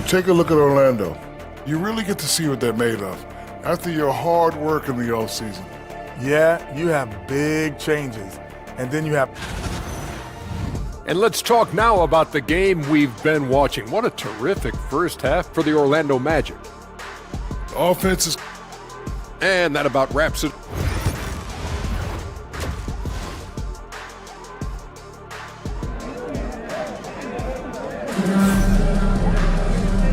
Take a look at Orlando. You really get to see what they're made of after your hard work in the offseason. Yeah, you have big changes. And then you have... And let's talk now about the game we've been watching. What a terrific first half for the Orlando Magic. Offense is... And that about wraps it.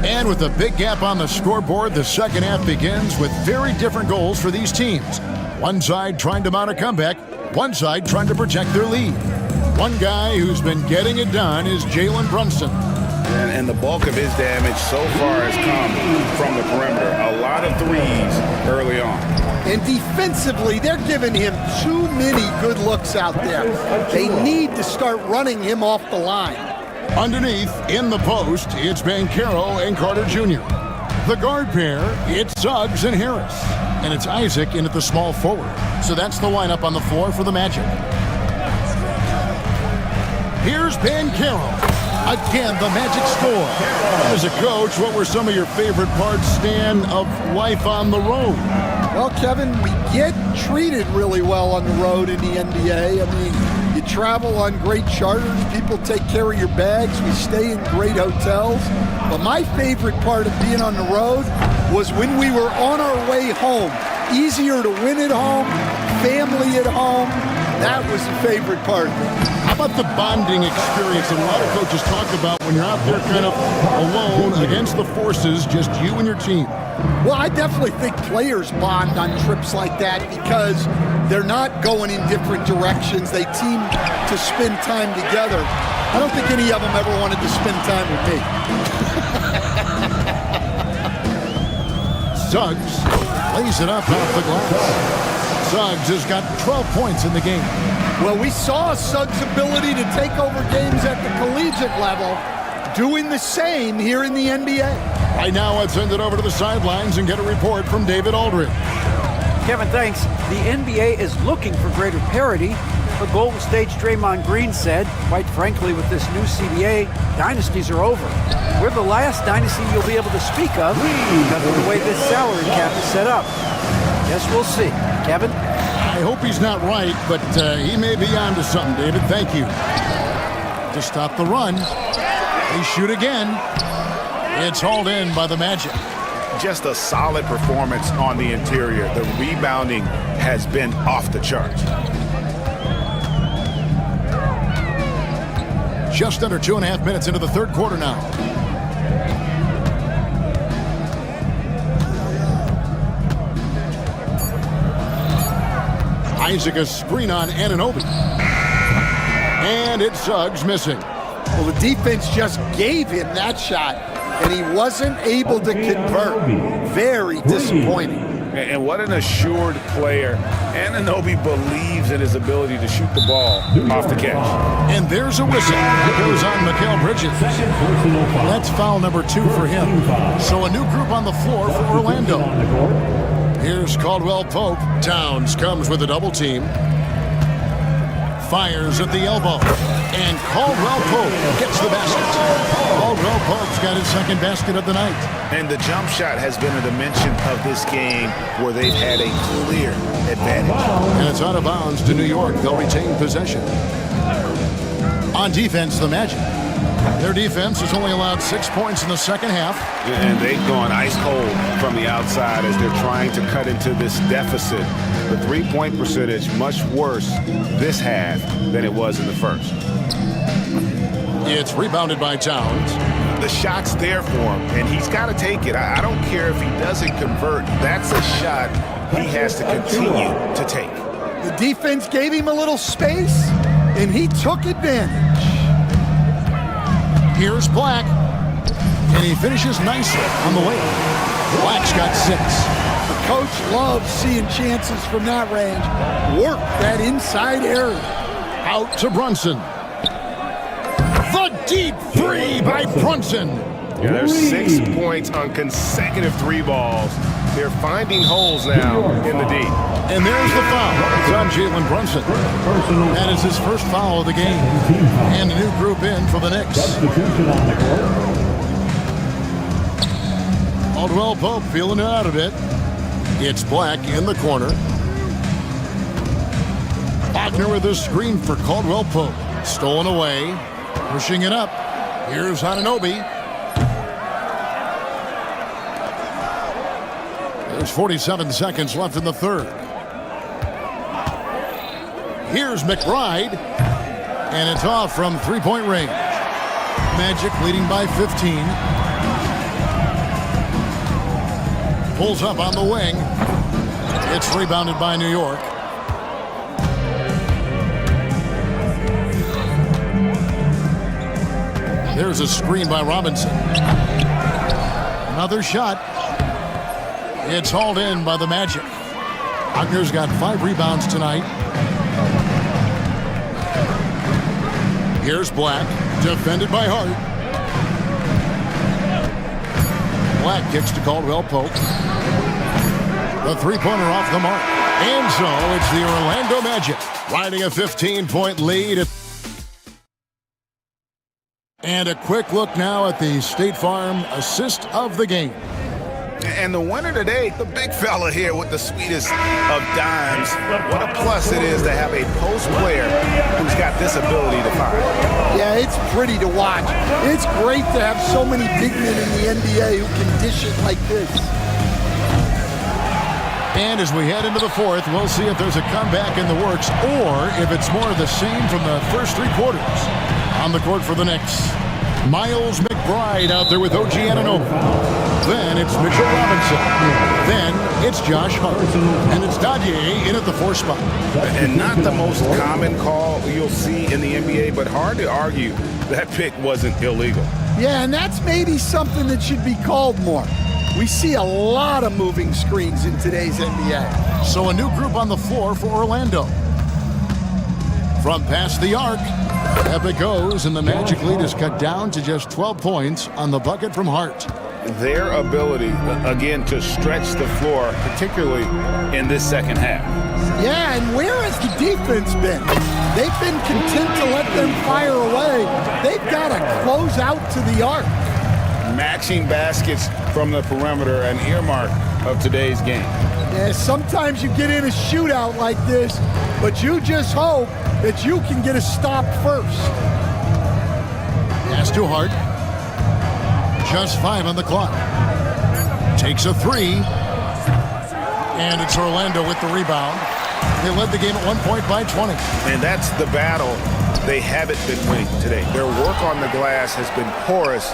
And with a big gap on the scoreboard, the second half begins with very different goals for these teams. One side trying to mount a comeback, one side trying to protect their lead. One guy who's been getting it done is Jalen Brunson. And the bulk of his damage so far has come from the perimeter. A lot of threes early on. And defensively, they're giving him too many good looks out there. They need to start running him off the line. Underneath, in the post, it's Banchero and Carter Jr. The guard pair, it's Suggs and Harris. And it's Isaac in at the small forward. So that's the lineup on the floor for the Magic. Here's Banchero. Again, the Magic score. As a coach, what were some of your favorite parts, Stan, of life on the road? Well, Kevin, we get treated really well on the road in the NBA. I mean, you travel on great charters. People take care of your bags. We stay in great hotels. But my favorite part of being on the road was when we were on our way home. Easier to win at home, family at home. That was the favorite part. How about the bonding experience that a lot of coaches talk about when you're out there kind of alone against the forces, just you and your team? Well, I definitely think players bond on trips like that because they're not going in different directions. They team to spend time together. I don't think any of them ever wanted to spend time with me. Suggs lays it up off the glass. Suggs has got 12 points in the game. Well, we saw Suggs' ability to take over games at the collegiate level, doing the same here in the NBA. Right now, let's send it over to the sidelines and get a report from David Aldridge. Kevin, thanks. The NBA is looking for greater parity, but Golden State's Draymond Green said, quite frankly, with this new CBA, dynasties are over. We're the last dynasty you'll be able to speak of because of the way this salary cap is set up. Guess we'll see. Kevin? I hope he's not right, but he may be on to something, David. Thank you. To stop the run, they shoot again. It's hauled in by the Magic. Just a solid performance on the interior. The rebounding has been off the charts. Just under 2.5 minutes into the third quarter now. Isaac a screen on Anunoby. And it's Suggs missing. Well, the defense just gave him that shot, and he wasn't able to convert. Very disappointing. And what an assured player. Anunoby believes in his ability to shoot the ball off the catch. And there's a whistle. That goes on Mikal Bridges. That's foul number 2 for him. So a new group on the floor for Orlando. Here's Caldwell Pope. Towns comes with a double team. Fires at the elbow. And Caldwell Pope gets the basket. Caldwell Pope's got his second basket of the night. And the jump shot has been a dimension of this game where they've had a clear advantage. And it's out of bounds to New York. They'll retain possession. On defense, the Magic. Their defense has only allowed 6 points in the second half. And they've gone ice cold from the outside as they're trying to cut into this deficit. The three-point percentage much worse this half than it was in the first. It's rebounded by Towns. The shot's there for him, and he's got to take it. I don't care if he doesn't convert. That's a shot he has to continue to take. The defense gave him a little space, and he took advantage. Here's Black, and he finishes nicely on the way. Black's got 6. The coach loves seeing chances from that range. Work that inside area. Out to Brunson. The deep 3 by Brunson. Yeah, there's 6 points on consecutive 3 balls. They're finding holes now in the D. And there's the foul. It's on Jalen Brunson. That is his first foul of the game. And a new group in for the Knicks. Caldwell Pope feeling it out a bit. It's Black in the corner. Wagner with a screen for Caldwell Pope. Stolen away. Pushing it up. Here's Anunoby. There's 47 seconds left in the third. Here's McBride. And it's off from three-point range. Magic leading by 15. Pulls up on the wing. It's rebounded by New York. There's a screen by Robinson. Another shot. It's hauled in by the Magic. Wagner's got 5 rebounds tonight. Here's Black, defended by Hart. Black kicks to Caldwell Pope. The three-pointer off the mark. And so it's the Orlando Magic riding a 15-point lead. And a quick look now at the State Farm assist of the game. And the winner today, the big fella here with the sweetest of dimes. What a plus it is to have a post player who's got this ability to fire. Yeah, it's pretty to watch. It's great to have so many big men in the NBA who can dish it like this. And as we head into the fourth, we'll see if there's a comeback in the works or if it's more of the same from the first 3 quarters. On the court for the Knicks, Miles McBride out there with OG Anunoby. Then it's Mitchell Robinson. Then it's Josh Hart. And it's Dadier in at the 4 spot. And not the most common call you'll see in the NBA, but hard to argue that pick wasn't illegal. Yeah, and that's maybe something that should be called more. We see a lot of moving screens in today's NBA. So a new group on the floor for Orlando. From past the arc, up it goes, and the Magic lead is cut down to just 12 points on the bucket from Hart. Their ability, again, to stretch the floor, particularly in this second half. Yeah, and where has the defense been? They've been content to let them fire away. They've got to close out to the arc. Matching baskets from the perimeter, an earmark of today's game. Yeah, sometimes you get in a shootout like this, but you just hope that you can get a stop first. Pass to Hart. Just 5 on the clock. Takes a 3. And it's Orlando with the rebound. They led the game at 1 point by 20. And that's the battle they haven't been winning today. Their work on the glass has been porous,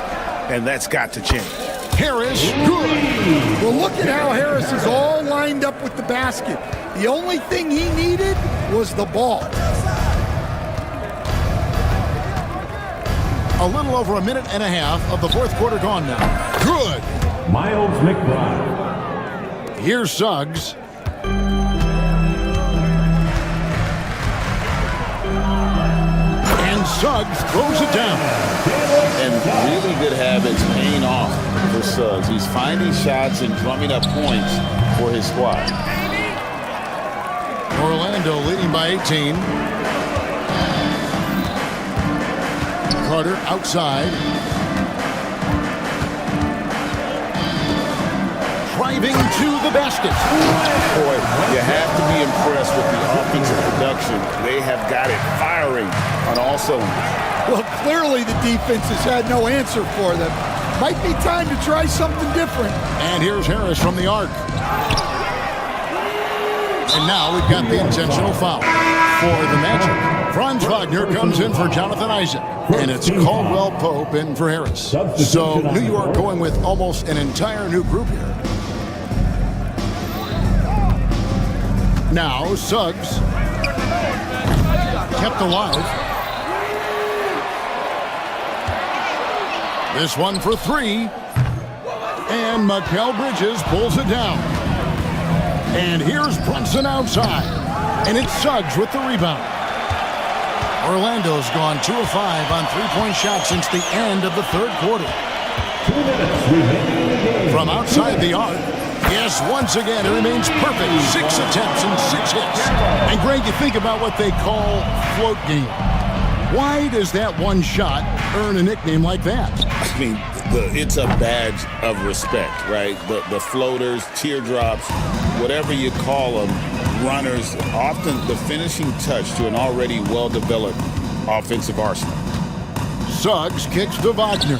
and that's got to change. Harris, good. Well, look at how Harris is all lined up with the basket. The only thing he needed was the ball. A little over a minute and a half of the fourth quarter gone now. Good. Miles McBride. Here's Suggs. And Suggs throws it down. And really good habits paying off for Suggs. He's finding shots and drumming up points for his squad. Orlando leading by 18. Carter outside. Driving to the basket. Boy, you have to be impressed with the offensive production. They have got it firing on all cylinders. Well, clearly the defense has had no answer for them. Might be time to try something different. And here's Harris from the arc. And now we've got the intentional foul for the Magic. Franz Wagner comes in for Jonathan Isaac. And it's Caldwell Pope in for Harris. So New York going with almost an entire new group here. Now Suggs kept alive. This one for three. And Mikal Bridges pulls it down. And here's Brunson outside. And it's Suggs with the rebound. Orlando's gone 2 of 5 on three-point shots since the end of the third quarter. 2 minutes remaining in the game. From outside the arc. Yes, once again, it remains perfect. 6 attempts and 6 hits. And Greg, you think about what they call float game. Why does that one shot earn a nickname like that? I mean, it's a badge of respect, right? The floaters, teardrops, whatever you call them, runners, often the finishing touch to an already well-developed offensive arsenal. Suggs kicks to Wagner.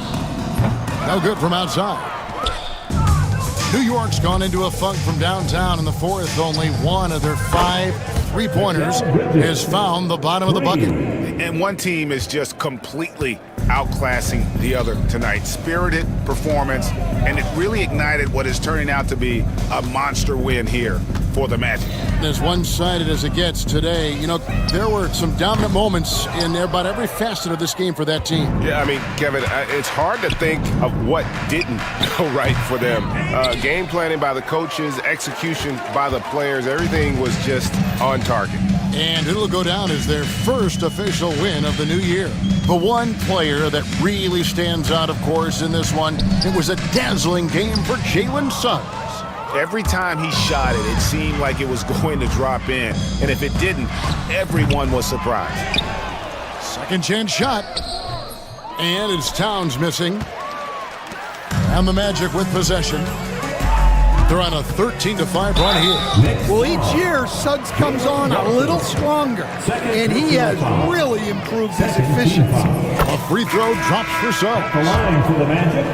No good from outside. New York's gone into a funk from downtown in the fourth. Only one of their 5 three-pointers has found the bottom of the bucket. And one team is just completely outclassing the other tonight. Spirited performance, and it really ignited what is turning out to be a monster win here for the Magic. As one-sided as it gets today, you know, there were some dominant moments in about every facet of this game for that team. Yeah, I mean, Kevin, it's hard to think of what didn't go right for them. Game planning by the coaches, execution by the players, everything was just on target. And it'll go down as their first official win of the new year. The one player that really stands out, of course, in this one, it was a dazzling game for Jalen Suggs. Every time he shot it, it seemed like it was going to drop in. And if it didn't, everyone was surprised. Second chance shot. And it's Towns missing. And the Magic with possession. They're on a 13-5 run here. Well, each year, Suggs comes on a little stronger, and he has really improved his efficiency. A free throw drops for Suggs. The line for the Magic,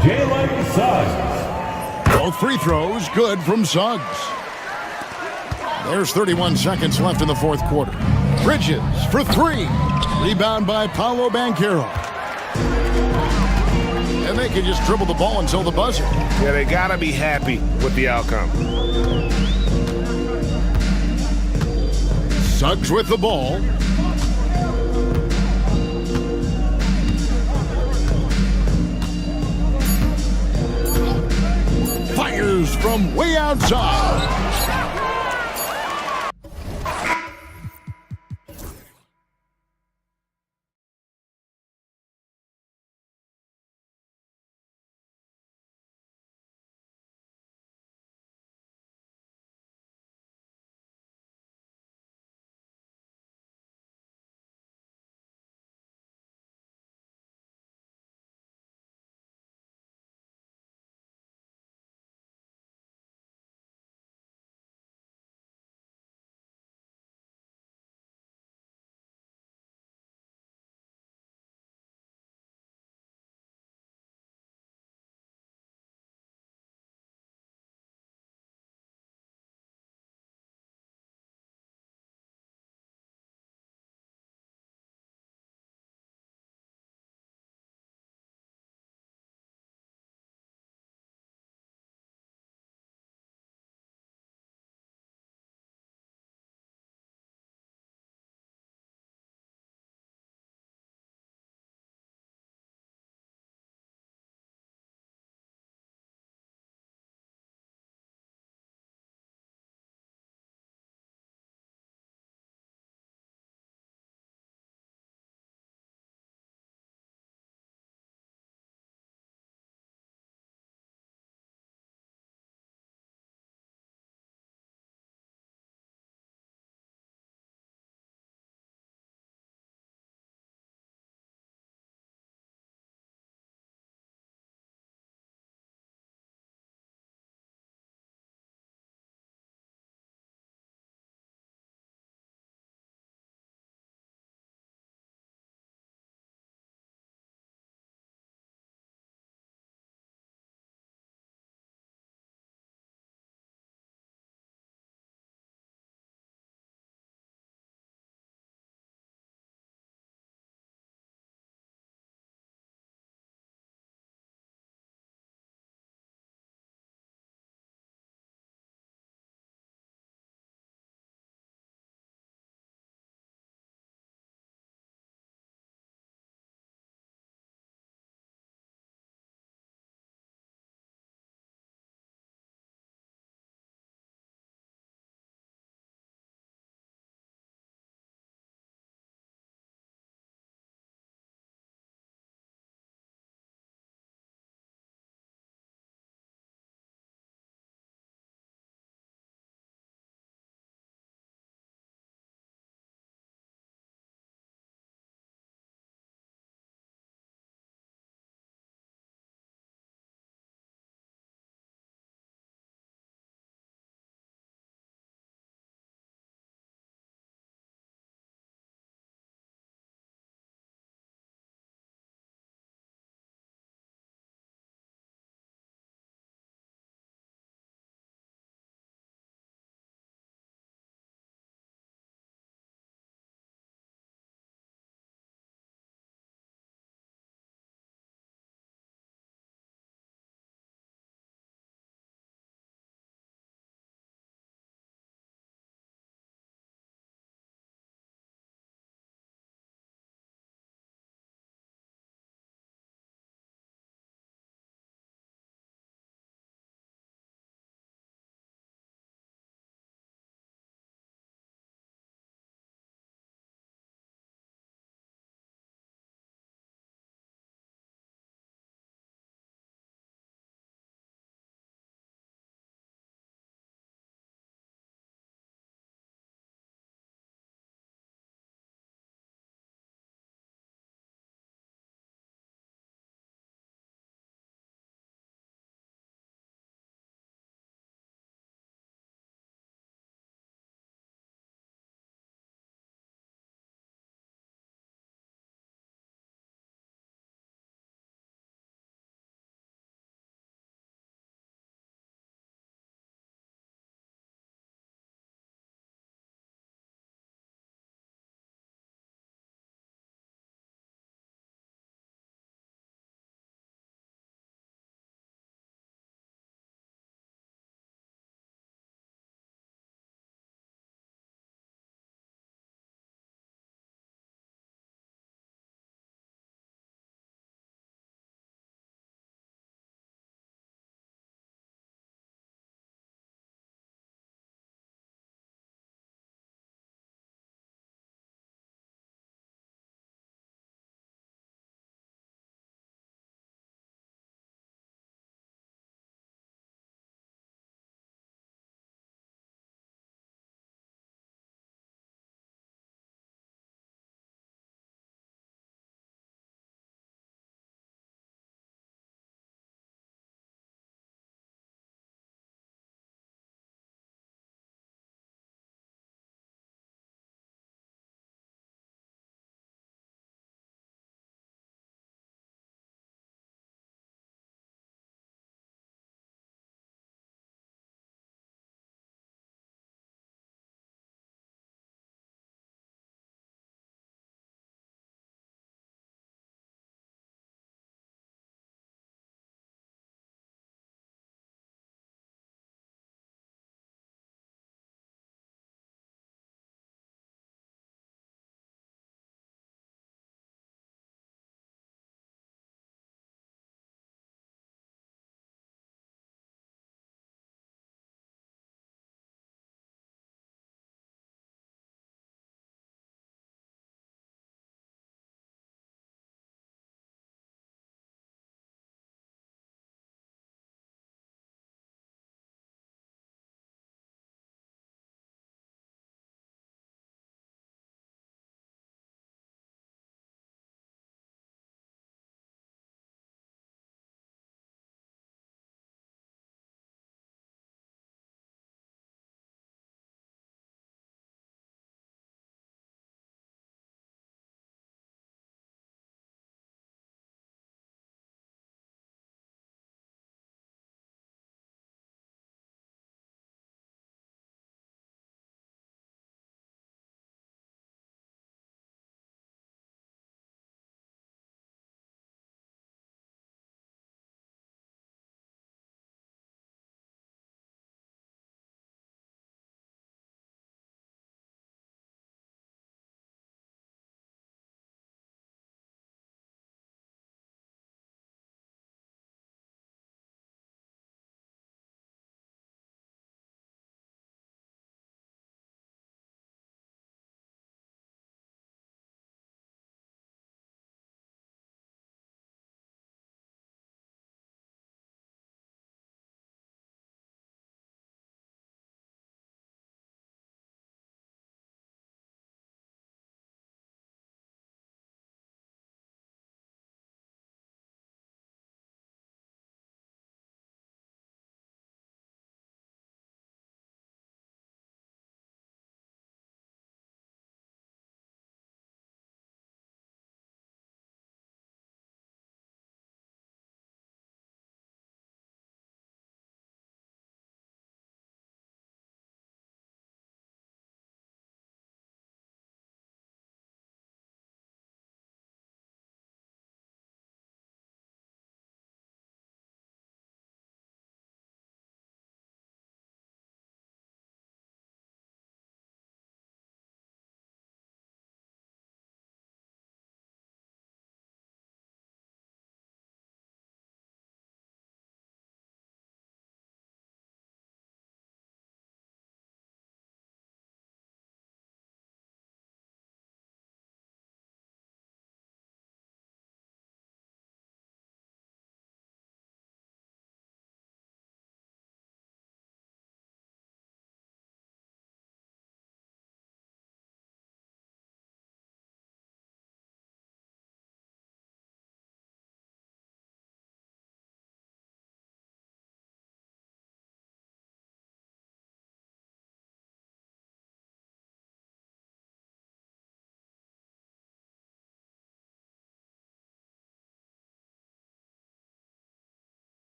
Jalen Suggs. Both free throws good from Suggs. There's 31 seconds left in the fourth quarter. Bridges for three. Rebound by Paolo Banchero. And they can just dribble the ball until the buzzer. Yeah, they got to be happy with the outcome. Suggs with the ball. Fires from way outside.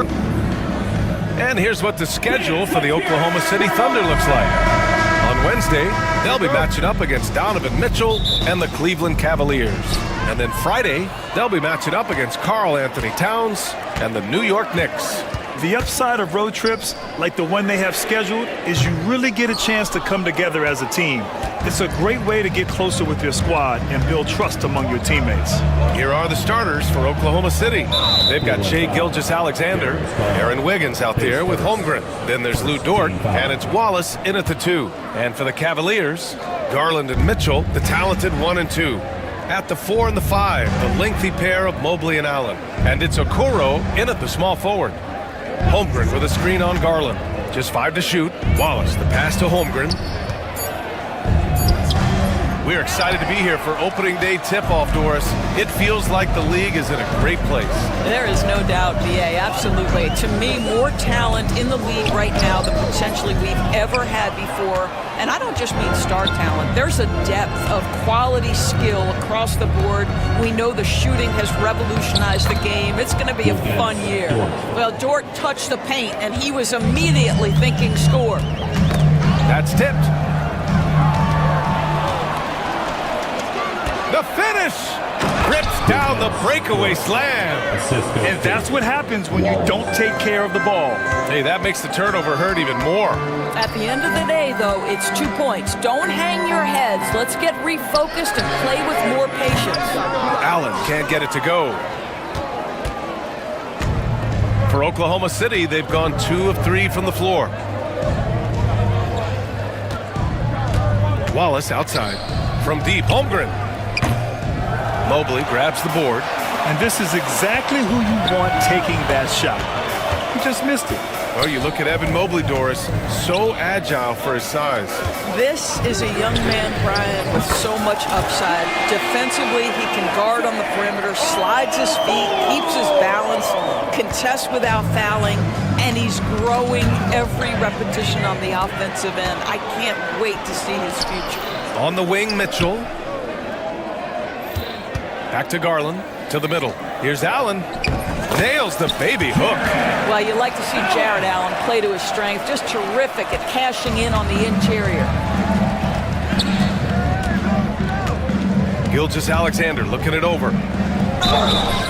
And here's what the schedule for the Oklahoma City Thunder looks like. On Wednesday, they'll be matching up against Donovan Mitchell and the Cleveland Cavaliers. And then Friday, they'll be matching up against Karl Anthony Towns and the New York Knicks. The upside of road trips, like the one they have scheduled, is you really get a chance to come together as a team. It's a great way to get closer with your squad and build trust among your teammates. Here are the starters for Oklahoma City. They've got Shai Gilgeous-Alexander, Aaron Wiggins out there with Holmgren. Then there's Lou Dort, and it's Wallace in at the 2. And for the Cavaliers, Garland and Mitchell, the talented 1 and 2. At the 4 and the 5, the lengthy pair of Mobley and Allen. And it's Okoro in at the small forward. Holmgren with a screen on Garland. Just 5 to shoot. Wallace, the pass to Holmgren. We're excited to be here for opening day tip-off, Doris. It feels like the league is in a great place. There is no doubt, BA, absolutely. To me, more talent in the league right now than potentially we've ever had before. And I don't just mean star talent. There's a depth of quality skill across the board. We know the shooting has revolutionized the game. It's going to be a fun year. Well, Dort touched the paint, and he was immediately thinking score. That's tipped. The finish! Rips down the breakaway slam. And that's what happens when you don't take care of the ball. Hey, that makes the turnover hurt even more. At the end of the day, though, it's 2 points. Don't hang your heads. Let's get refocused and play with more patience. Allen can't get it to go. For Oklahoma City, they've gone 2 of 3 from the floor. Wallace outside. From deep, Holmgren. Mobley grabs the board. And this is exactly who you want taking that shot. He just missed it. Well, you look at Evan Mobley, Doris, so agile for his size. This is a young man, Brian, with so much upside. Defensively, he can guard on the perimeter, slides his feet, keeps his balance, contests without fouling, and he's growing every repetition on the offensive end. I can't wait to see his future. On the wing, Mitchell. Back to Garland, to the middle. Here's Allen. Nails the baby hook. Well, you like to see Jared Allen play to his strength. Just terrific at cashing in on the interior. Gilgeous-Alexander looking it over.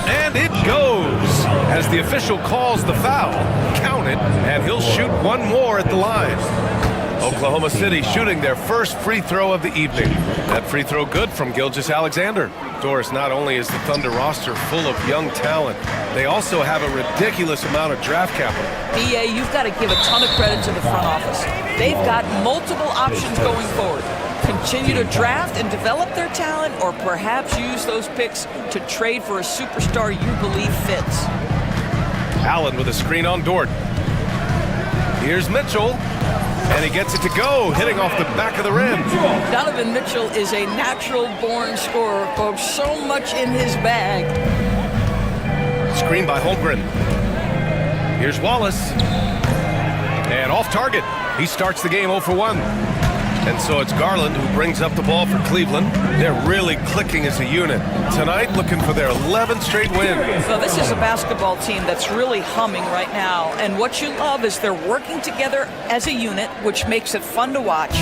And it goes. As the official calls the foul, count it, and he'll shoot one more at the line. Oklahoma City shooting their first free throw of the evening. That free throw good from Gilgeous-Alexander. Doris, not only is the Thunder roster full of young talent, they also have a ridiculous amount of draft capital. BA, you've got to give a ton of credit to the front office. They've got multiple options going forward. Continue to draft and develop their talent, or perhaps use those picks to trade for a superstar you believe fits. Allen with a screen on Dort. Here's Mitchell. And he gets it to go, hitting off the back of the rim. Donovan Mitchell is a natural-born scorer, folks. So much in his bag. Screen by Holmgren. Here's Wallace. And off target. He starts the game 0 for 1. And so it's Garland who brings up the ball for Cleveland. They're really clicking as a unit. Tonight, looking for their 11th straight win. So this is a basketball team that's really humming right now. And what you love is they're working together as a unit, which makes it fun to watch.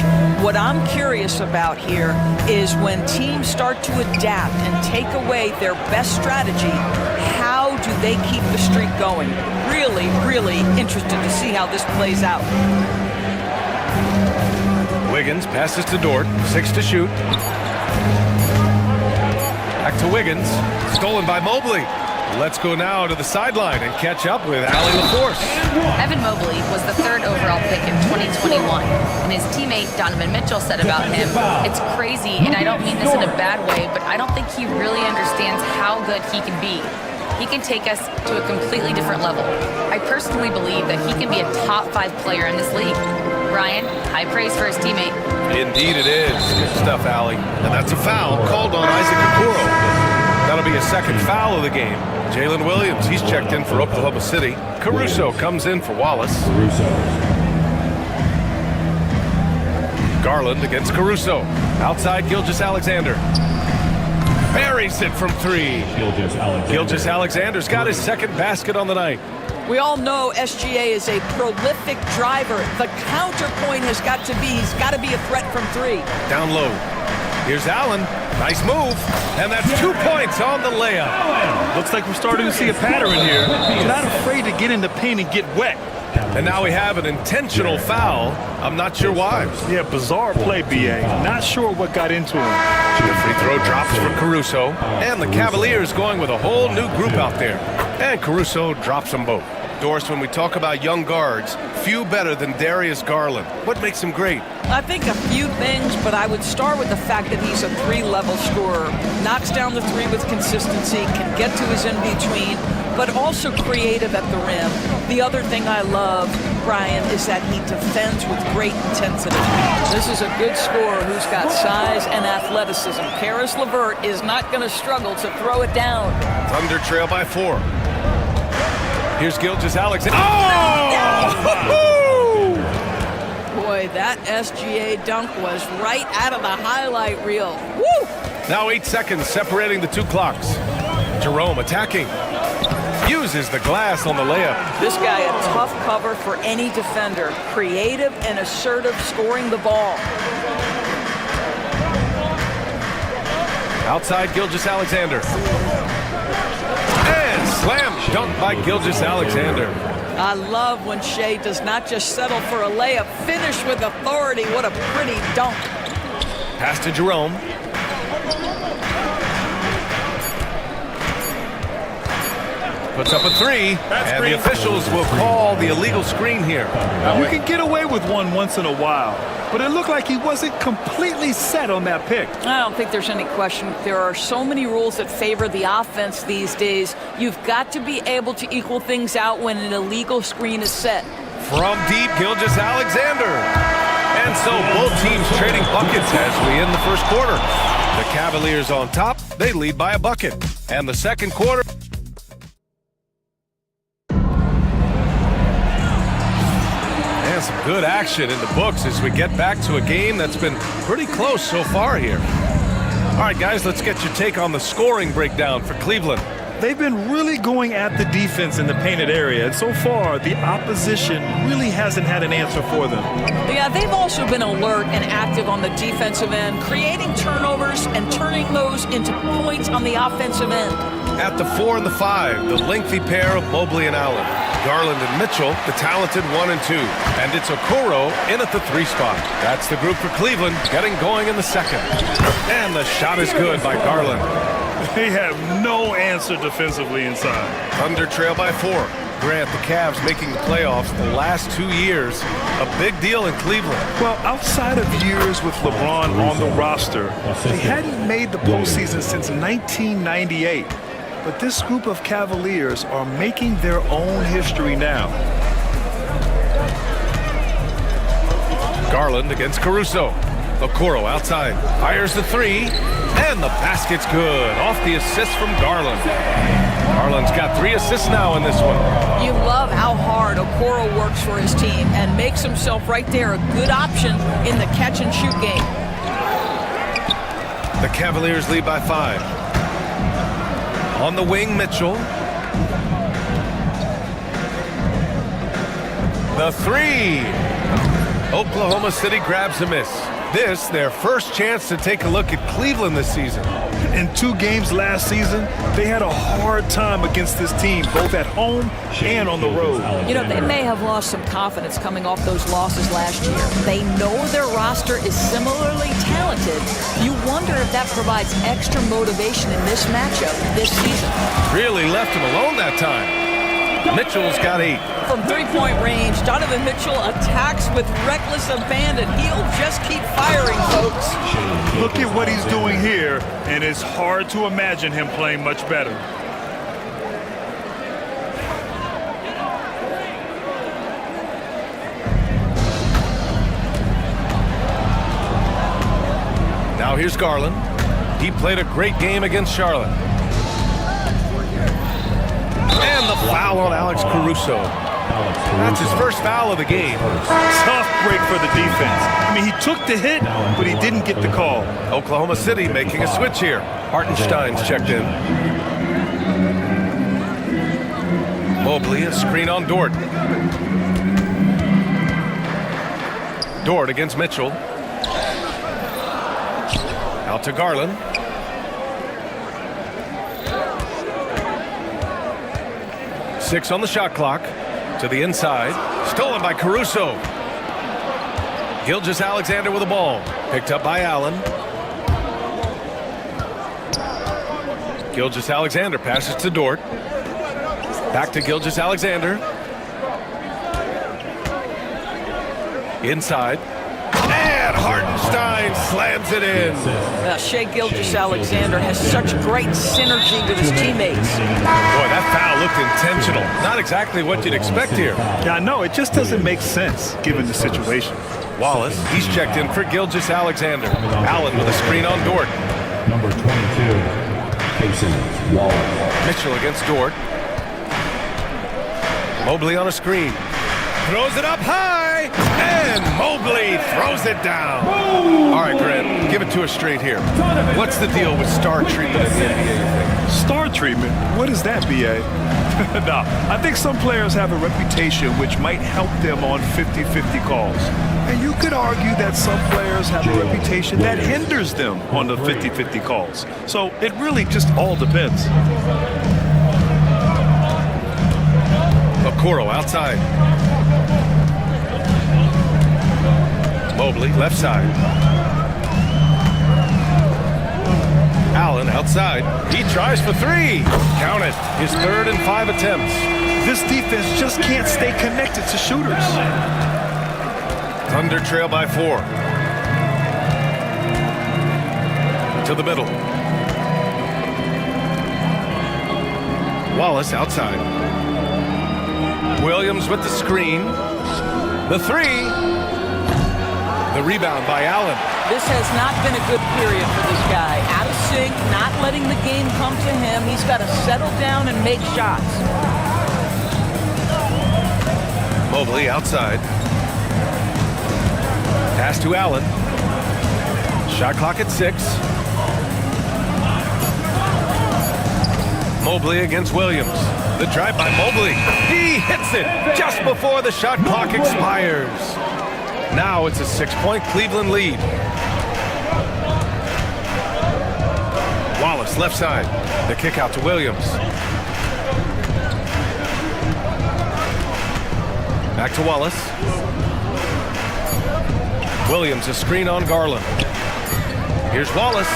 What I'm curious about here is when teams start to adapt and take away their best strategy, how do they keep the streak going? Really, really interested to see how this plays out. Wiggins passes to Dort, 6 to shoot. Back to Wiggins, stolen by Mobley. Let's go now to the sideline and catch up with Allie LaForce. Evan Mobley was the 3rd overall pick in 2021, and his teammate Donovan Mitchell said about him, "It's crazy, and I don't mean this in a bad way, but I don't think he really understands how good he can be. He can take us to a completely different level. I personally believe that he can be a top 5 player in this league." Ryan, high praise for his teammate. Indeed it is. Good stuff, Allie. And that's a foul called on Isaac Okoro. That'll be a second foul of the game. Jalen Williams, he's checked in for Oklahoma City. Caruso comes in for Wallace. Garland against Caruso. Outside, Gilgeous-Alexander. Buries it from 3. Gilgeous-Alexander's got his second basket on the night. We all know SGA is a prolific driver. The counterpoint has got to be, he's got to be a threat from three. Down low. Here's Allen. Nice move. And that's 2 points on the layup. Looks like we're starting to see a pattern here. You're not afraid to get in the paint and get wet. And now we have an intentional foul. I'm not sure why. Yeah, bizarre play, B.A. Not sure what got into him. The free throw drops for Caruso. And the Cavaliers going with a whole new group out there. And Caruso drops them both. Doris, when we talk about young guards, few better than Darius Garland. What makes him great? I think a few things, but I would start with the fact that he's a three-level scorer. Knocks down the three with consistency, can get to his in-between, but also creative at the rim. The other thing I love, Brian, is that he defends with great intensity. This is a good scorer who's got size and athleticism. Karis LeVert is not going to struggle to throw it down. Thunder trail by 4. Here's Gilgeous-Alexander. Oh! Boy, that SGA dunk was right out of the highlight reel. Woo! Now 8 seconds separating the two clocks. Jerome attacking. Uses the glass on the layup. This guy a tough cover for any defender. Creative and assertive scoring the ball. Outside Gilgeous-Alexander. And slam dunk by Gilgeous-Alexander. I love when Shea does not just settle for a layup, finish with authority. What a pretty dunk. Pass to Jerome. Puts up a 3, and the officials will call the illegal screen here. You can get away with one once in a while, but it looked like he wasn't completely set on that pick. I don't think there's any question. There are so many rules that favor the offense these days. You've got to be able to equal things out when an illegal screen is set. From deep, Gilgeous-Alexander. And so both teams trading buckets as we end the first quarter. The Cavaliers on top, they lead by a bucket. And the second quarter. And some good action in the books as we get back to a game that's been pretty close so far here. All right, guys, let's get your take on the scoring breakdown for Cleveland. They've been really going at the defense in the painted area, and so far, the opposition really hasn't had an answer for them. Yeah, they've also been alert and active on the defensive end, creating turnovers and turning those into points on the offensive end. At the 4 and the 5, the lengthy pair of Mobley and Allen. Garland and Mitchell, the talented 1 and 2. And it's Okoro in at the 3 spot. That's the group for Cleveland, getting going in the second. And the shot is good by Garland. They have no answer defensively inside. Thunder trail by 4. Grant, the Cavs making the playoffs the last 2 years. A big deal in Cleveland. Well, outside of years with LeBron on the roster, they hadn't made the postseason since 1998. But this group of Cavaliers are making their own history now. Garland against Caruso. Okoro outside. Fires the 3. And the basket's good. Off the assist from Garland. Garland's got 3 assists now in this one. You love how hard Okoro works for his team and makes himself right there a good option in the catch-and-shoot game. The Cavaliers lead by 5. On the wing, Mitchell. The 3. Oklahoma City grabs a miss. This, their first chance to take a look at Cleveland this season. In 2 games last season, they had a hard time against this team, both at home and on the road. You know, they may have lost some confidence coming off those losses last year. They know their roster is similarly talented. You wonder if that provides extra motivation in this matchup this season. Really left him alone that time. Mitchell's got 8. From three-point range, Donovan Mitchell attacks with reckless abandon. He'll just keep firing, folks. Look at what he's doing here, and it's hard to imagine him playing much better. Now here's Garland. He played a great game against Charlotte. And the foul on Alex Caruso. That's his first foul of the game. Tough break for the defense. I mean, he took the hit, but he didn't get the call. Oklahoma City making a switch here. Hartenstein's checked in. Mobley, a screen on Dort. Dort against Mitchell. Out to Garland. Six on the shot clock. To the inside. Stolen by Caruso. Gilgeous-Alexander with the ball. Picked up by Allen. Gilgeous-Alexander passes to Dort. Back to Gilgeous-Alexander. Inside. And Hartenstein slams it in. Shai Gilgeous-Alexander has such great synergy with his teammates. Boy, that foul looked intentional. Not exactly what you'd expect here. Yeah, I know. It just doesn't make sense given the situation. Wallace, he's checked in for Gilgeous-Alexander. Allen with a screen on Dort. Number 22, Wallace. Mitchell against Dort. Mobley on a screen. Throws it up high, and Mobley throws it down. All right, Grant, give it to us straight here. What's the deal with star treatment in the NBA? Star treatment? What is that, BA? Nah, I think some players have a reputation which might help them on 50-50 calls. And you could argue that some players have a reputation that hinders them on the 50-50 calls. So it really just all depends. Okoro outside. Mobley, left side. Allen outside. He tries for three. Count it. His 3rd and 5 attempts. This defense just can't stay connected to shooters. Thunder trail by 4. To the middle. Wallace outside. Williams with the screen. The 3. The rebound by Allen. This has not been a good period for this guy. Out of sync, not letting the game come to him. He's got to settle down and make shots. Mobley outside. Pass to Allen. Shot clock at 6. Mobley against Williams. The drive by Mobley. He hits it just before the shot clock expires. Now it's a 6-point Cleveland lead. Wallace left side. The kick out to Williams. Back to Wallace. Williams, a screen on Garland. Here's Wallace.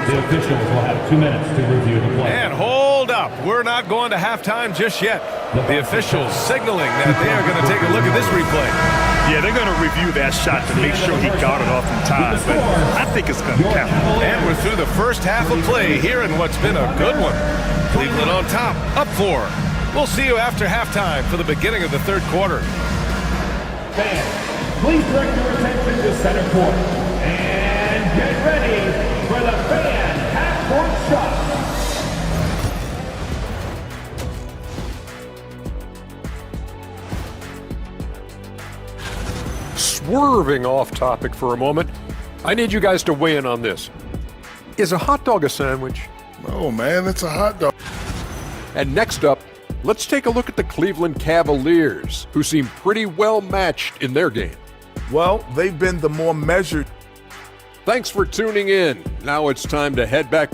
The officials will have 2 minutes to review the play. And hold up. We're not going to halftime just yet. The officials signaling that they are going to take a look at this replay. Yeah, they're going to review that shot to make sure he got it off in time, but I think it's going to count. And we're through the first half of play here in what's been a good one. Cleveland on top, up 4. We'll see you after halftime for the beginning of the 3rd quarter. Fans, please direct your attention to center court and get ready for the fan half-court shot. Swerving off topic for a moment, I need you guys to weigh in on this. Is a hot dog a sandwich? Oh, man, it's a hot dog. And next up, let's take a look at the Cleveland Cavaliers, who seem pretty well matched in their game. Well, they've been the more measured. Thanks for tuning in. Now it's time to head back.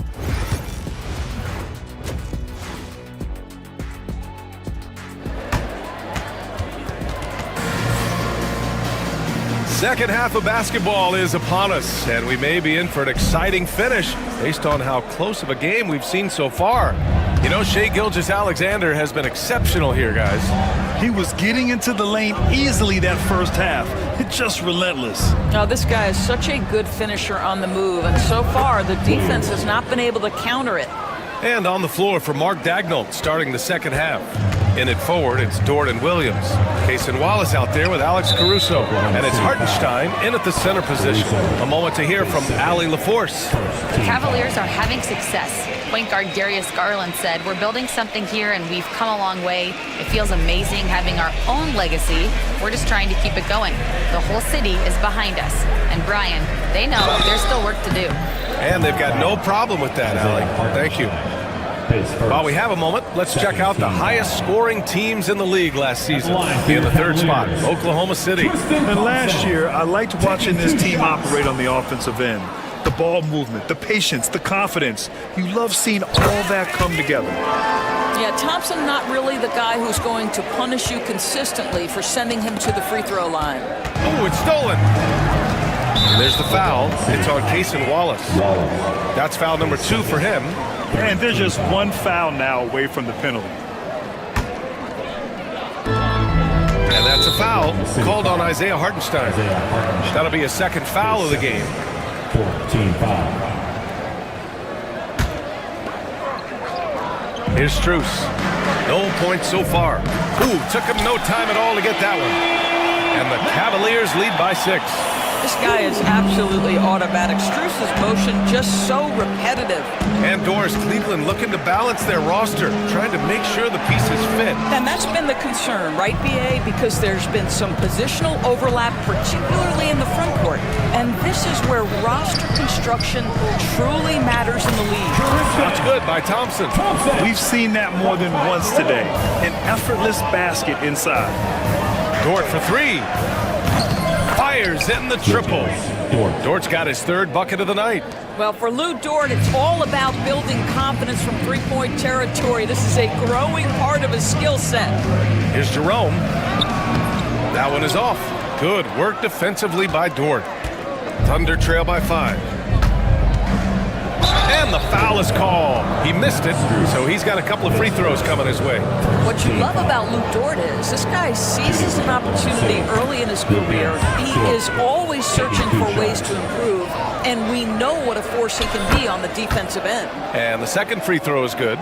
Second half of basketball is upon us, and we may be in for an exciting finish based on how close of a game we've seen so far. You know, Shai Gilgeous-Alexander has been exceptional here, guys. He was getting into the lane easily that first half. It's just relentless. Now, this guy is such a good finisher on the move, and so far the defense has not been able to counter it. And on the floor for Mark Daigneault starting the second half. In it forward, it's Dort and Williams. Case and Wallace out there with Alex Caruso. And it's Hartenstein in at the center position. A moment to hear from Allie LaForce. The Cavaliers are having success. Point guard Darius Garland said, "We're building something here and we've come a long way. It feels amazing having our own legacy. We're just trying to keep it going. The whole city is behind us." And Brian, they know there's still work to do. And they've got no problem with that, Allie. Thank you. While we have a moment, let's check out the highest scoring teams in the league last season. In the third spot, Oklahoma City. And last year, I liked watching this team operate on the offensive end. The ball movement, the patience, the confidence. You love seeing all that come together. Yeah, Thompson not really the guy who's going to punish you consistently for sending him to the free throw line. Oh, it's stolen. There's the foul. It's on Cason Wallace. That's foul number 2 for him. And they're just one foul now away from the penalty. And that's a foul called on Isaiah Hartenstein. That'll be a second foul of the game. 14 foul. Here's Strus. No points so far. Ooh, took him no time at all to get that one. And the Cavaliers lead by 6. This guy is absolutely automatic. Strus's motion just so repetitive. And Doris, Cleveland looking to balance their roster, trying to make sure the pieces fit. And that's been the concern, right, BA? Because there's been some positional overlap, particularly in the front court. And this is where roster construction truly matters in the league. That's good by Thompson. We've seen that more than once today. An effortless basket inside. Dort for 3. Fires in the triple. Dort's got his 3rd bucket of the night. Well, for Lou Dort, it's all about building confidence from three-point territory. This is a growing part of his skill set. Here's Jerome. That one is off. Good work defensively by Dort. Thunder trail by 5. And the foul is called. He missed it, so he's got a couple of free throws coming his way. What you love about Lou Dort is this guy seizes an opportunity early in his career. He is always searching for ways to improve, and we know what a force he can be on the defensive end. And the second free throw is good.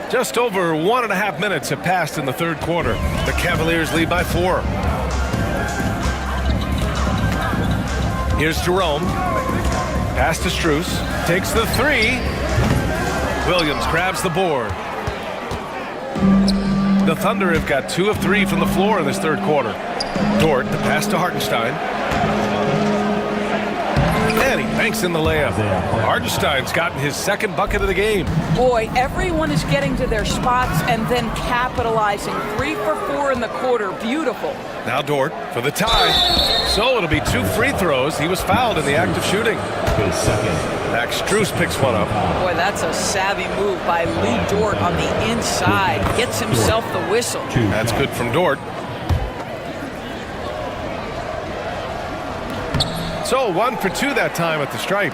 Just over 1.5 minutes have passed in the third quarter. The Cavaliers lead by 4. Here's Jerome. Pass to Strus. Takes the 3. Williams grabs the board. The Thunder have got 2 of 3 from the floor in this third quarter. Dort, the pass to Hartenstein. And he banks in the layup. Hartenstein's gotten his 2nd bucket of the game. Boy, everyone is getting to their spots and then capitalizing. 3 for 4 in the quarter. Beautiful. Now Dort for the tie. So it'll be 2 free throws. He was fouled in the act of shooting. Max Strus picks one up. Boy, that's a savvy move by Lou Dort on the inside. Gets himself the whistle. That's good from Dort. So 1 for 2 that time at the stripe.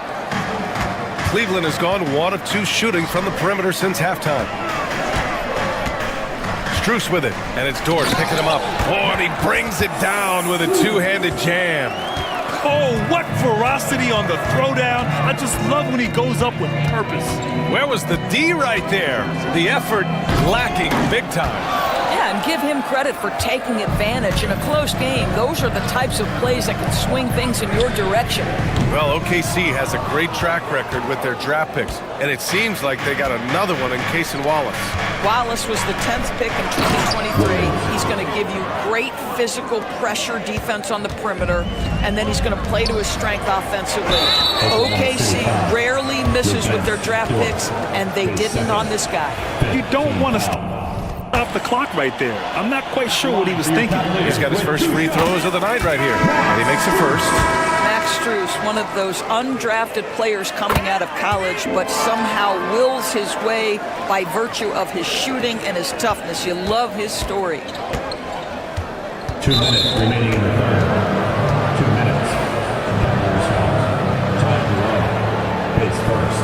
Cleveland has gone 1 of 2 shooting from the perimeter since halftime. Strus with it, and it's Dort picking him up. Oh, and he brings it down with a 2-handed jam. Oh, what ferocity on the throwdown. I just love when he goes up with purpose. Where was the D right there? The effort lacking big time. Yeah, and give him credit for taking advantage in a close game. Those are the types of plays that can swing things in your direction. Well, OKC has a great track record with their draft picks, and it seems like they got another one in Cason Wallace. Wallace was the 10th pick in 2023. He's going to give you great physical pressure defense on the perimeter, and then he's going to play to his strength offensively. OKC rarely misses with their draft picks, and they didn't on this guy. You don't want to stop the clock right there. I'm not quite sure what he was thinking. He's got his first free throws of the night right here. And he makes it first. Max Strus, one of those undrafted players coming out of college, but somehow wills his way by virtue of his shooting and his toughness. You love his story. 2 minutes remaining in the third. 2 minutes. Time to run. His first.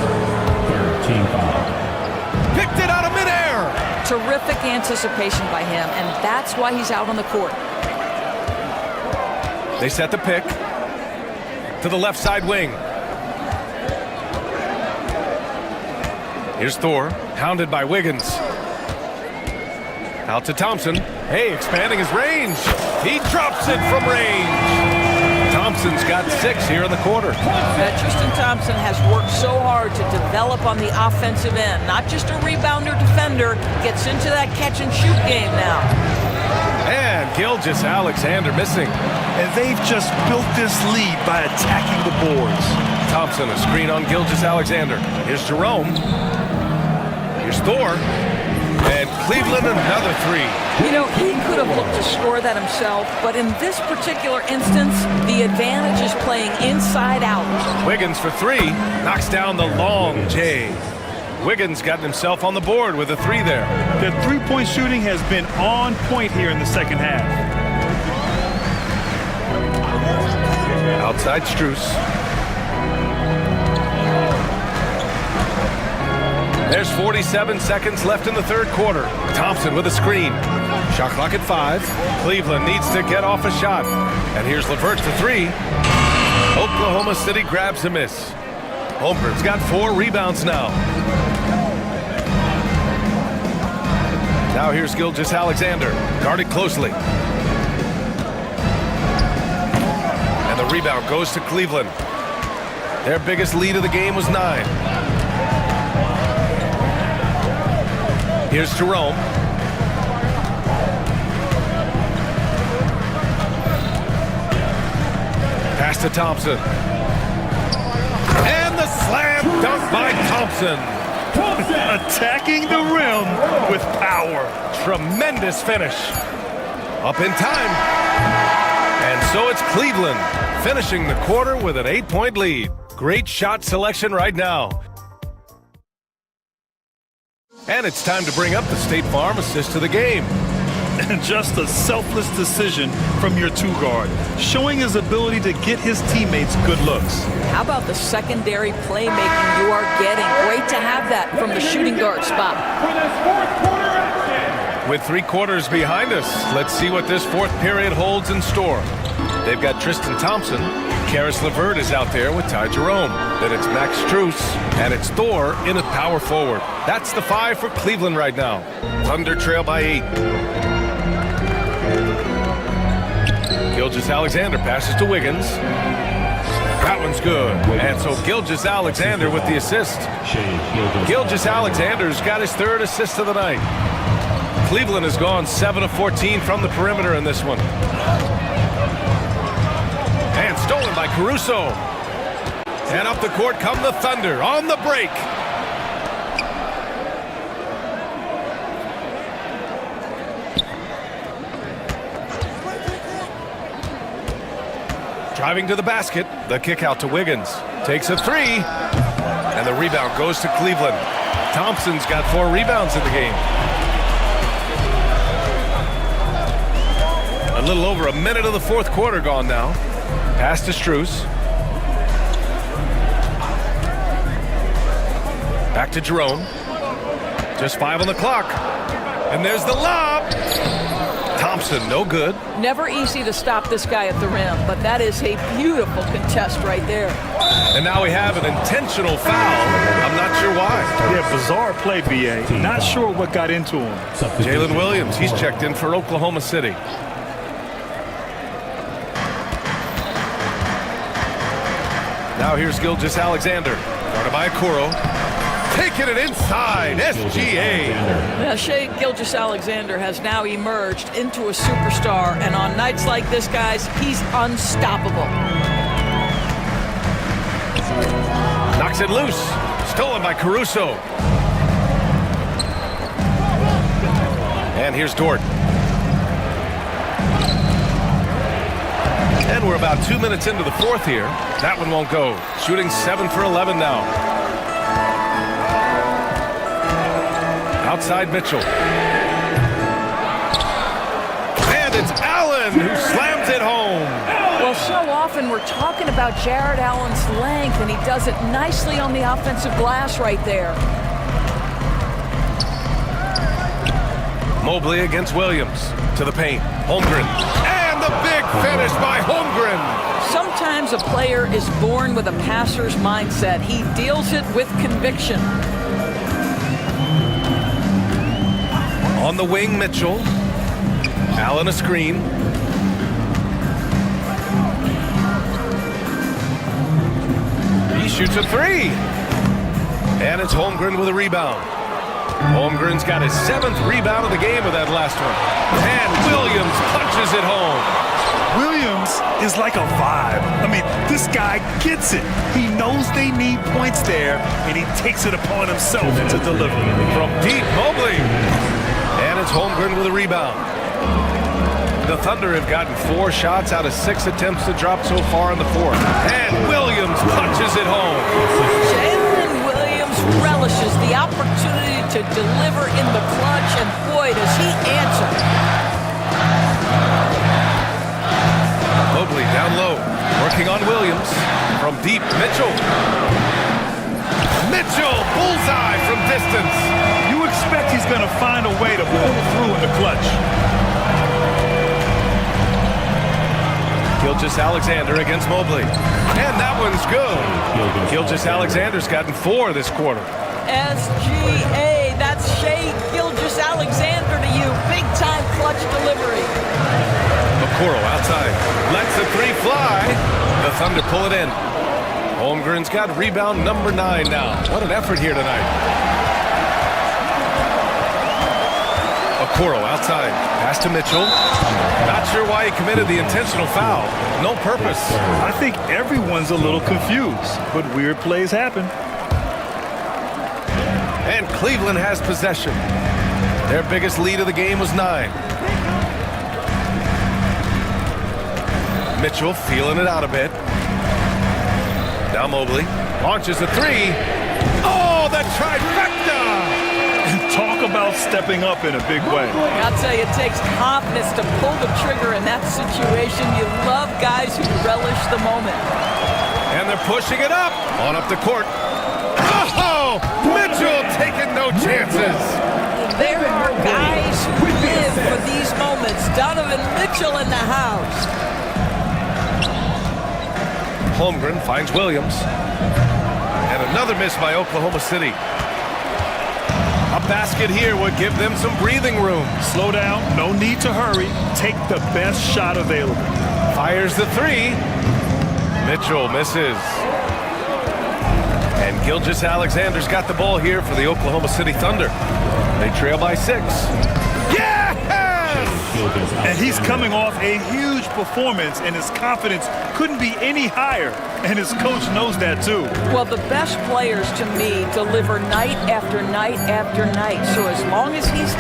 Third team foul. Picked it out of midair. Terrific anticipation by him, and that's why he's out on the court. They set the pick to the left side wing. Here's Thor, hounded by Wiggins. Out to Thompson. Hey, expanding his range. He drops it from range. Thompson's got 6 here in the quarter. Tristan Thompson has worked so hard to develop on the offensive end. Not just a rebounder defender, gets into that catch and shoot game now. And Gilgeous Alexander missing. And they've just built this lead by attacking the boards. Thompson, a screen on Gilgeous Alexander. Here's Jerome. Here's Thor. And Cleveland another three. You know, he could have looked to score that himself, but in this particular instance, the advantage is playing inside out. Wiggins for three, knocks down the long J. Wiggins got himself on the board with a three there. Their three-point shooting has been on point here in the second half. Outside Strus. There's 47 seconds left in the third quarter. Thompson with a screen. Shot clock at 5. Cleveland needs to get off a shot. And here's LeVert for three. Oklahoma City grabs a miss. Holmgren's got 4 rebounds now. Now here's Gilgeous-Alexander, guarded closely. And the rebound goes to Cleveland. Their biggest lead of the game was 9. Here's Jerome. Pass to Thompson. And the slam dunk by Thompson. Attacking the rim with power. Tremendous finish. Up in time. And so it's Cleveland finishing the quarter with an 8-point lead. Great shot selection right now. And it's time to bring up the State Farm assist to the game. And just a selfless decision from your two-guard, showing his ability to get his teammates good looks. How about the secondary playmaking you are getting? Great to have that from the shooting guard spot. With 3 quarters behind us, let's see what this fourth period holds in store. They've got Tristan Thompson. Karis LeVert is out there with Ty Jerome. Then it's Max Strus, and it's Thor in at power forward. That's the 5 for Cleveland right now. Thunder trail by 8. Gilgeous-Alexander passes to Wiggins. That one's good. And so Gilgeous-Alexander with the assist. Gilgeous-Alexander's got his 3rd assist of the night. Cleveland has gone 7 of 14 from the perimeter in this one. And stolen by Caruso. And up the court come the Thunder on the break. Driving to the basket, the kick out to Wiggins. Takes a 3, and the rebound goes to Cleveland. Thompson's got 4 rebounds in the game. A little over a minute of the fourth quarter gone now. Pass to Strus. Back to Jerome. Just 5 on the clock. And there's the lob. Thompson, no good. Never easy to stop this guy at the rim, but that is a beautiful contest right there. And now we have an intentional foul. I'm not sure why. Yeah, bizarre play, BA. Not sure what got into him. Jalen Williams, he's checked in for Oklahoma City. Now here's Gilgeous-Alexander, guarded by Okoro. Taking it inside, SGA. Now, Shai Gilgeous-Alexander has now emerged into a superstar, and on nights like this, guys, he's unstoppable. Knocks it loose. Stolen by Caruso. And here's Dort. And we're about 2 minutes into the fourth here. That one won't go. Shooting 7 for 11 now. Outside Mitchell. And it's Allen who slams it home. Well, so often we're talking about Jared Allen's length, and he does it nicely on the offensive glass right there. Mobley against Williams. To the paint. Holmgren. And the big finish by Holmgren. Sometimes a player is born with a passer's mindset. He deals it with conviction. On the wing, Mitchell. Allen a screen. He shoots a 3. And it's Holmgren with a rebound. Holmgren's got his 7th rebound of the game with that last one. And Williams punches it home. Williams is like a vibe. I mean, this guy gets it. He knows they need points there, and he takes it upon himself to deliver. From deep, Mobley. And it's Holmgren with a rebound. The Thunder have gotten 4 shots out of 6 attempts to drop so far in the 4th. And Williams punches it home. Jalen Williams relishes the opportunity to deliver in the clutch, and boy, does he answer. Mobley down low, working on Williams. From deep, Mitchell. Mitchell, bullseye from distance. You expect he's going to find a way to pull through in the clutch. Gilgeous-Alexander against Mobley. And that one's good. Gilgeous-Alexander's gotten 4 this quarter. SGA, that's Shea Gilgeous-Alexander to you. Big-time clutch delivery. Okoro outside. Lets the 3 fly. The Thunder pull it in. Holmgren's got rebound number 9 now. What an effort here tonight. Okoro outside. Pass to Mitchell. Not sure why he committed the intentional foul. No purpose. I think everyone's a little confused, but weird plays happen. And Cleveland has possession. Their biggest lead of the game was 9. Mitchell feeling it out a bit. Now Mobley launches a 3. Oh, the trifecta! Talk about stepping up in a big way. I'll tell you, it takes confidence to pull the trigger in that situation. You love guys who relish the moment. And they're pushing it up. On up the court. Oh! Mitchell taking no chances. There are guys who live for these moments. Donovan Mitchell in the house. Holmgren finds Williams. And another miss by Oklahoma City. A basket here would give them some breathing room. Slow down, no need to hurry. Take the best shot available. Fires the 3. Mitchell misses. And Gilgeous-Alexander's got the ball here for the Oklahoma City Thunder. They trail by 6. Yes! And he's coming off a huge performance, and his confidence couldn't be any higher. And his coach knows that too. Well, the best players to me deliver night after night after night. So as long as he's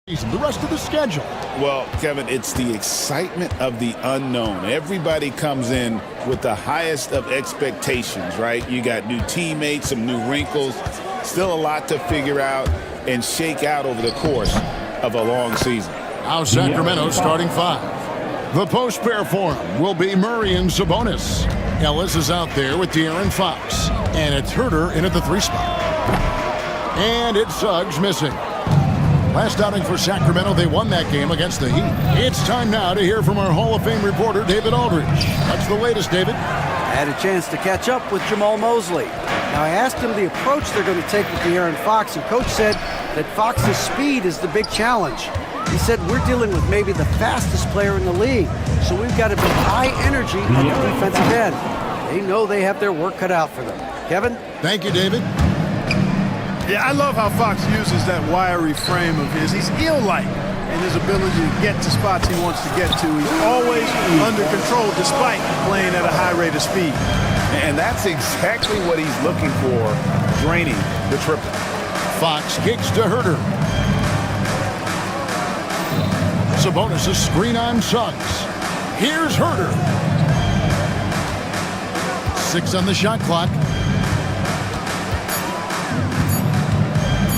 The rest of the schedule. Well, Kevin, it's the excitement of the unknown. Everybody comes in with the highest of expectations, right? You got new teammates, some new wrinkles, still a lot to figure out and shake out over the course of a long season. Now Sacramento starting five. The post pair for him will be Murray and Sabonis. Ellis is out there with De'Aaron Fox. And it's Herter in at the 3 spot. And it's Suggs missing. Last outing for Sacramento, they won that game against the Heat. It's time now to hear from our Hall of Fame reporter, David Aldridge. What's the latest, David? I had a chance to catch up with Jamal Mosley. Now, I asked him the approach they're going to take with De'Aaron Fox, and Coach said that Fox's speed is the big challenge. He said, we're dealing with maybe the fastest player in the league, so we've got to be high energy at the defensive end. They know they have their work cut out for them. Kevin? Thank you, David. Yeah, I love how Fox uses that wiry frame of his. He's eel-like in his ability to get to spots he wants to get to. He's always under control despite playing at a high rate of speed. And that's exactly what he's looking for, draining the triple. Fox kicks to Herter. Sabonis' screen on Suggs. Here's Herter. 6 on the shot clock.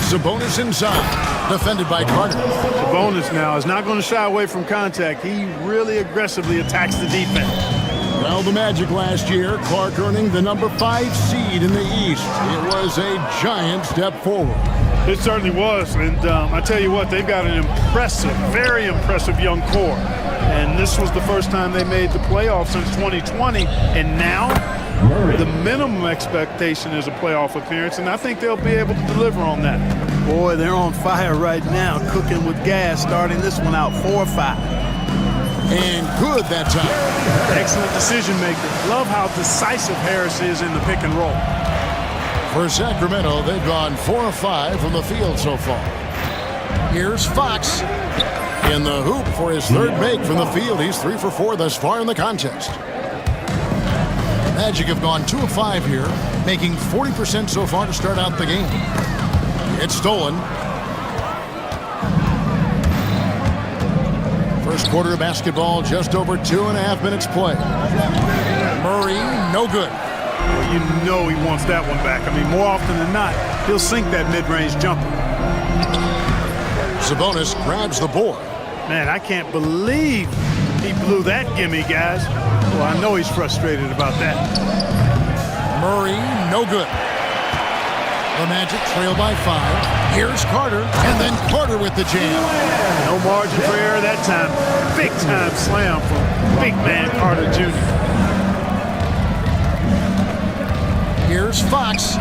Sabonis inside, defended by Carter. Sabonis now is not going to shy away from contact. He really aggressively attacks the defense. Well, the Magic last year, Clark earning the number 5 seed in the East. It was a giant step forward. It certainly was, and I tell you what, they've got an impressive, very impressive young core. And this was the first time they made the playoffs since 2020, and now the minimum expectation is a playoff appearance, and I think they'll be able to deliver on that. Boy, they're on fire right now, cooking with gas, starting this one out 4-5. And good that time. Excellent decision maker. Love how decisive Harris is in the pick and roll. For Sacramento, they've gone 4 of 5 from the field so far. Here's Fox in the hoop for his third make from the field. He's 3 for 4 thus far in the contest. Magic have gone 2 of 5 here, making 40% so far to start out the game. It's stolen. First quarter of basketball, just over 2.5 minutes play. Murray, no good. Well, you know he wants that one back. I mean, more often than not, he'll sink that mid-range jumper. Sabonis grabs the board. Man, I can't believe he blew that gimme, guys. Well, I know he's frustrated about that. Murray, no good. The Magic trail by 5. Here's Carter, and then Carter with the jam. No margin for error that time. Big-time slam from big man Carter Jr. Here's Fox,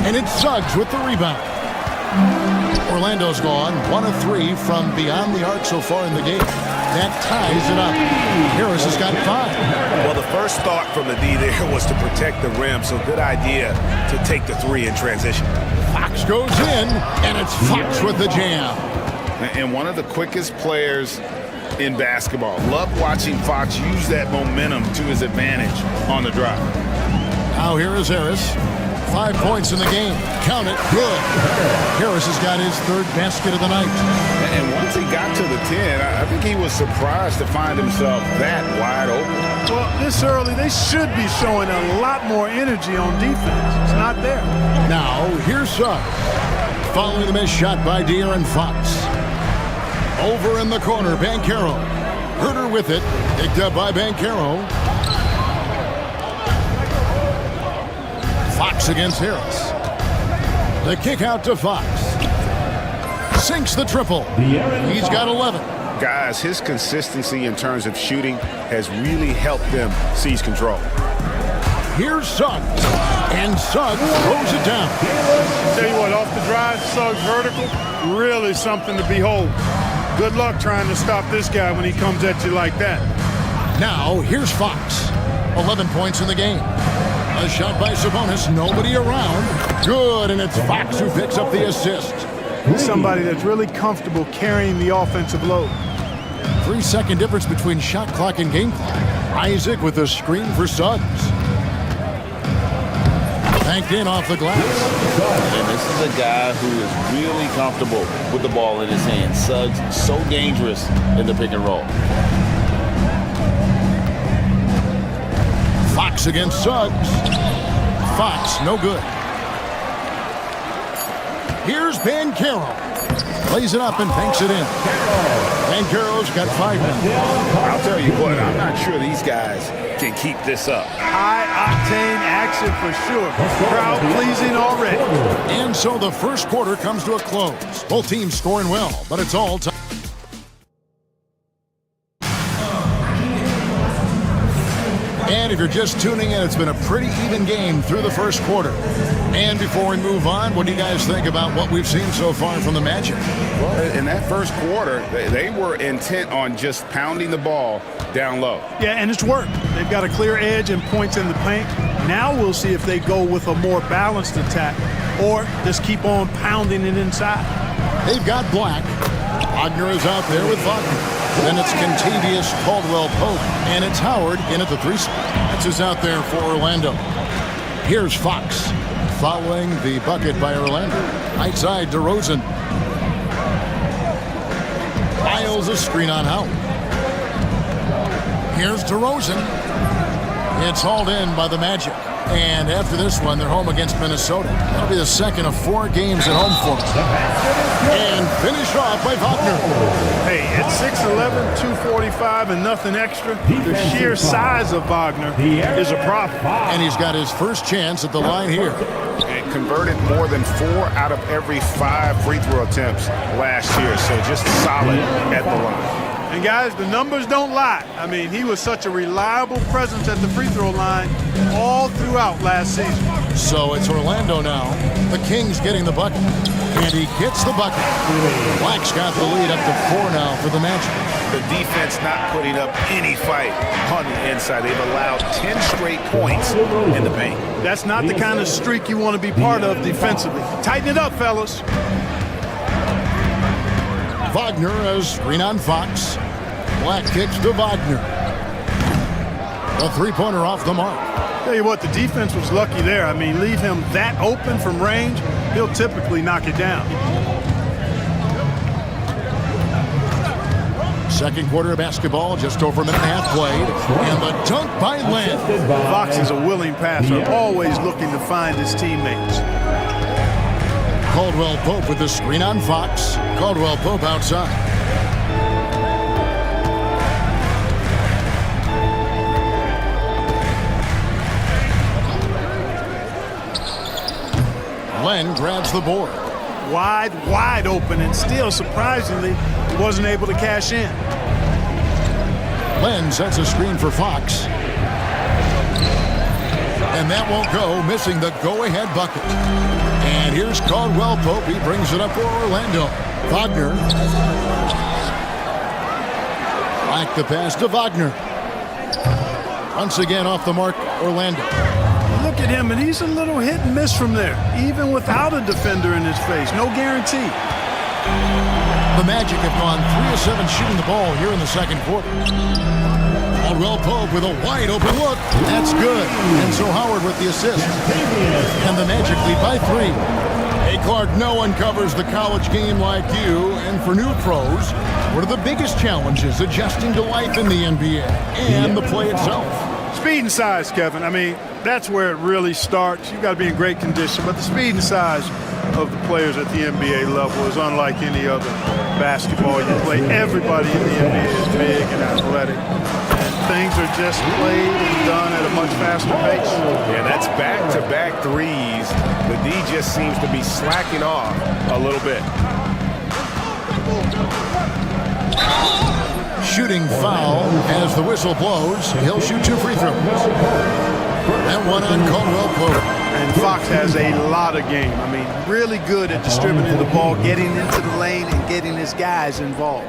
and it's Suggs with the rebound. Orlando's gone 1 of 3 from beyond the arc so far in the game. That ties it up. Harris has got 5. Well, the first thought from the D there was to protect the rim, so good idea to take the 3 in transition. Fox goes in, and it's Fox with the jam. And one of the quickest players in basketball. Love watching Fox use that momentum to his advantage on the drive. Now here is Harris. 5 points in the game. Count it. Good. Harris has got his third basket of the night. And once he got to the 10, I think he was surprised to find himself that wide open. Well, this early, they should be showing a lot more energy on defense. It's not there. Now, here's Suggs. Following the missed shot by De'Aaron Fox. Over in the corner, Banchero. Herter with it. Picked up by Banchero. Fox against Harris. The kick out to Fox. Sinks the triple. He's got 11. Guys, his consistency in terms of shooting has really helped them seize control. Here's Suggs. And Suggs throws it down. Tell you what, off the drive, Suggs vertical, really something to behold. Good luck trying to stop this guy when he comes at you like that. Now, here's Fox. 11 points in the game. A shot by Sabonis, nobody around. Good, and it's Fox who picks up the assist. Somebody that's really comfortable carrying the offensive load. 3-second difference between shot clock and game clock. Isaac with a screen for Suggs. Banked in off the glass. And this is a guy who is really comfortable with the ball in his hand. Suggs, so dangerous in the pick and roll. Fox against Suggs. Fox, no good. Here's Banchero. Plays it up and banks it in. Banchero's got 5 now. I'll tell you what, I'm not sure these guys can keep this up. High-octane action for sure. Crowd pleasing already. And so the first quarter comes to a close. Both teams scoring well, but it's all time. And if you're just tuning in, it's been a pretty even game through the first quarter. And before we move on, what do you guys think about what we've seen so far from the Magic? Well, in that first quarter, they were intent on just pounding the ball down low. Yeah, and it's worked. They've got a clear edge and points in the paint. Now we'll see if they go with a more balanced attack or just keep on pounding it inside. They've got Black. Wagner is out there with Wagner. Then it's Contavious Caldwell-Pope, and it's Howard in at the 3 spot. That's who's out there for Orlando. Here's Fox, following the bucket by Orlando. Right side, DeRozan. Miles a screen on Howard. Here's DeRozan. It's hauled in by the Magic. And after this one, they're home against Minnesota. That'll be the second of 4 games at home for them. And finish off by Wagner. Hey, at 6'11", 245, and nothing extra, the sheer size of Wagner is a problem. And he's got his first chance at the line here. And converted more than 4 out of every 5 free throw attempts last year. So just solid at the line. And guys, the numbers don't lie. I mean, he was such a reliable presence at the free throw line all throughout last season. So it's Orlando now. The Kings getting the bucket. And he gets the bucket. Black's got the lead up to 4 now for the Magic. The defense not putting up any fight on the inside. They've allowed 10 straight points in the paint. That's not the kind of streak you want to be part of defensively. Tighten it up, fellas. Wagner as screen on Fox. Black kicks to Wagner. A 3-pointer off the mark. Tell you what, the defense was lucky there. I mean, leave him that open from range, he'll typically knock it down. Second quarter of basketball, just over a minute and a half played. And the dunk by Len. Fox is a willing passer, always looking to find his teammates. Caldwell-Pope with the screen on Fox. Caldwell-Pope outside. Len grabs the board. Wide open, and still, surprisingly, he wasn't able to cash in. Len sets a screen for Fox. And that won't go, missing the go-ahead bucket. And here's Caldwell-Pope. He brings it up for Orlando. Wagner. Back the pass to Wagner. Once again off the mark, Orlando. Look at him, and he's a little hit and miss from there, even without a defender in his face. No guarantee. The Magic have gone 3 of 7 shooting the ball here in the second quarter. Caldwell-Pope with a wide open look. That's good. And so Howard with the assist. And the Magic lead by 3. Hey, Clark, no one covers the college game like you. And for new pros, what are the biggest challenges adjusting to life in the NBA and the play itself? Speed and size, Kevin. I mean, that's where it really starts. You've got to be in great condition. But the speed and size of the players at the NBA level is unlike any other basketball you play. Everybody in the NBA is big and athletic. And things are just played and done at a much faster pace. Yeah, that's back-to-back threes. The D just seems to be slacking off a little bit. Shooting foul as the whistle blows. He'll shoot 2 free throws. And one on Caldwell-Pope. And Fox has a lot of game. I mean, really good at distributing the ball, getting into the lane, and getting his guys involved.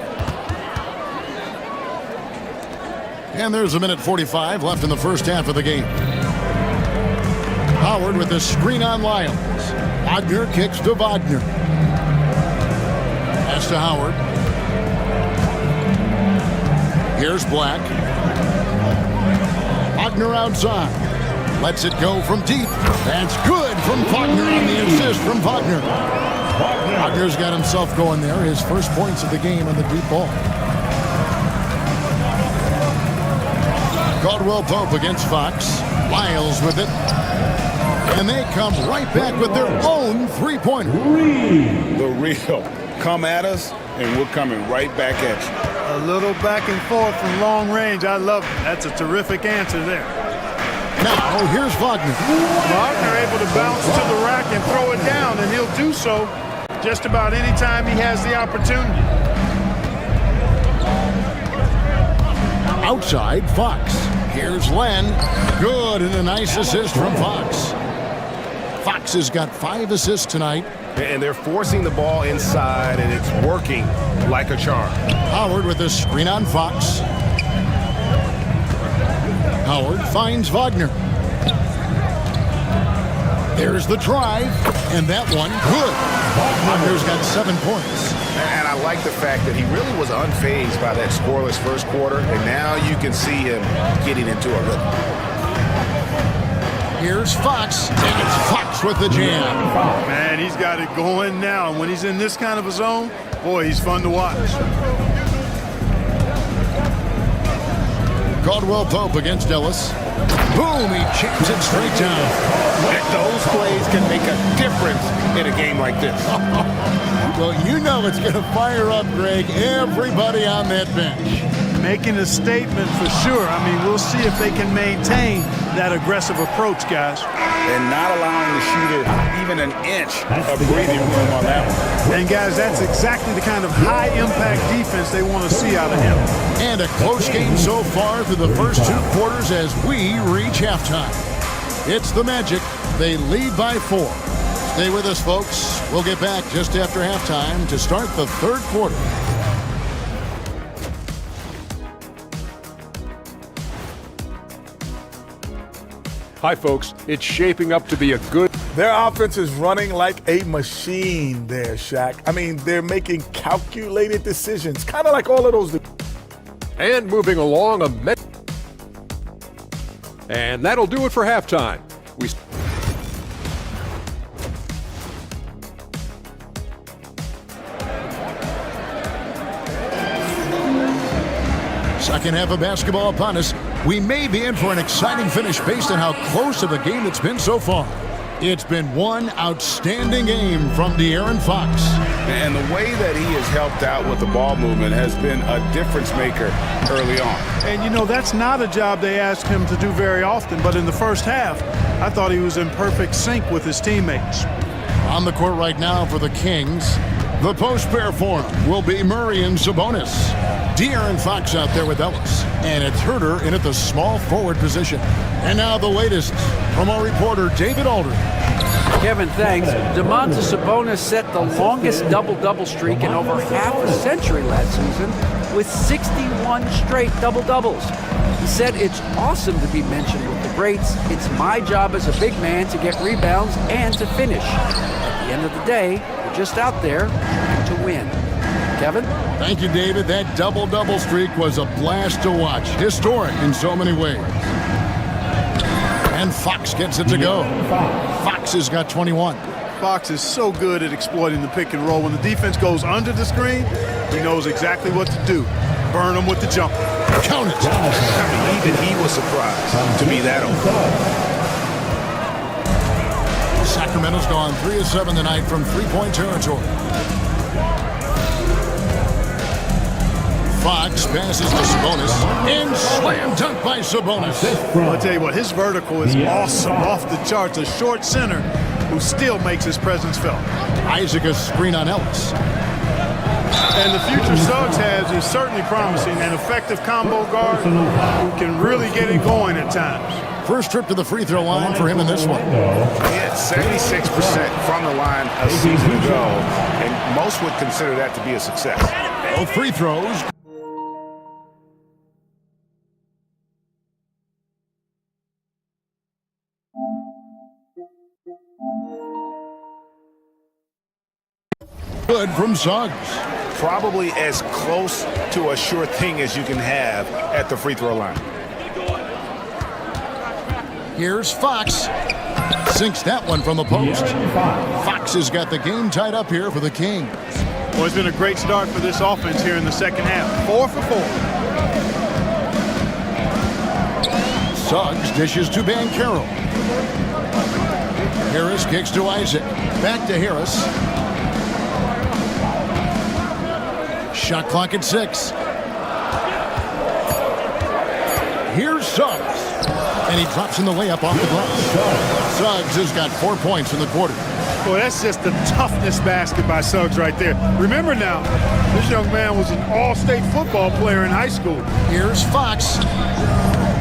And there's a minute 45 left in the first half of the game. Howard with the screen on Lyles. Wagner kicks to Wagner. Pass to Howard. Here's Black. Wagner outside. Lets it go from deep. That's good from Wagner on the assist from Wagner. Wagner's got himself going there. His first points of the game on the deep ball. Caldwell Pope against Fox. Lyles with it. And they come right back with their own three-pointer. The real. Come at us, and we're coming right back at you. A little back and forth from long range. I love it. That's a terrific answer there. Now, here's Wagner. Wagner able to bounce to the rack and throw it down, and he'll do so just about any time he has the opportunity. Outside, Fox. Here's Len. Good, and a nice assist from Fox. Fox has got 5 assists tonight. And they're forcing the ball inside, and it's working like a charm. Howard with a screen on Fox. Howard finds Wagner. There's the drive, and that one good. Wagner's got 7 points. And I like the fact that he really was unfazed by that scoreless first quarter, and now you can see him getting into a rhythm. Here's Fox, and it's Fox with the jam. Man, he's got it going now. And when he's in this kind of a zone, boy, he's fun to watch. Caldwell Pope against Ellis. Boom, he chips it straight down. Those plays can make a difference in a game like this. Well, you know it's going to fire up, Greg, everybody on that bench. Making a statement for sure. I mean, we'll see if they can maintain that aggressive approach, guys. And not allowing the shooter even an inch of breathing room on that one. And, guys, that's exactly the kind of high-impact defense they want to see out of him. And a close game so far through the first 2 quarters as we reach halftime. It's the Magic. They lead by 4. Stay with us, folks. We'll get back just after halftime to start the third quarter. Hi, folks. It's shaping up to be a good... Their offense is running like a machine there, Shaq. I mean, they're making calculated decisions, kind of like all of those... And moving along and that'll do it for halftime. Second half of basketball upon us. We may be in for an exciting finish based on how close of a game it's been so far. It's been one outstanding game from De'Aaron Fox. And the way that he has helped out with the ball movement has been a difference maker early on. And, you know, that's not a job they ask him to do very often. But in the first half, I thought he was in perfect sync with his teammates. On the court right now for the Kings, the post pair for him will be Murray and Sabonis. De'Aaron Fox out there with Ellis. And it's Herter in at the small forward position. And now the latest from our reporter, David Aldridge. Kevin, thanks. Domantas Sabonis set the longest double-double streak in over half a century last season with 61 straight double-doubles. He said it's awesome to be mentioned with the greats. It's my job as a big man to get rebounds and to finish. At the end of the day, we're just out there to win. Kevin? Thank you, David. That double-double streak was a blast to watch. Historic in so many ways. And Fox gets it to go. Fox has got 21. Fox is so good at exploiting the pick and roll. When the defense goes under the screen, he knows exactly what to do. Burn them with the jumper. Count it. I mean, even he was surprised to be that open. Sacramento's gone 3 of 7 tonight from three-point territory. Fox passes to Sabonis, and slam dunk by Sabonis. I'll tell you what, his vertical is awesome, off the charts. A short center who still makes his presence felt. Isaac a screen on Ellis. And the future Suggs has is certainly promising, an effective combo guard who can really get it going at times. First trip to the free throw line for him in this one. He had 76% from the line a season ago, and most would consider that to be a success. Both free throws. Good from Suggs. Probably as close to a sure thing as you can have at the free throw line. Here's Fox. Sinks that one from the post. Fox has got the game tied up here for the Kings. Well, it's been a great start for this offense here in the second half. 4 for 4. Suggs dishes to Banchero. Harris kicks to Isaac. Back to Harris. Shot clock at 6. Here's Suggs. And he drops in the layup off the glass. Suggs has got 4 points in the quarter. Boy, that's just the toughness basket by Suggs right there. Remember now, this young man was an all-state football player in high school. Here's Fox.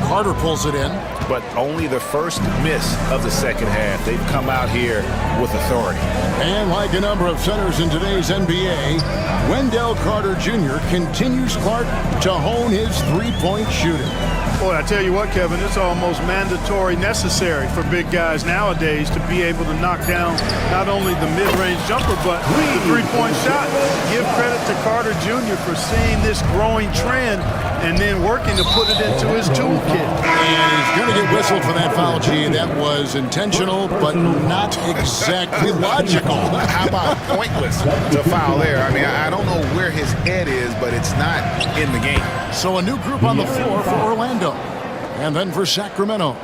Carter pulls it in. But only the first miss of the second half. They've come out here with authority. And like a number of centers in today's NBA, Wendell Carter Jr. continues, Clark, to hone his three-point shooting. Boy, I tell you what, Kevin, it's almost mandatory necessary for big guys nowadays to be able to knock down not only the mid-range jumper, but the three-point shot. Give credit to Carter Jr. for seeing this growing trend and then working to put it into his toolkit. And he's going to get whistled for that foul, G. That was intentional, but not exactly logical. How about pointless to foul there? I mean, I don't know where his head is, but it's not in the game. So a new group on the floor for Orlando. And then for Sacramento,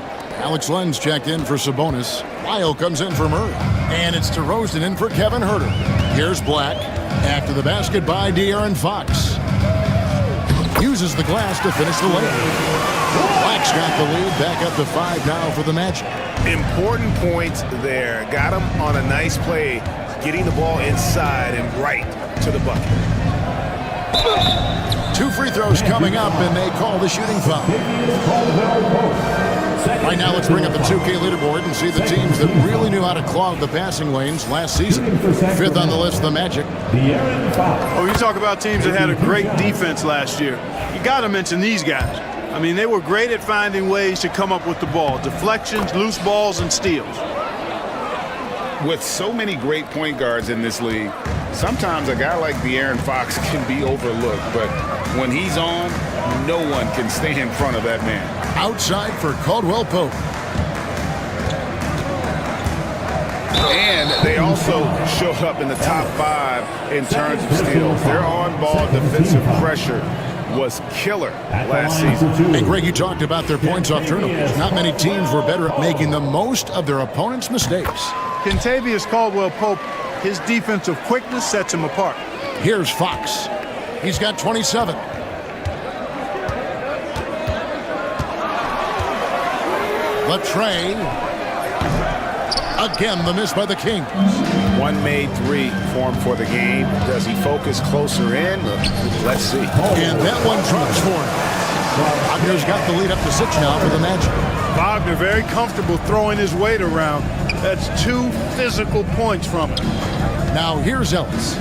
Alex Lenz checked in for Sabonis. Lyle comes in for Murray. And it's DeRozan in for Kevin Huerter. Here's Black. After the basket by De'Aaron Fox. Uses the glass to finish the layup. Black's got the lead, back up to 5 now for the Magic. Important points there. Got him on a nice play, getting the ball inside and right to the bucket. 2 free throws coming up, and they call the shooting foul. Right now, let's bring up the 2K leaderboard and see the teams that really knew how to clog the passing lanes last season. 5th on the list, the Magic. Oh, you talk about teams that had a great defense last year. You got to mention these guys. I mean, they were great at finding ways to come up with the ball. Deflections, loose balls, and steals. With so many great point guards in this league, sometimes a guy like De'Aaron Fox can be overlooked, but when he's on, no one can stay in front of that man. Outside for Caldwell Pope. And they also showed up in the top 5 in terms of steals. Their on-ball defensive pressure was killer last season. Hey, Greg, you talked about their points off turnovers. Not many teams were better at making the most of their opponent's mistakes. Kentavious Caldwell-Pope, his defensive quickness sets him apart. Here's Fox. He's got 27. Latre. Again, the miss by the Kings. One made 3 for him for the game. Does he focus closer in? Let's see. And that one drops for him. Wagner's got the lead up to 6 now for the Magic. Wagner very comfortable throwing his weight around. That's 2 physical points from him. Now here's Ellis.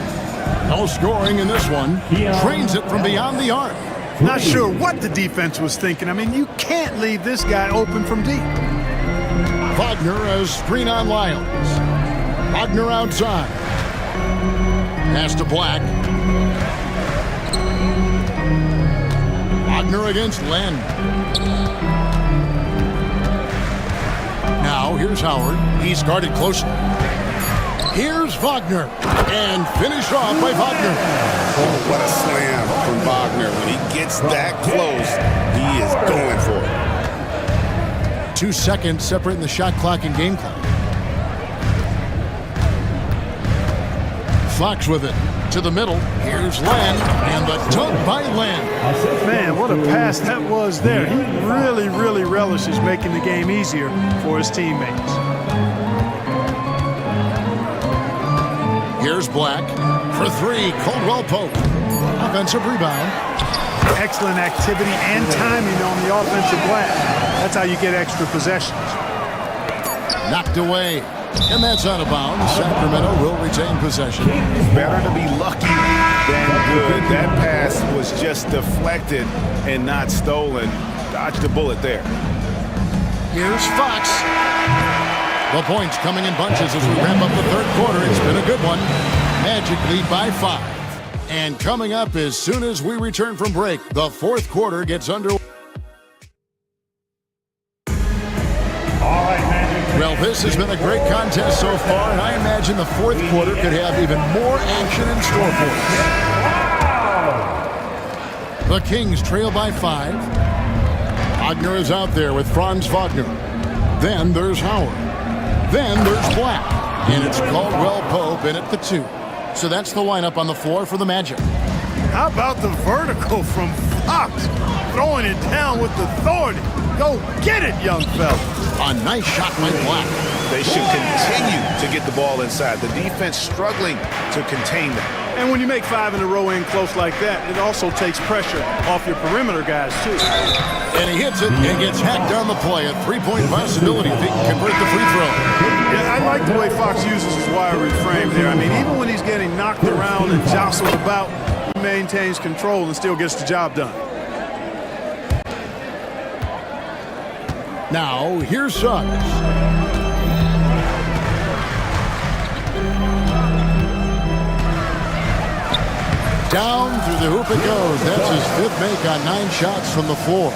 No scoring in this one. Trains it from beyond the arc. Not sure what the defense was thinking. I mean, you can't leave this guy open from deep. Wagner has screen on Lyles. Wagner outside. Pass to Black. Wagner against Len. Now here's Howard. He's guarded closely. Here's Wagner. And finished off by Wagner. Oh, what a slam from Wagner. When he gets that close, he is going for it. 2 seconds separating the shot clock and game clock. Fox with it to the middle. Here's Len, and the dunk by Len. Man, what a pass that was there. He really relishes making the game easier for his teammates. Here's Black for 3. Caldwell Pope. Offensive rebound. Excellent activity and timing on the offensive glass. That's how you get extra possessions. Knocked away. And that's out of bounds. Sacramento will retain possession. Better to be lucky than good. That pass was just deflected and not stolen. Dodged a bullet there. Here's Fox. The points coming in bunches as we wrap up the 3rd quarter. It's been a good one. Magic lead by 5. And coming up as soon as we return from break, the 4th quarter gets underway. this has been a great contest so far, and I imagine the fourth quarter could have even more action in store for us. The Kings trail by 5. Wagner is out there with Franz Wagner. Then there's Howard. Then there's Black. And it's Caldwell Pope in at the 2. So that's the lineup on the floor for the Magic. How about the vertical from Fox? Throwing it down with authority. Go get it, young fella. A nice shot by Black. They should continue to get the ball inside. The defense struggling to contain that. And when you make 5 in a row in close like that, it also takes pressure off your perimeter guys, too. And he hits it and gets hacked on the play. A 3-point possibility if he can convert the free throw. Yeah, I like the way Fox uses his wiry frame there. I mean, even when he's getting knocked around and jostled about, he maintains control and still gets the job done. Now, here's Suggs. Down through the hoop it goes. That's his 5th make on 9 shots from the floor.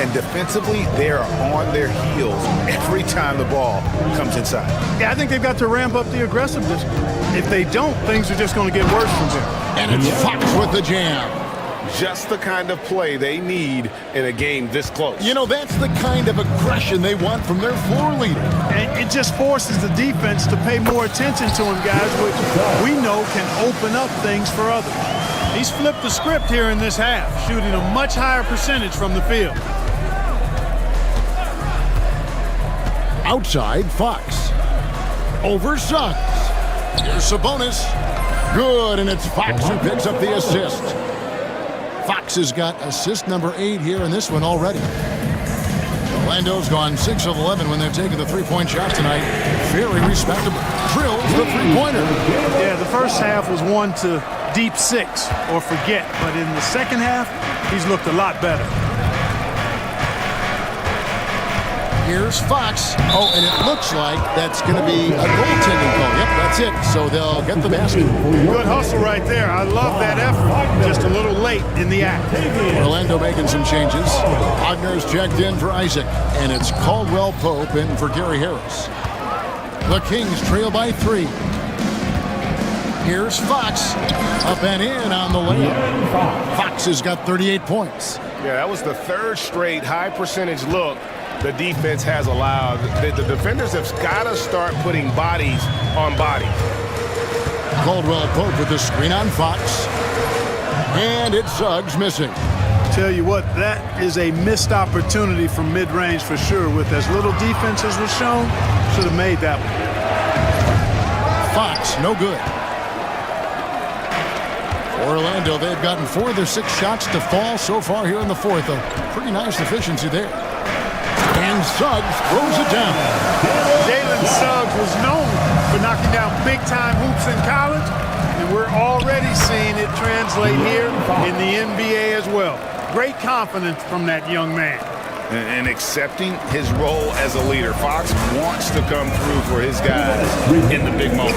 And defensively, they are on their heels every time the ball comes inside. Yeah, I think they've got to ramp up the aggressiveness. If they don't, things are just going to get worse from here. And it's Fox with the jam. Just the kind of play they need in a game this close. You know, that's the kind of aggression they want from their floor leader. And it just forces the defense to pay more attention to him, guys, which we know can open up things for others. He's flipped the script here in this half, shooting a much higher percentage from the field. Outside, Fox. Over Suggs. Here's Sabonis. Good, and it's Fox who picks up the assist. Fox has got assist number 8 here in this one already. Orlando's gone 6 of 11 when they're taking the 3-point shot tonight. Very respectable. Drills the 3-pointer. Yeah, the first half was one to deep 6 or forget, but in the second half, he's looked a lot better. Here's Fox. Oh, and it looks like that's going to be a goaltending call. Yep, that's it. So they'll get the basket. Good hustle right there. I love that effort. Just a little late in the act. Orlando making some changes. Wagner's checked in for Isaac, and it's Caldwell Pope in for Gary Harris. The Kings trail by 3. Here's Fox. Up and in on the layup. Fox has got 38 points. Yeah, that was the 3rd straight high percentage look the defense has allowed. The defenders have got to start putting bodies on bodies. Caldwell Pope with the screen on Fox. And it's Suggs missing. Tell you what, that is a missed opportunity from mid-range for sure. With as little defense as was shown, should have made that one. Fox, no good. Orlando, they've gotten 4 of their 6 shots to fall so far here in the 4th. A pretty nice efficiency there. And Suggs throws it down. Jalen Suggs was known for knocking down big-time hoops in college, and we're already seeing it translate here in the NBA as well. Great confidence from that young man. And accepting his role as a leader. Fox wants to come through for his guys in the big moment.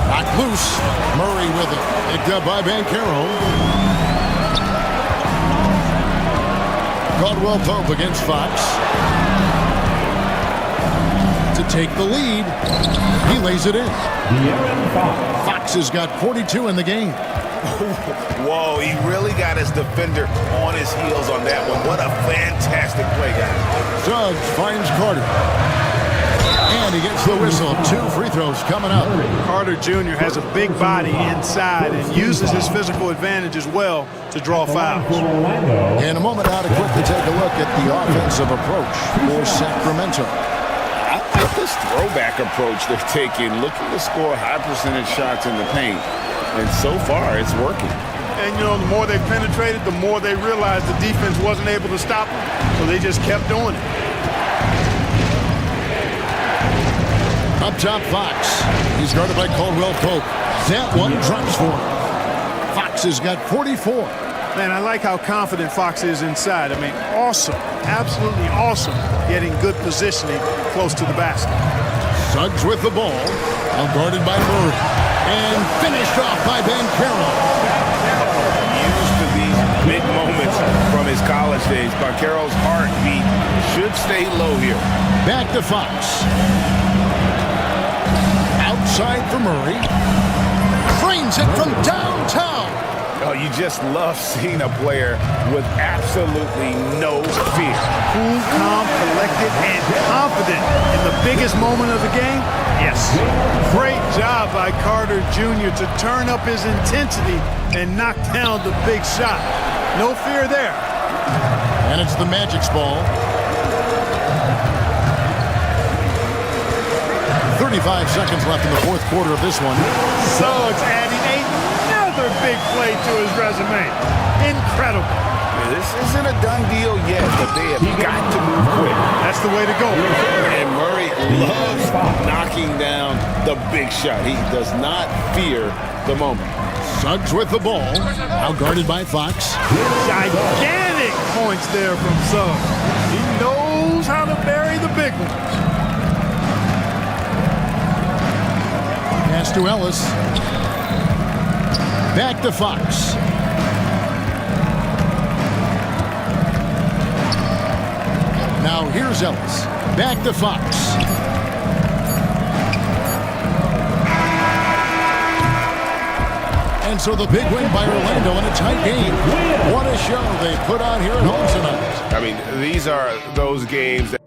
Knocked loose. Murray with it. Picked up by Banchero. Caldwell Pope against Fox. To take the lead. He lays it in. Fox has got 42 in the game. Whoa, he really got his defender on his heels on that one. What a fantastic play, guys. Suggs finds Carter. And he gets the whistle. 2 free throws coming up. Carter Jr. has a big body inside and uses his physical advantage as well to draw fouls. In a moment, out of quick to take a look at the offensive approach for Sacramento. I like this throwback approach they're taking, looking to score high percentage shots in the paint. And so far, it's working. And, you know, the more they penetrated, the more they realized the defense wasn't able to stop them. So they just kept doing it. Up top, Fox. He's guarded by Caldwell Pope. That one drops for him. Fox has got 44. Man, I like how confident Fox is inside. I mean, awesome. Absolutely awesome. Getting good positioning close to the basket. Suggs with the ball. Guarded by Murray. And finished off by Banchero. Used to these big moments from his college days. Banchero's heartbeat should stay low here. Back to Fox. Outside for Murray. Frames it from downtown. Oh, you just love seeing a player with absolutely no fear. Cool, calm, collected, and confident in the biggest moment of the game? Yes. Great job by Carter Jr. to turn up his intensity and knock down the big shot. No fear there. And it's the Magic's ball. 35 seconds left in the fourth quarter of this one. Suggs adding another big play to his resume. Incredible. This isn't a done deal yet, but they have got to move quick. That's the way to go. And Murray loves knocking down the big shot. He does not fear the moment. Suggs with the ball. Now guarded by Fox. Gigantic points there from Suggs. He knows how to bury the big ones. Pass to Ellis. Back to Fox. Now here's Ellis. Back to Fox. And so the big win by Orlando in a tight game. What a show they put on here at home tonight. I mean, these are those games that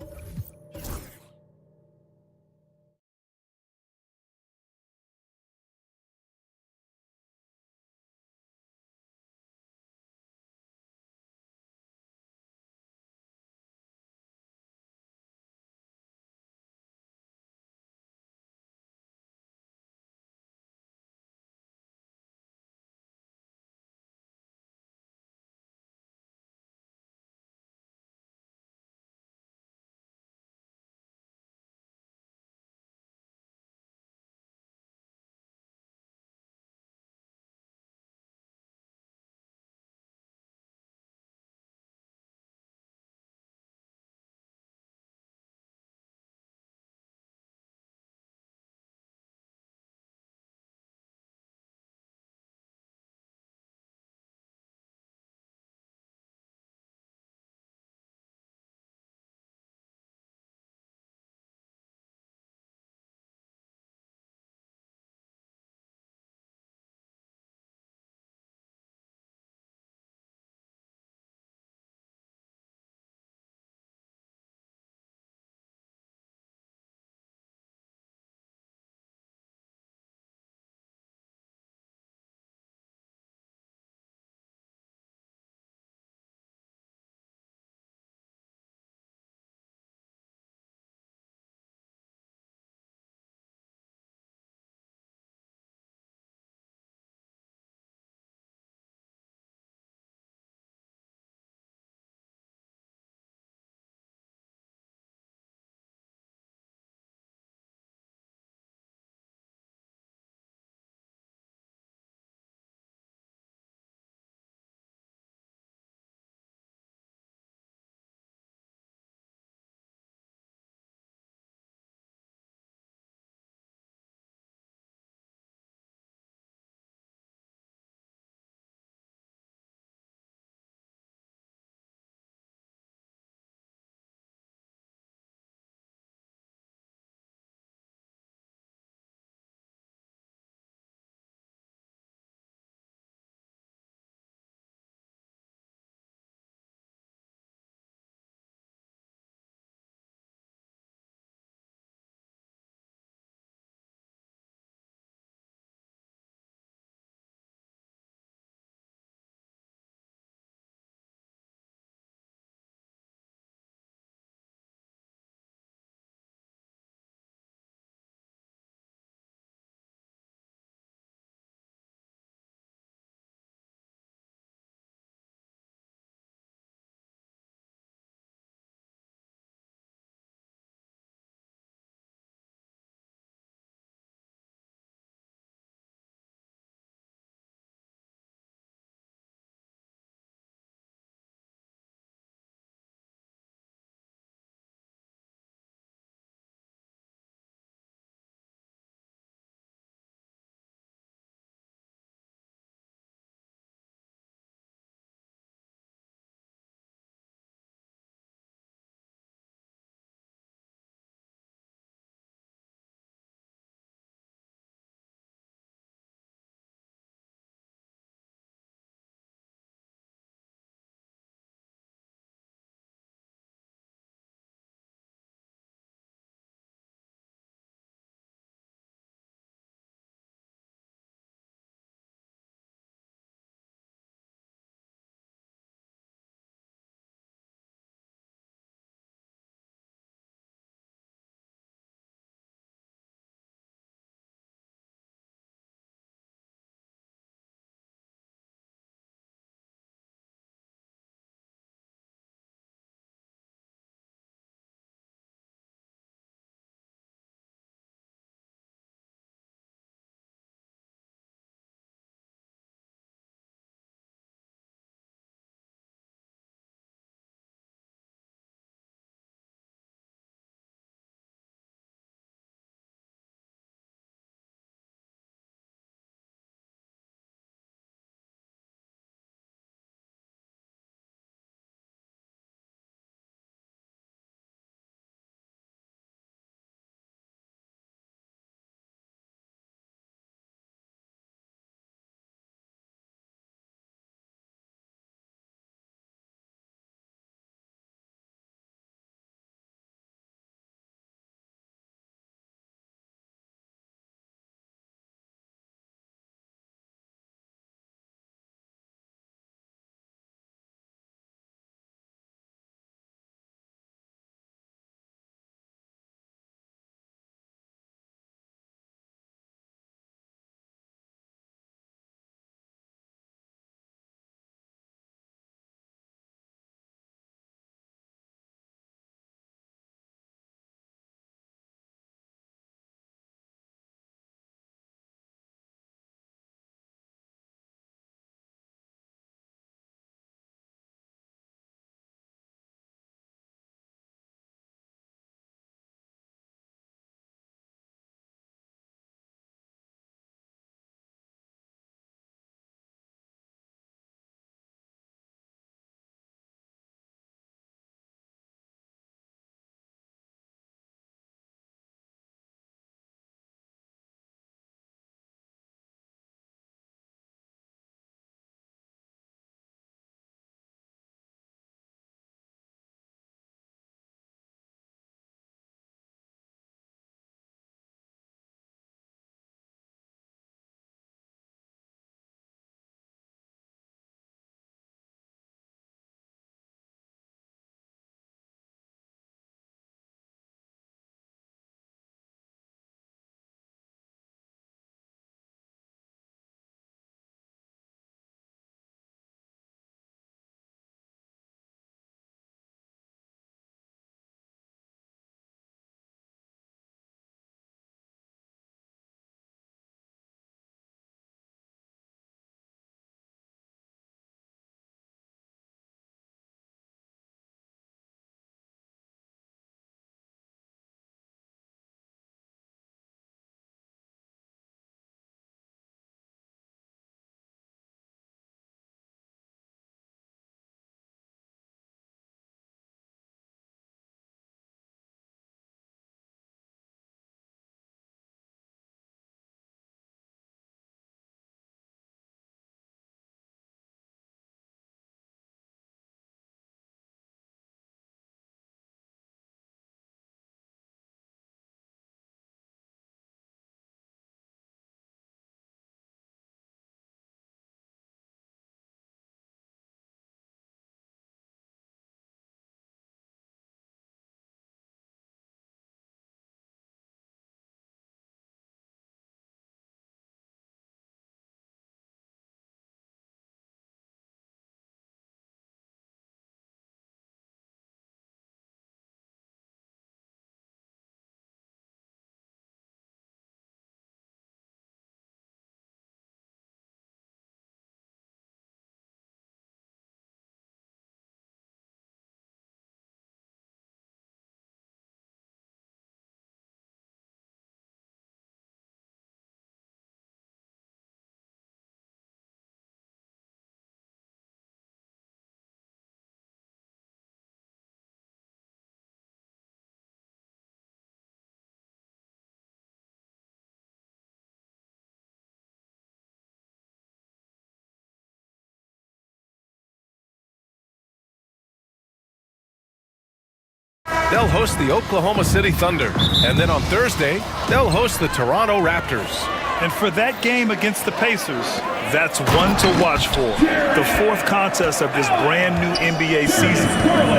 they'll host the Oklahoma City Thunder. And then on Thursday, they'll host the Toronto Raptors. And for that game against the Pacers, that's one to watch for. The fourth contest of this brand new NBA season.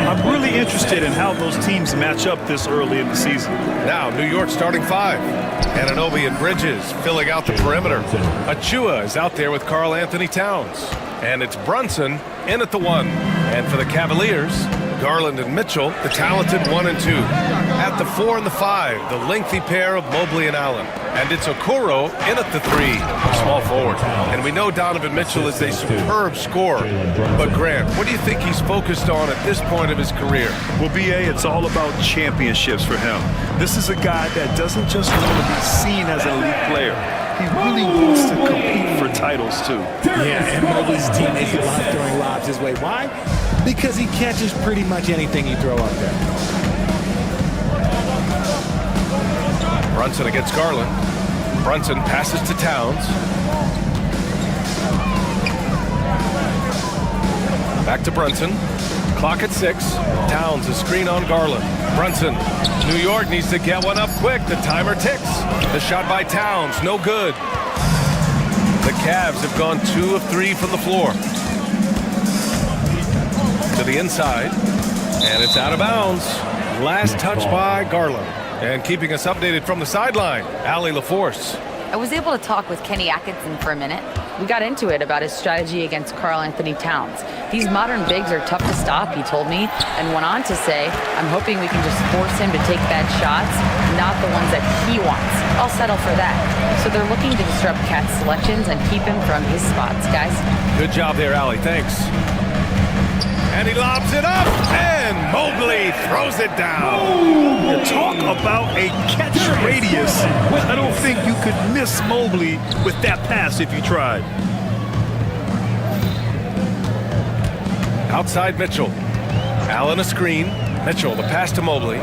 I'm really interested in how those teams match up this early in the season. Now, New York starting five. Anunoby and Bridges filling out the perimeter. Achua is out there with Karl Anthony Towns. And it's Brunson in at the one. And for the Cavaliers, Garland and Mitchell, the talented 1 and 2. At the 4 and the 5, the lengthy pair of Mobley and Allen. And it's Okoro in at the 3, small forward. And we know Donovan Mitchell is a superb scorer. But Grant, what do you think he's focused on at this point of his career? Well, B.A., it's all about championships for him. This is a guy that doesn't just want to be seen as an elite player. He really wants to compete for titles, too. Yeah, and Mobley's teammates love throwing lobs his way. Why? Because he catches pretty much anything you throw up there. Brunson against Garland. Brunson passes to Towns. Back to Brunson. Clock at 6. Towns, a screen on Garland. Brunson. New York needs to get one up quick. The timer ticks. The shot by Towns, no good. The Cavs have gone 2 of 3 from the floor. To the inside, and it's out of bounds. Last touch by Garland. And keeping us updated from the sideline, Allie LaForce. I was able to talk with Kenny Atkinson for a minute. We got into it about his strategy against Karl Anthony Towns. These modern bigs are tough to stop, he told me, and went on to say, I'm hoping we can just force him to take bad shots, not the ones that he wants. I'll settle for that. So they're looking to disrupt Cat's selections and keep him from his spots, guys. Good job there, Allie. Thanks. And he lobs it up, and Mobley throws it down. You talk about a catch radius. I don't think you could miss Mobley with that pass if you tried. Outside Mitchell. Allen a screen. Mitchell, the pass to Mobley.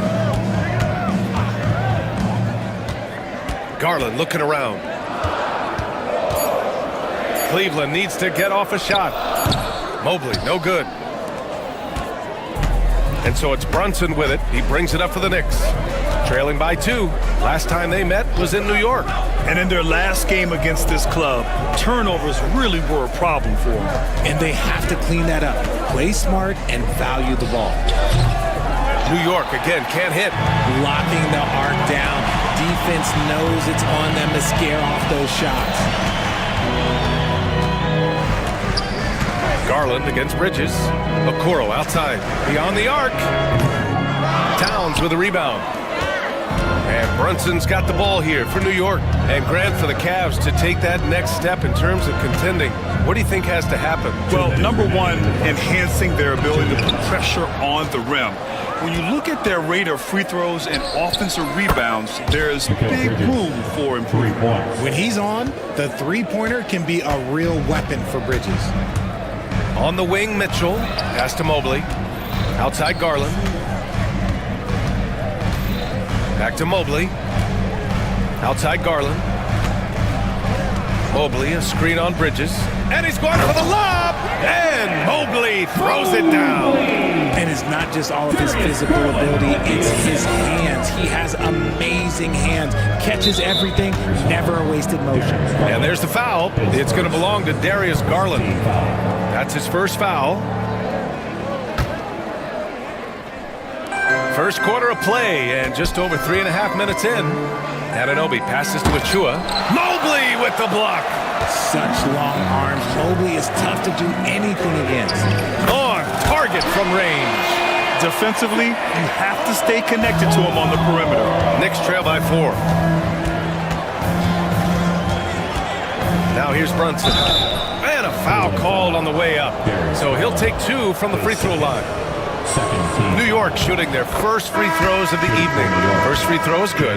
Garland looking around. Cleveland needs to get off a shot. Mobley, no good. And so it's Brunson with it. He brings it up for the Knicks. Trailing by 2. Last time they met was in New York. And in their last game against this club, turnovers really were a problem for them. And they have to clean that up. Play smart and value the ball. New York, again, can't hit. Locking the arc down. Defense knows it's on them to scare off those shots. Garland against Bridges. Okoro outside. Beyond the arc. Towns with a rebound. And Brunson's got the ball here for New York. And Grant for the Cavs to take that next step in terms of contending. What do you think has to happen? Well, number one, enhancing their ability to put pressure on the rim. When you look at their rate of free throws and offensive rebounds, there's big room for improvement. When he's on, the three-pointer can be a real weapon for Bridges. On the wing, Mitchell. Pass to Mobley. Outside Garland. Back to Mobley. Outside Garland. Mobley, a screen on Bridges. And he's going for the lob! And Mobley throws it down. And it's not just all of his physical ability, it's his hands. He has amazing hands. Catches everything, never a wasted motion. And there's the foul. It's going to belong to Darius Garland. That's his first foul. First quarter of play, and just over 3.5 minutes in. Anunoby passes to Achua. Mobley with the block. Such long arms. Mobley is tough to do anything against. On target from range. Defensively, you have to stay connected to him on the perimeter. Knicks trail by 4. Now here's Brunson. And a foul called on the way up. So he'll take 2 from the free throw line. New York shooting their first free throws of the evening. First free throw is good.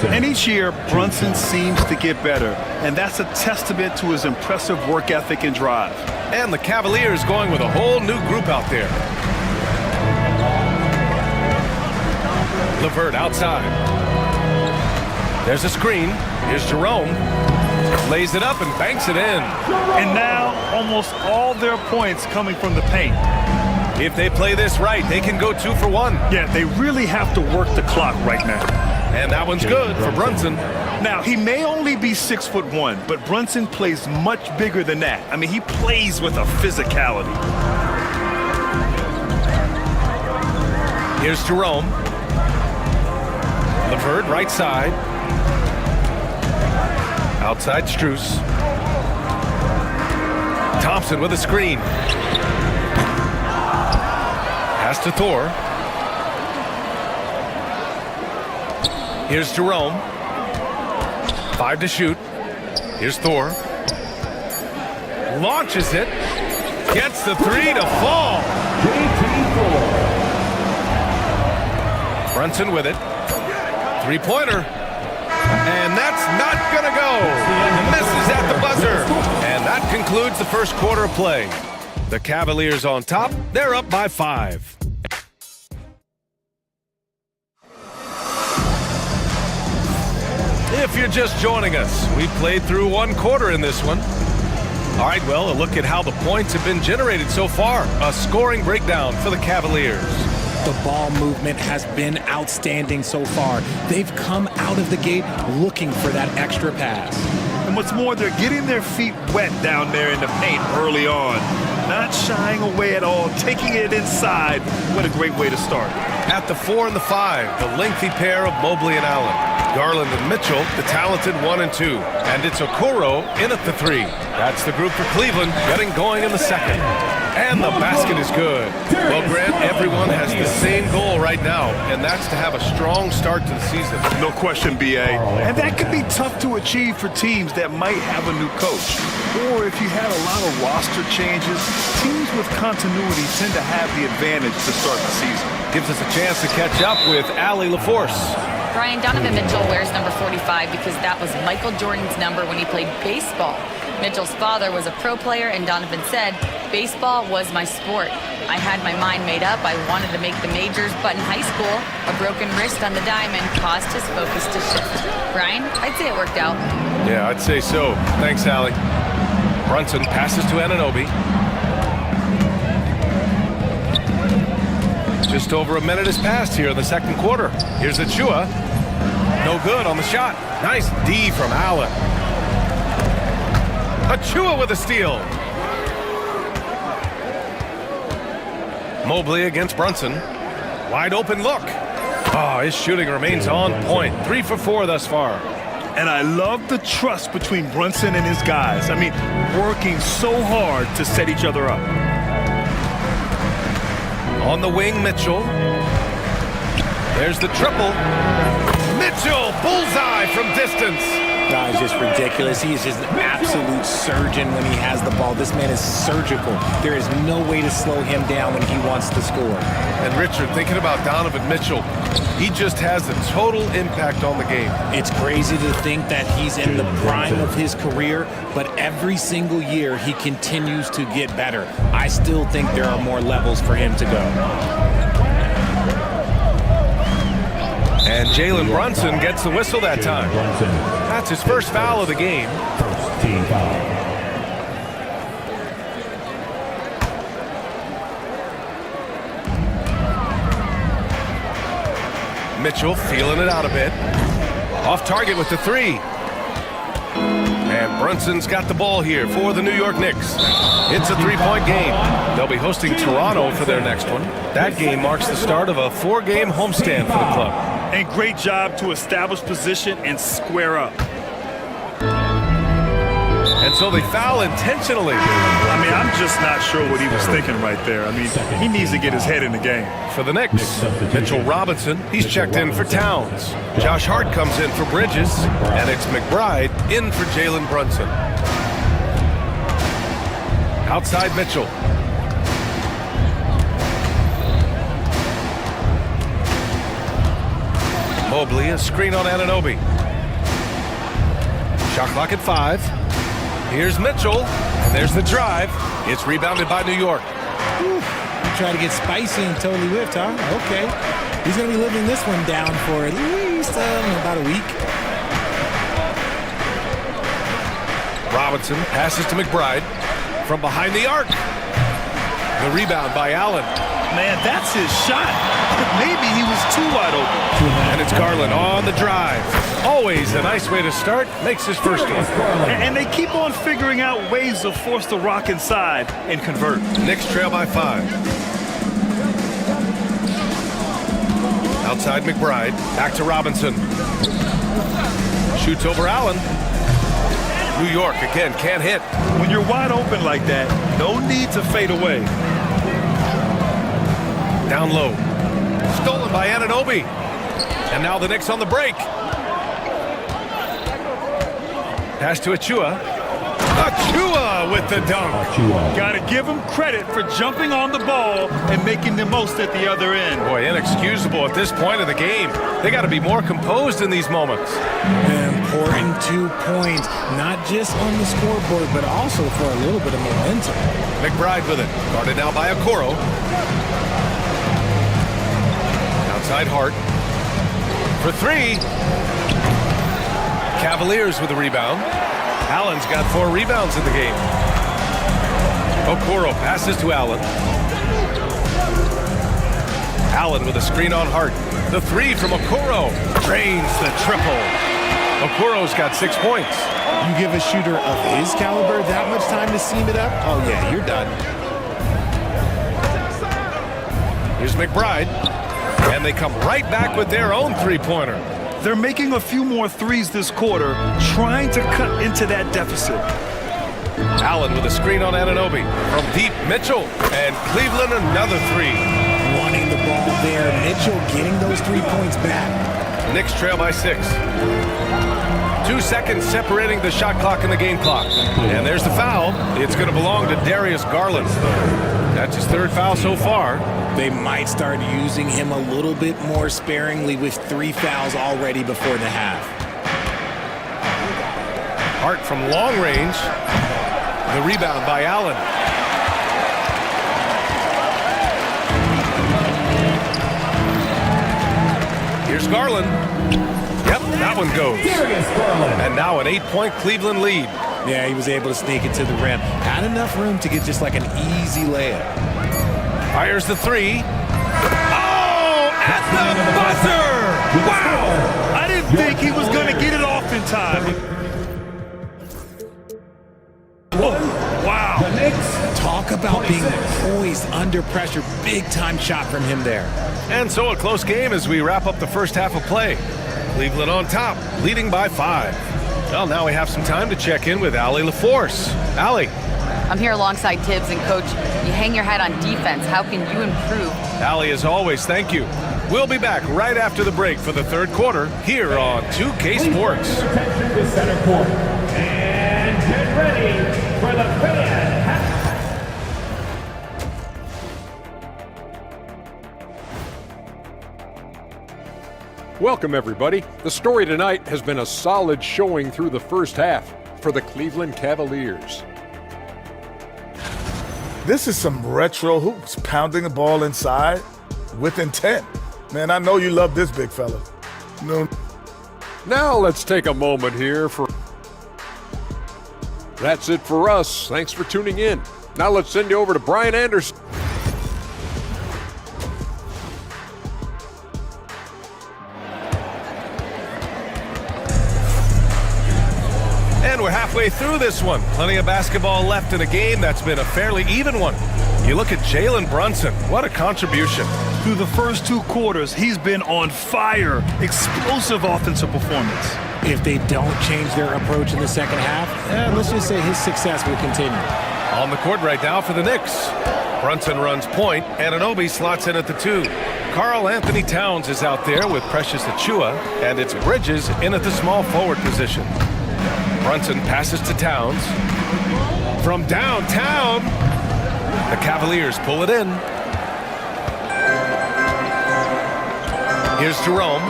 And each year, Brunson seems to get better. And that's a testament to his impressive work ethic and drive. And the Cavaliers going with a whole new group out there. LeVert outside. There's a screen. Here's Jerome. Lays it up and banks it in. And now, almost all their points coming from the paint. If they play this right, they can go 2 for 1. Yeah, they really have to work the clock right now. And that one's good for Brunson. Now, he may only be 6'1", but Brunson plays much bigger than that. I mean, he plays with a physicality. Here's Jerome. Levert, right side. Outside Strus. Thompson with a screen. Pass to Thor. Here's Jerome. 5 to shoot. Here's Thor. Launches it. Gets the 3 to fall. Brunson with it. 3-pointer. And that's not gonna go. Misses at the buzzer. And that concludes the first quarter of play. The Cavaliers on top. They're up by 5. If you're just joining us, we played through 1 quarter in this one. All right, well, a look at how the points have been generated so far. A scoring breakdown for the Cavaliers. The ball movement has been outstanding so far. They've come out of the gate looking for that extra pass. And what's more, they're getting their feet wet down there in the paint early on. Not shying away at all, taking it inside. What a great way to start. At the 4 and the 5, the lengthy pair of Mobley and Allen. Garland and Mitchell, the talented 1 and 2. And it's Okoro in at the 3. That's the group for Cleveland, getting going in the second. And the basket is good. Well, Grant, everyone has the same goal right now, and that's to have a strong start to the season. No question, B.A. And that could be tough to achieve for teams that might have a new coach. Or if you had a lot of roster changes, teams with continuity tend to have the advantage to start the season. Gives us a chance to catch up with Allie LaForce. Brian, Donovan Mitchell wears number 45 because that was Michael Jordan's number when he played baseball. Mitchell's father was a pro player, and Donovan said, "Baseball was my sport. I had my mind made up. I wanted to make the majors, but in high school, a broken wrist on the diamond caused his focus to shift." Brian, I'd say it worked out. Yeah, I'd say so. Thanks, Allie. Brunson passes to Anunoby. Just over a minute has passed here in the second quarter. Here's Achua. No good on the shot. Nice D from Allen. Achua with a steal. Mobley against Brunson. Wide open look. Oh, his shooting remains on point. 3 for 4 thus far. And I love the trust between Brunson and his guys. I mean, working so hard to set each other up. On the wing, Mitchell. There's the triple. Mitchell, bullseye from distance. No, it's just ridiculous. He is just an absolute surgeon when he has the ball. This man is surgical. There is no way to slow him down when he wants to score. And Richard, thinking about Donovan Mitchell, he just has a total impact on the game. It's crazy to think that he's in the prime of his career, but every single year he continues to get better. I still think there are more levels for him to go. And Jalen Brunson gets the whistle that time. That's his first foul of the game. Team foul. Mitchell feeling it out a bit. Off target with the 3. And Brunson's got the ball here for the New York Knicks. It's a 3-point game. They'll be hosting Toronto for their next one. That game marks the start of a 4-game homestand for the club. And great job to establish position and square up. And so they foul intentionally. I mean, I'm just not sure what he was thinking right there. I mean, he needs to get his head in the game. For the Knicks, Mitchell Robinson, he's checked in for Towns. Josh Hart comes in for Bridges, and it's McBride in for Jalen Brunson. Outside Mitchell. Mobley, a screen on Anunoby. Shot clock at 5. Here's Mitchell, and there's the drive. It's rebounded by New York. Whew. Try to get spicy and totally whipped, huh? Okay. He's going to be living this one down for at least about a week. Robinson passes to McBride from behind the arc. The rebound by Allen. Man, that's his shot. Maybe he was too wide open. And it's Garland on the drive. Always a nice way to start. Makes his first one. And they keep on figuring out ways to force the rock inside and convert. Knicks trail by 5. Outside McBride. Back to Robinson. Shoots over Allen. New York again can't hit. When you're wide open like that, no need to fade away. Down low. Stolen by Anunoby. And now the Knicks on the break. Pass to Achua. Achua with the dunk. Got to give him credit for jumping on the ball and making the most at the other end. Boy, inexcusable at this point of the game. They got to be more composed in these moments. Important 2 points, not just on the scoreboard, but also for a little bit of momentum. McBride with it. Guarded now by Okoro. Outside Hart. For 3. Cavaliers with the rebound. Allen's got 4 rebounds in the game. Okoro passes to Allen. Allen with a screen on Hart. The 3 from Okoro. Drains the triple. Okoro's got 6 points. You give a shooter of his caliber that much time to seam it up? Oh yeah, you're done. Here's McBride. And they come right back with their own 3-pointer. They're making a few more threes this quarter, trying to cut into that deficit. Allen with a screen on Anunoby. From deep, Mitchell. And Cleveland another 3. Wanting the ball there. Mitchell getting those 3 points back. Knicks trail by 6. 2 seconds separating the shot clock and the game clock. And there's the foul. It's going to belong to Darius Garland. That's his 3rd foul so far. They might start using him a little bit more sparingly with 3 fouls already before the half. Hart from long range. The rebound by Allen. Here's Garland. Yep, that one goes. And now an 8-point Cleveland lead. Yeah, he was able to sneak it to the rim. Had enough room to get just like an easy layup. Fires the 3. Oh, at the buzzer! Wow! I didn't think he was going to get it off in time. Oh, wow. Talk about being poised under pressure. Big time shot from him there. And so a close game as we wrap up the first half of play. Cleveland on top, leading by 5. Well, now we have some time to check in with Allie LaForce. Allie. I'm here alongside Tibbs, and Coach, you hang your hat on defense. How can you improve? Allie, as always, thank you. We'll be back right after the break for the 3rd quarter here on 2K Sports. Attention to center court. And get ready for the fan. Welcome, everybody. The story tonight has been a solid showing through the first half for the Cleveland Cavaliers. This is some retro hoops, pounding the ball inside with intent. Man, I know you love this big fella. No. Now let's take a moment here for... That's it for us. Thanks for tuning in. Now let's send you over to Brian Anderson. And we're halfway through this one. Plenty of basketball left in a game that's been a fairly even one. You look at Jalen Brunson. What a contribution. Through the first 2 quarters, he's been on fire. Explosive offensive performance. If they don't change their approach in the second half, let's just say his success will continue. On the court right now for the Knicks. Brunson runs point. Anunoby slots in at the 2. Karl Anthony Towns is out there with Precious Achua. And it's Bridges in at the small forward position. Brunson passes to Towns. From downtown, the Cavaliers pull it in. Here's Jerome.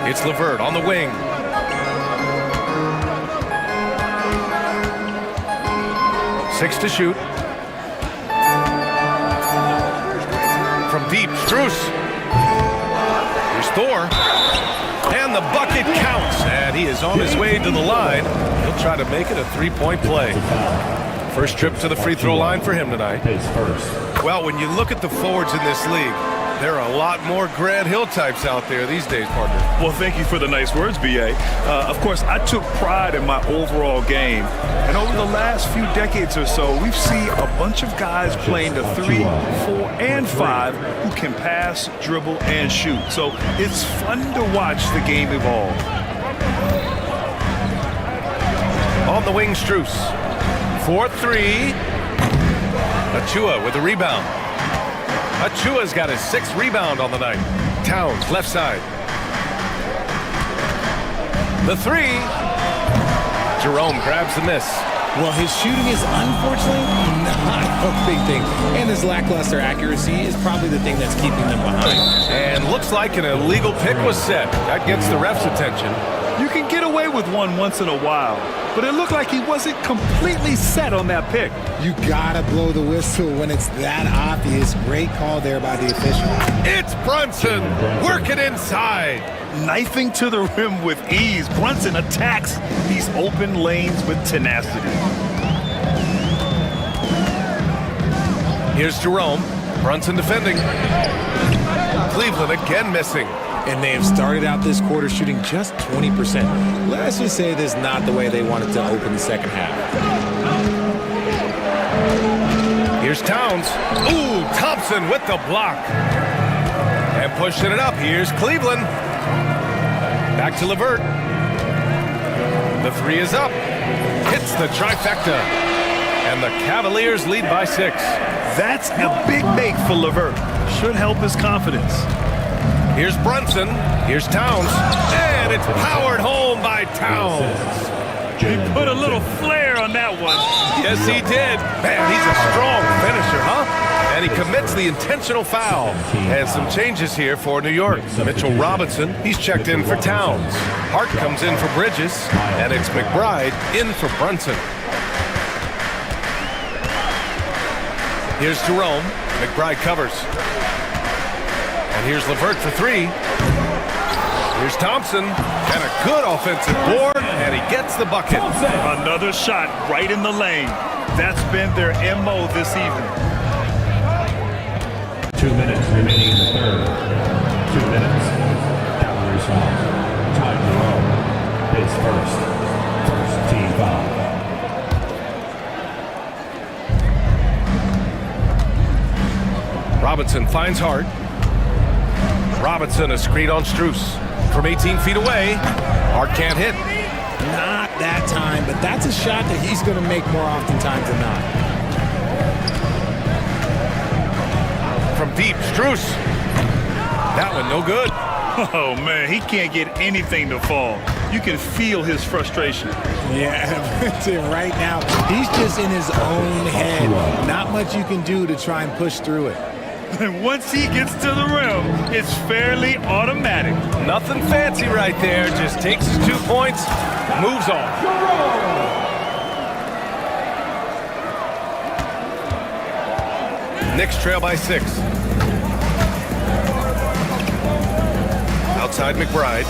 It's LeVert on the wing. Six to shoot. From deep, Strus. Here's Thor. And And the bucket counts. And he is on his way to the line. He'll try to make it a three-point play. First trip to the free throw line for him tonight. Well, when you look at the forwards in this league, there are a lot more Grant Hill types out there these days, partner. Well, thank you for the nice words, B.A. Of course, I took pride in my overall game. And over the last few decades or so, we've seen a bunch of guys playing the 3, 4, and 5 who can pass, dribble, and shoot. So it's fun to watch the game evolve. On the wing, Strus. 4-3. Achua with the rebound. Achua's got his 6th rebound on the night. Towns, left side. The 3. Jerome grabs the miss. Well, his shooting is unfortunately not a big thing. And his lackluster accuracy is probably the thing that's keeping them behind. And looks like an illegal pick was set. That gets the ref's attention. You can get away with one once in a while, but it looked like he wasn't completely set on that pick. You gotta blow the whistle when it's that obvious. Great call there by the official. It's Brunson working inside. Knifing to the rim with ease, Brunson attacks these open lanes with tenacity. Here's Jerome. Brunson defending. Cleveland again missing. And they have started out this quarter shooting just 20%. Let's just say this is not the way they wanted to open the second half. Here's Towns. Ooh, Thompson with the block. And pushing it up. Here's Cleveland. Back to LeVert. The 3 is up. Hits the trifecta. And the Cavaliers lead by 6. That's a big make for LeVert. Should help his confidence. Here's Brunson. Here's Towns. And it's powered home by Towns. He put a little flair on that one. Yes, he did. Man, he's a strong finisher, huh? And he commits the intentional foul. And some changes here for New York. Mitchell Robinson, he's checked in for Towns. Hart comes in for Bridges. And it's McBride in for Brunson. Here's Jerome. McBride covers. And here's LeVert for 3. Here's Thompson. And a good offensive board. And he gets the bucket. Another shot right in the lane. That's been their MO this evening. 2 minutes remaining in the third. 2 minutes. Cavaliers foul. Ty Jerome is first. First team foul. Robinson finds Hart. Robinson, a screen on Strus. From 18 feet away. Hart can't hit. Not that time, but that's a shot that he's going to make more oftentimes than not. From deep, Strus. That one no good. Oh, man, he can't get anything to fall. You can feel his frustration. Yeah, right now, he's just in his own head. Not much you can do to try and push through it. And once he gets to the rim, it's fairly automatic. Nothing fancy right there. Just takes his 2 points, moves on. Knicks trail by 6. Outside McBride.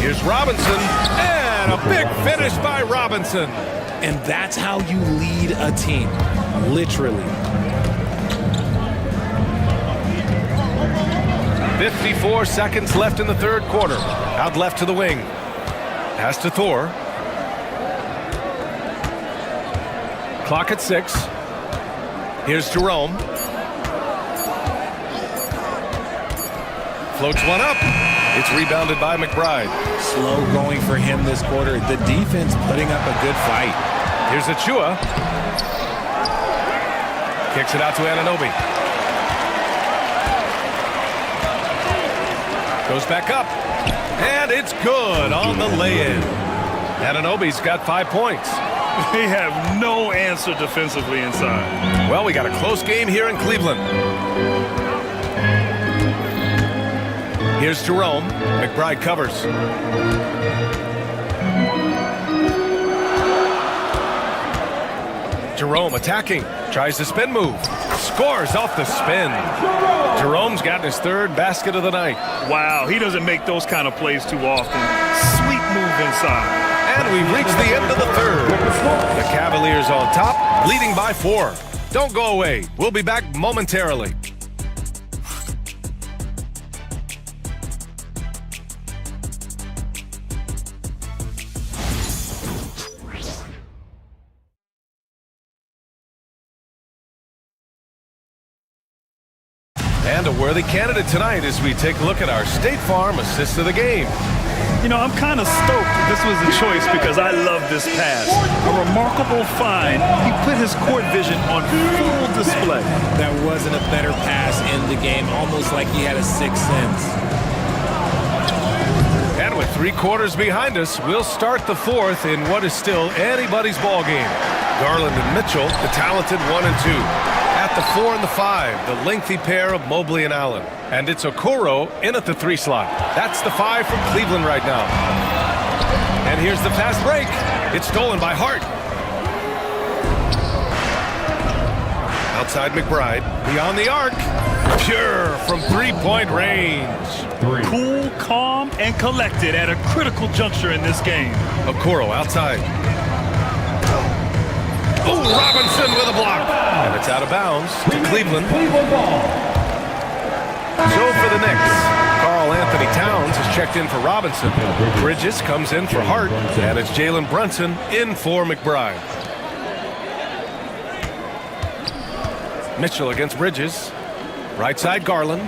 Here's Robinson. And a big finish by Robinson. And that's how you lead a team. Literally. 54 seconds left in the third quarter. Out left to the wing. Pass to Thor. Clock at 6. Here's Jerome. Floats one up. It's rebounded by McBride. Slow going for him this quarter. The defense putting up a good fight. Here's Achua. Kicks it out to Anunoby. Goes back up. And it's good on the lay-in. Anunoby's got 5 points. They have no answer defensively inside. Well, we got a close game here in Cleveland. Here's Jerome. McBride covers. Jerome attacking. Tries the spin move. Scores off the spin. Jerome's gotten his third basket of the night. Wow, he doesn't make those kind of plays too often. Sweet move inside. And we've reached the end of the third. The Cavaliers on top, leading by 4. Don't go away. We'll be back momentarily. And a worthy candidate tonight as we take a look at our State Farm assist of the game. You know, I'm kind of stoked this was a choice because I love this pass. A remarkable find. He put his court vision on full display. That wasn't a better pass in the game, almost like he had a sixth sense. And with 3 quarters behind us, we'll start the fourth in what is still anybody's ball game. Garland and Mitchell, the talented 1 and 2. At the 4 and the 5, the lengthy pair of Mobley and Allen. And it's Okoro in at the 3 slot. That's the 5 from Cleveland right now. And here's the fast break. It's stolen by Hart. Outside McBride, beyond the arc. Pure from 3-point range. Cool, calm, and collected at a critical juncture in this game. Okoro outside. Oh, Robinson with a block. And it's out of bounds to Cleveland. So for the Knicks, Karl Anthony Towns has checked in for Robinson. Bridges comes in for Hart. And it's Jalen Brunson in for McBride. Mitchell against Bridges. Right side Garland.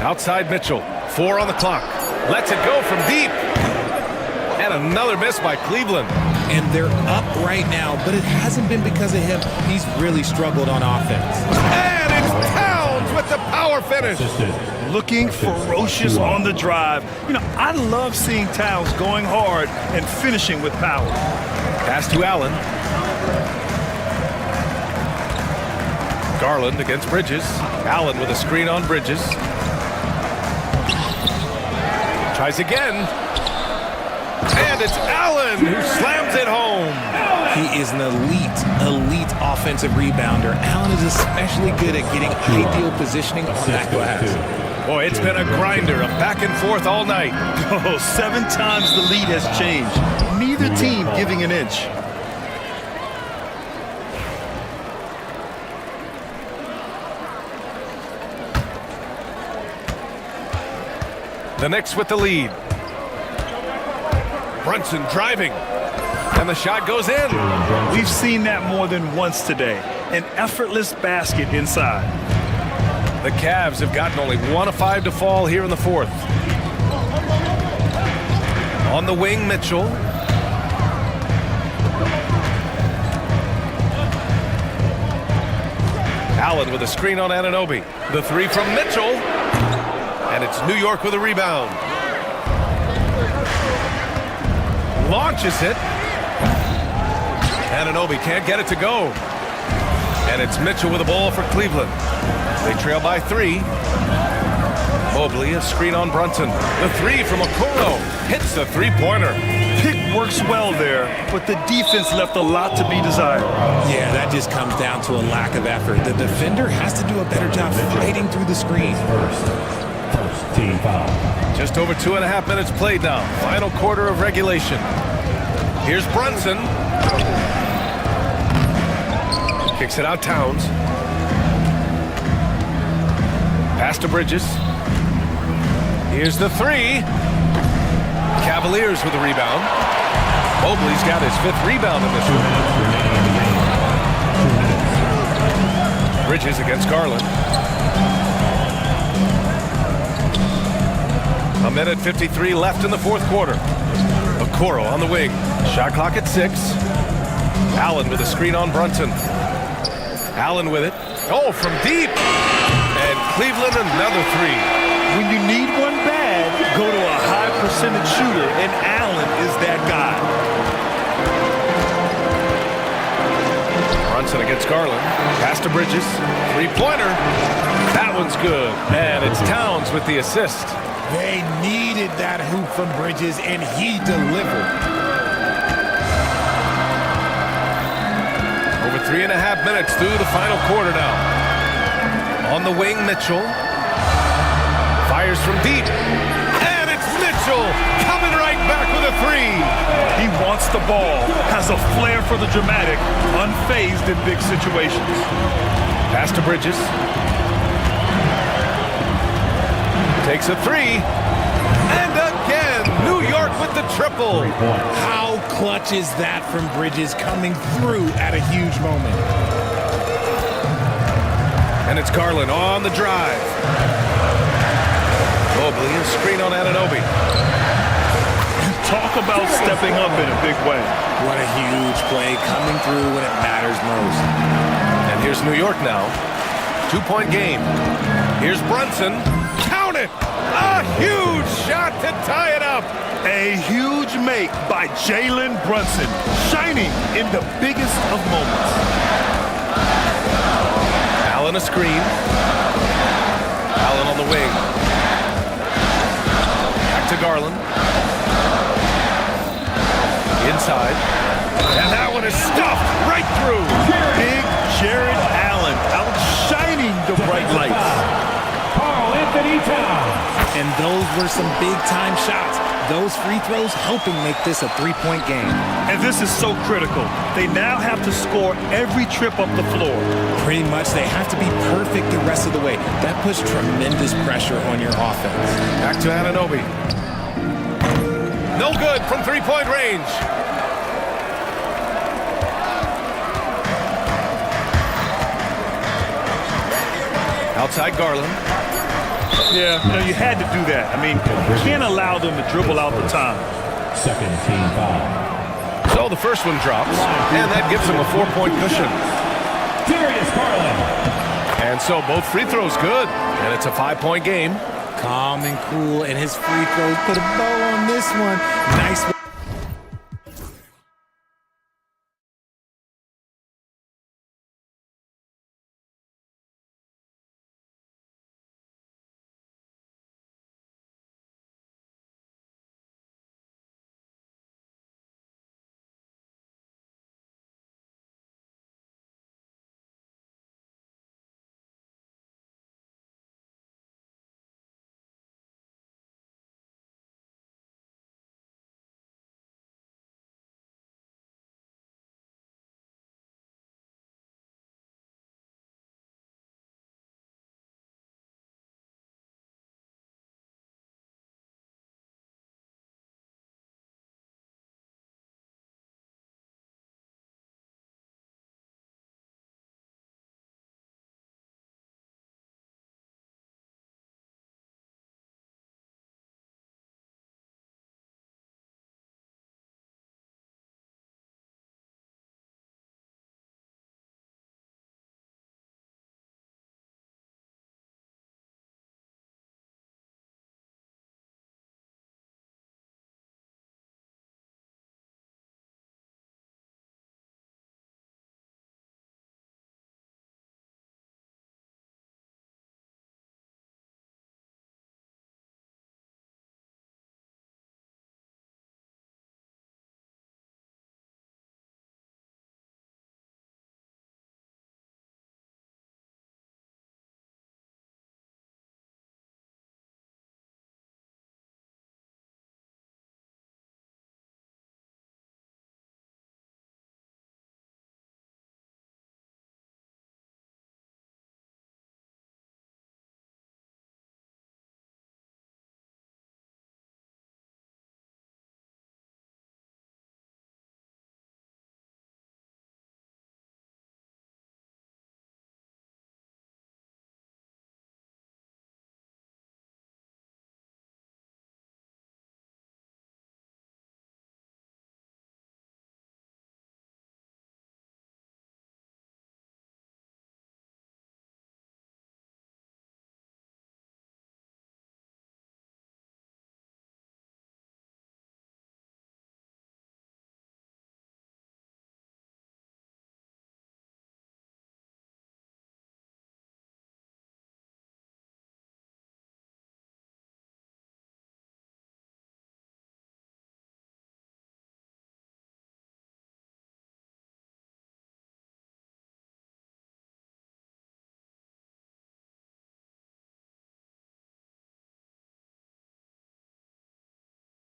Outside Mitchell. 4 on the clock. Lets it go from deep. And another miss by Cleveland. And they're up right now, but it hasn't been because of him. He's really struggled on offense. And it's Towns with the power finish. Looking ferocious on the drive. You know, I love seeing Towns going hard and finishing with power. Pass to Allen. Garland against Bridges. Allen with a screen on Bridges. Tries again. And it's Allen who slams it home. He is an elite offensive rebounder. Allen is especially good at getting ideal positioning on that glass. Boy, it's been a grinder, a back and forth all night. Oh, 7 times the lead has changed. Neither team giving an inch. The Knicks with the lead. Brunson driving, and the shot goes in. We've seen that more than once today. An effortless basket inside. The Cavs have gotten only 1 of 5 to fall here in the fourth. On the wing, Mitchell. Allen with a screen on Anunoby. The 3 from Mitchell, and it's New York with a rebound. Launches it. Anunoby can't get it to go. And it's Mitchell with the ball for Cleveland. They trail by 3. Mobley, a screen on Brunson. The 3 from Okoro hits the 3-pointer. Pick works well there, but the defense left a lot to be desired. Yeah, that just comes down to a lack of effort. The defender has to do a better job fighting through the screen. First team foul. Just over 2.5 minutes played now. Final quarter of regulation. Here's Brunson. Kicks it out, Towns. Pass to Bridges. Here's the 3. Cavaliers with the rebound. Mobley's got his 5th rebound in this one. Bridges against Garland. 1:53 left in the fourth quarter. Okoro on the wing. Shot clock at 6. Allen with a screen on Brunson. Allen with it. Oh, from deep. And Cleveland another 3. When you need one bad, go to a high percentage shooter, and Allen is that guy. Brunson against Garland. Pass to Bridges. 3-pointer. That one's good. And it's Towns with the assist. They needed that hoop from Bridges, and he delivered. Over 3.5 minutes through the final quarter now. On the wing, Mitchell. Fires from deep. And it's Mitchell coming right back with a three. He wants the ball, has a flair for the dramatic, unfazed in big situations. Pass to Bridges. Takes a three. And again, New York with the triple. How clutch is that from Bridges coming through at a huge moment? And it's Garland on the drive. Mobley, a screen on Anunoby. Talk about stepping up in a big way. What a huge play coming through when it matters most. And here's New York now. 2-point game. Here's Brunson. Count it! A huge shot to tie it up. A huge make by Jalen Brunson, shining in the biggest of moments. Allen a screen. Allen on the wing. Back to Garland. Inside. And that one is stuffed right through. Big Jared Allen outshining the bright lights. And those were some big-time shots. Those free throws helping make this a three-point game. And this is so critical. They now have to score every trip up the floor. Pretty much, they have to be perfect the rest of the way. That puts tremendous pressure on your offense. Back to Anunoby. No good from three-point range. Outside Garland. Yeah, you had to do that. I mean, you can't allow them to dribble out the time. Second team foul. So the first one drops, and that gives them a 4-point cushion. Darius Garland. And so both free throws good, and it's a 5-point game. Calm and cool, and his free throws put a bow on this one. Nice.